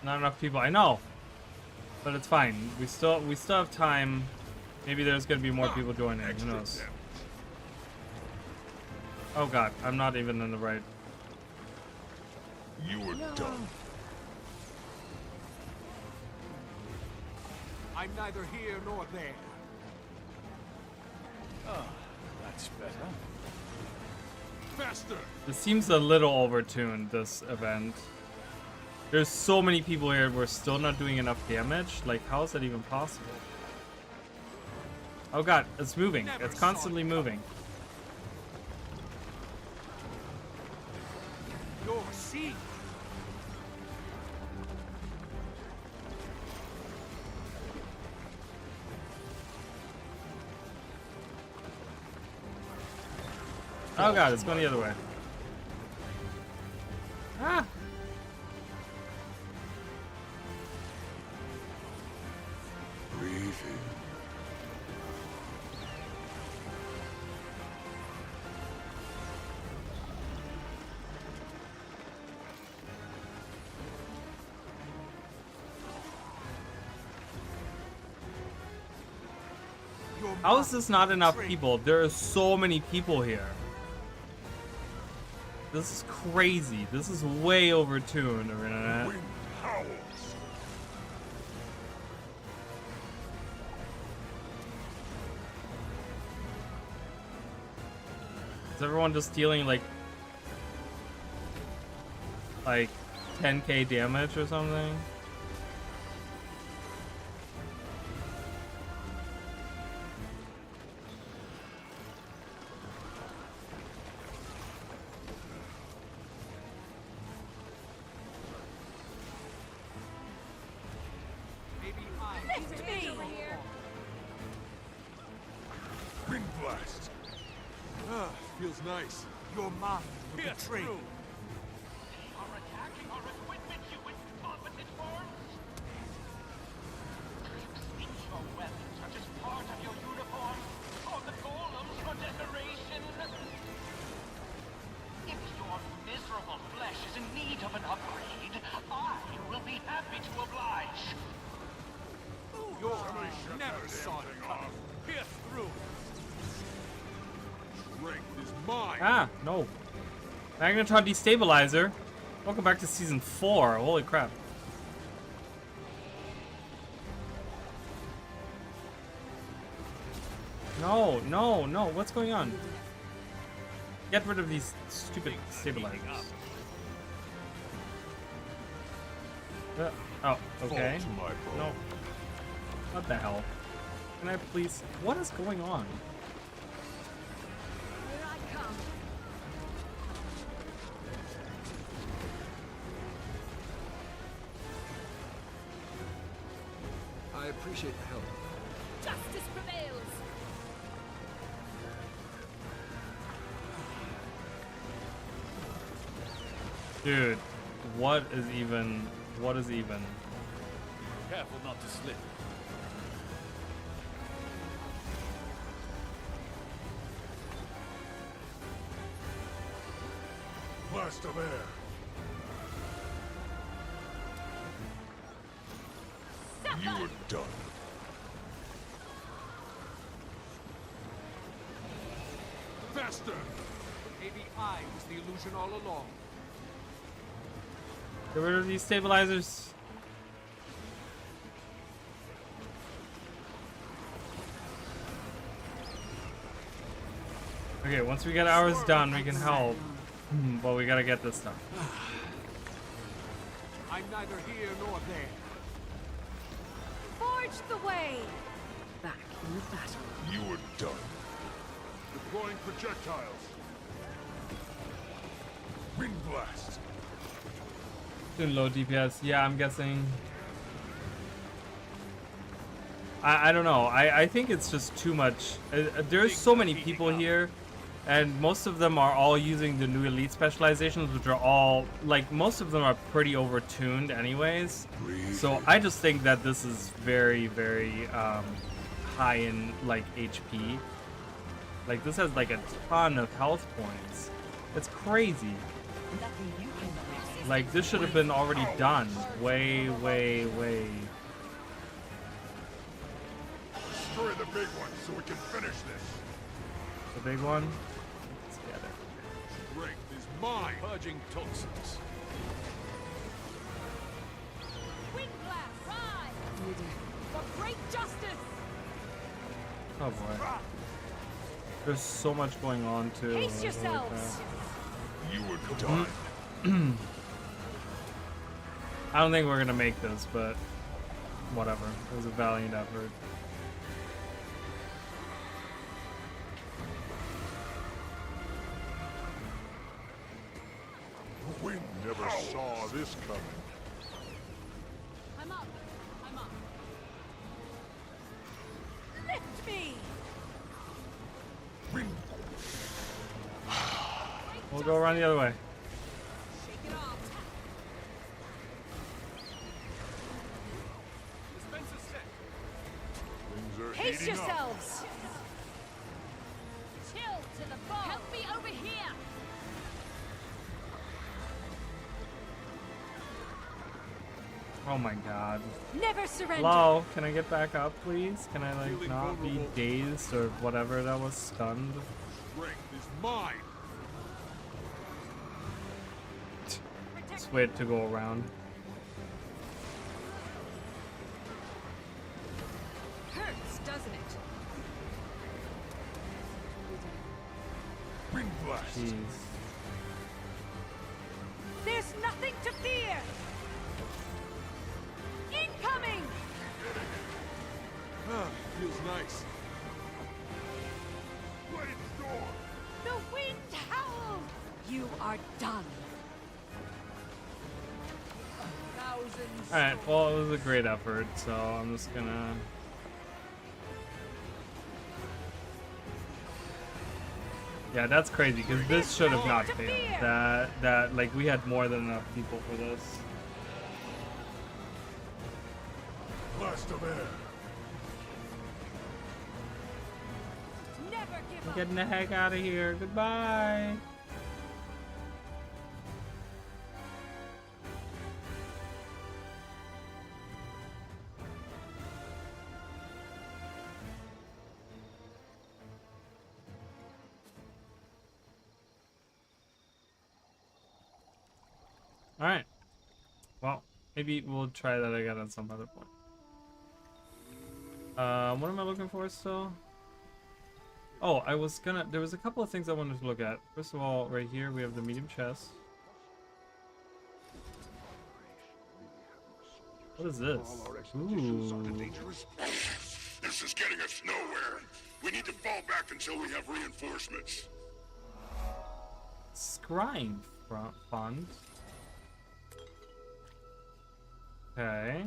Not enough people. I know, but it's fine. We still have time. Maybe there's gonna be more people joining. Who knows? Oh god, I'm not even in the right. You were done. I'm neither here nor there. Oh, that's better. Faster! This seems a little overtuned, this event. There's so many people here, we're still not doing enough damage. Like, how is that even possible? Oh god, it's moving. It's constantly moving. You're seeing. Oh god, it's going the other way. Ah! Breathe in. How is this not enough people? There are so many people here. This is crazy. This is way overtuned, internet. Wind howls. Is everyone just dealing like 10k damage or something? Wind blast. Ah, feels nice. Your mind will betray you. Are attacking our equipment, you incompetent worms! Do you think your weapons are just part of your uniform? Or the golems for decoration? If your miserable flesh is in need of an upgrade, I will be happy to oblige. You're never saw it coming. Pierce through. Strength is mine. Ah, no. Magnetron destabilizer. Welcome back to season 4. Holy crap. No, no, no. What's going on? Get rid of these stupid stabilizers. Oh, okay. No. What the hell? Can I please? What is going on? Here I come. I appreciate the help. Justice prevails. Dude, what is even? Careful not to slip. Blast of air. You were done. Faster! Maybe I was the illusion all along. Get rid of these stabilizers. Okay, once we get ours done, we can help. But we gotta get this done. I'm neither here nor there. Forge the way. Back in the battle. You were done. Deploying projectiles. Wind blast. Doing low DPS. Yeah, I'm guessing. I don't know. I think it's just too much. There's so many people here. And most of them are all using the new elite specializations, which are all, like, most of them are pretty overtuned anyways. So I just think that this is very, very high in, like, HP. Like, this has, like, a ton of health points. It's crazy. Like, this should have been already done. Way, way, way. Destroy the big one so we can finish this. The big one? Let's get it. Strength is mine. Purging toxins. Wind blast, rise! For great justice! Oh boy. There's so much going on too. Pace yourselves! You were done. I don't think we're gonna make this, but whatever. It was a valiant effort. The wind never saw this coming. I'm up. I'm up. Lift me! We'll go around the other way. Shake it off. Dispenser set. Things are Pace heating up. yourselves! Chill to the bone! Help me over here! Oh my god. Never surrender! Hello, can I get back up, please? Can I, like, not be dazed or whatever that was stunned? Strength is mine. Just wait to go around. Hurts, doesn't it? Wind blast. Jeez. There's nothing to fear! Incoming! Ah, feels nice. The wind howls! You are done. Alright, well, it was a great effort, so I'm just gonna... Yeah, that's crazy, because this should have not failed. That, like, we had more than enough people for this. Blast of air. Never give I'm getting the heck out of here. Goodbye. Alright. Well, maybe we'll try that again at some other point. What am I looking for still? Oh, there was a couple of things I wanted to look at. First of all, right here we have the medium chest. What is this? Ooh. This is getting us nowhere. We need to fall back until we have reinforcements. Scrying fund. Okay.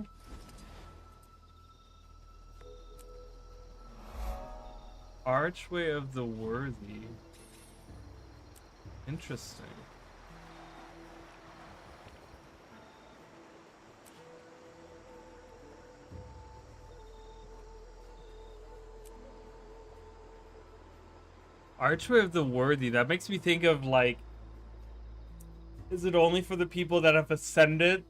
Archway of the Worthy. Interesting. Archway of the Worthy. That makes me think of, like, is it only for the people that have ascended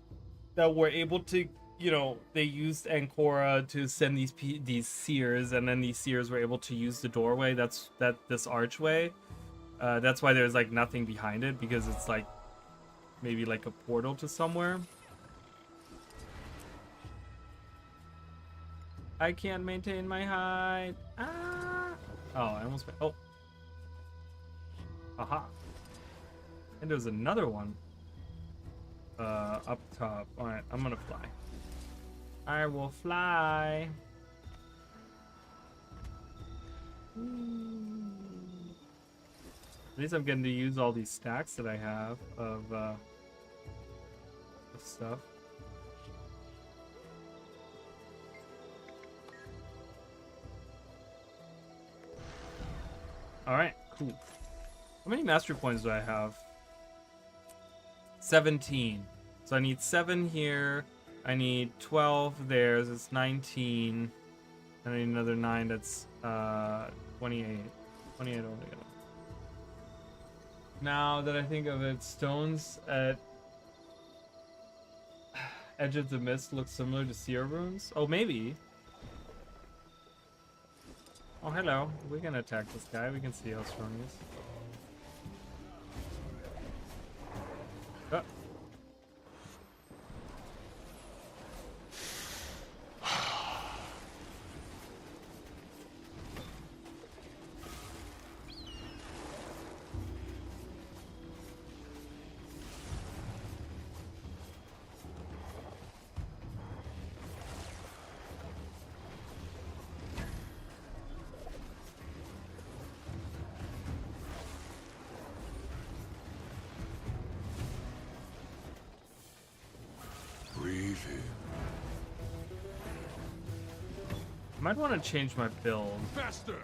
that were able to, you know, they used Ancora to send these seers, and then these seers were able to use the doorway. This archway. That's why there's like nothing behind it, because it's like maybe like a portal to somewhere. I can't maintain my height. Ah! Oh, I almost. Oh. Aha. And there's another one. Up top. Alright, I'm gonna fly. I will fly. At least I'm getting to use all these stacks that I have of stuff. Alright, cool. How many mastery points do I have? 17. So I need 7 here. I need 12 there. So it's 19. And I need another 9. That's 28. 28 altogether. Now that I think of it, stones at Edge of the Mist look similar to seer runes. Oh, maybe. Oh, hello. We can attack this guy. We can see how strong he is. might want to change my build. Faster!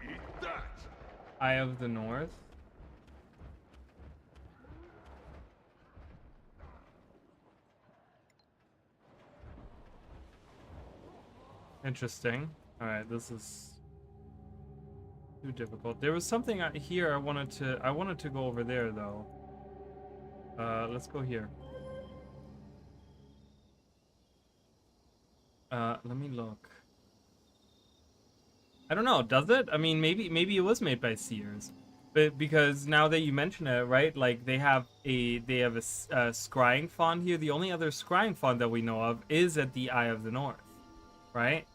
Eat that! Eye of the North. Interesting. All right, this is too difficult. There was something here I wanted to go over there though. Let's go here. Let me look. I don't know, does it? I mean, maybe it was made by Sears. But because now that you mention it, right? Like they have a scrying font here. The only other scrying font that we know of is at the Eye of the North, right?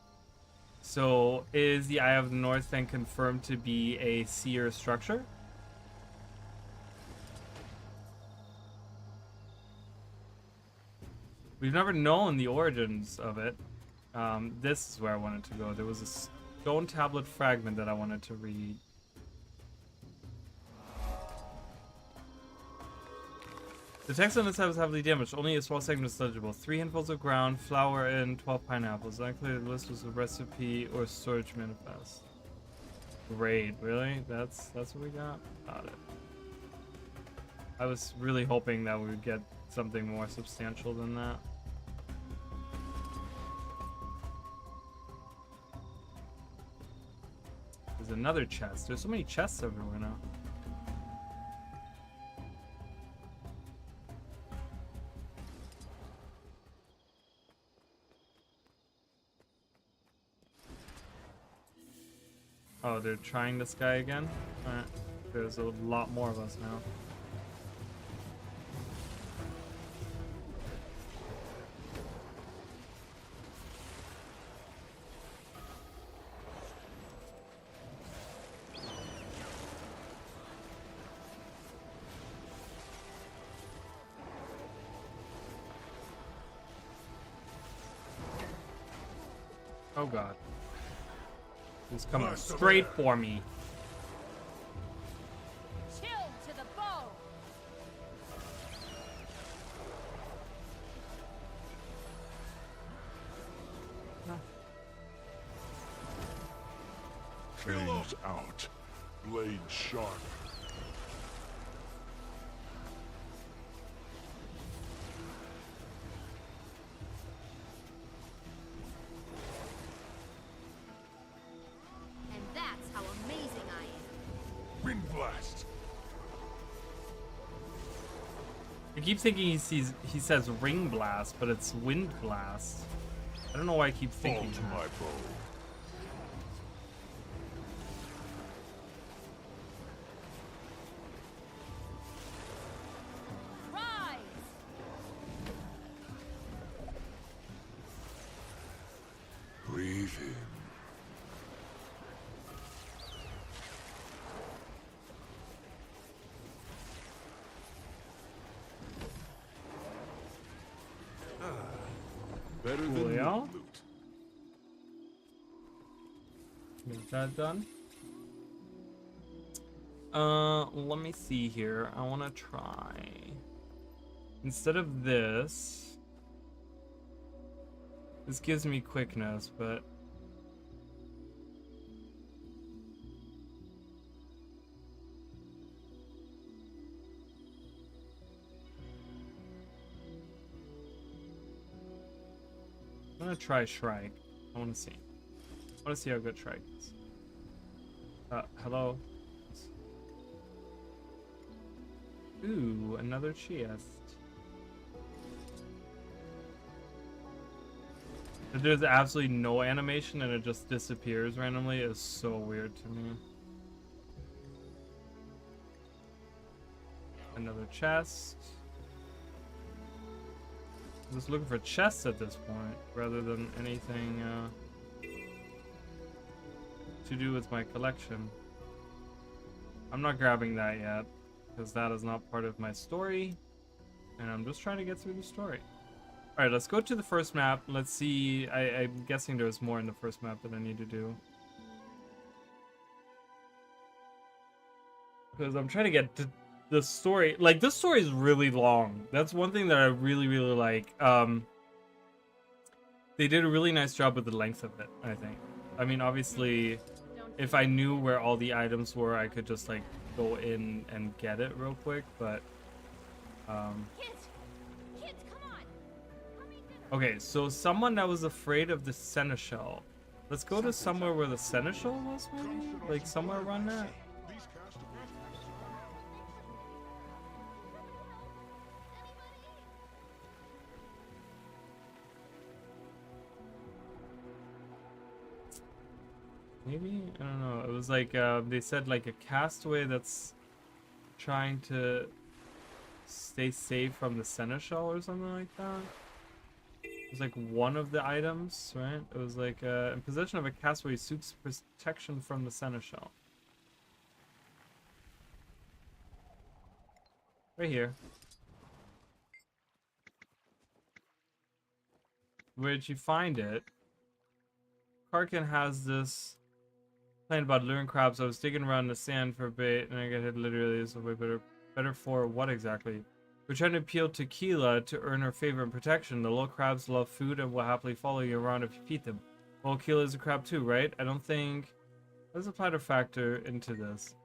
So is the Eye of the North then confirmed to be a Sears structure? We've never known the origins of it. This is where I wanted to go. There was a stone tablet fragment that I wanted to read. The text on this tab is heavily damaged. Only a small segment is legible. 3 handfuls of ground, flour, and 12 pineapples. Unclear the list was a recipe or storage manifest. Great, really? That's what we got? Got it. I was really hoping that we would get something more substantial than that. There's another chest. There's so many chests everywhere now. Oh, they're trying this guy again? Alright. There's a lot more of us now. Oh god. He's coming straight for me. Chill to the bow. Fangs out. Blade sharp. I keep thinking he says ring blast, but it's wind blast. I don't know why I keep thinking that. My bow. Rise. Breathe in. Better than loot. Get that done. Let me see here. I want to try. Instead of this gives me quickness, but I'm gonna try Shrike. I wanna see. I wanna see how good Shrike is. Hello? Ooh, another chest. If there's absolutely no animation and it just disappears randomly is so weird to me. Another chest. I'm just looking for chests at this point, rather than anything to do with my collection. I'm not grabbing that yet, because that is not part of my story, and I'm just trying to get through the story. Alright, let's go to the first map. Let's see. I'm guessing there's more in the first map that I need to do. Because I'm trying to get to the story. Like, this story is really long. That's one thing that I really, really like. They did a really nice job with the length of it, I think. I mean, obviously, if I knew where all the items were, I could just like go in and get it real quick, but Kids, come on. okay, so someone that was afraid of the seneschal. Let's go to somewhere where the seneschal was, maybe? Like somewhere around that? Maybe? I don't know. It was like, they said like a castaway that's trying to stay safe from the seneschal or something like that. It was like one of the items, right? It was like, in possession of a castaway seeks protection from the seneschal. Right here. Where'd you find it? Karkin has this plan about luring crabs. I was digging around the sand for bait and I got hit literally. So way better for what exactly? We're trying to appeal to Keela to earn her favor and protection. The little crabs love food and will happily follow you around if you feed them. Well, Keela is a crab too, right? I don't think... There's a platter factor into this.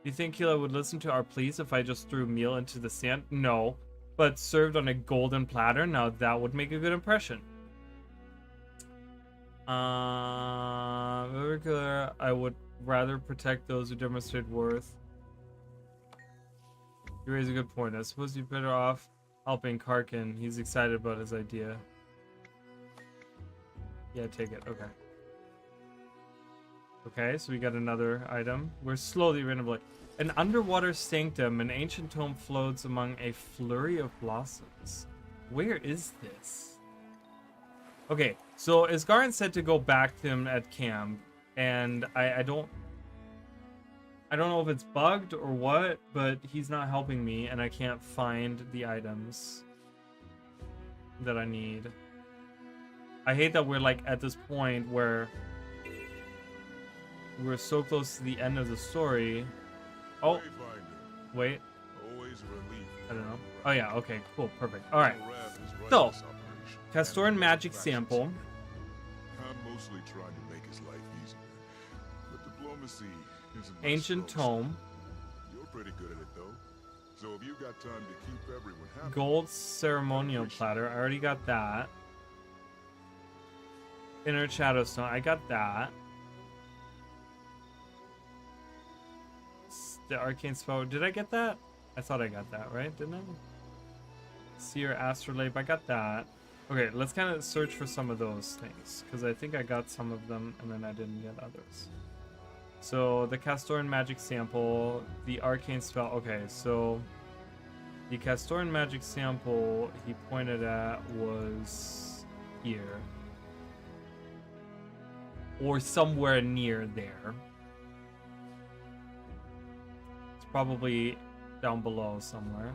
Do you think Keela would listen to our pleas if I just threw meal into the sand? No. But served on a golden platter? Now that would make a good impression. I would rather protect those who demonstrate worth. You raise a good point. I suppose you're better off helping Karkin. He's excited about his idea. Yeah, take it. Okay. Okay, so we got another item. We're slowly randomly. An underwater sanctum. An ancient tome floats among a flurry of blossoms. Where is this? Okay, so Isgarin said to go back to him at camp, and I don't know if it's bugged or what, but he's not helping me, and I can't find the items that I need. I hate that we're like at this point where we're so close to the end of the story. Oh, wait. I don't know. Oh yeah, okay, cool, perfect. All right. So, Castoran magic sample. I'm mostly trying to make his life easier, but diplomacy isn't my Ancient strong tome. suit. You're pretty good at it though. So if you got time to keep everyone happy. Gold ceremonial platter. I already got that. Inner Shadowstone. I got that. The arcane spell. Did I get that? I thought I got that, right? Didn't I? Seer Astrolabe. I got that. Okay, let's kind of search for some of those things, because I think I got some of them and then I didn't get others. So the Castoran magic sample, the arcane spell. Okay, so the Castoran magic sample he pointed at was here, or somewhere near there. It's probably down below somewhere.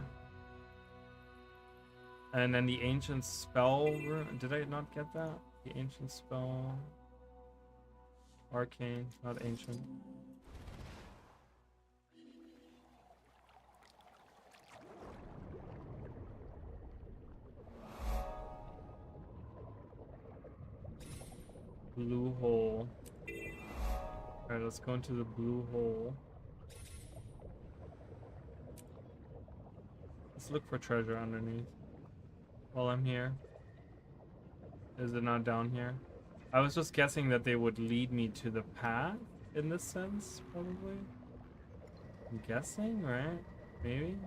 And then the ancient spell room. Did I not get that? The ancient spell. Arcane, not ancient. Blue hole. Alright, let's go into the blue hole. Let's look for treasure underneath. While I'm here. Is it not down here? I was just guessing that they would lead me to the path in this sense, probably. I'm guessing, right? Maybe?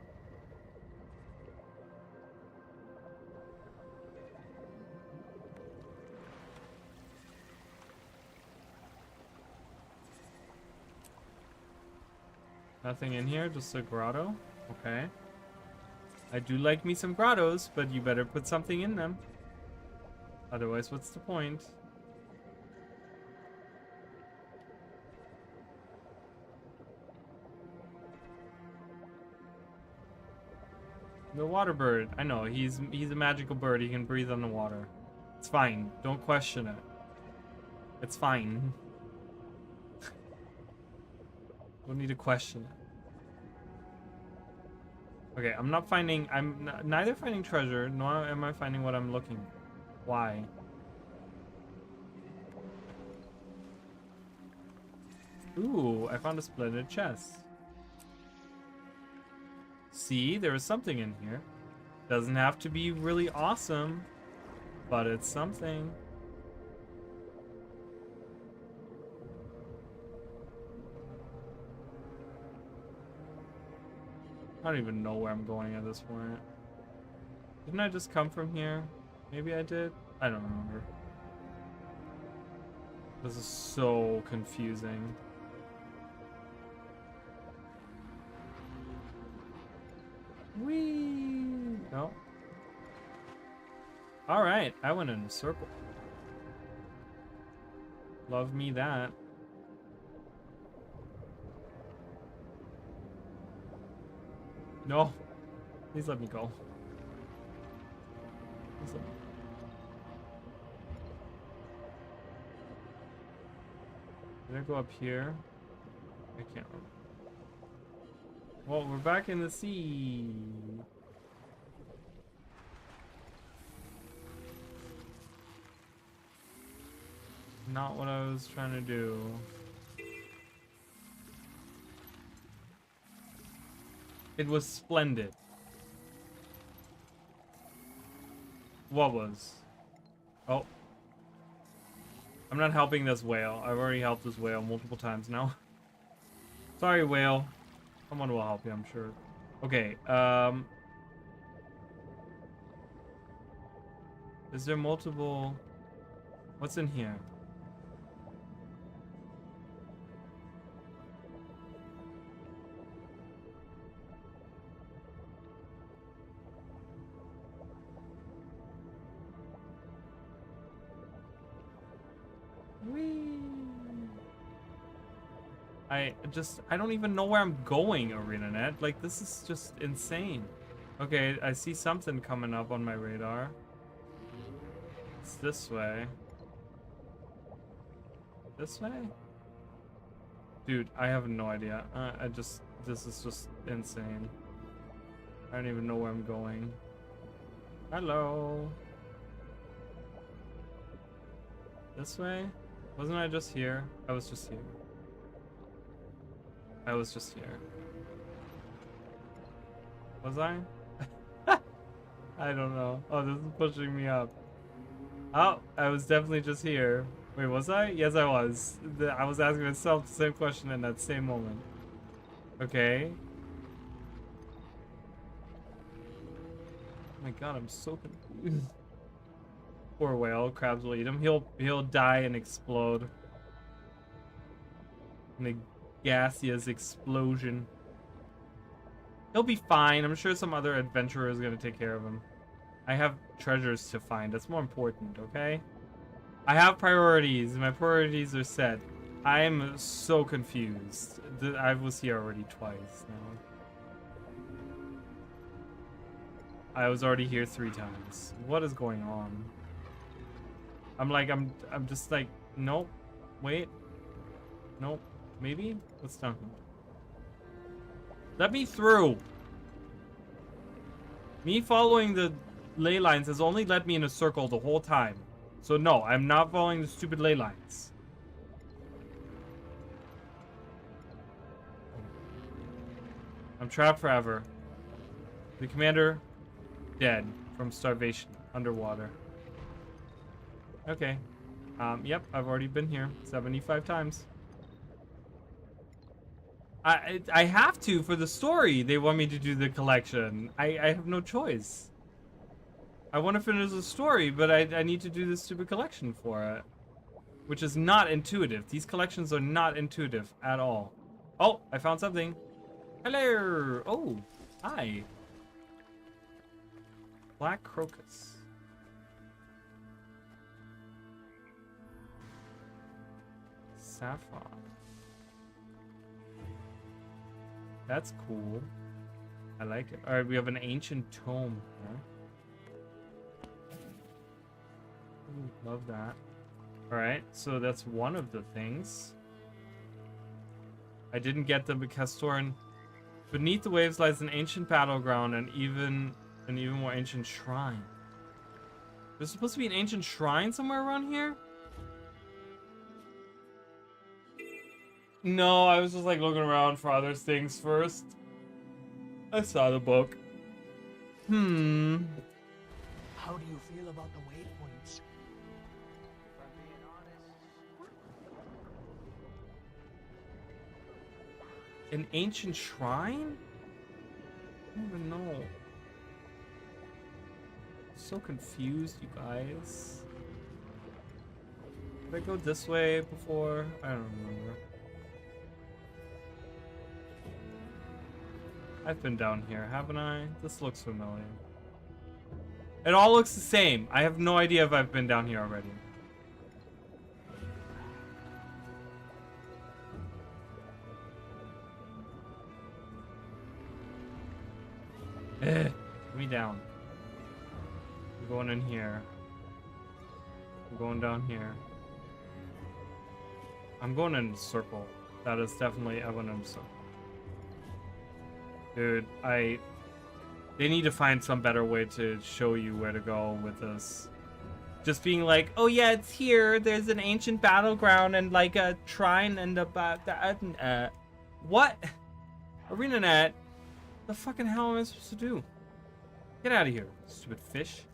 Nothing in here, just a grotto. Okay. I do like me some grottos, but you better put something in them. Otherwise, what's the point? The water bird. I know, he's a magical bird. He can breathe on the water. It's fine. Don't question it. It's fine. Don't need to question it. Okay, I'm not finding... I'm neither finding treasure, nor am I finding what I'm looking for. Why? Ooh, I found a splendid chest. See, there is something in here. Doesn't have to be really awesome, but it's something. I don't even know where I'm going at this point. Didn't I just come from here? Maybe I did? I don't remember. This is so confusing. Whee! No. Alright, I went in a circle. Love me that. No. Please let me go. Please let me go. Did I go up here? I can't remember. Well, we're back in the sea. Not what I was trying to do. It was splendid. What was? Oh. I'm not helping this whale. I've already helped this whale multiple times now. Sorry, whale. Someone will help you, I'm sure. Okay, is there multiple... What's in here? I don't even know where I'm going, ArenaNet. Like, this is just insane. Okay, I see something coming up on my radar. It's this way. This way? Dude, I have no idea. This is just insane. I don't even know where I'm going. Hello. This way? Wasn't I just here? I was just here. I was just here. Was I? I don't know. Oh, this is pushing me up. Oh, I was definitely just here. Wait, was I? Yes, I was. I was asking myself the same question in that same moment. Okay. Oh my god, I'm so confused. Poor whale. Crabs will eat him. He'll die and explode. In a gaseous explosion. He'll be fine. I'm sure some other adventurer is gonna take care of him. I have treasures to find. That's more important, okay? I have priorities. My priorities are set. I am so confused. I was here already twice now. I was already here 3 times. What is going on? I'm just like, nope. Wait. Nope. Maybe? What's down here? Let me through! Me following the ley lines has only led me in a circle the whole time. So no, I'm not following the stupid ley lines. I'm trapped forever. The commander, dead from starvation, underwater. Okay. Yep, I've already been here 75 times. I have to for the story. They want me to do the collection. I have no choice. I want to finish the story, but I need to do this stupid collection for it. Which is not intuitive. These collections are not intuitive at all. Oh, I found something. Hello. Oh, hi. Black crocus. Saffron. That's cool. I like it. Alright, we have an ancient tome here. Ooh, love that. Alright, so that's one of the things. I didn't get them because Thorin. Beneath the waves lies an ancient battleground and an even more ancient shrine. There's supposed to be an ancient shrine somewhere around here? No, I was just like looking around for other things first. I saw the book. How do you feel about the waypoints? If I'm being honest. An ancient shrine? I don't even know. So confused, you guys. Did I go this way before? I don't remember. I've been down here, haven't I? This looks familiar. It all looks the same. I have no idea if I've been down here already. Put me down. I'm going in here. I'm going down here. I'm going in a circle. That is definitely I went in a circle. Dude, they need to find some better way to show you where to go with this. Just being like, oh yeah, it's here. There's an ancient battleground and like a shrine and a what? ArenaNet? The fucking hell am I supposed to do? Get out of here, stupid fish.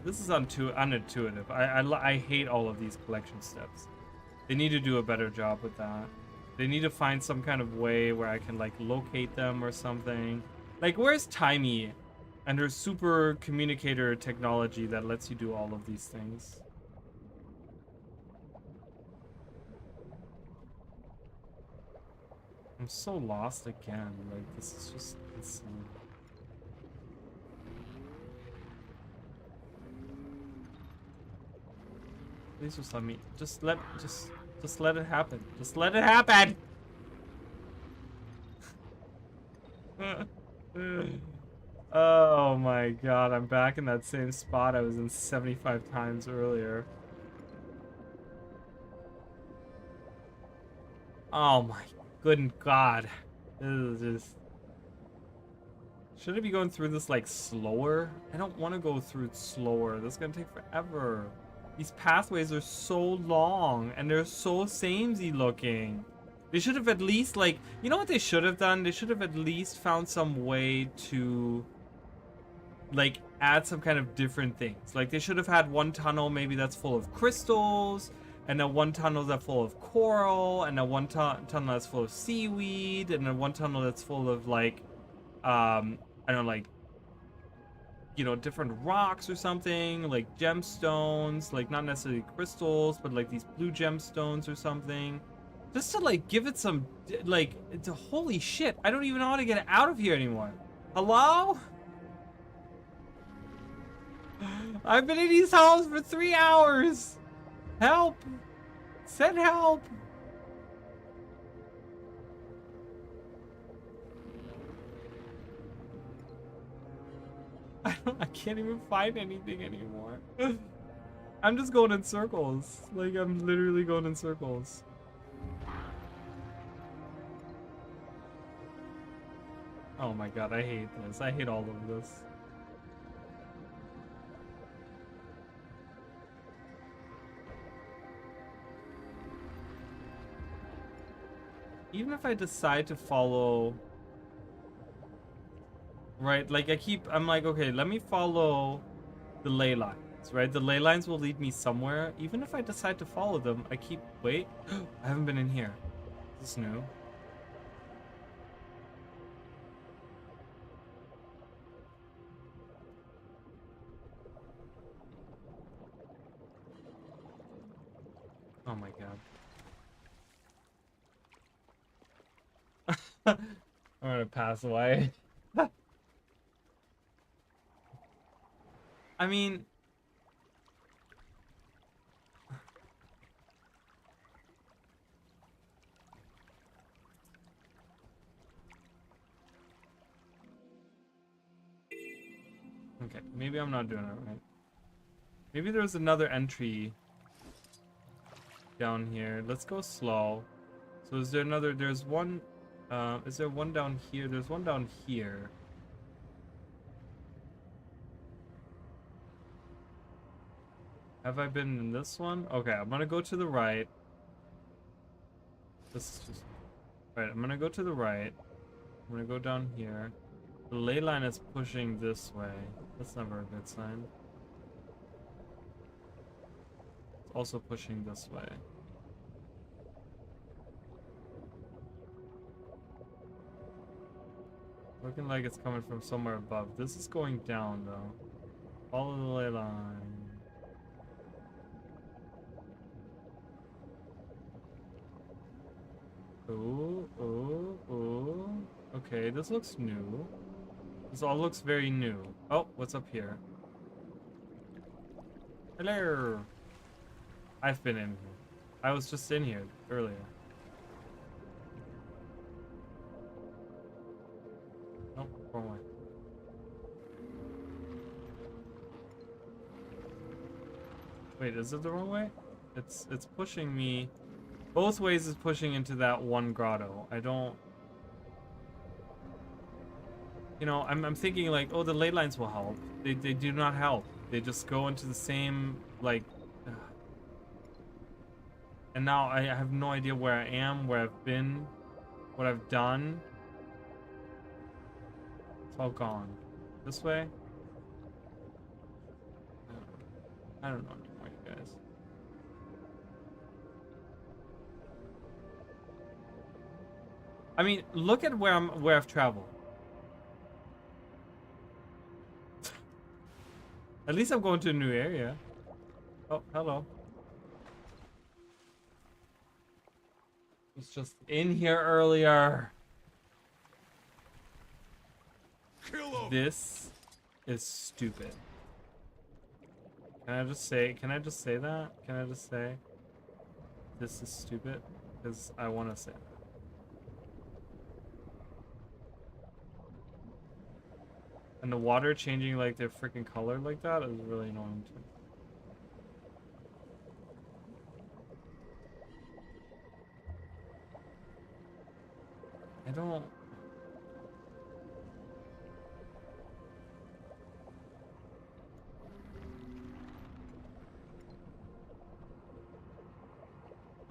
This is unintuitive. I hate all of these collection steps. They need to do a better job with that. They need to find some kind of way where I can like locate them or something. Like, where's Timey and her super communicator technology that lets you do all of these things? I'm so lost again. Like, this is just insane. Please just let me just let it happen. Just let it happen. Oh my god, I'm back in that same spot I was in 75 times earlier. Oh my good god. This is just... Should I be going through this like slower? I don't want to go through it slower. This is gonna take forever. These pathways are so long and they're so samey looking. They should have at least like, you know what they should have done? They should have at least found some way to like add some kind of different things. Like they should have had one tunnel maybe that's full of crystals, and then one tunnel that's full of coral, and then one tunnel that's full of seaweed, and then one tunnel that's full of like, I don't know, like, you know, different rocks or something, like gemstones, like not necessarily crystals, but like these blue gemstones or something. Just to like give it some, like, it's a holy shit. I don't even know how to get it out of here anymore. Hello? I've been in these halls for 3 hours. Help. Send help. I can't even find anything anymore. I'm just going in circles. Like, I'm literally going in circles. Oh my god, I hate this. I hate all of this. Even if I decide to follow... Right, like I'm like, okay, let me follow the ley lines, right? The ley lines will lead me somewhere. Even if I decide to follow them, wait, I haven't been in here. This is new. Oh my god. I'm gonna pass away. I mean... Okay, maybe I'm not doing it right. Maybe there's another entry down here. Let's go slow. So is there another... There's one... is there one down here? There's one down here. Have I been in this one? Okay, I'm gonna go to the right. This is just... Right, I'm gonna go to the right. I'm gonna go down here. The ley line is pushing this way. That's never a good sign. It's also pushing this way. Looking like it's coming from somewhere above. This is going down though. Follow the ley line. Ooh, ooh, ooh. Okay, this looks new. This all looks very new. Oh, what's up here? Hello. I've been in here. I was just in here earlier. Nope, wrong way. Wait, is it the wrong way? It's pushing me. Both ways is pushing into that one grotto. I don't... You know, I'm thinking like, oh, the ley lines will help. They do not help. They just go into the same, like... And now I have no idea where I am, where I've been, what I've done. It's all gone. This way? I don't know anymore, you guys. I mean, look at where I've traveled. At least I'm going to a new area. Oh, hello. I was just in here earlier. This is stupid. Can I just say that? Can I just say this is stupid? Because I want to say that. And the water changing like their freaking color like that is really annoying to me. I don't...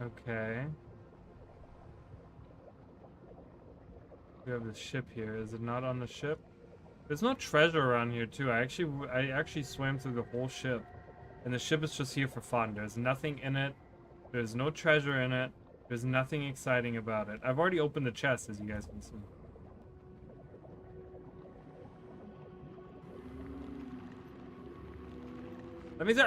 Okay. We have the ship here. Is it not on the ship? There's no treasure around here too. I actually swam through the whole ship. And the ship is just here for fun. There's nothing in it. There's no treasure in it. There's nothing exciting about it. I've already opened the chest, as you guys can see. Let me see.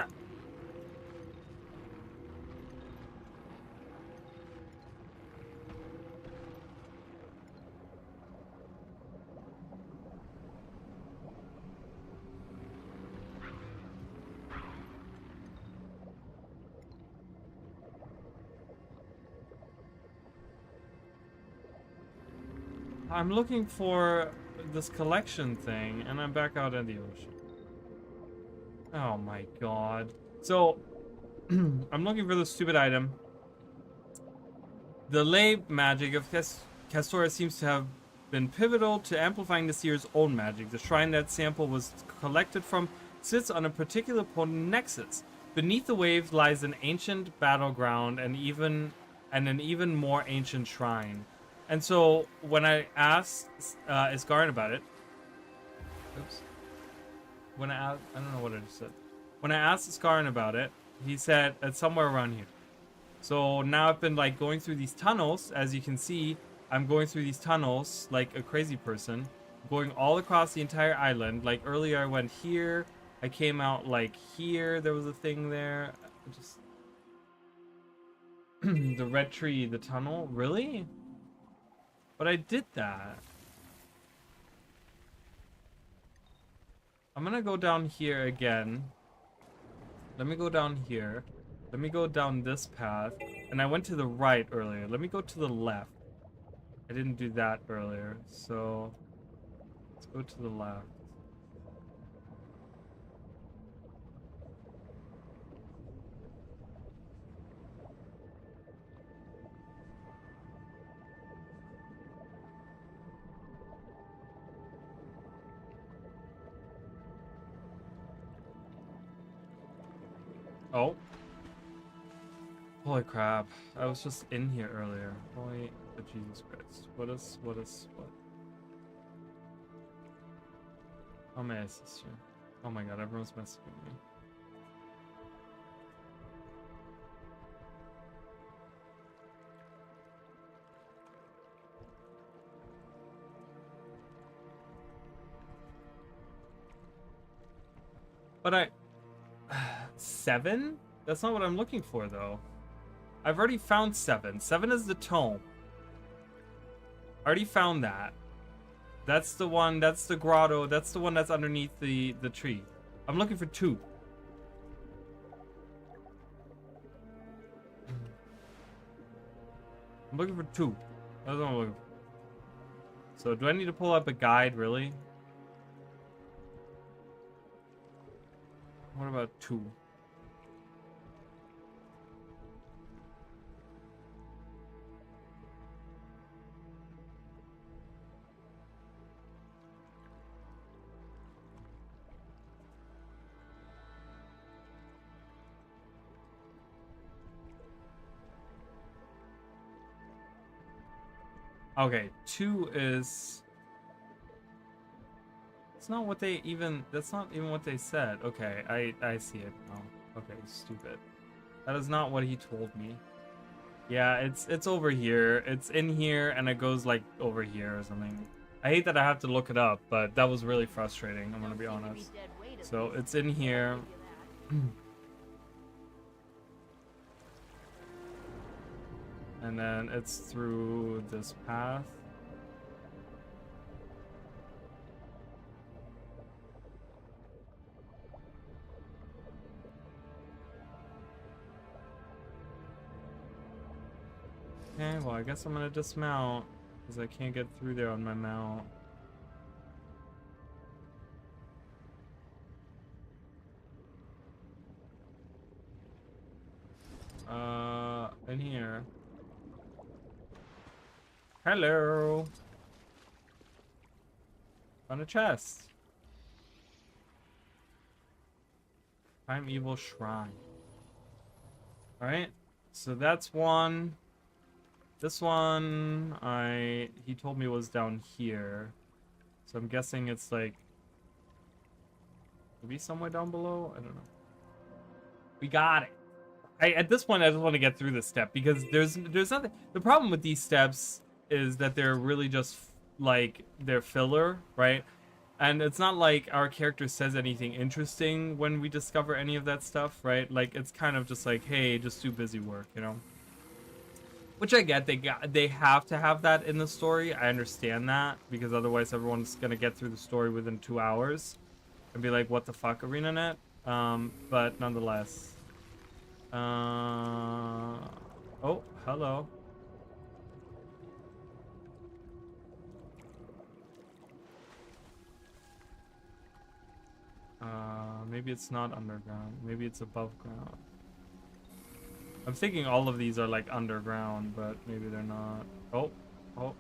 I'm looking for this collection thing, and I'm back out in the ocean. Oh my god. So, I'm looking for this stupid item. The ley magic of CORSAIR seems to have been pivotal to amplifying the seer's own magic. The shrine that sample was collected from sits on a particular potent nexus. Beneath the waves lies an ancient battleground and an even more ancient shrine. And so, when I asked Isgarin about it... Oops. I don't know what I just said. When I asked Isgarin about it, he said it's somewhere around here. So, now I've been, like, going through these tunnels. As you can see, I'm going through these tunnels like a crazy person. Going all across the entire island. Like, earlier I went here. I came out, like, here. There was a thing there. Just... the red tree, the tunnel? Really? But I did that. I'm gonna go down here again. Let me go down here. Let me go down this path. And I went to the right earlier. Let me go to the left. I didn't do that earlier. So let's go to the left. Oh. Holy crap. I was just in here earlier. Holy Jesus Christ. What? How may I assist you? Oh my god, everyone's messing with me. But 7? That's not what I'm looking for, though. I've already found 7. 7 is the tome. I already found that. That's the one, that's the grotto, that's the one that's underneath the tree. I'm looking for 2. I'm looking for 2. That's what I'm looking for. So do I need to pull up a guide, really? What about 2? Okay, 2 is... It's not what they even... That's not even what they said. Okay, I see it now. Okay, stupid. That is not what he told me. Yeah, it's over here. It's in here, and it goes, like, over here or something. I hate that I have to look it up, but that was really frustrating, I'm gonna be honest. So, it's in here. And then it's through this path. Okay, well, I guess I'm gonna dismount because I can't get through there on my mount. In here. Hello. On a chest. Primeval Shrine. Alright, so that's one. This one, he told me was down here. So I'm guessing it's like, maybe somewhere down below? I don't know. We got it. At this point, I just want to get through this step because there's nothing. The problem with these steps is that they're really just like, they're filler, right? And it's not like our character says anything interesting when we discover any of that stuff, right? Like, it's kind of just like, hey, just do busy work, you know? Which I get, they have to have that in the story. I understand that, because otherwise everyone's gonna get through the story within 2 hours and be like, what the fuck, ArenaNet? But nonetheless. Oh, hello. Maybe it's not underground. Maybe it's above ground. I'm thinking all of these are like underground, but maybe they're not. Oh, oh.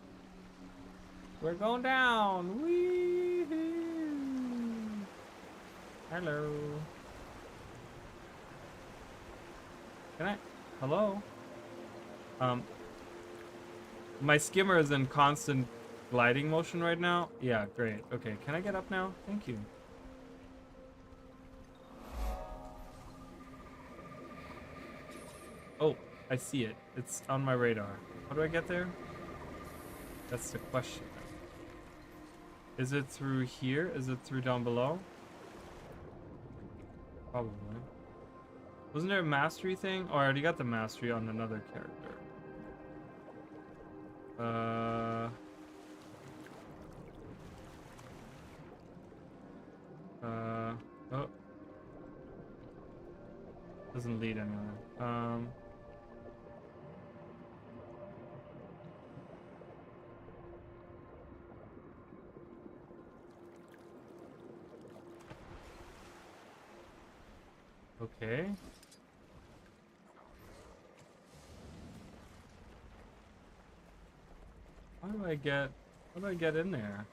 We're going down. Wee. Hello. Can I? Hello? My skimmer is in constant gliding motion right now. Yeah, great. Okay, can I get up now? Thank you. Oh, I see it. It's on my radar. How do I get there? That's the question. Is it through here? Is it through down below? Probably. Wasn't there a mastery thing? Oh, I already got the mastery on another character. Oh. Doesn't lead anywhere. Okay. How do I get in there?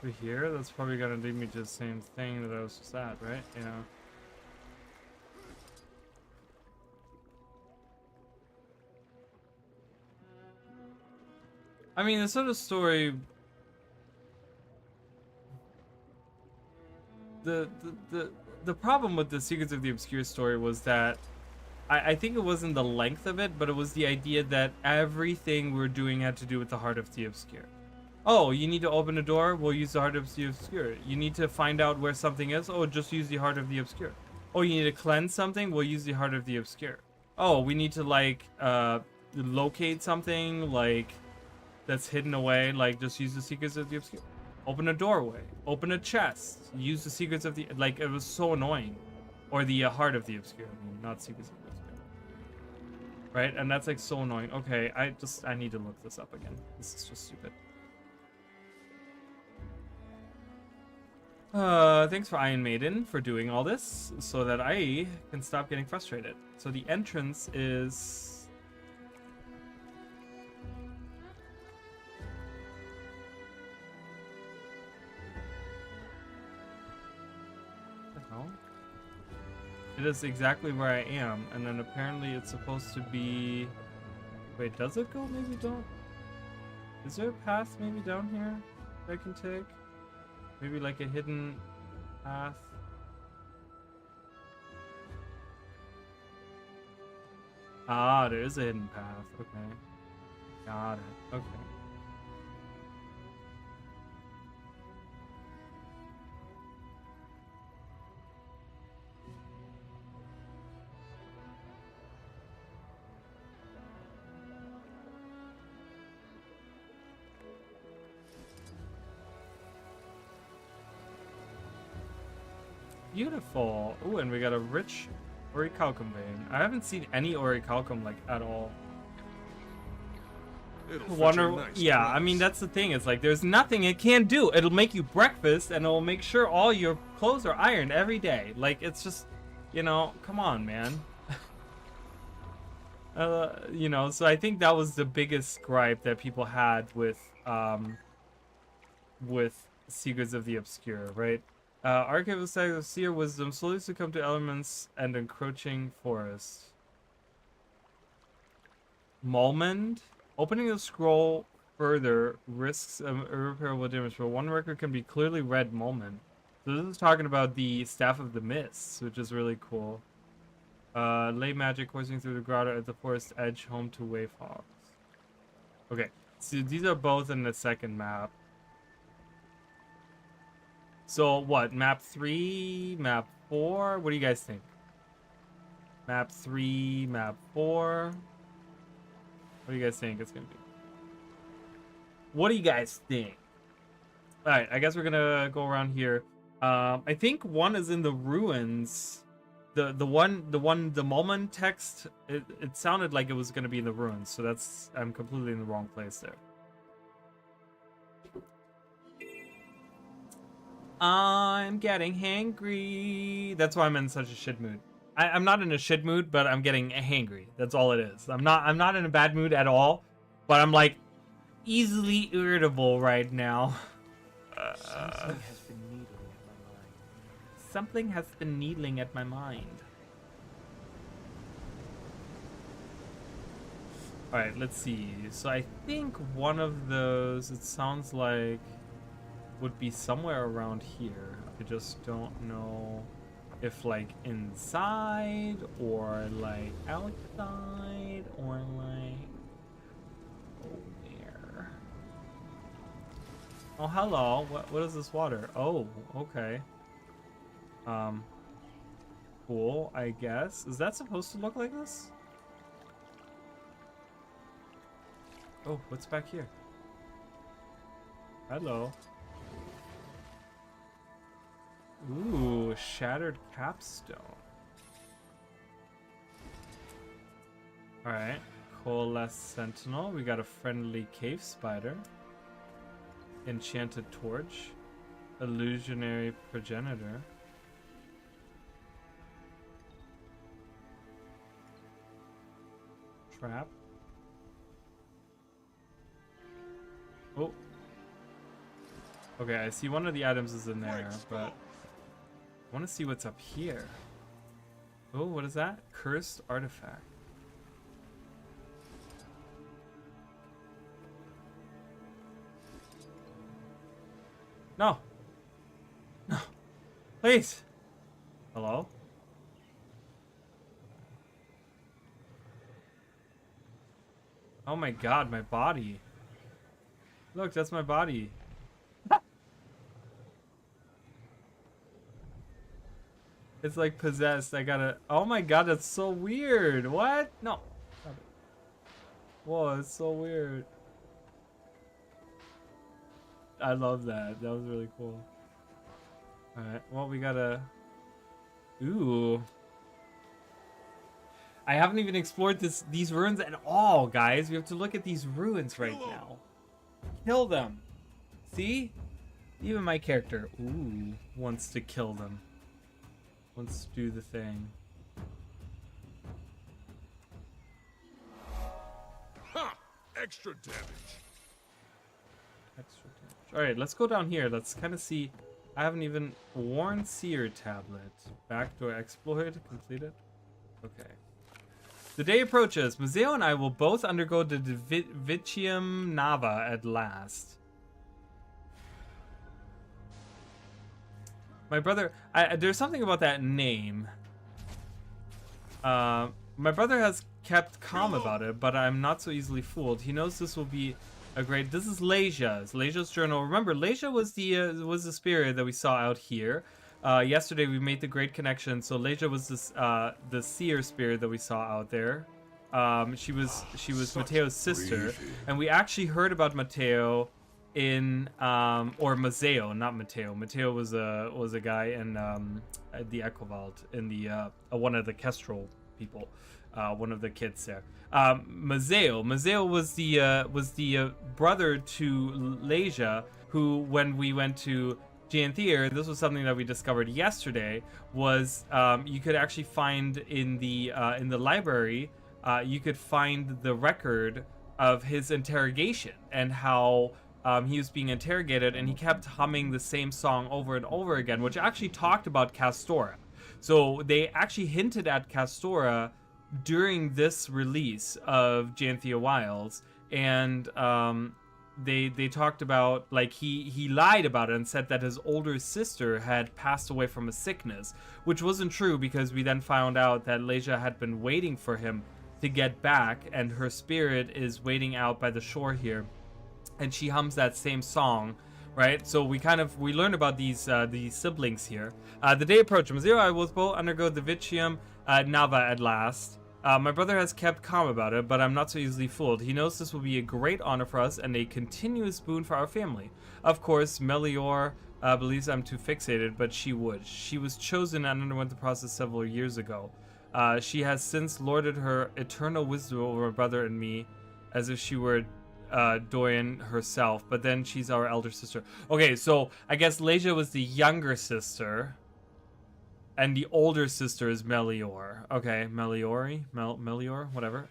through here, that's probably gonna lead me to the same thing that I was just at, right? Yeah. I mean, the sort of story... The problem with the Secrets of the Obscure story was that I think it wasn't the length of it, but it was the idea that everything we're doing had to do with the Heart of the Obscure. Oh, you need to open a door? We'll use the Heart of the Obscure. You need to find out where something is? Oh, just use the Heart of the Obscure. Oh, you need to cleanse something? We'll use the Heart of the Obscure. Oh, we need to, like, locate something, like, that's hidden away. Like, just use the Secrets of the Obscure. Open a doorway. Open a chest. Use the Secrets of the... Like, it was so annoying. Or the Heart of the Obscure. I mean, not Secrets of the Obscure. Right? And that's, like, so annoying. Okay, I need to look this up again. This is just stupid. Thanks for Iron Maiden for doing all this so that I can stop getting frustrated. So the entrance is... What the hell? It is exactly where I am, and then apparently it's supposed to be... Wait, does it go? Maybe don't. Is there a path maybe down here that I can take? Maybe like a hidden path. Ah, there is a hidden path. Okay. Got it. Okay. Beautiful. Ooh, and we got a rich orichalcum vein. I haven't seen any orichalcum like at all. Yeah, I mean that's the thing. It's like there's nothing it can't do. It'll make you breakfast and it'll make sure all your clothes are ironed every day. Like it's just, you know, come on, man. You know, so I think that was the biggest gripe that people had with Secrets of the Obscure, right? Archive of Stag of Seer Wisdom slowly succumb to elements and encroaching forest. Molmond? Opening the scroll further risks irreparable damage, but one record can be clearly read Molmond. So this is talking about the Staff of the Mists, which is really cool. Lay magic coursing through the grotto at the forest edge, home to Wavehogs. Okay, so these are both in the second map. So what, map 3, map 4? What do you guys think? Map 3, map 4? What do you guys think it's gonna be? What do you guys think? Alright, I guess we're gonna go around here. I think one is in the ruins. The Molman text, it sounded like it was gonna be in the ruins, so that's, I'm completely in the wrong place there. I'm getting hangry. That's why I'm in such a shit mood. I'm not in a shit mood, but I'm getting hangry. That's all it is. I'm not in a bad mood at all, but I'm like easily irritable right now. Something has been needling at my mind. All right, let's see. So I think one of those, it sounds like, would be somewhere around here. I just don't know if like inside or like outside or like there. Oh, hello. What is this water? Oh, okay. Cool, I guess. Is that supposed to look like this? Oh, what's back here? Hello. Ooh, shattered capstone. Alright, coalesce sentinel. We got a friendly cave spider. Enchanted torch. Illusionary progenitor. Trap. Oh. Okay, I see one of the items is in there, but I want to see what's up here. Oh, what is that? Cursed artifact. No. No. Please. Hello? Oh my god, my body. Look, that's my body. It's like possessed. I gotta... Oh my god, that's so weird. What? No. Stop it. Whoa, it's so weird. I love that. That was really cool. Alright, well, we gotta... Ooh. I haven't even explored these ruins at all, guys. We have to look at these ruins right now. Kill them. See? Even my character, ooh, wants to kill them. Wants to do the thing. Ha! Extra damage. Extra damage. Alright, let's go down here. Let's kind of see. I haven't even worn Seer tablet. Backdoor exploit completed. Okay. The day approaches. Museo and I will both undergo the Vitium Nava at last. My brother, there's something about that name. My brother has kept calm about it, but I'm not so easily fooled. He knows this will be a great. This is Leisha's journal. Remember, Leisha was the spirit that we saw out here. Yesterday we made the great connection. So Leisha was this the seer spirit that we saw out there. She was Mateo's sister, and we actually heard about Mateo in or Mazeo, not Mateo. Mateo was a guy in the Equivalt, in the one of the Kestrel people, one of the kids there. Mazeo was the brother to Leisha, who, when we went to Gianthir, this was something that we discovered yesterday, was you could actually find in the library, you could find the record of his interrogation and how he was being interrogated, and he kept humming the same song over and over again, which actually talked about Castora. So they actually hinted at Castora during this release of Gianthia Wilds, and they talked about, like, he lied about it and said that his older sister had passed away from a sickness, which wasn't true, because we then found out that Leisha had been waiting for him to get back, and her spirit is waiting out by the shore here, and she hums that same song, right? So we learned about these siblings here. The day approached. Mazeo, I will both undergo the Vitium Nava at last. My brother has kept calm about it, but I'm not so easily fooled. He knows this will be a great honor for us and a continuous boon for our family. Of course, Melior believes I'm too fixated, but she would. She was chosen and underwent the process several years ago. She has since lorded her eternal wisdom over my brother and me, as if she were Dorian herself, but then she's our elder sister. Okay, so I guess Leisha was the younger sister, and the older sister is Melior. Okay, Melior, whatever.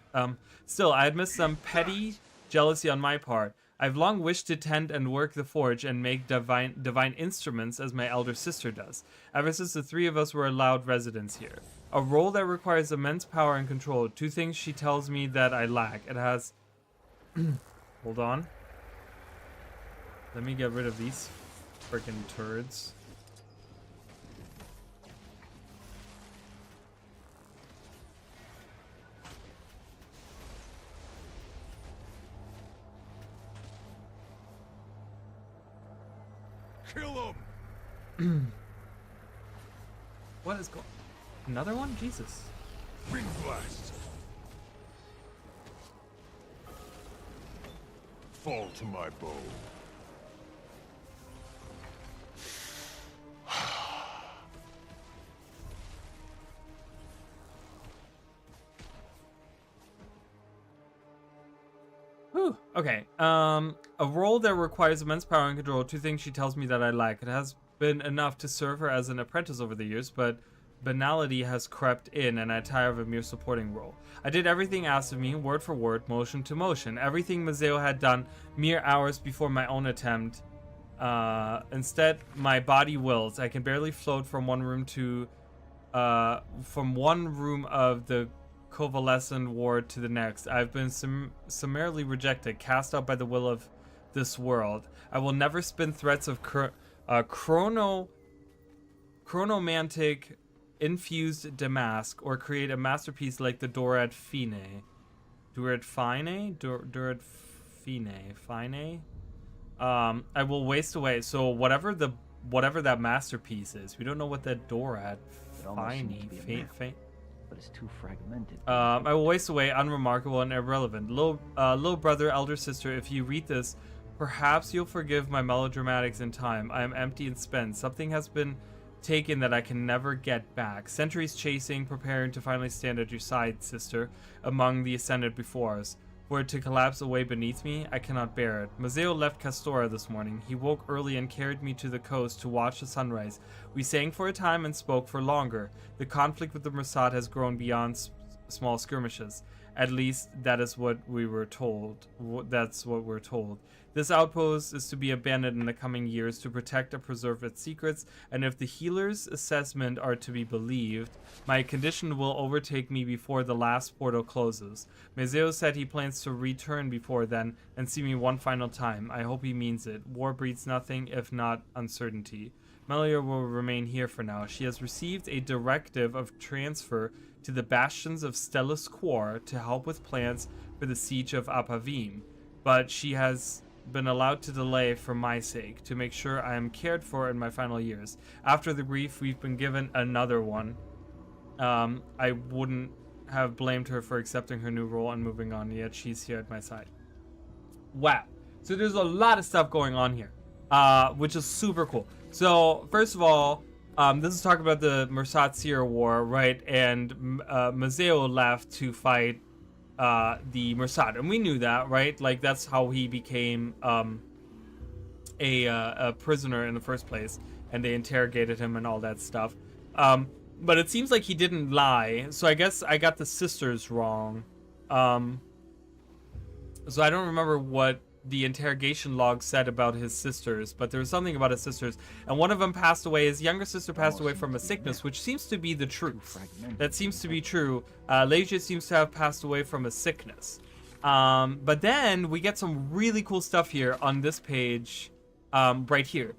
Still, I admit some petty jealousy on my part. I've long wished to tend and work the forge and make divine instruments as my elder sister does, ever since the three of us were allowed residence here. A role that requires immense power and control. Two things she tells me that I lack. It has... Hold on. Let me get rid of these freaking turds. Kill him! What is going... Another one? Jesus. Ring blast. Fall to my bow. Whew. Okay. A role that requires immense power and control. Two things she tells me that I lack. It has been enough to serve her as an apprentice over the years, but banality has crept in, and I tire of a mere supporting role. I did everything asked of me, word for word, motion to motion. Everything Mazeo had done mere hours before my own attempt Instead, my body wills. I can barely float from one room of the convalescent ward to the next. I've been summarily rejected, cast out by the will of this world. I will never spin threats of chronomantic infused damask or create a masterpiece like the Dorad Fine. I will waste away. So whatever that masterpiece is, we don't know what that Dorad Fine. But it's too fragmented. I will waste away, unremarkable and irrelevant. Little brother, elder sister, if you read this, perhaps you'll forgive my melodramatics in time. I am empty and spent. Something has been taken that I can never get back. Centuries chasing, preparing to finally stand at your side, sister, among the ascended before us. Were it to collapse away beneath me, I cannot bear it. Mazeo left Castora this morning. He woke early and carried me to the coast to watch the sunrise. We sang for a time and spoke for longer. The conflict with the Mossad has grown beyond small skirmishes. At least that is what we were told. That's what we're told. This outpost is to be abandoned in the coming years to protect and preserve its secrets, and if the healer's assessment are to be believed, my condition will overtake me before the last portal closes. Mazeo said he plans to return before then and see me one final time. I hope he means it. War breeds nothing if not uncertainty. Melia will remain here for now. She has received a directive of transfer to the bastions of Stellus Quor to help with plans for the siege of Apavim, but she has been allowed to delay for my sake, to make sure I am cared for in my final years. After the grief, we've been given another one. I wouldn't have blamed her for accepting her new role and moving on, yet she's here at my side. Wow. So there's a lot of stuff going on here, which is super cool. So, first of all, this is talking about the Mossad-Seer War, right? And Mazeo left to fight the Mossad, and we knew that, right? Like, that's how he became a prisoner in the first place, and they interrogated him and all that stuff. But it seems like he didn't lie, so I guess I got the sisters wrong. So I don't remember what the interrogation log said about his sisters, but there was something about his sisters, and one of them passed away. His younger sister passed away from a sickness, which seems to be the truth. That seems to be true. Legia seems to have passed away from a sickness. But then we get some really cool stuff here on this page, right here.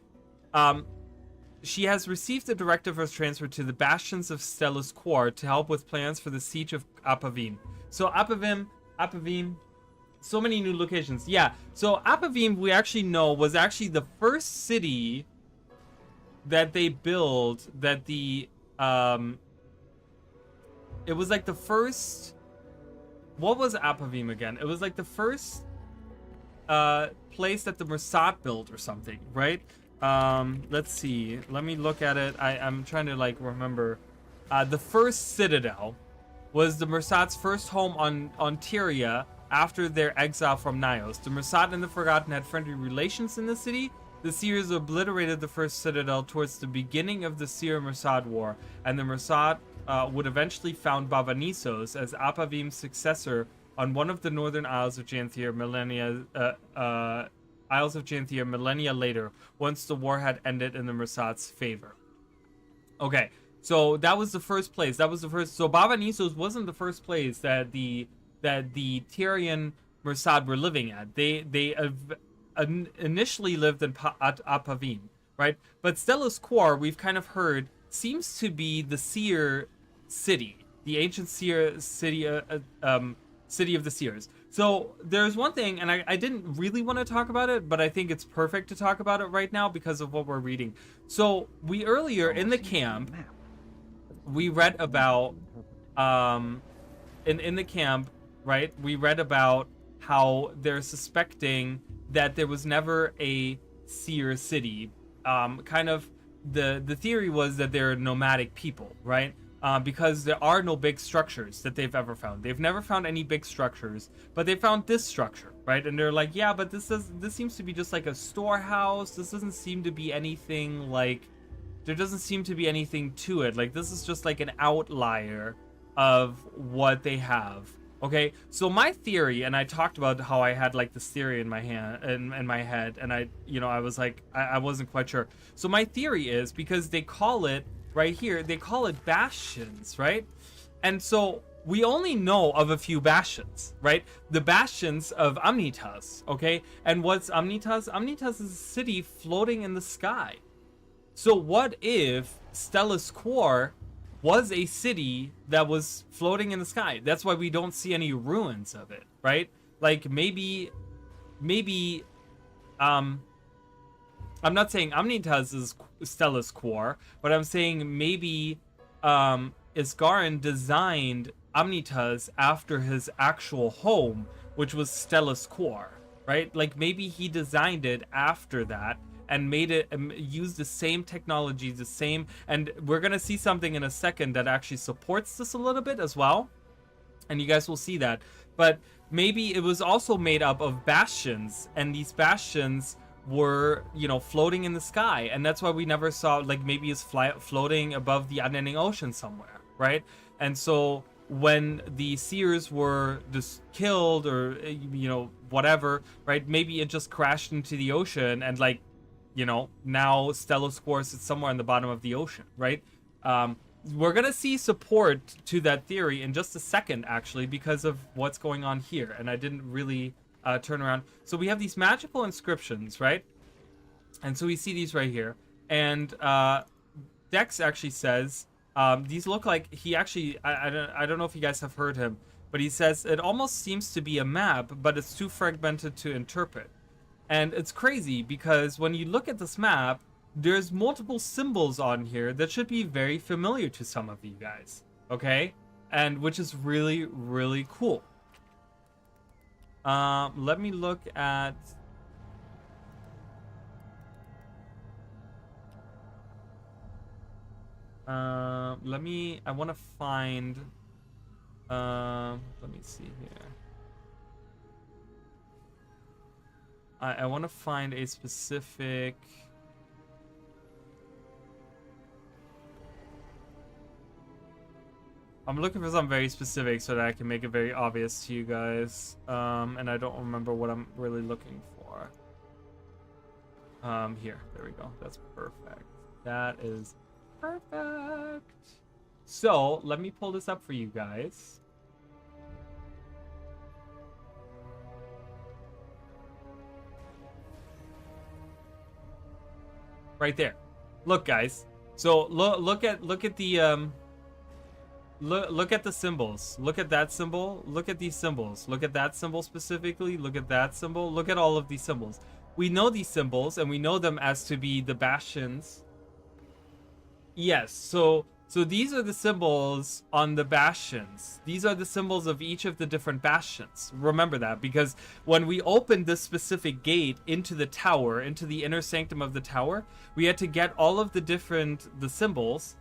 She has received a directive of transfer to the bastions of Stellus Quor to help with plans for the siege of Apavim. So Apavim, so many new locations. Yeah, so Apavim, we actually know, was actually the first city that they built, that the, it was like the first, what was Apavim again? It was like the first place that the Mossad built or something, right? Let's see, let me look at it. I'm trying to like remember. The first citadel was the Mossad's first home on Tyria after their exile from Nios. The Mossad and the Forgotten had friendly relations in the city. The Seers obliterated the first citadel towards the beginning of the Seer-Mossad War, and the Mossad would eventually found Bavanissos as Apavim's successor on one of the northern Isles of Janthir millennia later, once the war had ended in the Mossad's favor. Okay, so that was the first place. That was the first. So Bavanissos wasn't the first place that the Tyrian Mossad were living at. They initially lived in Apavim, right? But Stellus Quor, we've kind of heard, seems to be the Seer city, the ancient Seer city, city of the Seers. So there's one thing, and I didn't really want to talk about it, but I think it's perfect to talk about it right now because of what we're reading. So we earlier in the camp, we read about, in the camp, right, we read about how they're suspecting that there was never a Seer city. Kind of the theory was that they're nomadic people, right? Because there are no big structures that they've ever found. They've never found any big structures, but they found this structure, right? And they're like, yeah, but this seems to be just like a storehouse. This doesn't seem to be anything like, there doesn't seem to be anything to it. Like, this is just like an outlier of what they have. Okay, so my theory, and I talked about how I had like this theory in my head, and I was like, I wasn't quite sure. So my theory is because they call it right here, they call it bastions, right? And so we only know of a few bastions, right? The bastions of Omnitas, okay? And what's Omnitas? Omnitas is a city floating in the sky. So what if Stellus Quor was a city that was floating in the sky? That's why we don't see any ruins of it, right? Like maybe I'm not saying Omnitas is Stellus Quor, but I'm saying maybe Isgarin designed Omnitas after his actual home, which was Stellus Quor, right? Like maybe he designed it after that and made it, use the same technology, the same, and we're gonna see something in a second that actually supports this a little bit as well, and you guys will see that. But maybe it was also made up of bastions, and these bastions were, you know, floating in the sky, and that's why we never saw, like maybe it's floating above the unending ocean somewhere, right? And so when the seers were just killed or, you know, whatever, right, maybe it just crashed into the ocean, and like, you know, now Stellus Quor is somewhere in the bottom of the ocean, right? We're gonna see support to that theory in just a second, actually, because of what's going on here, and I didn't really turn around. So we have these magical inscriptions, right? And so we see these right here, and Dex actually says these look like, he actually, I don't know if you guys have heard him, but he says it almost seems to be a map, but it's too fragmented to interpret. And it's crazy because when you look at this map, there's multiple symbols on here that should be very familiar to some of you guys, okay? And which is really, really cool. Let me look at... I want to find... let me see here. I want to find a specific... I'm looking for something very specific so that I can make it very obvious to you guys. And I don't remember what I'm really looking for. Here, there we go. That's perfect. That is perfect. So, let me pull this up for you guys. Right there. Look, guys. So look at the look at the symbols. Look at that symbol. Look at these symbols. Look at that symbol specifically. Look at that symbol. Look at all of these symbols. We know these symbols, and we know them as to be the bastions. Yes. So these are the symbols on the bastions. These are the symbols of each of the different bastions. Remember that, because when we opened this specific gate into the tower, into the inner sanctum of the tower, we had to get all of the symbols.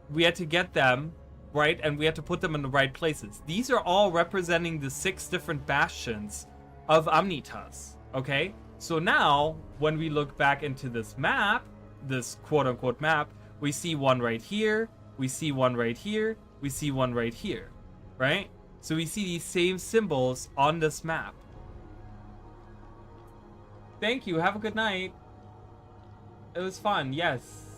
We had to get them, right? And we had to put them in the right places. These are all representing the 6 different bastions of Omnitas, okay? So now, when we look back into this map, this quote-unquote map, we see one right here, we see one right here, we see one right here, right? So we see these same symbols on this map. Thank you, have a good night. It was fun, yes.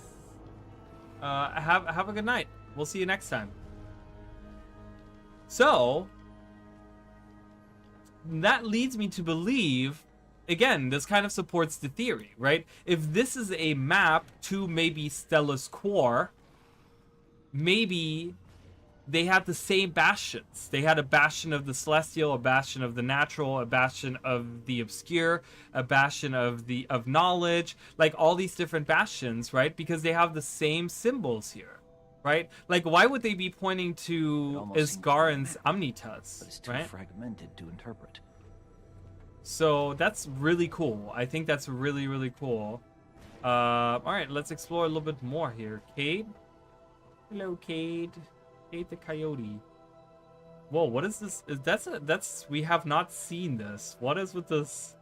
Have a good night. We'll see you next time. So, that leads me to believe, again, this kind of supports the theory, right? If this is a map to maybe Stellus Quor, maybe they had the same bastions. They had a bastion of the celestial, a bastion of the natural, a bastion of the obscure, a bastion of knowledge, like all these different bastions, right? Because they have the same symbols here, right? Like, why would they be pointing to Isgarin's Omnitas, but it's too right? fragmented to interpret. So that's really cool. I think that's really, really cool. All right, let's explore a little bit more here. Cade? Hello, Cade. Cade the Coyote. Whoa, what is this? That's we have not seen this. What is with this?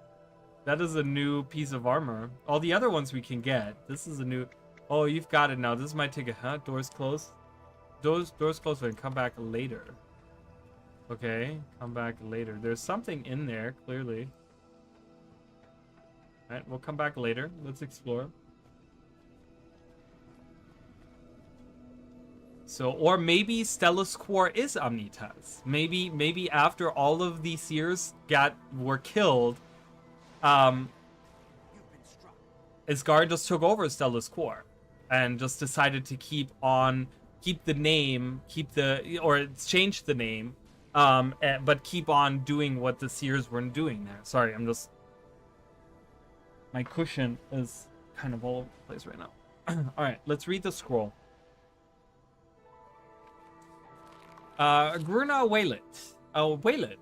That is a new piece of armor. All the other ones we can get. This is a new... Oh, you've got it now. This is my ticket, huh? Doors closed. Doors closed and come back later. Okay, come back later. There's something in there, clearly. Alright, we'll come back later. Let's explore. So, or maybe Stellus Quor is Omnitas. Maybe after all of the Seers were killed, Isgard just took over Stellus Quor and just decided to keep the name, or change the name, but keep on doing what the Seers weren't doing there. Sorry, my cushion is kind of all over the place right now. Alright, let's read the scroll. Gruna Waylet. Oh, Waylet.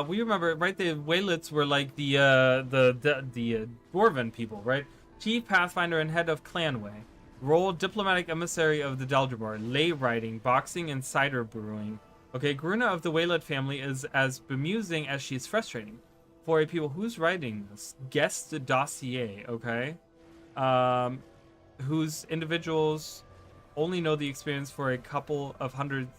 We remember, right? The Waylets were like the Dwarven people, right? Chief Pathfinder and head of Clanway. Role diplomatic emissary of the Daldramar. Lay writing, boxing, and cider brewing. Okay, Gruna of the Waylet family is as bemusing as she's frustrating. For a people who's writing this guest dossier, okay? Whose individuals only know the experience for a couple of hundred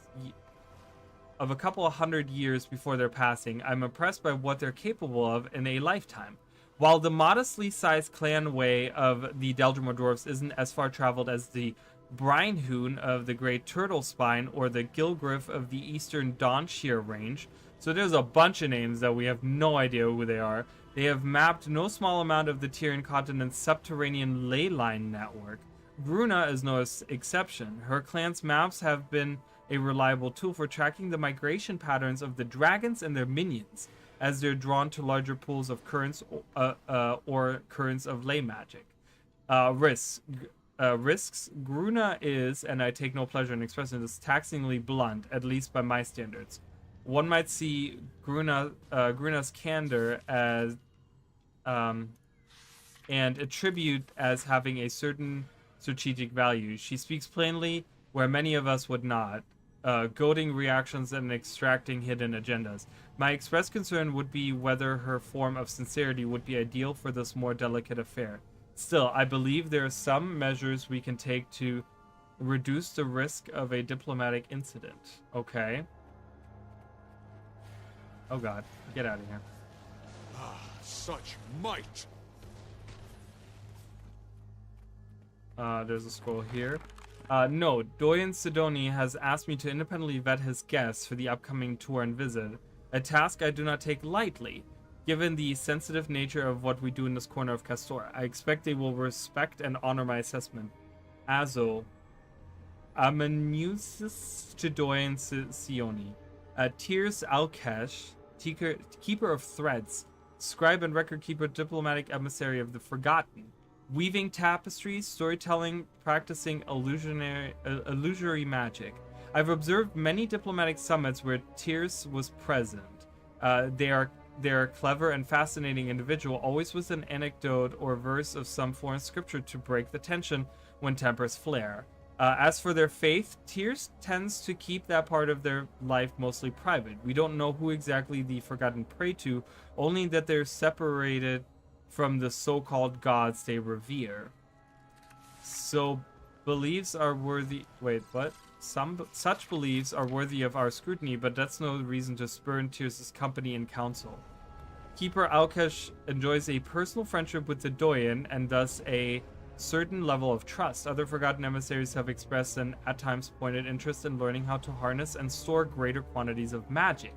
years before their passing. I'm impressed by what they're capable of in a lifetime. While the modestly sized clanway of the Deldrimor Dwarfs isn't as far traveled as the Brinehoon of the Great Turtle Spine or the Gilgriff of the Eastern Dawnshire Range, so there's a bunch of names that we have no idea who they are, they have mapped no small amount of the Tyrian continent's subterranean ley line network. Gruna is no exception. Her clan's maps have been a reliable tool for tracking the migration patterns of the dragons and their minions as they're drawn to larger pools of currents or currents of ley magic. Risks. Gruna is, and I take no pleasure in expressing this, taxingly blunt, at least by my standards. One might see Gruna's candor as and attribute as having a certain strategic value. She speaks plainly where many of us would not, goading reactions and extracting hidden agendas. My express concern would be whether her form of sincerity would be ideal for this more delicate affair. Still, I believe there are some measures we can take to reduce the risk of a diplomatic incident. Okay. Oh god, get out of here. Ah, such might! There's a scroll here. No, Doyen Sidoni has asked me to independently vet his guests for the upcoming tour and visit, a task I do not take lightly, given the sensitive nature of what we do in this corner of Castor. I expect they will respect and honor my assessment. Azo, Amenusis to Doyen Sioni, Tirs Alkesh, Keeper of Threads, Scribe and Record Keeper, Diplomatic Emissary of the Forgotten, weaving tapestries, storytelling, practicing illusory magic. I've observed many diplomatic summits where Tirs was present. They are clever and fascinating individual, always with an anecdote or verse of some foreign scripture to break the tension when tempers flare. As for their faith, Tirs tends to keep that part of their life mostly private. We don't know who exactly the Forgotten pray to, only that they're separated from the so-called gods they revere. So, beliefs are worthy... Wait, what? Such beliefs are worthy of our scrutiny, but that's no reason to spurn Tirs' company and counsel. Keeper Alkesh enjoys a personal friendship with the Doyen and thus a certain level of trust. Other Forgotten emissaries have expressed an at times pointed interest in learning how to harness and store greater quantities of magic.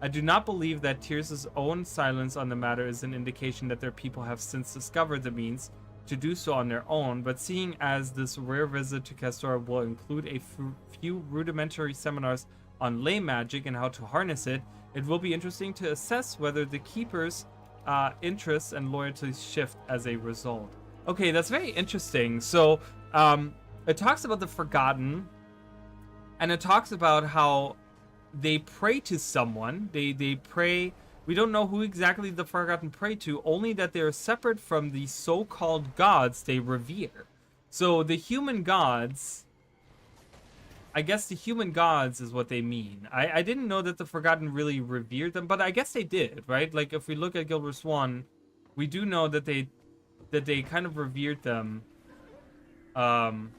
I do not believe that Tirs' own silence on the matter is an indication that their people have since discovered the means to do so on their own, but seeing as this rare visit to Castor will include a few rudimentary seminars on ley magic and how to harness it, it will be interesting to assess whether the Keeper's interests and loyalties shift as a result. Okay, that's very interesting. So, it talks about the Forgotten, and it talks about how they pray to someone. They pray... We don't know who exactly the Forgotten pray to, only that they are separate from the so-called gods they revere. So the human gods... I guess the human gods is what they mean. I didn't know that the Forgotten really revered them, but I guess they did, right? Like, if we look at Guild Wars 1, we do know that they kind of revered them in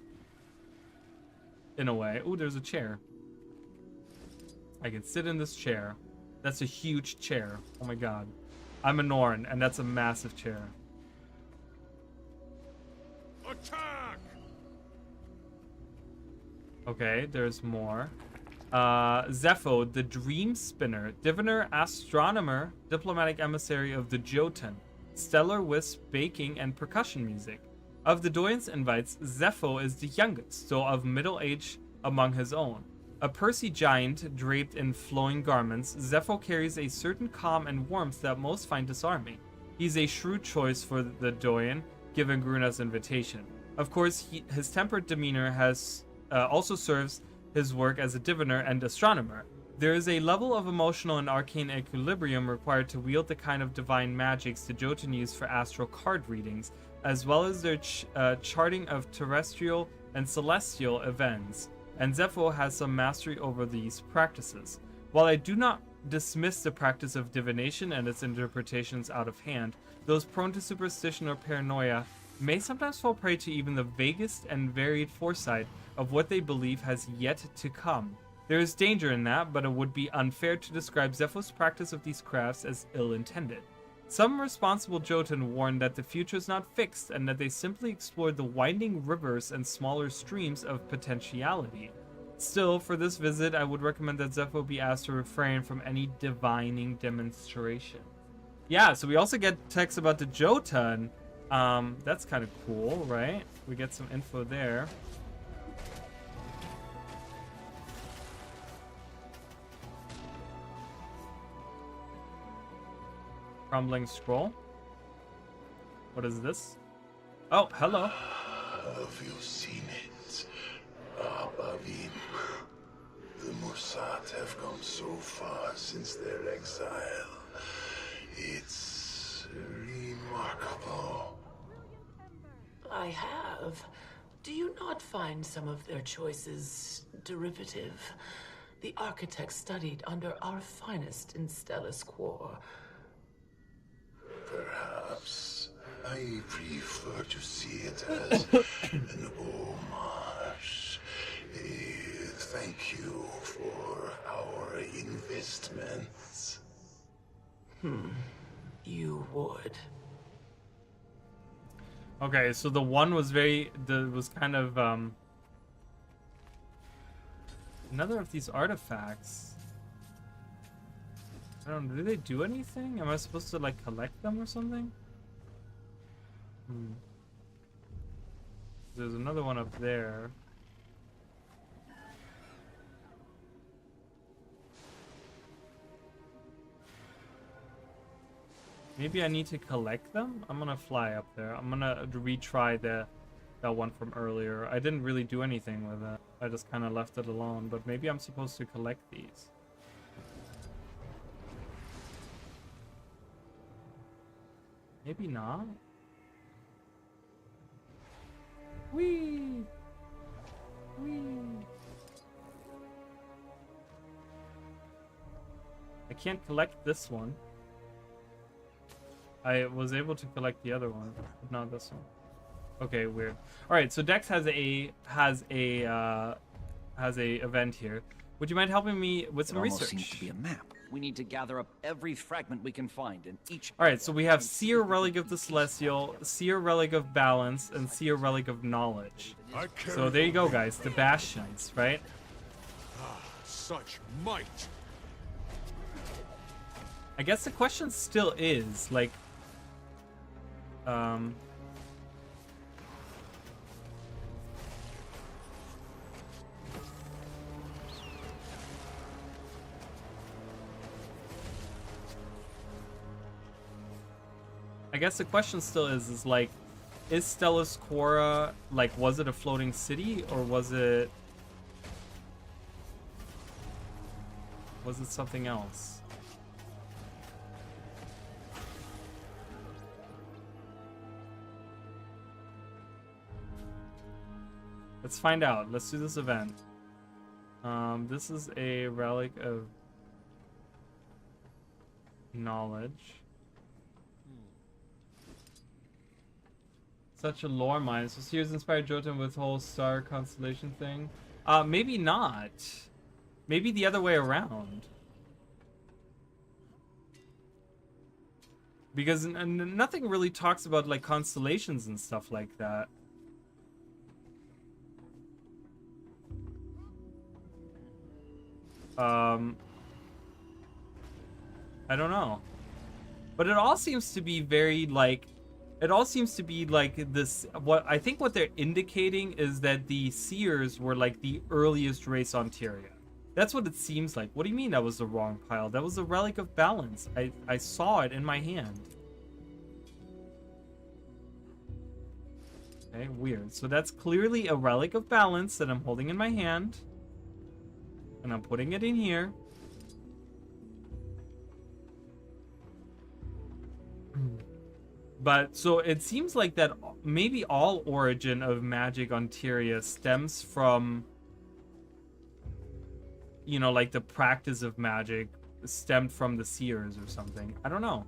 in a way. Ooh, there's a chair. I can sit in this chair. That's a huge chair. Oh my god. I'm a Norn, and that's a massive chair. Attack! Okay, there's more. Zepho, the Dream Spinner, diviner, astronomer, diplomatic emissary of the Jotun, stellar wisp, baking, and percussion music. Of the Doyen's invites, Zepho is the youngest, though of middle age among his own. A pursy giant draped in flowing garments, Zepho carries a certain calm and warmth that most find disarming. He's a shrewd choice for the Doyen, given Gruna's invitation. Of course, his tempered demeanor has also serves his work as a diviner and astronomer. There is a level of emotional and arcane equilibrium required to wield the kind of divine magics the Jotun use for astral card readings, as well as their charting of terrestrial and celestial events, and Zepho has some mastery over these practices. While I do not dismiss the practice of divination and its interpretations out of hand, those prone to superstition or paranoia may sometimes fall prey to even the vaguest and varied foresight of what they believe has yet to come. There is danger in that, but it would be unfair to describe Zepho's practice of these crafts as ill-intended. Some responsible Jotun warn that the future is not fixed and that they simply explore the winding rivers and smaller streams of potentiality. Still, for this visit, I would recommend that Zepho be asked to refrain from any divining demonstration. Yeah, so we also get text about the Jotun. That's kind of cool, right? We get some info there. Crumbling scroll. What is this? Oh, hello. Have you seen it? Abavim. The Mossad have come so far since their exile. It's remarkable. I have. Do you not find some of their choices derivative? The architects studied under our finest in Stellus Quor. Perhaps I prefer to see it as an homage. Thank you for our investments. You would. Okay, so the one was was kind of another of these artifacts. I don't know, do they do anything? Am I supposed to like collect them or something? There's another one up there. Maybe I need to collect them? I'm gonna fly up there. I'm gonna retry that one from earlier. I didn't really do anything with it. I just kind of left it alone, but maybe I'm supposed to collect these. Maybe not. Whee! Whee! I can't collect this one. I was able to collect the other one, but not this one. Okay, weird. All right, so Dex has a event here. Would you mind helping me with some research? Seems to be a map. We need to gather up every fragment we can find in each. All right, so we have Seer Relic of the Celestial, Seer Relic of Balance, and Seer Relic of Knowledge. So there you go, guys. The Bastions, right? Such might. I guess the question still is like, I guess the question still is like, is Stellus Quora, like, was it a floating city or was it something else? Let's find out. Let's do this event. This is a relic of knowledge. Such a lore mine. So Sears inspired Jotun with whole star constellation thing. Maybe not. Maybe the other way around. Because nothing really talks about like constellations and stuff like that. I don't know. But it all seems to be very like, it all seems to be like this, what I think what they're indicating is that the Seers were like the earliest race on Tyria. That's what it seems like. What do you mean that was the wrong pile? That was a relic of balance. I saw it in my hand. Okay, weird. So that's clearly a relic of balance that I'm holding in my hand. And I'm putting it in here. But so it seems like that maybe all origin of magic on Tyria stems from, you know, like the practice of magic stemmed from the Seers or something. I don't know.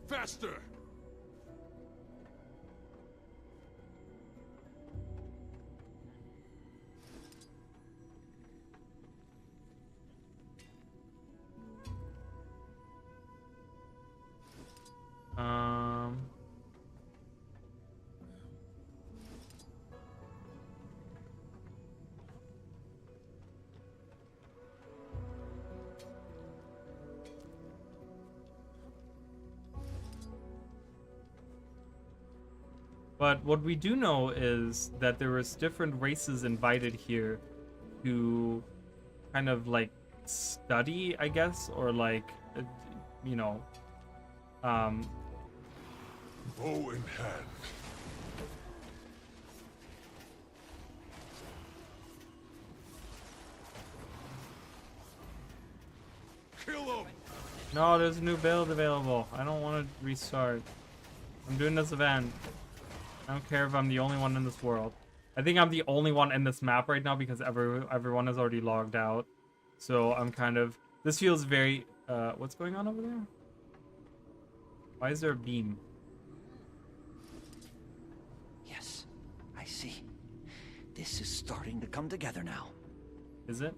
Faster! But what we do know is that there was different races invited here to kind of like study, I guess, or like, you know, bow in hand. Kill him! No, there's a new build available. I don't want to restart. I'm doing this event. I don't care if I'm the only one in this world. I think I'm the only one in this map right now because everyone is already logged out. So I'm kind of... This feels very... what's going on over there? Why is there a beam? Yes, I see. This is starting to come together now. Is it?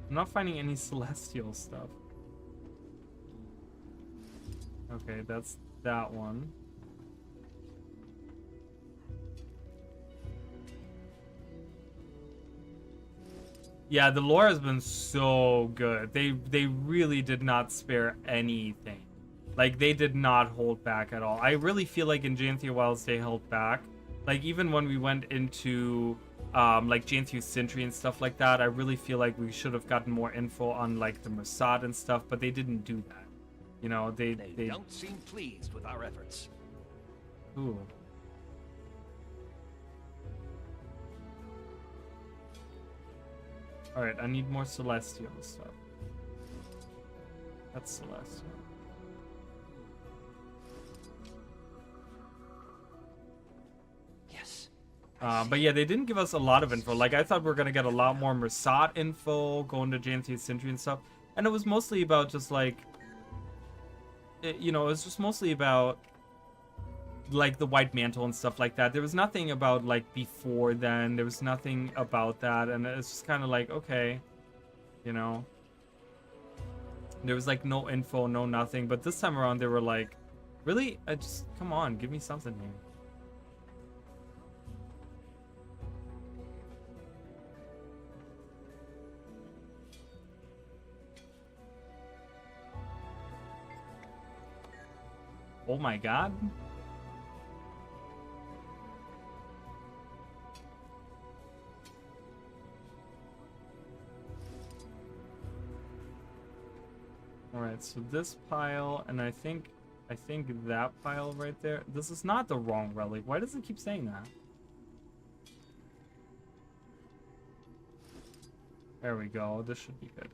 I'm not finding any celestial stuff. Okay, that's that one. Yeah, the lore has been so good. They really did not spare anything. Like, they did not hold back at all. I really feel like in Janthia Wilds they held back. Like, even when we went into like Janthia Sentry and stuff like that, I really feel like we should have gotten more info on like the Mossad and stuff, but they didn't do that. You know, they don't seem pleased with our efforts. Ooh. Alright, I need more celestial stuff. That's celestial. Yes. But yeah, they didn't give us a lot of info. Like, I thought we were gonna get a lot more Mossad info, going to Janthia Sentry and stuff. And it was mostly about just like... you know, it was just mostly about like the White Mantle and stuff like that. There was nothing about like before then. There was nothing about that, and it's just kind of like, okay, you know, there was like no info, no nothing. But this time around they were like, really, just come on, give me something here. Oh my god. Alright, so this pile, and I think that pile right there. This is not the wrong relic. Why does it keep saying that? There we go. This should be good.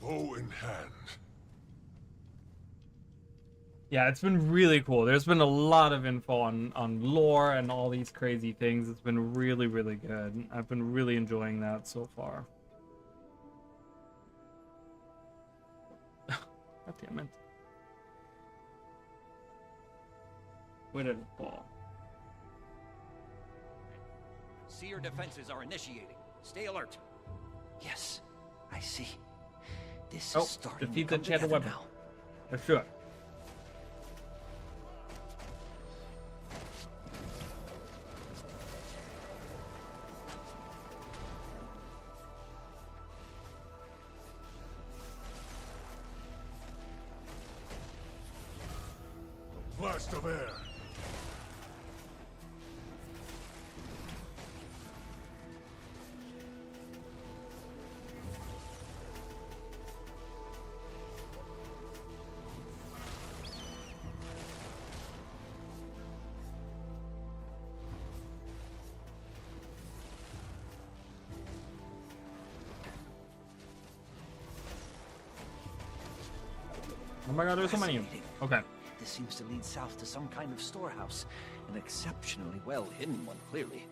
Bow in hand. Yeah, it's been really cool. There's been a lot of info on lore and all these crazy things. It's been really, really good. I've been really enjoying that so far. God damn it. Where did it fall? Seer defenses are initiating. Stay alert. Yes, I see. This is starting defeat to the come enchanted together weapon. now. For sure. Blast of air. Oh my god, there's so many. Okay. This seems to lead south to some kind of storehouse. An exceptionally well-hidden one, clearly.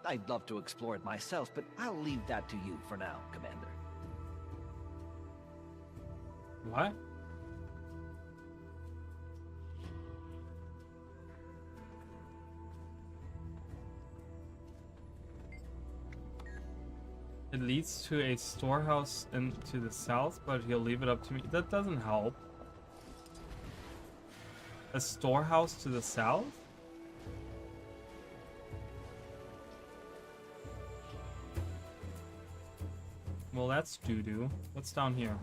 I'd love to explore it myself, but I'll leave that to you for now, Commander. What? It leads to a storehouse to the south, but he'll leave it up to me. That doesn't help. A storehouse to the south? Well, that's doo-doo. What's down here?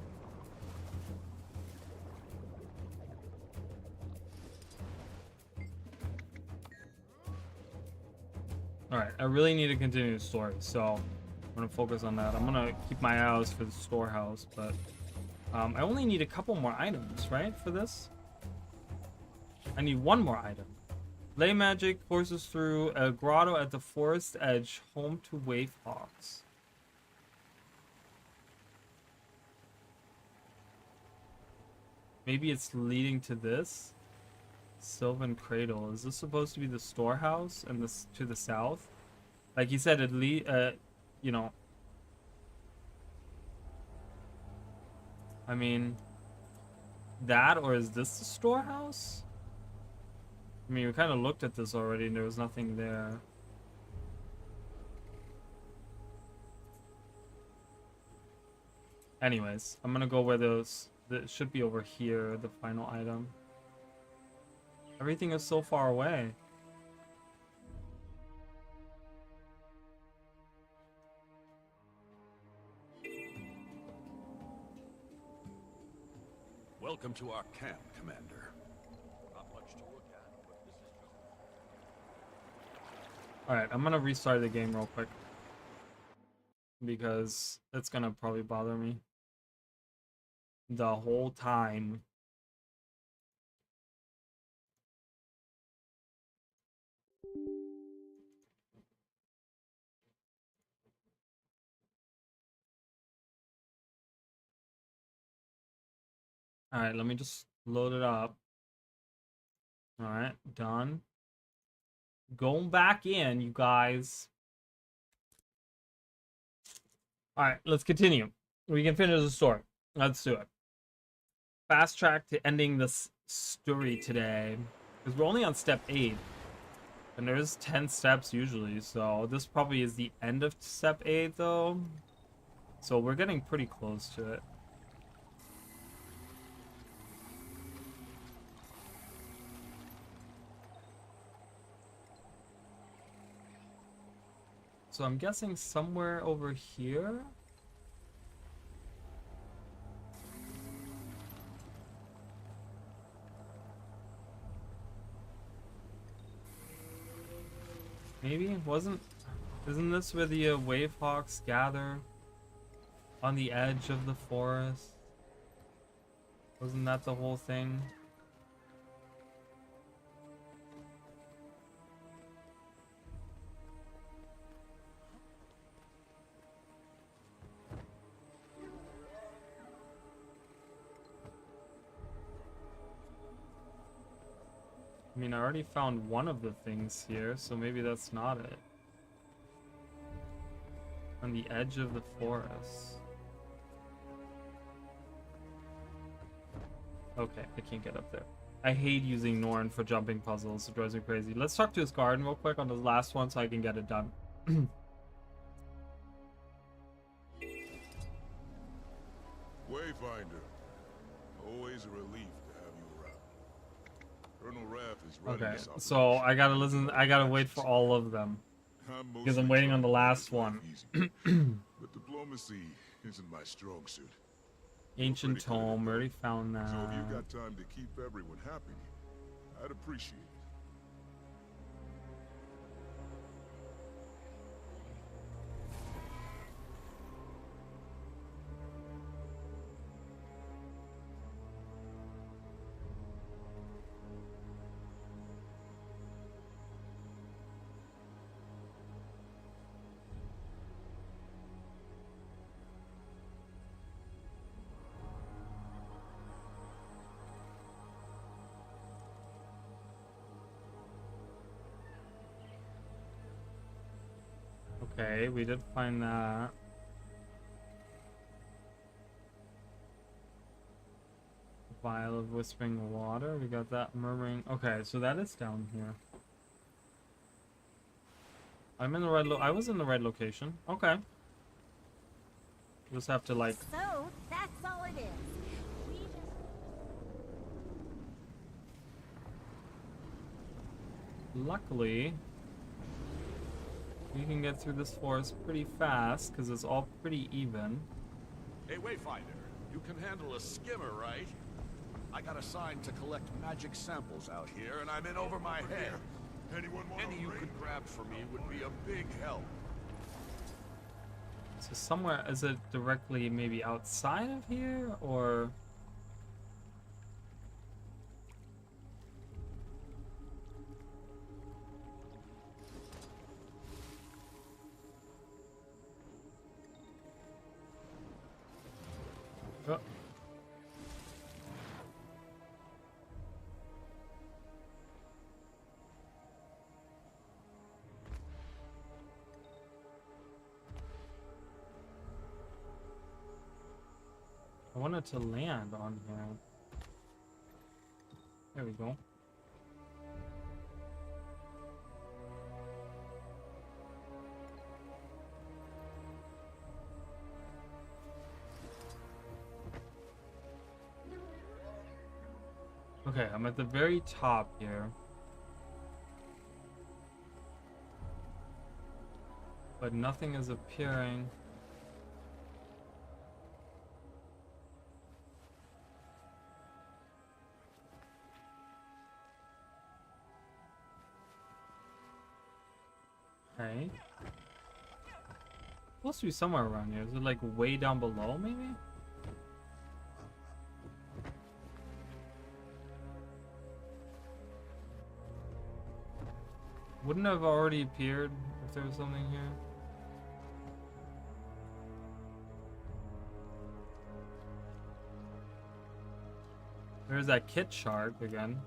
Alright, I really need to continue the story, so I'm gonna focus on that. I'm gonna keep my eyes for the storehouse, but I only need a couple more items, right, for this? I need one more item. Lay magic courses through a grotto at the forest edge, home to wavehawks. Maybe it's leading to this. Sylvan Cradle. Is this supposed to be the storehouse and this to the south? Like you said, you know. I mean, that, or is this the storehouse? I mean, we kind of looked at this already and there was nothing there. Anyways, I'm gonna go where those, that should be over here, the final item. Everything is so far away. Welcome to our camp, Commander. Not much to look at, but this is just... Alright, I'm gonna restart the game real quick. Because it's gonna probably bother me the whole time. Alright, let me just load it up. Alright, done. Going back in, you guys. Alright, let's continue. We can finish the story. Let's do it. Fast track to ending this story today. Because we're only on step 8. And there's 10 steps usually, so this probably is the end of step 8 though. So we're getting pretty close to it. So I'm guessing somewhere over here. Maybe? Isn't this where the wavehawks gather? On the edge of the forest? Wasn't that the whole thing? I mean, I already found one of the things here, so maybe that's not it. On the edge of the forest. Okay, I can't get up there. I hate using Norn for jumping puzzles. It drives me crazy. Let's talk to his garden real quick on the last one so I can get it done. Wayfinder. Always a relief to have you around. Colonel Raff is running Okay, this operation. so I gotta listen. I gotta wait for all of them because I'm waiting on the last one. But diplomacy isn't my strong suit. Ancient tome, already found that. So if you got time to keep everyone happy, I'd appreciate it. Okay, we did find that. Vial of whispering water. We got that murmuring. Okay, so that is down here. I'm in the right I was in the right location. Okay. Just have to like. So that's all it is. Luckily, we can get through this forest pretty fast because it's all pretty even. Hey, Wayfinder, you can handle a skimmer, right? I got assigned to collect magic samples out here, and I'm in over my head. Any you could grab for me would be a big help. So somewhere, is it directly maybe outside of here, or? Oh. I wanted to land on here. There we go. Okay, I'm at the very top here. But nothing is appearing. Okay. Supposed to be somewhere around here. Is it like way down below, maybe? Wouldn't have already appeared if there was something here? There's that kit shark again.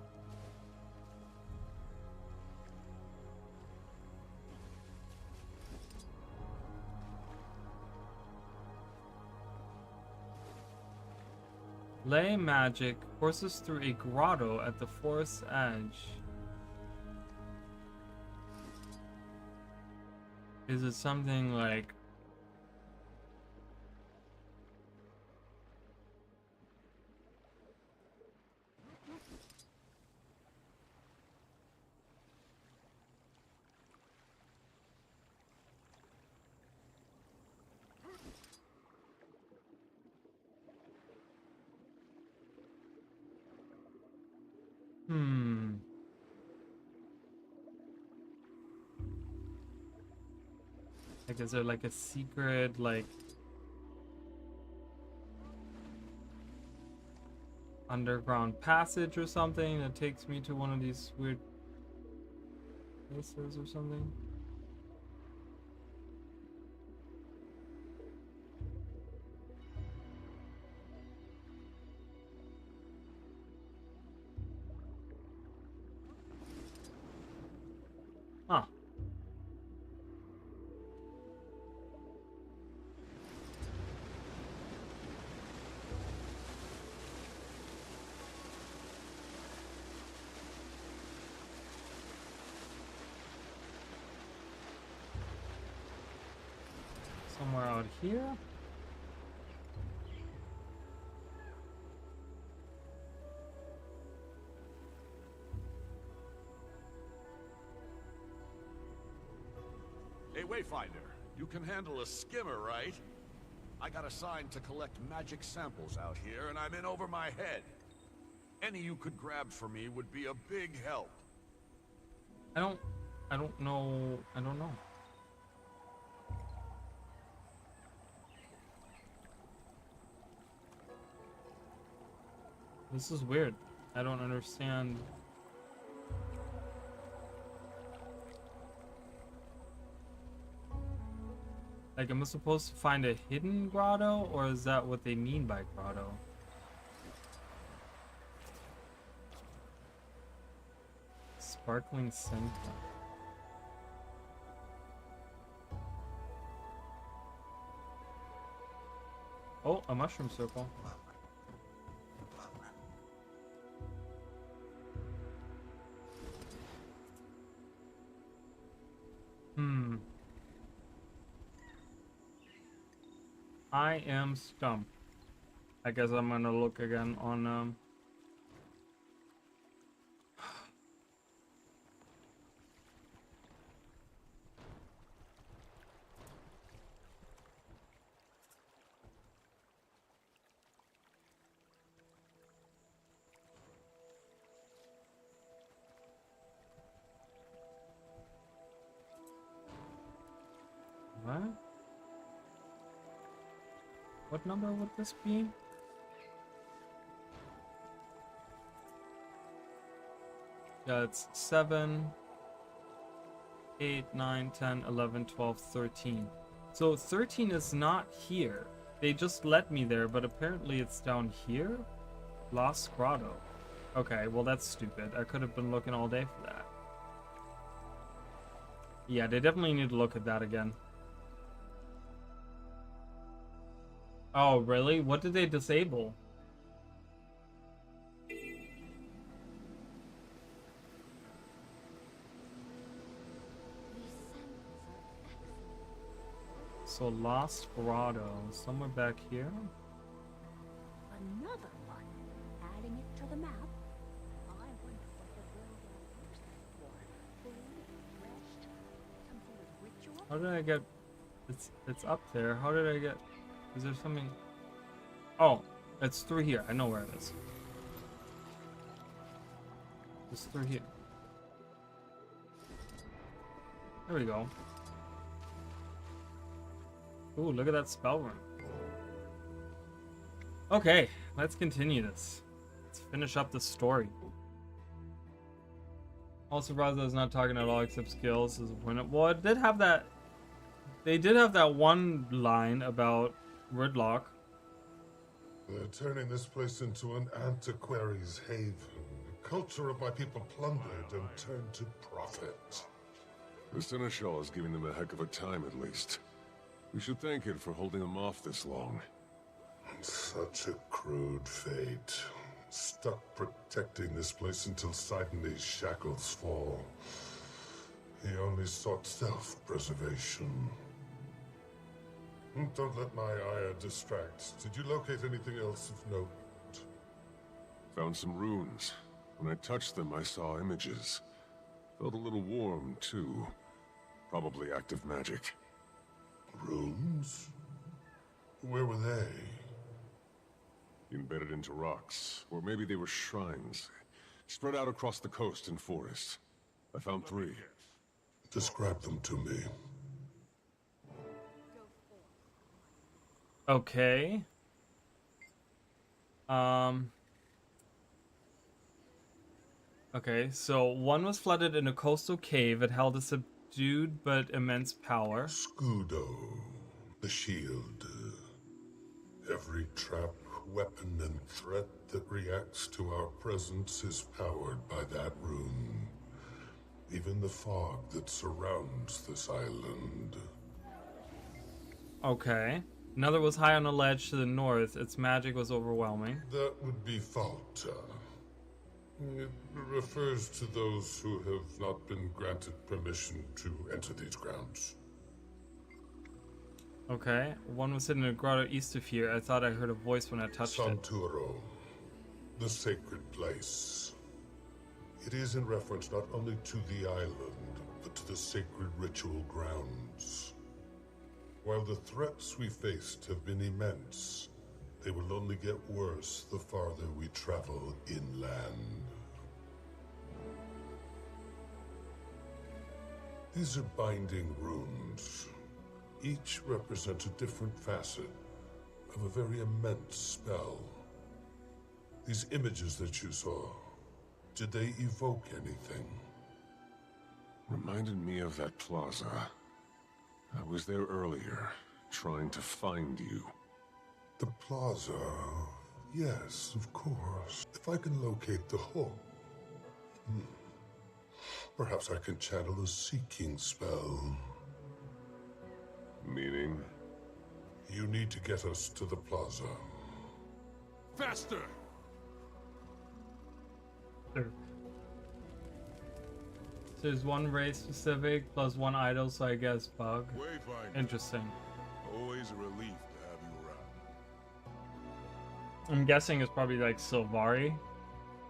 Lay magic courses through a grotto at the forest's edge. Is it something like... Like, is there like a secret, like... underground passage or something that takes me to one of these weird places or something? somewhere out here. Hey, Wayfinder, you can handle a skimmer, right? I got assigned to collect magic samples out here, and I'm in over my head. Any you could grab for me would be a big help. I don't know. This is weird. I don't understand. Like, am I supposed to find a hidden grotto, or is that what they mean by grotto? Sparkling center. Oh, a mushroom circle. I am stumped. I guess I'm gonna look again on what? What number would this be? Yeah, it's 7, 8, 9, 10, 11, 12, 13. So 13 is not here. They just let me there, but apparently it's down here? Lost Grotto. Okay, well that's stupid. I could have been looking all day for that. Yeah, they definitely need to look at that again. Oh, really? What did they disable? So Lost Grotto, somewhere back here? Another one. Adding it to the map. I wonder what the girl used that for. Food, rest, something with ritual? How did I get... It's up there. How did I get... Is there something... Oh, it's through here. I know where it is. It's through here. There we go. Ooh, look at that spell rune. Okay, let's continue this. Let's finish up the story. Also surprised I was not talking at all except skills as a point. Well, it did have that... They did have that one line about Ridlock. They're turning this place into an antiquary's haven. The culture of my people plundered and turned to profit. The Seneschal is giving them a heck of a time, at least. We should thank it for holding them off this long. Such a crude fate. Stuck protecting this place until Sidon's shackles fall. He only sought self-preservation. Don't let my ire distract. Did you locate anything else of note? Found some runes. When I touched them, I saw images. Felt a little warm, too. Probably active magic. Runes? Where were they? Embedded into rocks, or maybe they were shrines. Spread out across the coast and forests. I found 3. Describe them to me. Okay. Okay, so one was flooded in a coastal cave. It held a subdued but immense power. Scudo, the shield. Every trap, weapon, and threat that reacts to our presence is powered by that rune. Even the fog that surrounds this island. Okay. Another was high on a ledge to the north. Its magic was overwhelming. That would be Falta. It refers to those who have not been granted permission to enter these grounds. Okay, one was hidden in a grotto east of here. I thought I heard a voice when I touched it. Santuro, the sacred place. It is in reference not only to the island, but to the sacred ritual grounds. While the threats we faced have been immense, they will only get worse the farther we travel inland. These are binding runes. Each represents a different facet of a very immense spell. These images that you saw, did they evoke anything? Reminded me of that plaza. I was there earlier, trying to find you. The plaza? Yes, of course. If I can locate the hook. Perhaps I can channel a seeking spell. Meaning? You need to get us to the plaza. Faster! Sure. So there's one race specific plus one idol, so I guess bug. Wayfinder. Interesting. Always a relief to have you around. I'm guessing it's probably like Sylvari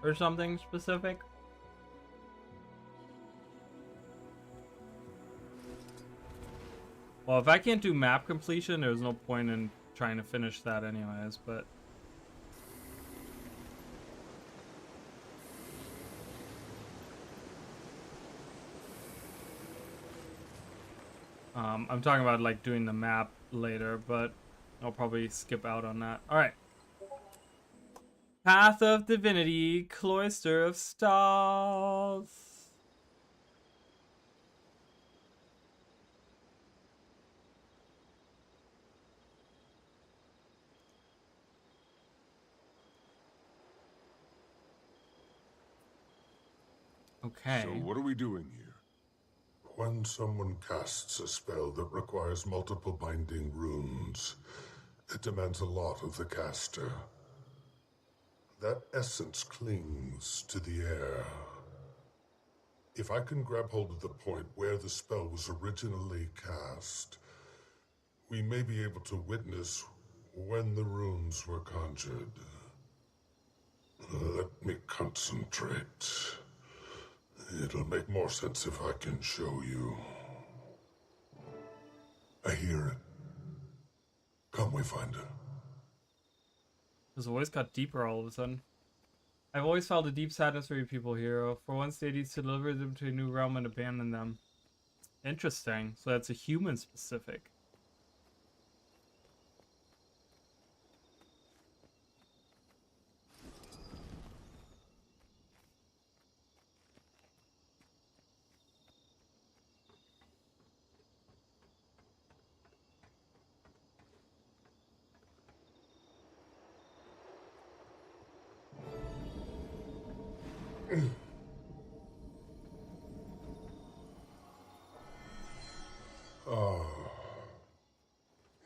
or something specific. Well, if I can't do map completion, there's no point in trying to finish that anyways, but... I'm talking about like doing the map later, but I'll probably skip out on that. Alright. Path of Divinity, Cloister of Stars. Okay. So what are we doing here? When someone casts a spell that requires multiple binding runes, it demands a lot of the caster. That essence clings to the air. If I can grab hold of the point where the spell was originally cast, we may be able to witness when the runes were conjured. Let me concentrate. It'll make more sense if I can show you. I hear it. Come, Wayfinder. His voice got deeper all of a sudden. I've always felt a deep sadness for you people, hero. For once, they need to deliver them to a new realm and abandon them. Interesting. So that's a human specific.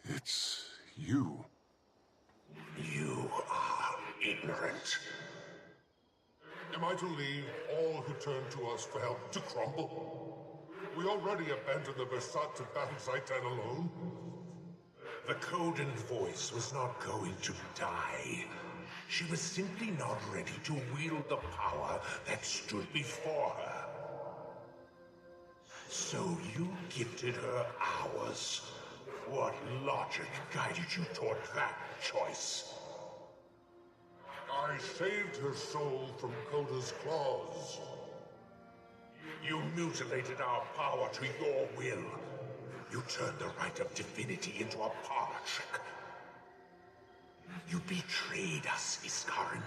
It's you. You are ignorant. Am I to leave all who turn to us for help to crumble? We already abandoned the Versat to battle Site 10 alone. The Coden voice was not going to die. She was simply not ready to wield the power that stood before her. So you gifted her ours. What logic guided you toward that choice? I saved her soul from Coda's claws. You mutilated our power to your will. You turned the right of divinity into a parlor trick. You betrayed us, Iskarin,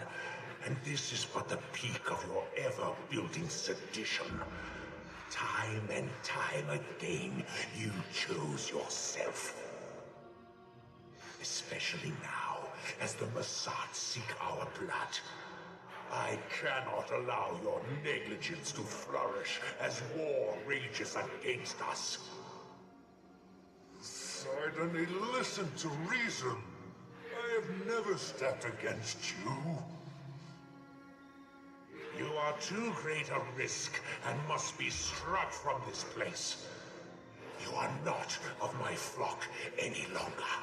and this is but the peak of your ever-building sedition. Time and time again, you chose yourself. Especially now, as the Mossad seek our blood. I cannot allow your negligence to flourish as war rages against us. Sidoni, listen to reason. I have never stepped against you. You are too great a risk and must be struck from this place. You are not of my flock any longer.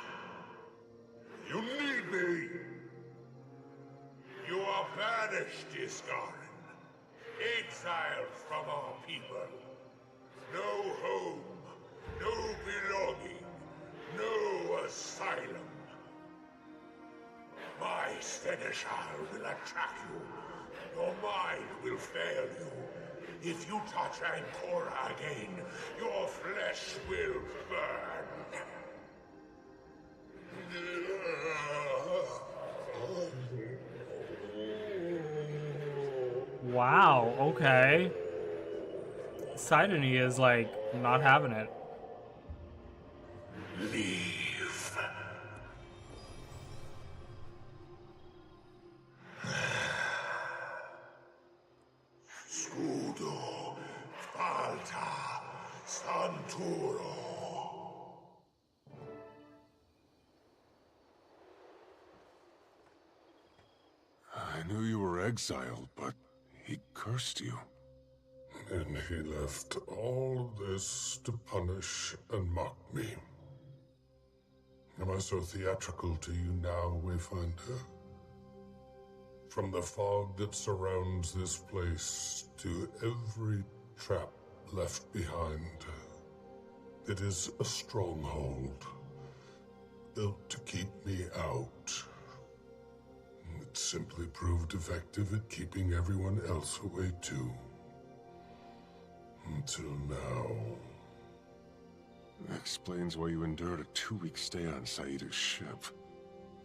You need me! You are banished, Iskarin. Exiled from our people. No home, no belonging, no asylum. My Seneschal will attack you. Your mind will fail you. If you touch Ancora again, your flesh will burn. Wow, okay. Sidony is like not having it. Leave. Scudo, Falta, Santuro. I knew you were exiled, but he cursed you. And he left all this to punish and mock me. Am I so theatrical to you now, Wayfinder? From the fog that surrounds this place to every trap left behind, it is a stronghold, built to keep me out. It simply proved effective at keeping everyone else away too. Until now. That explains why you endured a 2-week stay on Saida's ship.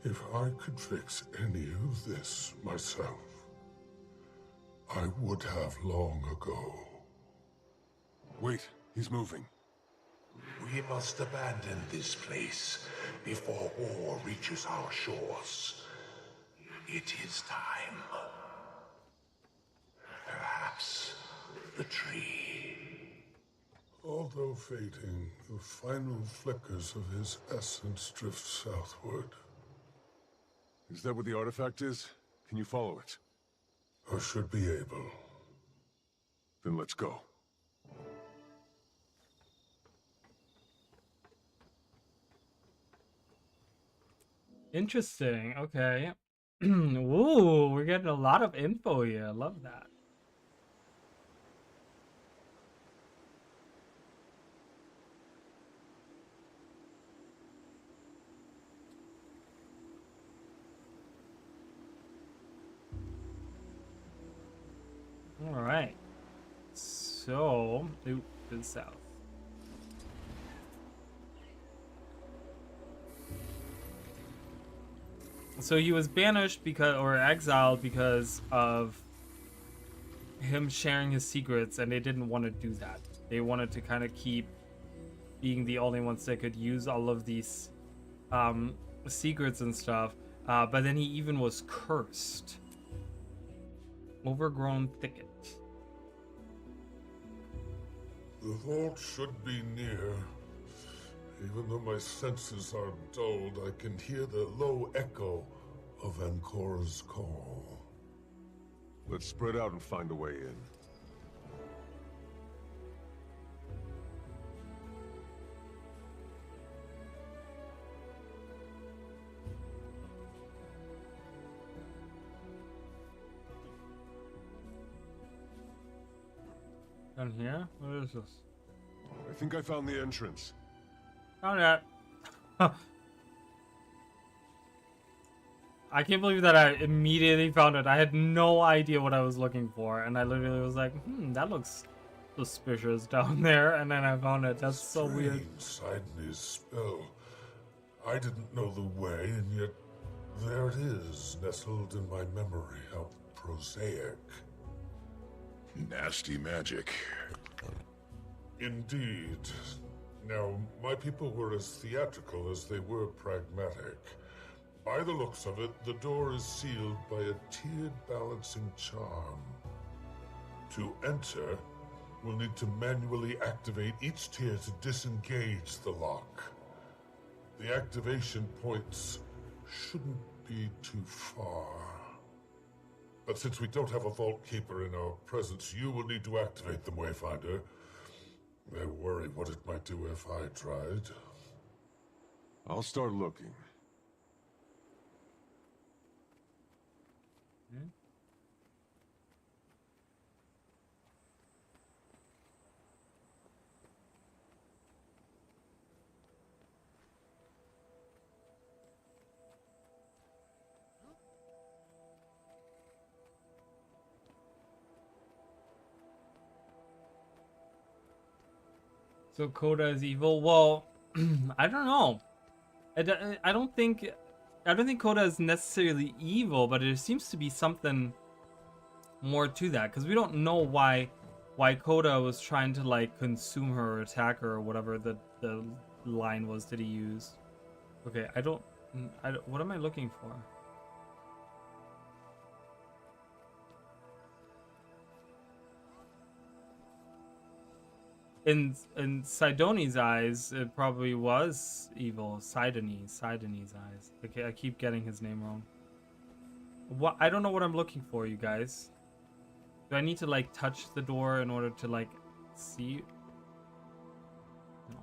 If I could fix any of this myself, I would have long ago. Wait, he's moving. We must abandon this place before war reaches our shores. It is time. Perhaps the tree. Although fading, the final flickers of his essence drift southward. Is that what the artifact is? Can you follow it? I should be able. Then let's go. Interesting. Okay. Ooh, we're getting a lot of info here. I love that. All right. So, to the south. So he was banished because, or exiled because of him sharing his secrets, and they didn't want to do that. They wanted to kind of keep being the only ones that could use all of these secrets and stuff. But then he even was cursed. Overgrown thicket. The vault should be near. Even though my senses are dulled, I can hear the low echo of Ancora's call. Let's spread out and find a way in. Down here? What is this? I think I found the entrance. Found it. I can't believe that I immediately found it. I had no idea what I was looking for, and I literally was like, that looks suspicious down there, and then I found it. That's so weird. Sidney's spell. I didn't know the way, and yet there it is, nestled in my memory. How prosaic. Nasty magic. Indeed. Now, my people were as theatrical as they were pragmatic. By the looks of it, the door is sealed by a tiered balancing charm. To enter, we'll need to manually activate each tier to disengage the lock. The activation points shouldn't be too far. But since we don't have a vault keeper in our presence, you will need to activate them, Wayfinder. I worry what it might do if I tried. I'll start looking. So Coda is evil. Well, I don't know. I don't think Coda is necessarily evil, but there seems to be something more to that, because we don't know why Coda was trying to like consume her or attack her or whatever the line was that he used. Okay, I don't what am I looking for? In Sidoni's eyes, it probably was evil. Sidoni's eyes. Okay, I keep getting his name wrong. What? I don't know what I'm looking for, you guys. Do I need to like touch the door in order to like see? No.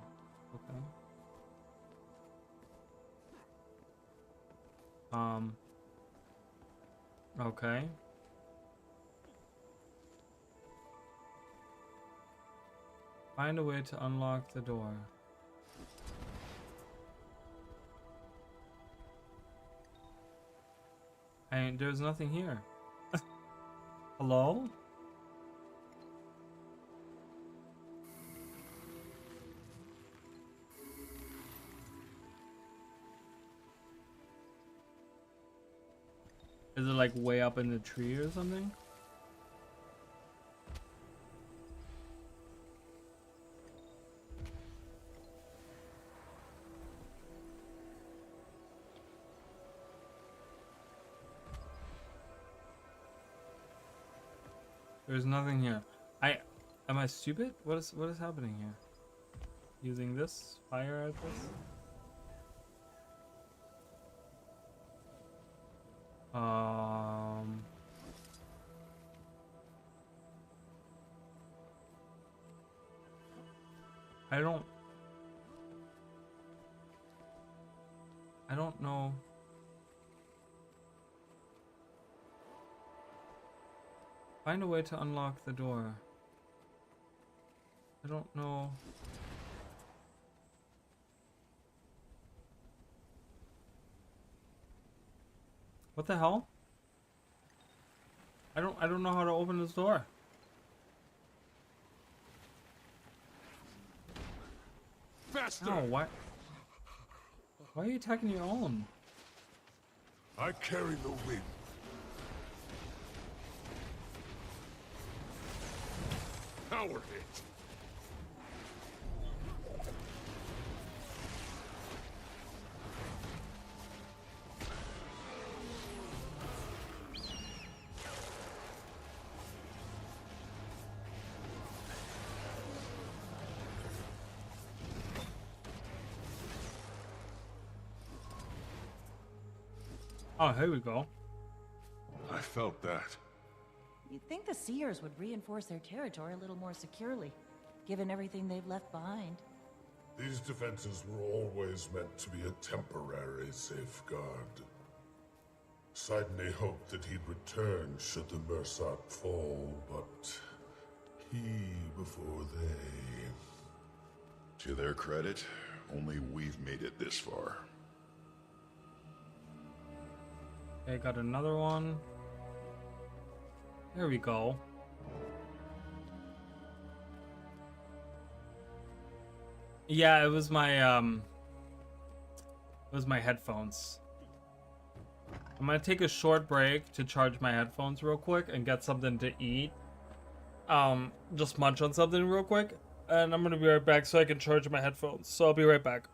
Okay. Okay. Find a way to unlock the door. And there's nothing here. Hello? Is it like way up in the tree or something? There's nothing here. Am I stupid? What is happening here? Using this fire at this? I don't know. Find a way to unlock the door. I don't know. What the hell? I don't know how to open this door. Faster! No, why are you attacking your own? I carry the wind. Power hit. Oh, here we go. I felt that. You'd think the Seers would reinforce their territory a little more securely, given everything they've left behind. These defenses were always meant to be a temporary safeguard. Sidney hoped that he'd return should the Mersat fall, but he before they. To their credit, only we've made it this far. Okay, got another one. There we go. Yeah, it was my headphones. I'm gonna take a short break to charge my headphones real quick and get something to eat. Just munch on something real quick, and I'm gonna be right back so I can charge my headphones. So I'll be right back.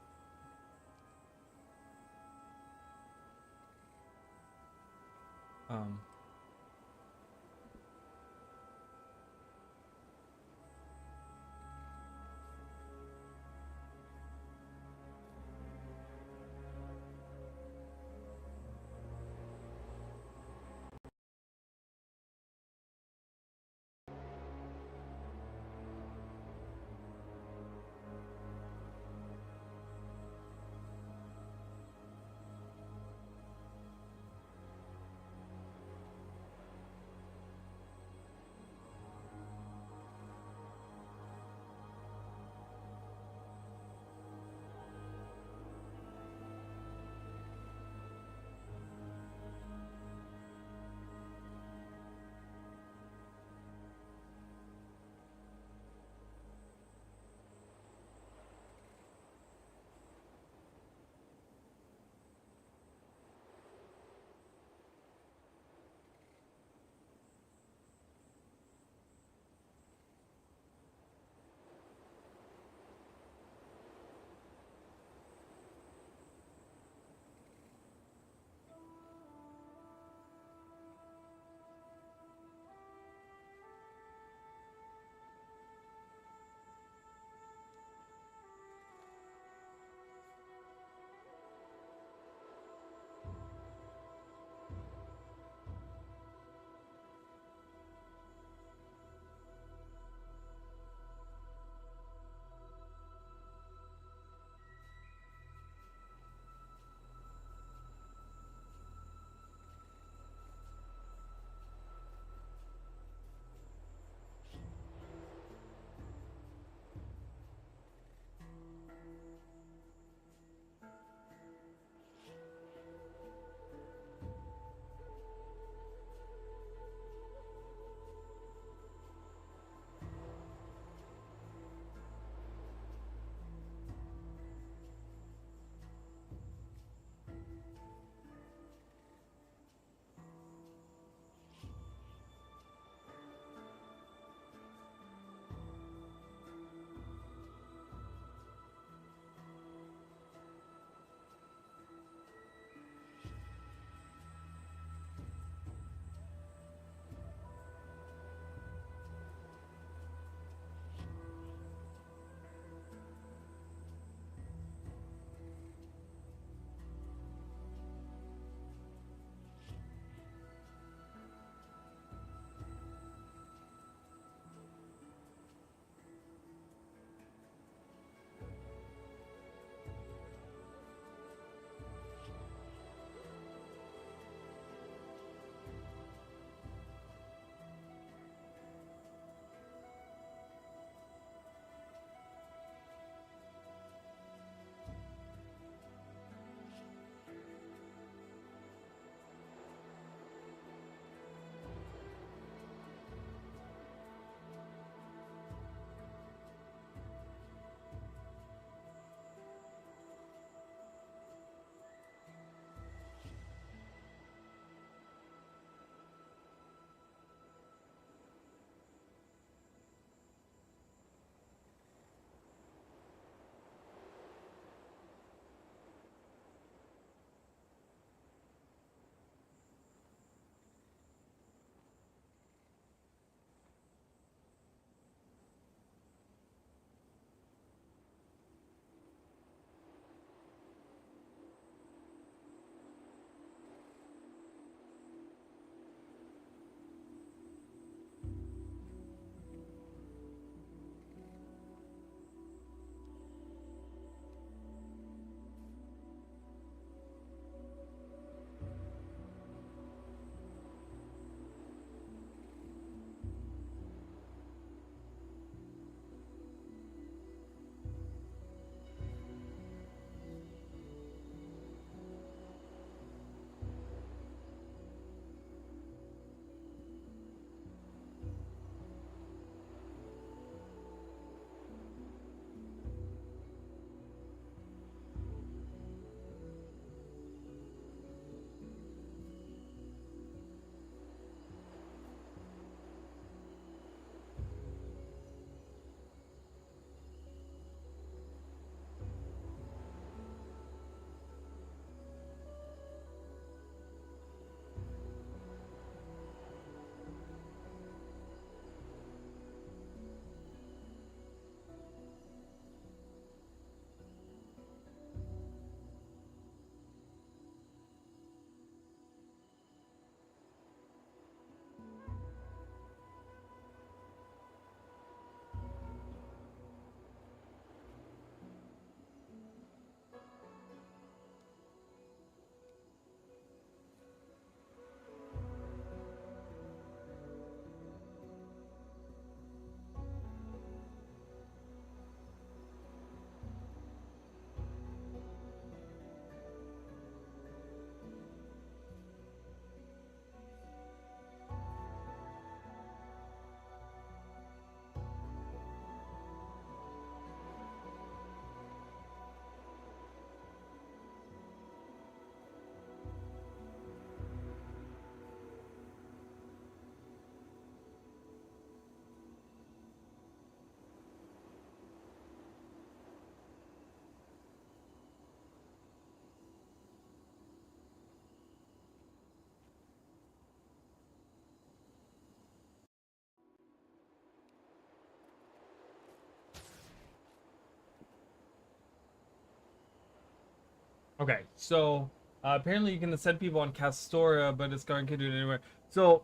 Okay, so apparently you can send people on Castoria, but Ascarin can do it anywhere. So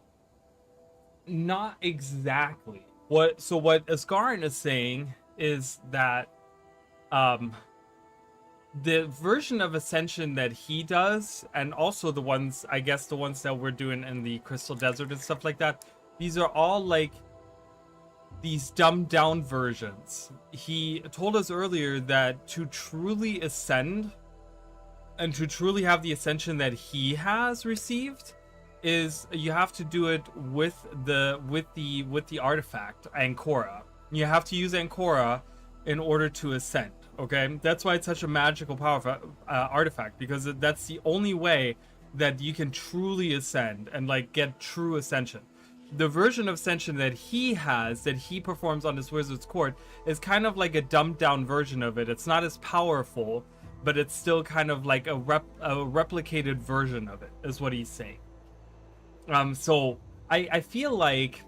not exactly. What Ascarin is saying is that the version of Ascension that he does, and also the ones, I guess the ones that we're doing in the Crystal Desert and stuff like that, these are all like these dumbed down versions. He told us earlier that to truly ascend and to truly have the ascension that he has received is you have to do it with the artifact Ancora. You have to use Ancora in order to ascend. Okay, that's why it's such a magical, powerful artifact, because that's the only way that you can truly ascend and like get true ascension. The version of ascension that he has, that he performs on his wizard's court, is kind of like a dumbed down version of it. It's not as powerful, but it's still kind of like a replicated version of it, is what he's saying. So I feel like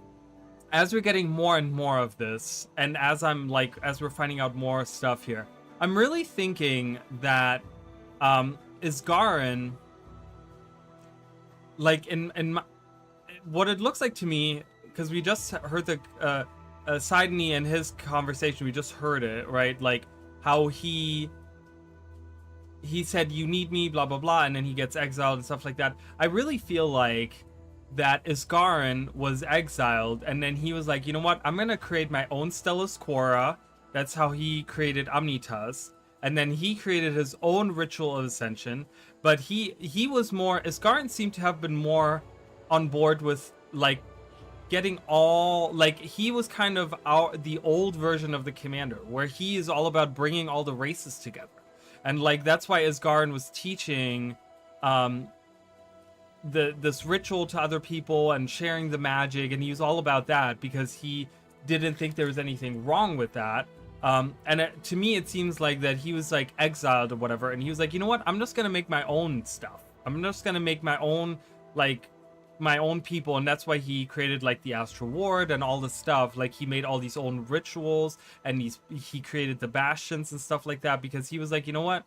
as we're getting more and more of this, and as we're finding out more stuff here, I'm really thinking that Isgarin, like in what it looks like to me, because we just heard the Sidney and his conversation, we just heard it, right? Like how he said, you need me, blah blah blah, and then he gets exiled and stuff like that. I really feel like that Isgarin was exiled, and then he was like, you know what, I'm gonna create my own Stellus Quora. That's how he created Omnitas, and then he created his own ritual of ascension. But he was more, Isgarin seemed to have been more on board with like getting all, like he was kind of the old version of the commander, where he is all about bringing all the races together. And like that's why Isgarin was teaching this ritual to other people and sharing the magic, and he was all about that because he didn't think there was anything wrong with that. To me it seems like that he was like exiled or whatever, and he was like, you know what, I'm just gonna make my own stuff. I'm just gonna make my own, like my own people. And that's why he created like the Astral Ward and all this stuff. Like he made all these own rituals, and he created the bastions and stuff like that, because he was like, you know what,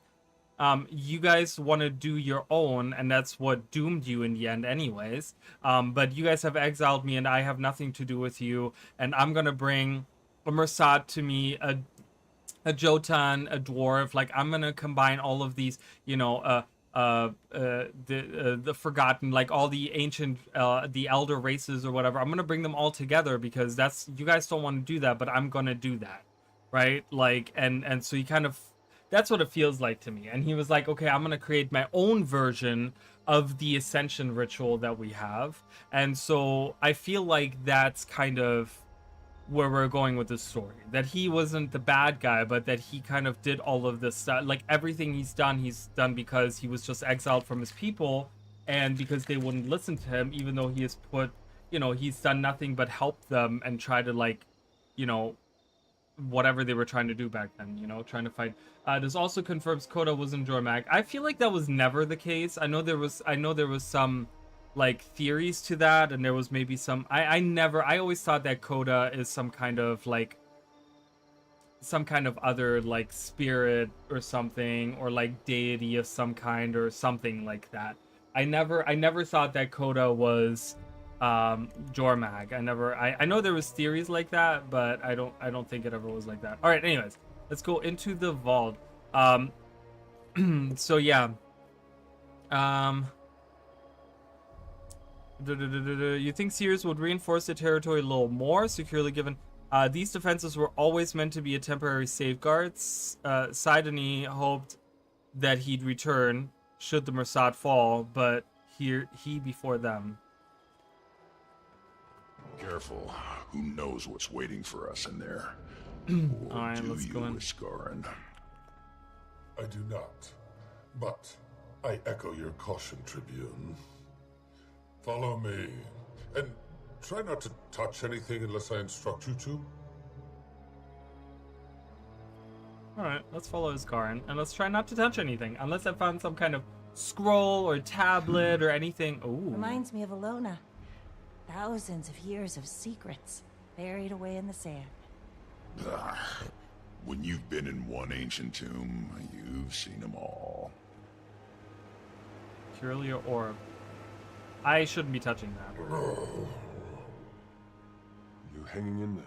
you guys want to do your own, and that's what doomed you in the end anyways. But you guys have exiled me, and I have nothing to do with you, and I'm gonna bring a Mersat to me, a Jotun, a dwarf. Like I'm gonna combine all of these, you know, the forgotten, like all the ancient, the elder races or whatever. I'm gonna bring them all together because that's, you guys don't want to do that, but I'm gonna do that, right? Like, and so he kind of, that's what it feels like to me. And he was like, okay, I'm gonna create my own version of the ascension ritual that we have. And so I feel like that's kind of where we're going with this story, that he wasn't the bad guy, but that he kind of did all of this stuff. Like everything he's done because he was just exiled from his people, and because they wouldn't listen to him, even though he has put, you know, he's done nothing but help them and try to, like, you know, whatever they were trying to do back then, you know, trying to fight. This also confirms Coda was in Jormag. I feel like that was never the case. I know there was some like theories to that, and there was maybe some, I always thought that Coda is some kind of other like spirit or something, or like deity of some kind or something like that. I never thought that Coda was Jormag. I know there was theories like that, but I don't think it ever was like that. All right, anyways, let's go into the vault. So yeah, you think Sears would reinforce the territory a little more securely, given these defenses were always meant to be a temporary safeguards? Sidney hoped that he'd return should the Mersat fall, but he before them. Careful. Who knows what's waiting for us in there? All right, let's go in. Scarin? I do not, but I echo your caution, Tribune. Follow me, and try not to touch anything unless I instruct you to. Alright, let's follow Isgarin, and let's try not to touch anything, unless I found some kind of scroll or tablet or anything. Ooh. Reminds me of Alona. Thousands of years of secrets buried away in the sand. When you've been in one ancient tomb, you've seen them all. peculiar orb. I shouldn't be touching that. You hanging in there?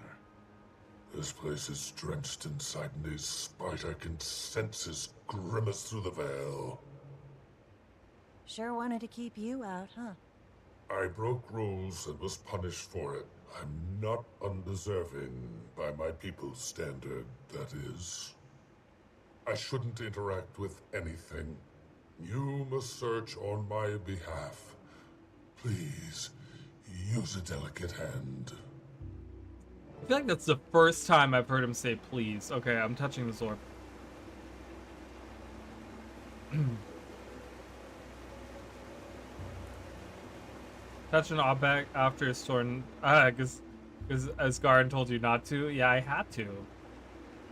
This place is drenched in Sidene's spite. I can sense his grimace through the veil. Sure wanted to keep you out, huh? I broke rules and was punished for it. I'm not undeserving by my people's standard, that is. I shouldn't interact with anything. You must search on my behalf. Please, use a delicate hand. I feel like that's the first time I've heard him say please. Okay, I'm touching this orb. Touch an object after it's torn. Because Asgarin told you not to. Yeah, I had to.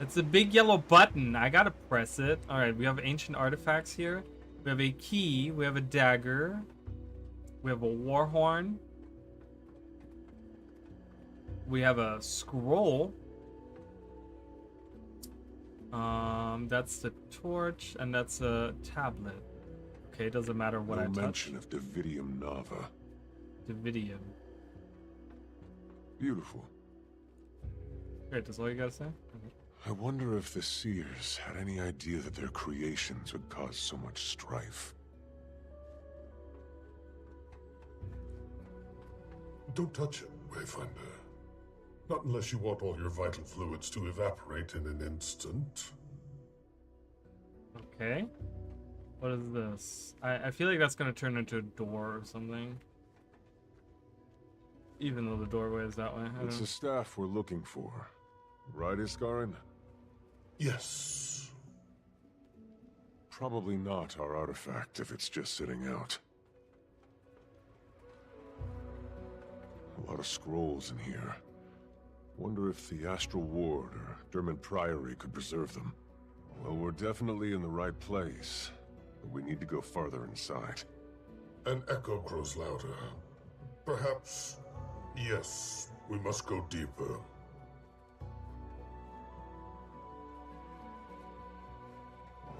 It's a big yellow button. I gotta press it. Alright, we have ancient artifacts here. We have a key. We have a dagger. We have a war horn. We have a scroll. That's the torch, and that's a tablet. Okay, doesn't matter what I touch. No mention of Davidium Nava. Davidium. Beautiful. Great, that's all you gotta say? Okay. I wonder if the Seers had any idea that their creations would cause so much strife. Don't touch it, Wayfinder. Not unless you want all your vital fluids to evaporate in an instant. Okay. What is this? I feel like that's gonna turn into a door or something. Even though the doorway is that way. It's the staff we're looking for. Right, Asgarin? Yes. Probably not our artifact if it's just sitting out. A lot of scrolls in here. Wonder if the Astral Ward or Dermot Priory could preserve them. Well, we're definitely in the right place, but we need to go farther inside. An echo grows louder. Perhaps, yes, we must go deeper.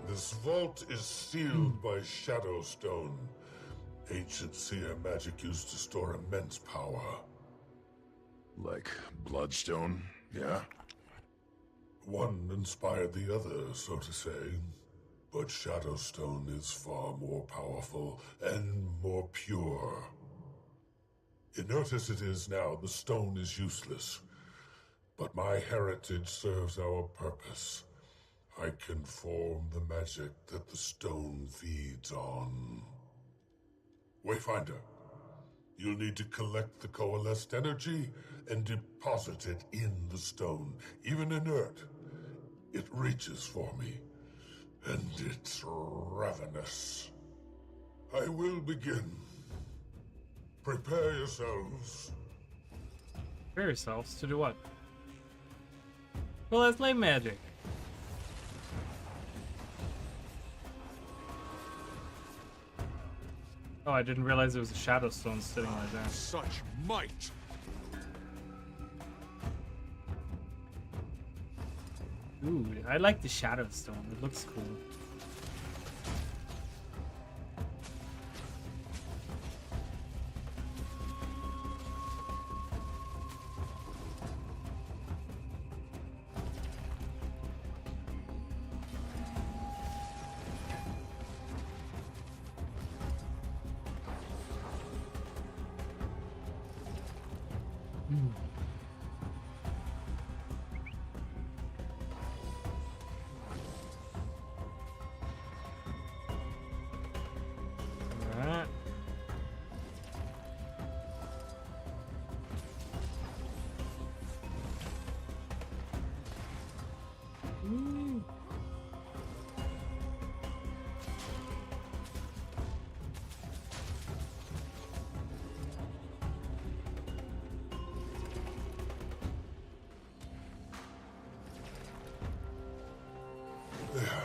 This vault is sealed by Shadowstone. Ancient seer magic used to store immense power. Like Bloodstone, yeah? One inspired the other, so to say. But Shadowstone is far more powerful and more pure. Inert as it is now, the stone is useless. But my heritage serves our purpose. I can form the magic that the stone feeds on. Wayfinder, you'll need to collect the coalesced energy and deposit it in the stone. Even inert, it reaches for me, and it's ravenous. I will begin. Prepare yourselves. Prepare yourselves to do what? Well, let's play magic. Oh, I didn't realize there was a Shadowstone sitting right there. Such might! Ooh, I like the Shadowstone. It looks cool. Alright.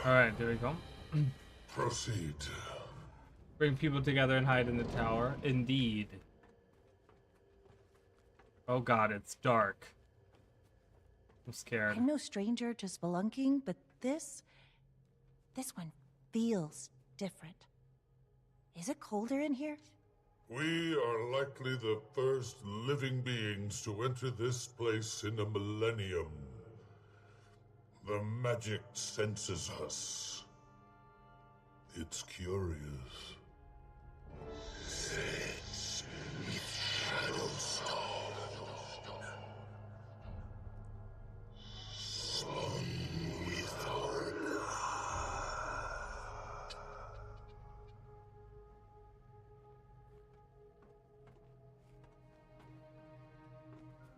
Alright, there we go. Proceed. Bring people together and hide in the tower. Indeed. Oh god, it's dark. I'm scared. I'm no stranger to spelunking, but this one feels different. Is it colder in here? We are likely the first living beings to enter this place in a millennium. The magic senses us. It's curious. Sense its shadow stone. Spun with our blood.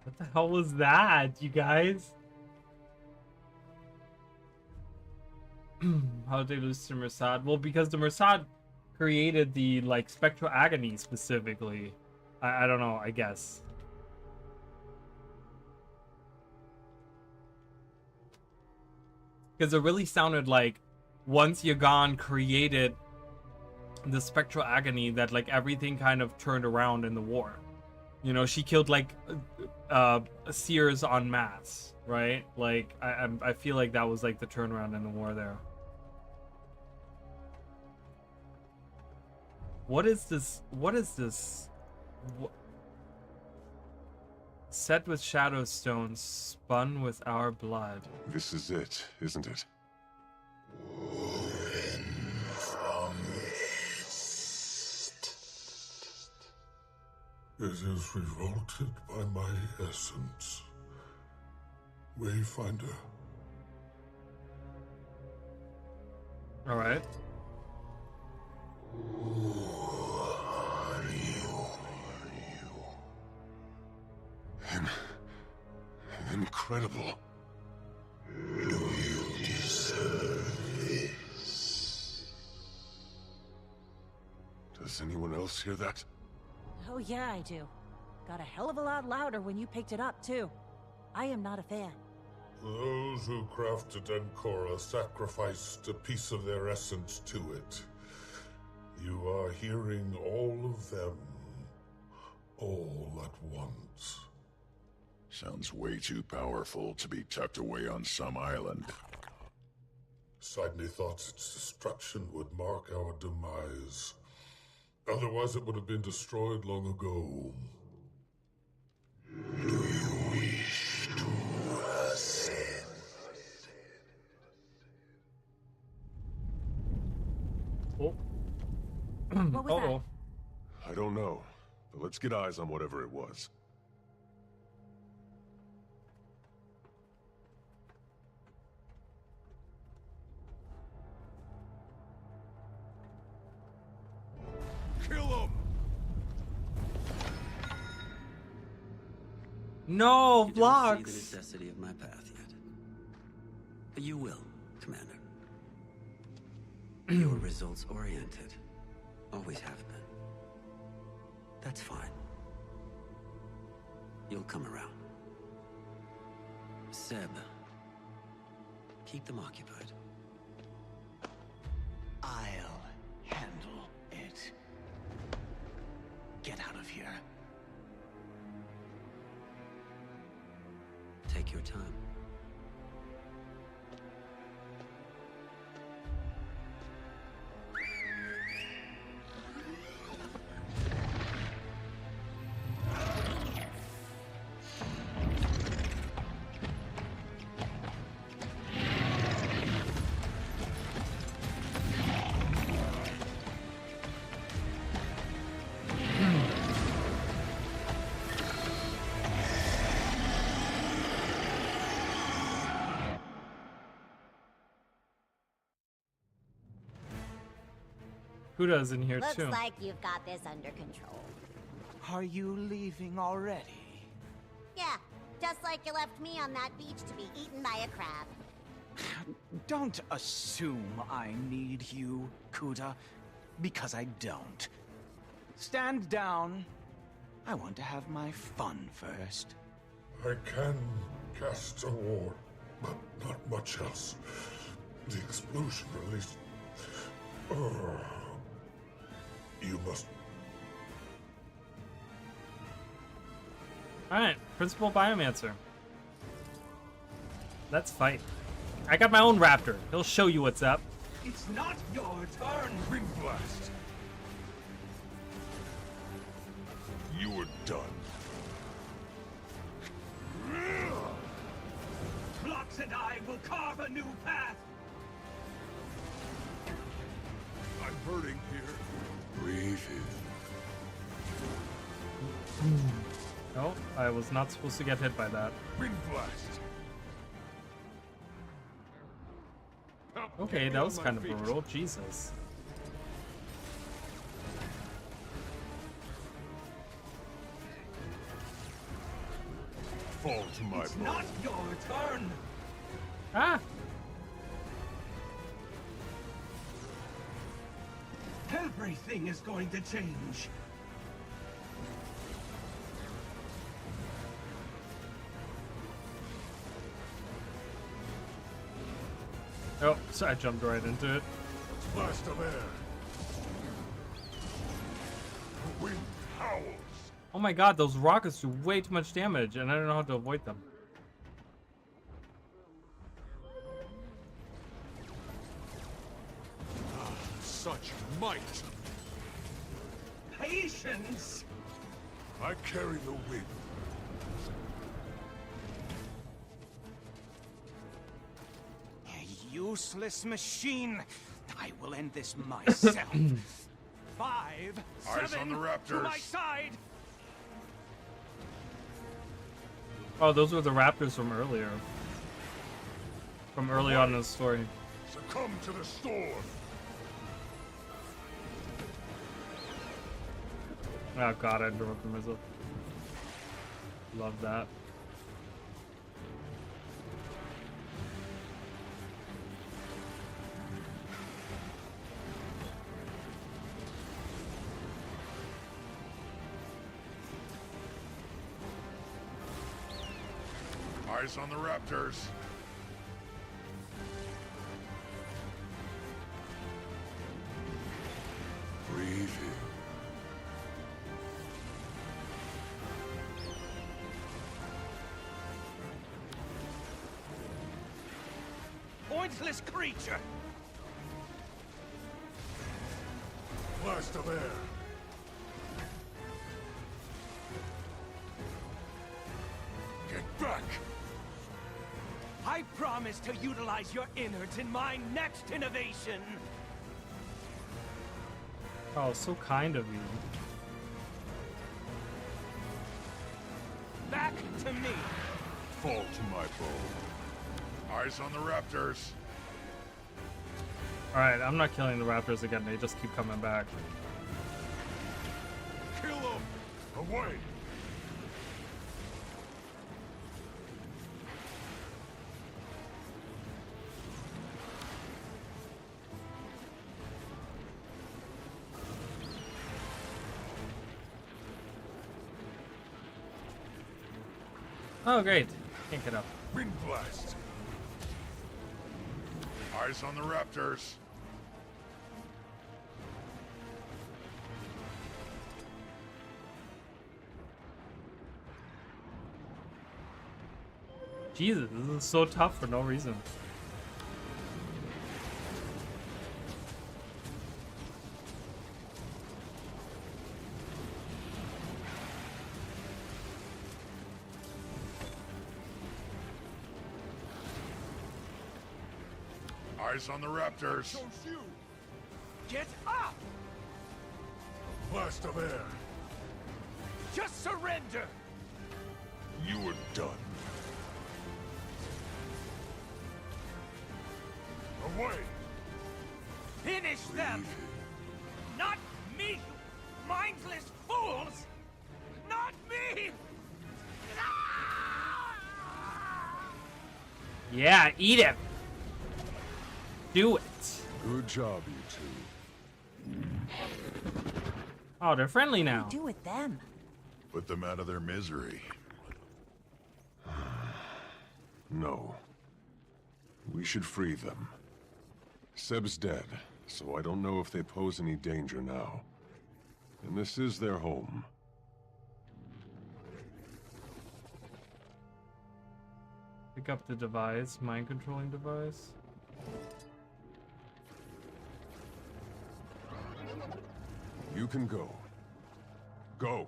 What the hell was that, you guys? How did they lose to Mersad? Well, because the Mersad created the, like, spectral agony specifically. I don't know, I guess. Because it really sounded like once Yagan created the spectral agony that, like, everything kind of turned around in the war. You know, she killed, like, seers en masse, right? Like, I feel like that was, like, the turnaround in the war there. What is this? What is this? Set with shadow stones, spun with our blood. This is it, isn't it? It is revolted by my essence. Wayfinder. All right. Incredible. Do you deserve this? Does anyone else hear that? Oh yeah, I do. Got a hell of a lot louder when you picked it up, too. I am not a fan. Those who crafted Ancora sacrificed a piece of their essence to it. You are hearing all of them, all at once. Sounds way too powerful to be tucked away on some island. Sidney thought its destruction would mark our demise. Otherwise it would have been destroyed long ago. Do you wish to ascend? Oh. What was that? I don't know, but let's get eyes on whatever it was. Kill him! No, You don't Vlogs! see the necessity of my path yet. But you will, Commander. You're results-oriented. Always have been. That's fine. You'll come around. Seb, keep them occupied. I'll handle it. Get out of here. Take your time. Kuda's in here Looks too. like you've got this under control. Are you leaving already? Yeah, just like you left me on that beach to be eaten by a crab. Don't assume I need you, Kuda, because I don't. Stand down. I want to have my fun first. I can cast a ward, but not much else. The explosion released... You must... Alright, Principal Biomancer. Let's fight. I got my own raptor. He'll show you what's up. It's not your turn, Ring Blast. done. Blocks and I will carve a new path. I'm hurting here. Breathe in. No, I was not supposed to get hit by that. Wind blast. Okay, that was kind of brutal. Jesus. Fall to my It's bow. not your turn. Ah! Everything is going to change. Oh, so I jumped right into it. Blast of air. The wind howls. Oh my god, those rockets do way too much damage, and I don't know how to avoid them. Such might. Patience. I carry the wind. Useless machine. I will end this myself. 5, Eyes 7, on the Raptors. to my side. Oh, those were the raptors from earlier. From early on in the story. Succumb to the storm. Oh god, I interrupted myself. Love that. Eyes on the Raptors. Breathe in. Pointless creature. Blast of air. Get back. I promise to utilize your innards in my next innovation. Oh, so kind of you. Back to me. Fall to my bow. Eyes on the Raptors. Alright, I'm not killing the raptors again, they just keep coming back. Kill them. Away. Oh, great. Can't get up. Wind blast. Eyes on the Raptors. Jesus, this is so tough for no reason. Eyes on the Raptors. Chose you. Get up! Blast of air. Just surrender! You were done. Away. Finish them! Not me, you mindless fools! Not me! Yeah, eat it! Do it! Good job, you two. Oh, they're friendly now. What do you do with them? Put them out of their misery. No. We should free them. Seb's dead, so I don't know if they pose any danger now. And this is their home. Pick up the device, mind controlling device. You can go. Go.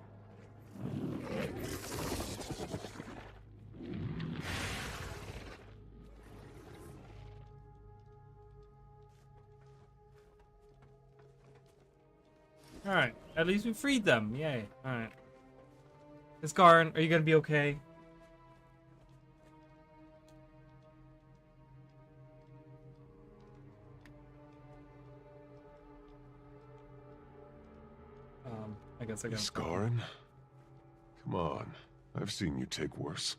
At least we freed them. Yay. Alright. Iskarin, are you gonna be okay? I guess I got Iskarin? Come on. I've seen you take worse.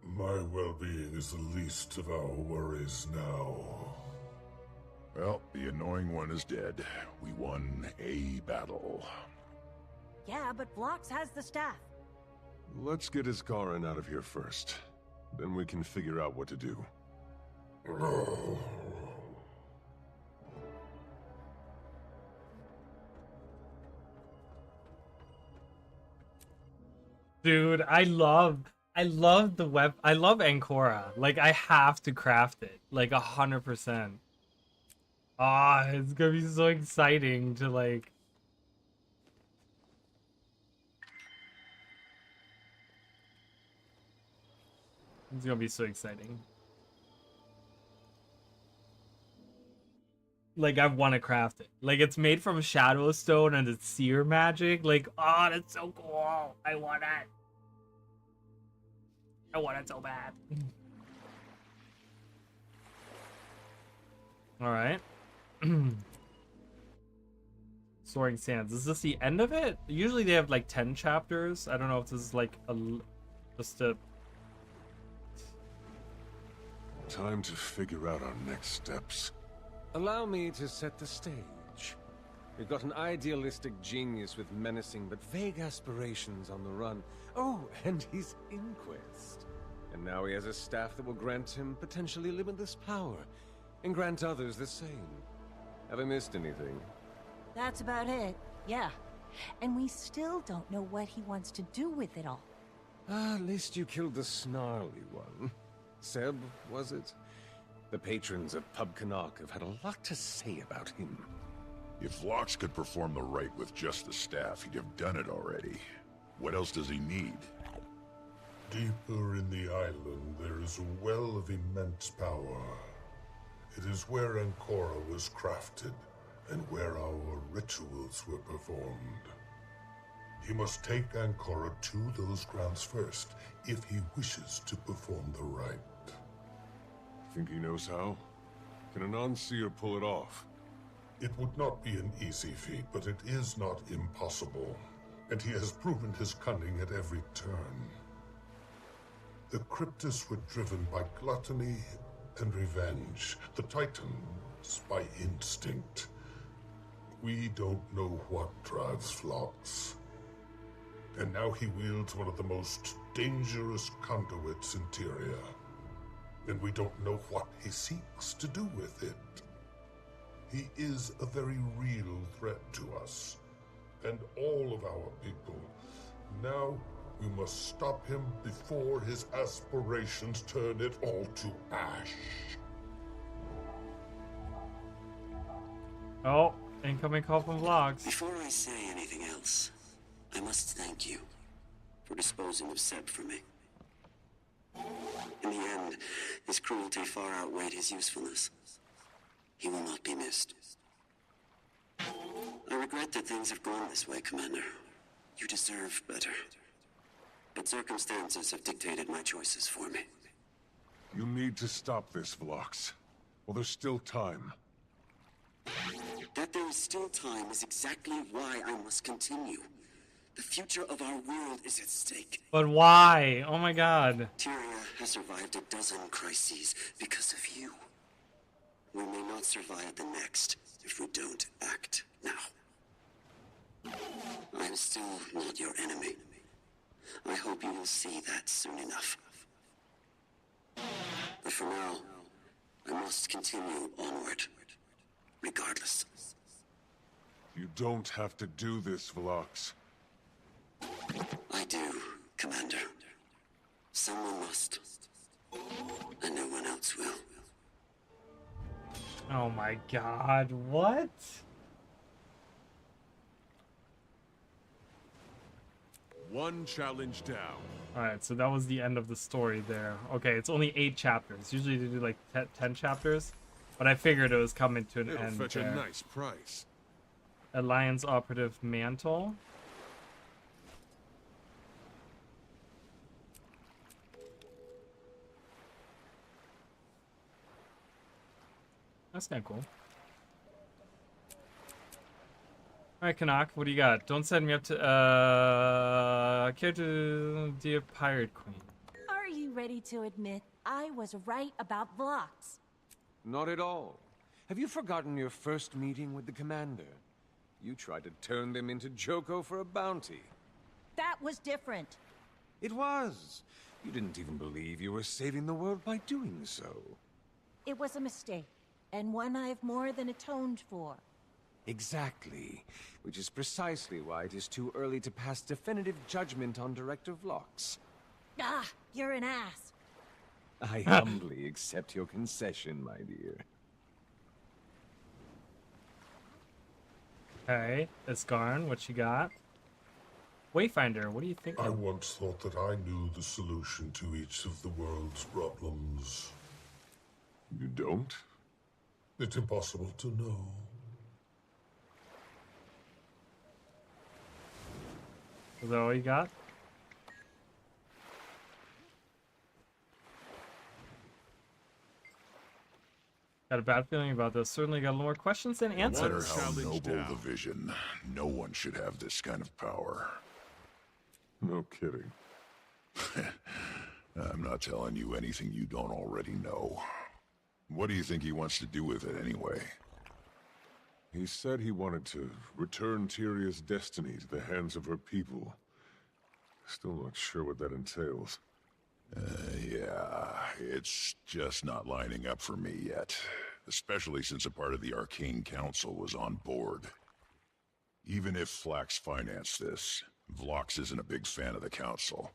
My well-being is the least of our worries now. Well, the annoying one is dead. We won a battle. Yeah, but Vlox has the staff. Let's get Iskarin out of here first. Then we can figure out what to do. Dude, I love the web. I love Ancora. Like, I have to craft it. Like, 100%. Ah, it's gonna be so exciting to, like... It's gonna be so exciting. Like, I want to craft it. Like, it's made from shadow stone and it's seer magic. Like, oh, that's so cool. I want it. I want it so bad. Alright. Soaring Sands. Is this the end of it? Usually they have like 10 chapters. I don't know if this is like just a... Time to figure out our next steps. Allow me to set the stage. We've got an idealistic genius with menacing but vague aspirations on the run. Oh, and he's Inquest. And now he has a staff that will grant him potentially limitless power, and grant others the same. Have I missed anything? That's about it, yeah. And we still don't know what he wants to do with it all. Ah, at least you killed the snarly one. Seb, was it? The patrons of Pub Canuck have had a lot to say about him. If Vlox could perform the rite with just the staff, he'd have done it already. What else does he need? Deeper in the island, there is a well of immense power. It is where Ancora was crafted, and where our rituals were performed. He must take Ancora to those grounds first, if he wishes to perform the rite. Think he knows how? Can a non-seer pull it off? It would not be an easy feat, but it is not impossible. And he has proven his cunning at every turn. The Cryptists were driven by gluttony and revenge. The Titans by instinct. We don't know what drives Vlox. And now he wields one of the most dangerous conduits in Tyria. And we don't know what he seeks to do with it. He is a very real threat to us, and all of our people. Now, we must stop him before his aspirations turn it all to ash. Oh, incoming call from Vlogs. Before I say anything else, I must thank you for disposing of Seb for me. In the end, his cruelty far outweighed his usefulness. He will not be missed. I regret that things have gone this way, Commander. You deserve better. But circumstances have dictated my choices for me. You need to stop this, Vlox. Well, there's still time. That there is still time is exactly why I must continue. The future of our world is at stake. But why? Oh my god. Tyria has survived a dozen crises because of you. We may not survive the next if we don't act now. I am still not your enemy. I hope you will see that soon enough. But for now, I must continue onward, regardless. You don't have to do this, Vlox. I do, Commander. Someone must. And no one else will. Oh my god, what? One challenge down. Alright, so that was the end of the story there. Okay, it's only 8 chapters. Usually they do like 10 chapters. But I figured it was coming to an It'll end fetch there. a nice price. Alliance operative mantle. That's kind of cool. Alright, Canuck, what do you got? Don't send me up to, care to dear Pirate Queen. Are you ready to admit I was right about Vlox? Not at all. Have you forgotten your first meeting with the commander? You tried to turn them into Joko for a bounty. That was different. It was. You didn't even believe you were saving the world by doing so. It was a mistake, and one I've more than atoned for. Exactly. Which is precisely why it is too early to pass definitive judgment on Director Vlox. Ah, you're an ass. I humbly accept your concession, my dear. Okay, Iskarn, what you got? Wayfinder, what do you think? I once thought that I knew the solution to each of the world's problems. You don't? It's impossible to know. Is that all you got? Got a bad feeling about this. Certainly got a little more questions than answers. No matter how noble the vision, no one should have this kind of power. No kidding. I'm not telling you anything you don't already know. What do you think he wants to do with it anyway? He said he wanted to return Tyria's destiny to the hands of her people. Still not sure what that entails. Yeah, it's just not lining up for me yet. Especially since a part of the Arcane Council was on board. Even if Flax financed this, Vlox isn't a big fan of the Council.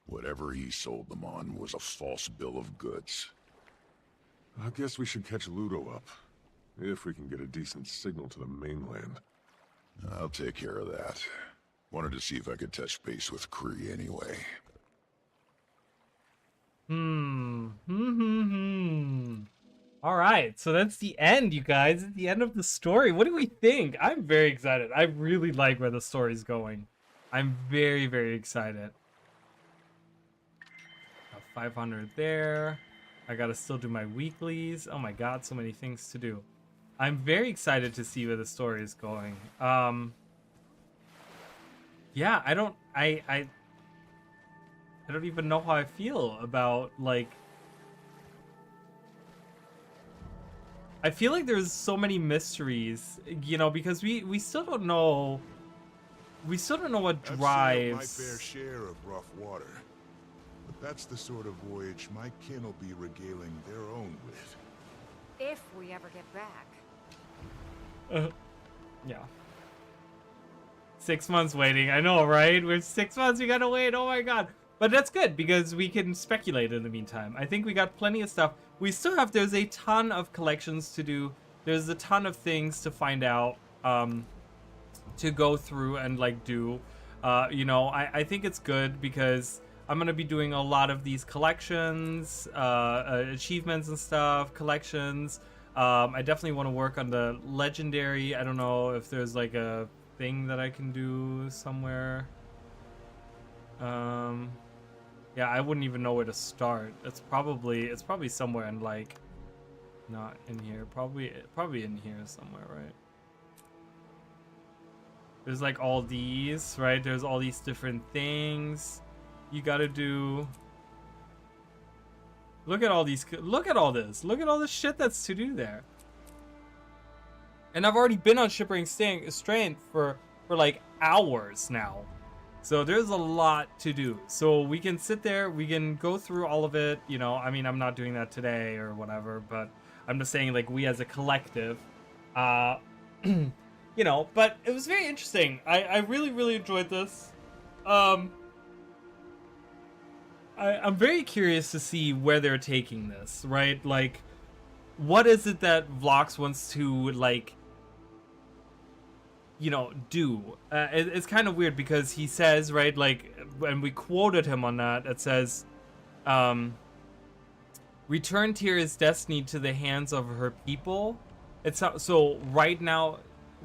Whatever he sold them on was a false bill of goods. I guess we should catch Ludo up. If we can get a decent signal to the mainland. I'll take care of that. Wanted to see if I could touch base with Kree anyway. All right, so that's the end, you guys. It's the end of the story. What do we think? I'm very excited. I really like where the story's going. I'm very, very excited. Got 500 there. I gotta still do my weeklies. Oh my god, so many things to do. I'm very excited to see where the story is going. Yeah, I don't even know how I feel about, like, I feel like there's so many mysteries, you know, because we still don't know what drives. I've sailed my fair share of rough water, but that's the sort of voyage my kin will be regaling their own with. If we ever get back. Yeah. 6 months waiting. I know, right? We're 6 months. We gotta wait. Oh my god. But that's good because we can speculate in the meantime. I think we got plenty of stuff. We still have, there's a ton of collections to do. There's a ton of things to find out, to go through and like do. You know, I think it's good because I'm gonna be doing a lot of these collections, achievements and stuff, collections. I definitely want to work on the legendary. I don't know if there's like a thing that I can do somewhere. Yeah, I wouldn't even know where to start. It's probably somewhere in, like, not in here. Probably in here somewhere, right? There's like all these, right? There's all these different things you gotta do. Look at all these. Look at all this. Look at all the shit that's to do there. And I've already been on Shipwreck Strength for like hours now. So there's a lot to do. So we can sit there, we can go through all of it, you know. I mean, I'm not doing that today or whatever, but I'm just saying, like, we as a collective, you know, but it was very interesting. I really, really enjoyed this. I'm very curious to see where they're taking this, right? Like, what is it that Vlox wants to, like, you know, do? It's kind of weird because he says, right, like, and we quoted him on that, it says, return Tyr's destiny to the hands of her people. It's so right now,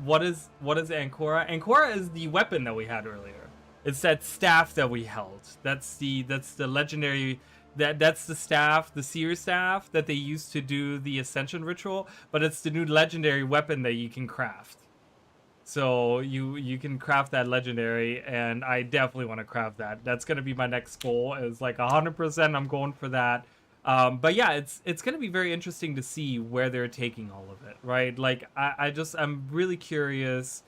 what is Ancora? Ancora is the weapon that we had earlier. It's that staff that we held. That's the legendary. That's the staff, the seer staff that they used to do the ascension ritual. But it's the new legendary weapon that you can craft. So you can craft that legendary, and I definitely want to craft that. That's gonna be my next goal. Is like 100%. I'm going for that. But yeah, it's gonna be very interesting to see where they're taking all of it, right? Like I'm really curious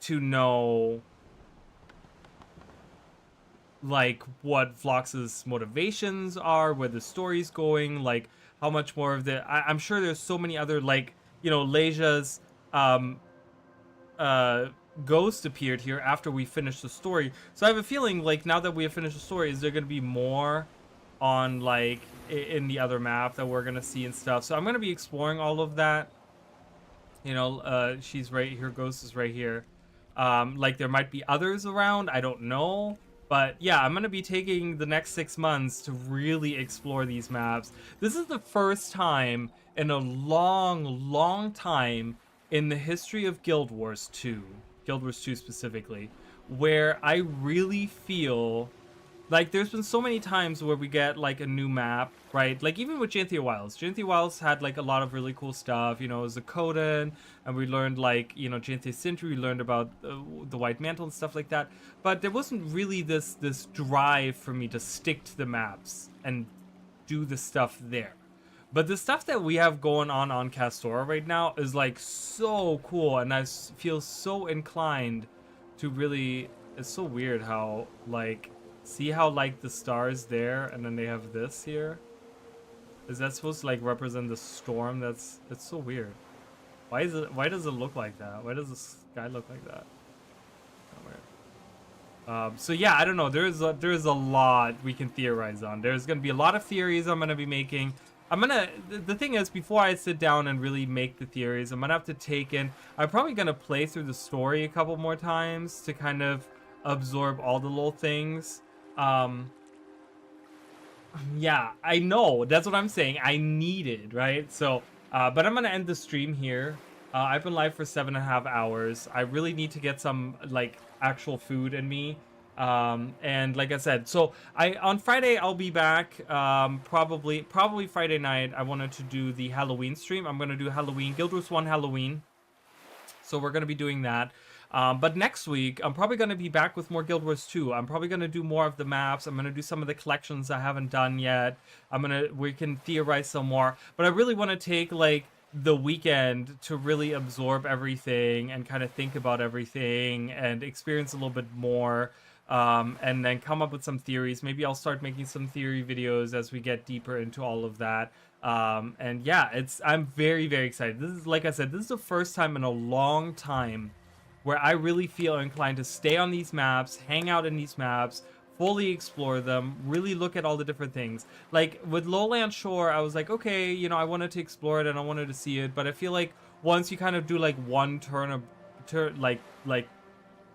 to know like what Vlox's motivations are, where the story's going, like how much more of the I'm sure there's so many other, like, you know, Leja's ghost appeared here after we finished the story. So I have a feeling like now that we have finished the story, is there gonna be more on like in the other map that we're gonna see and stuff. So I'm gonna be exploring all of that. You know, she's right here, ghost is right here. Like there might be others around, I don't know. But yeah, I'm going to be taking the next 6 months to really explore these maps. This is the first time in a long time in the history of Guild Wars 2, Guild Wars 2 specifically, where I really feel like there's been so many times where we get like a new map, right? Like even with Janthia Wilds. Janthia Wilds had like a lot of really cool stuff, you know, Zakotan, and we learned like, you know, Janthia Sintry, we learned about the White Mantle and stuff like that. But there wasn't really this drive for me to stick to the maps and do the stuff there. But the stuff that we have going on Castora right now is like so cool, and I feel so inclined to really, it's so weird how like, see how like the stars there and then they have this here? Is that supposed to like represent the storm? It's so weird. Why does it look like that? Why does the sky look like that? So yeah, I don't know. There's a lot we can theorize on. There's gonna be a lot of theories I'm gonna be making. The thing is, before I sit down and really make the theories, I'm gonna have to take in, I'm probably gonna play through the story a couple more times to kind of absorb all the little things. Yeah, I know, that's what I'm saying. I need it, right? So but I'm gonna end the stream here. I've been live for 7.5 hours. I really need to get some like actual food in me. And like I said, so on Friday I'll be back. Probably Friday night. I wanted to do the Halloween stream. I'm gonna do Halloween, Guild Wars 1 Halloween. So we're gonna be doing that. But next week, I'm probably going to be back with more Guild Wars 2. I'm probably going to do more of the maps. I'm going to do some of the collections I haven't done yet. We can theorize some more. But I really want to take, like, the weekend to really absorb everything and kind of think about everything and experience a little bit more. And then come up with some theories. Maybe I'll start making some theory videos as we get deeper into all of that. And yeah, I'm very, very excited. This is, like I said, this is the first time in a long time where I really feel inclined to stay on these maps, hang out in these maps, fully explore them, really look at all the different things. Like with Lowland Shore, I was like, okay, you know, I wanted to explore it and I wanted to see it, but I feel like once you kind of do like one like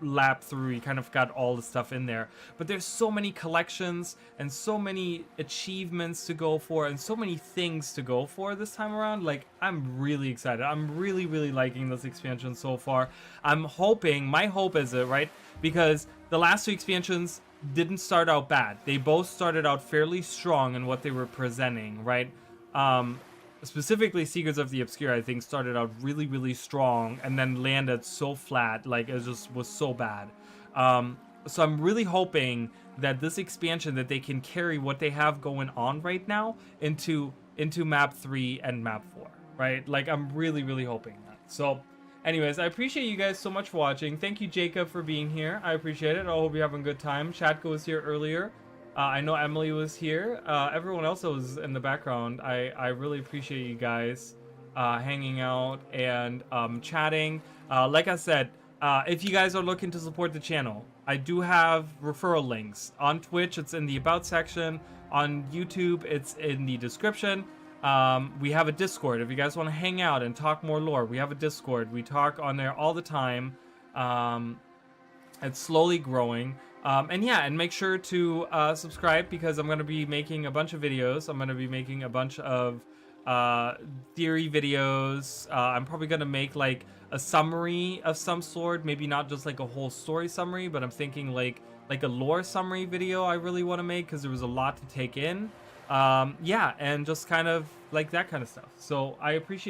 lap through, you kind of got all the stuff in there. But there's so many collections and so many achievements to go for and so many things to go for this time around. Like, I'm really excited. I'm really liking this expansion so far. I'm hoping, my hope is it, right? Because the last 2 expansions didn't start out bad. They both started out fairly strong in what they were presenting, right? Specifically Seekers of the Obscure, I think, started out really strong and then landed so flat, like it just was so bad. So I'm really hoping that this expansion, that they can carry what they have going on right now into map 3 and map 4, right? Like, I'm really hoping that. So anyways, I appreciate you guys so much for watching. Thank you, Jacob, for being here. I appreciate it. I hope you're having a good time. Chatko was here earlier. I know Emily was here. Everyone else that was in the background, I really appreciate you guys hanging out and chatting. Like I said, if you guys are looking to support the channel, I do have referral links. On Twitch, it's in the About section. On YouTube, it's in the description. We have a Discord. If you guys want to hang out and talk more lore, we have a Discord. We talk on there all the time. It's slowly growing. And yeah, and make sure to subscribe, because I'm going to be making a bunch of videos. I'm going to be making a bunch of theory videos. I'm probably gonna make like a summary of some sort, maybe not just like a whole story summary, but I'm thinking like a lore summary video I really want to make, because there was a lot to take in. Yeah, and just kind of like that kind of stuff. So I appreciate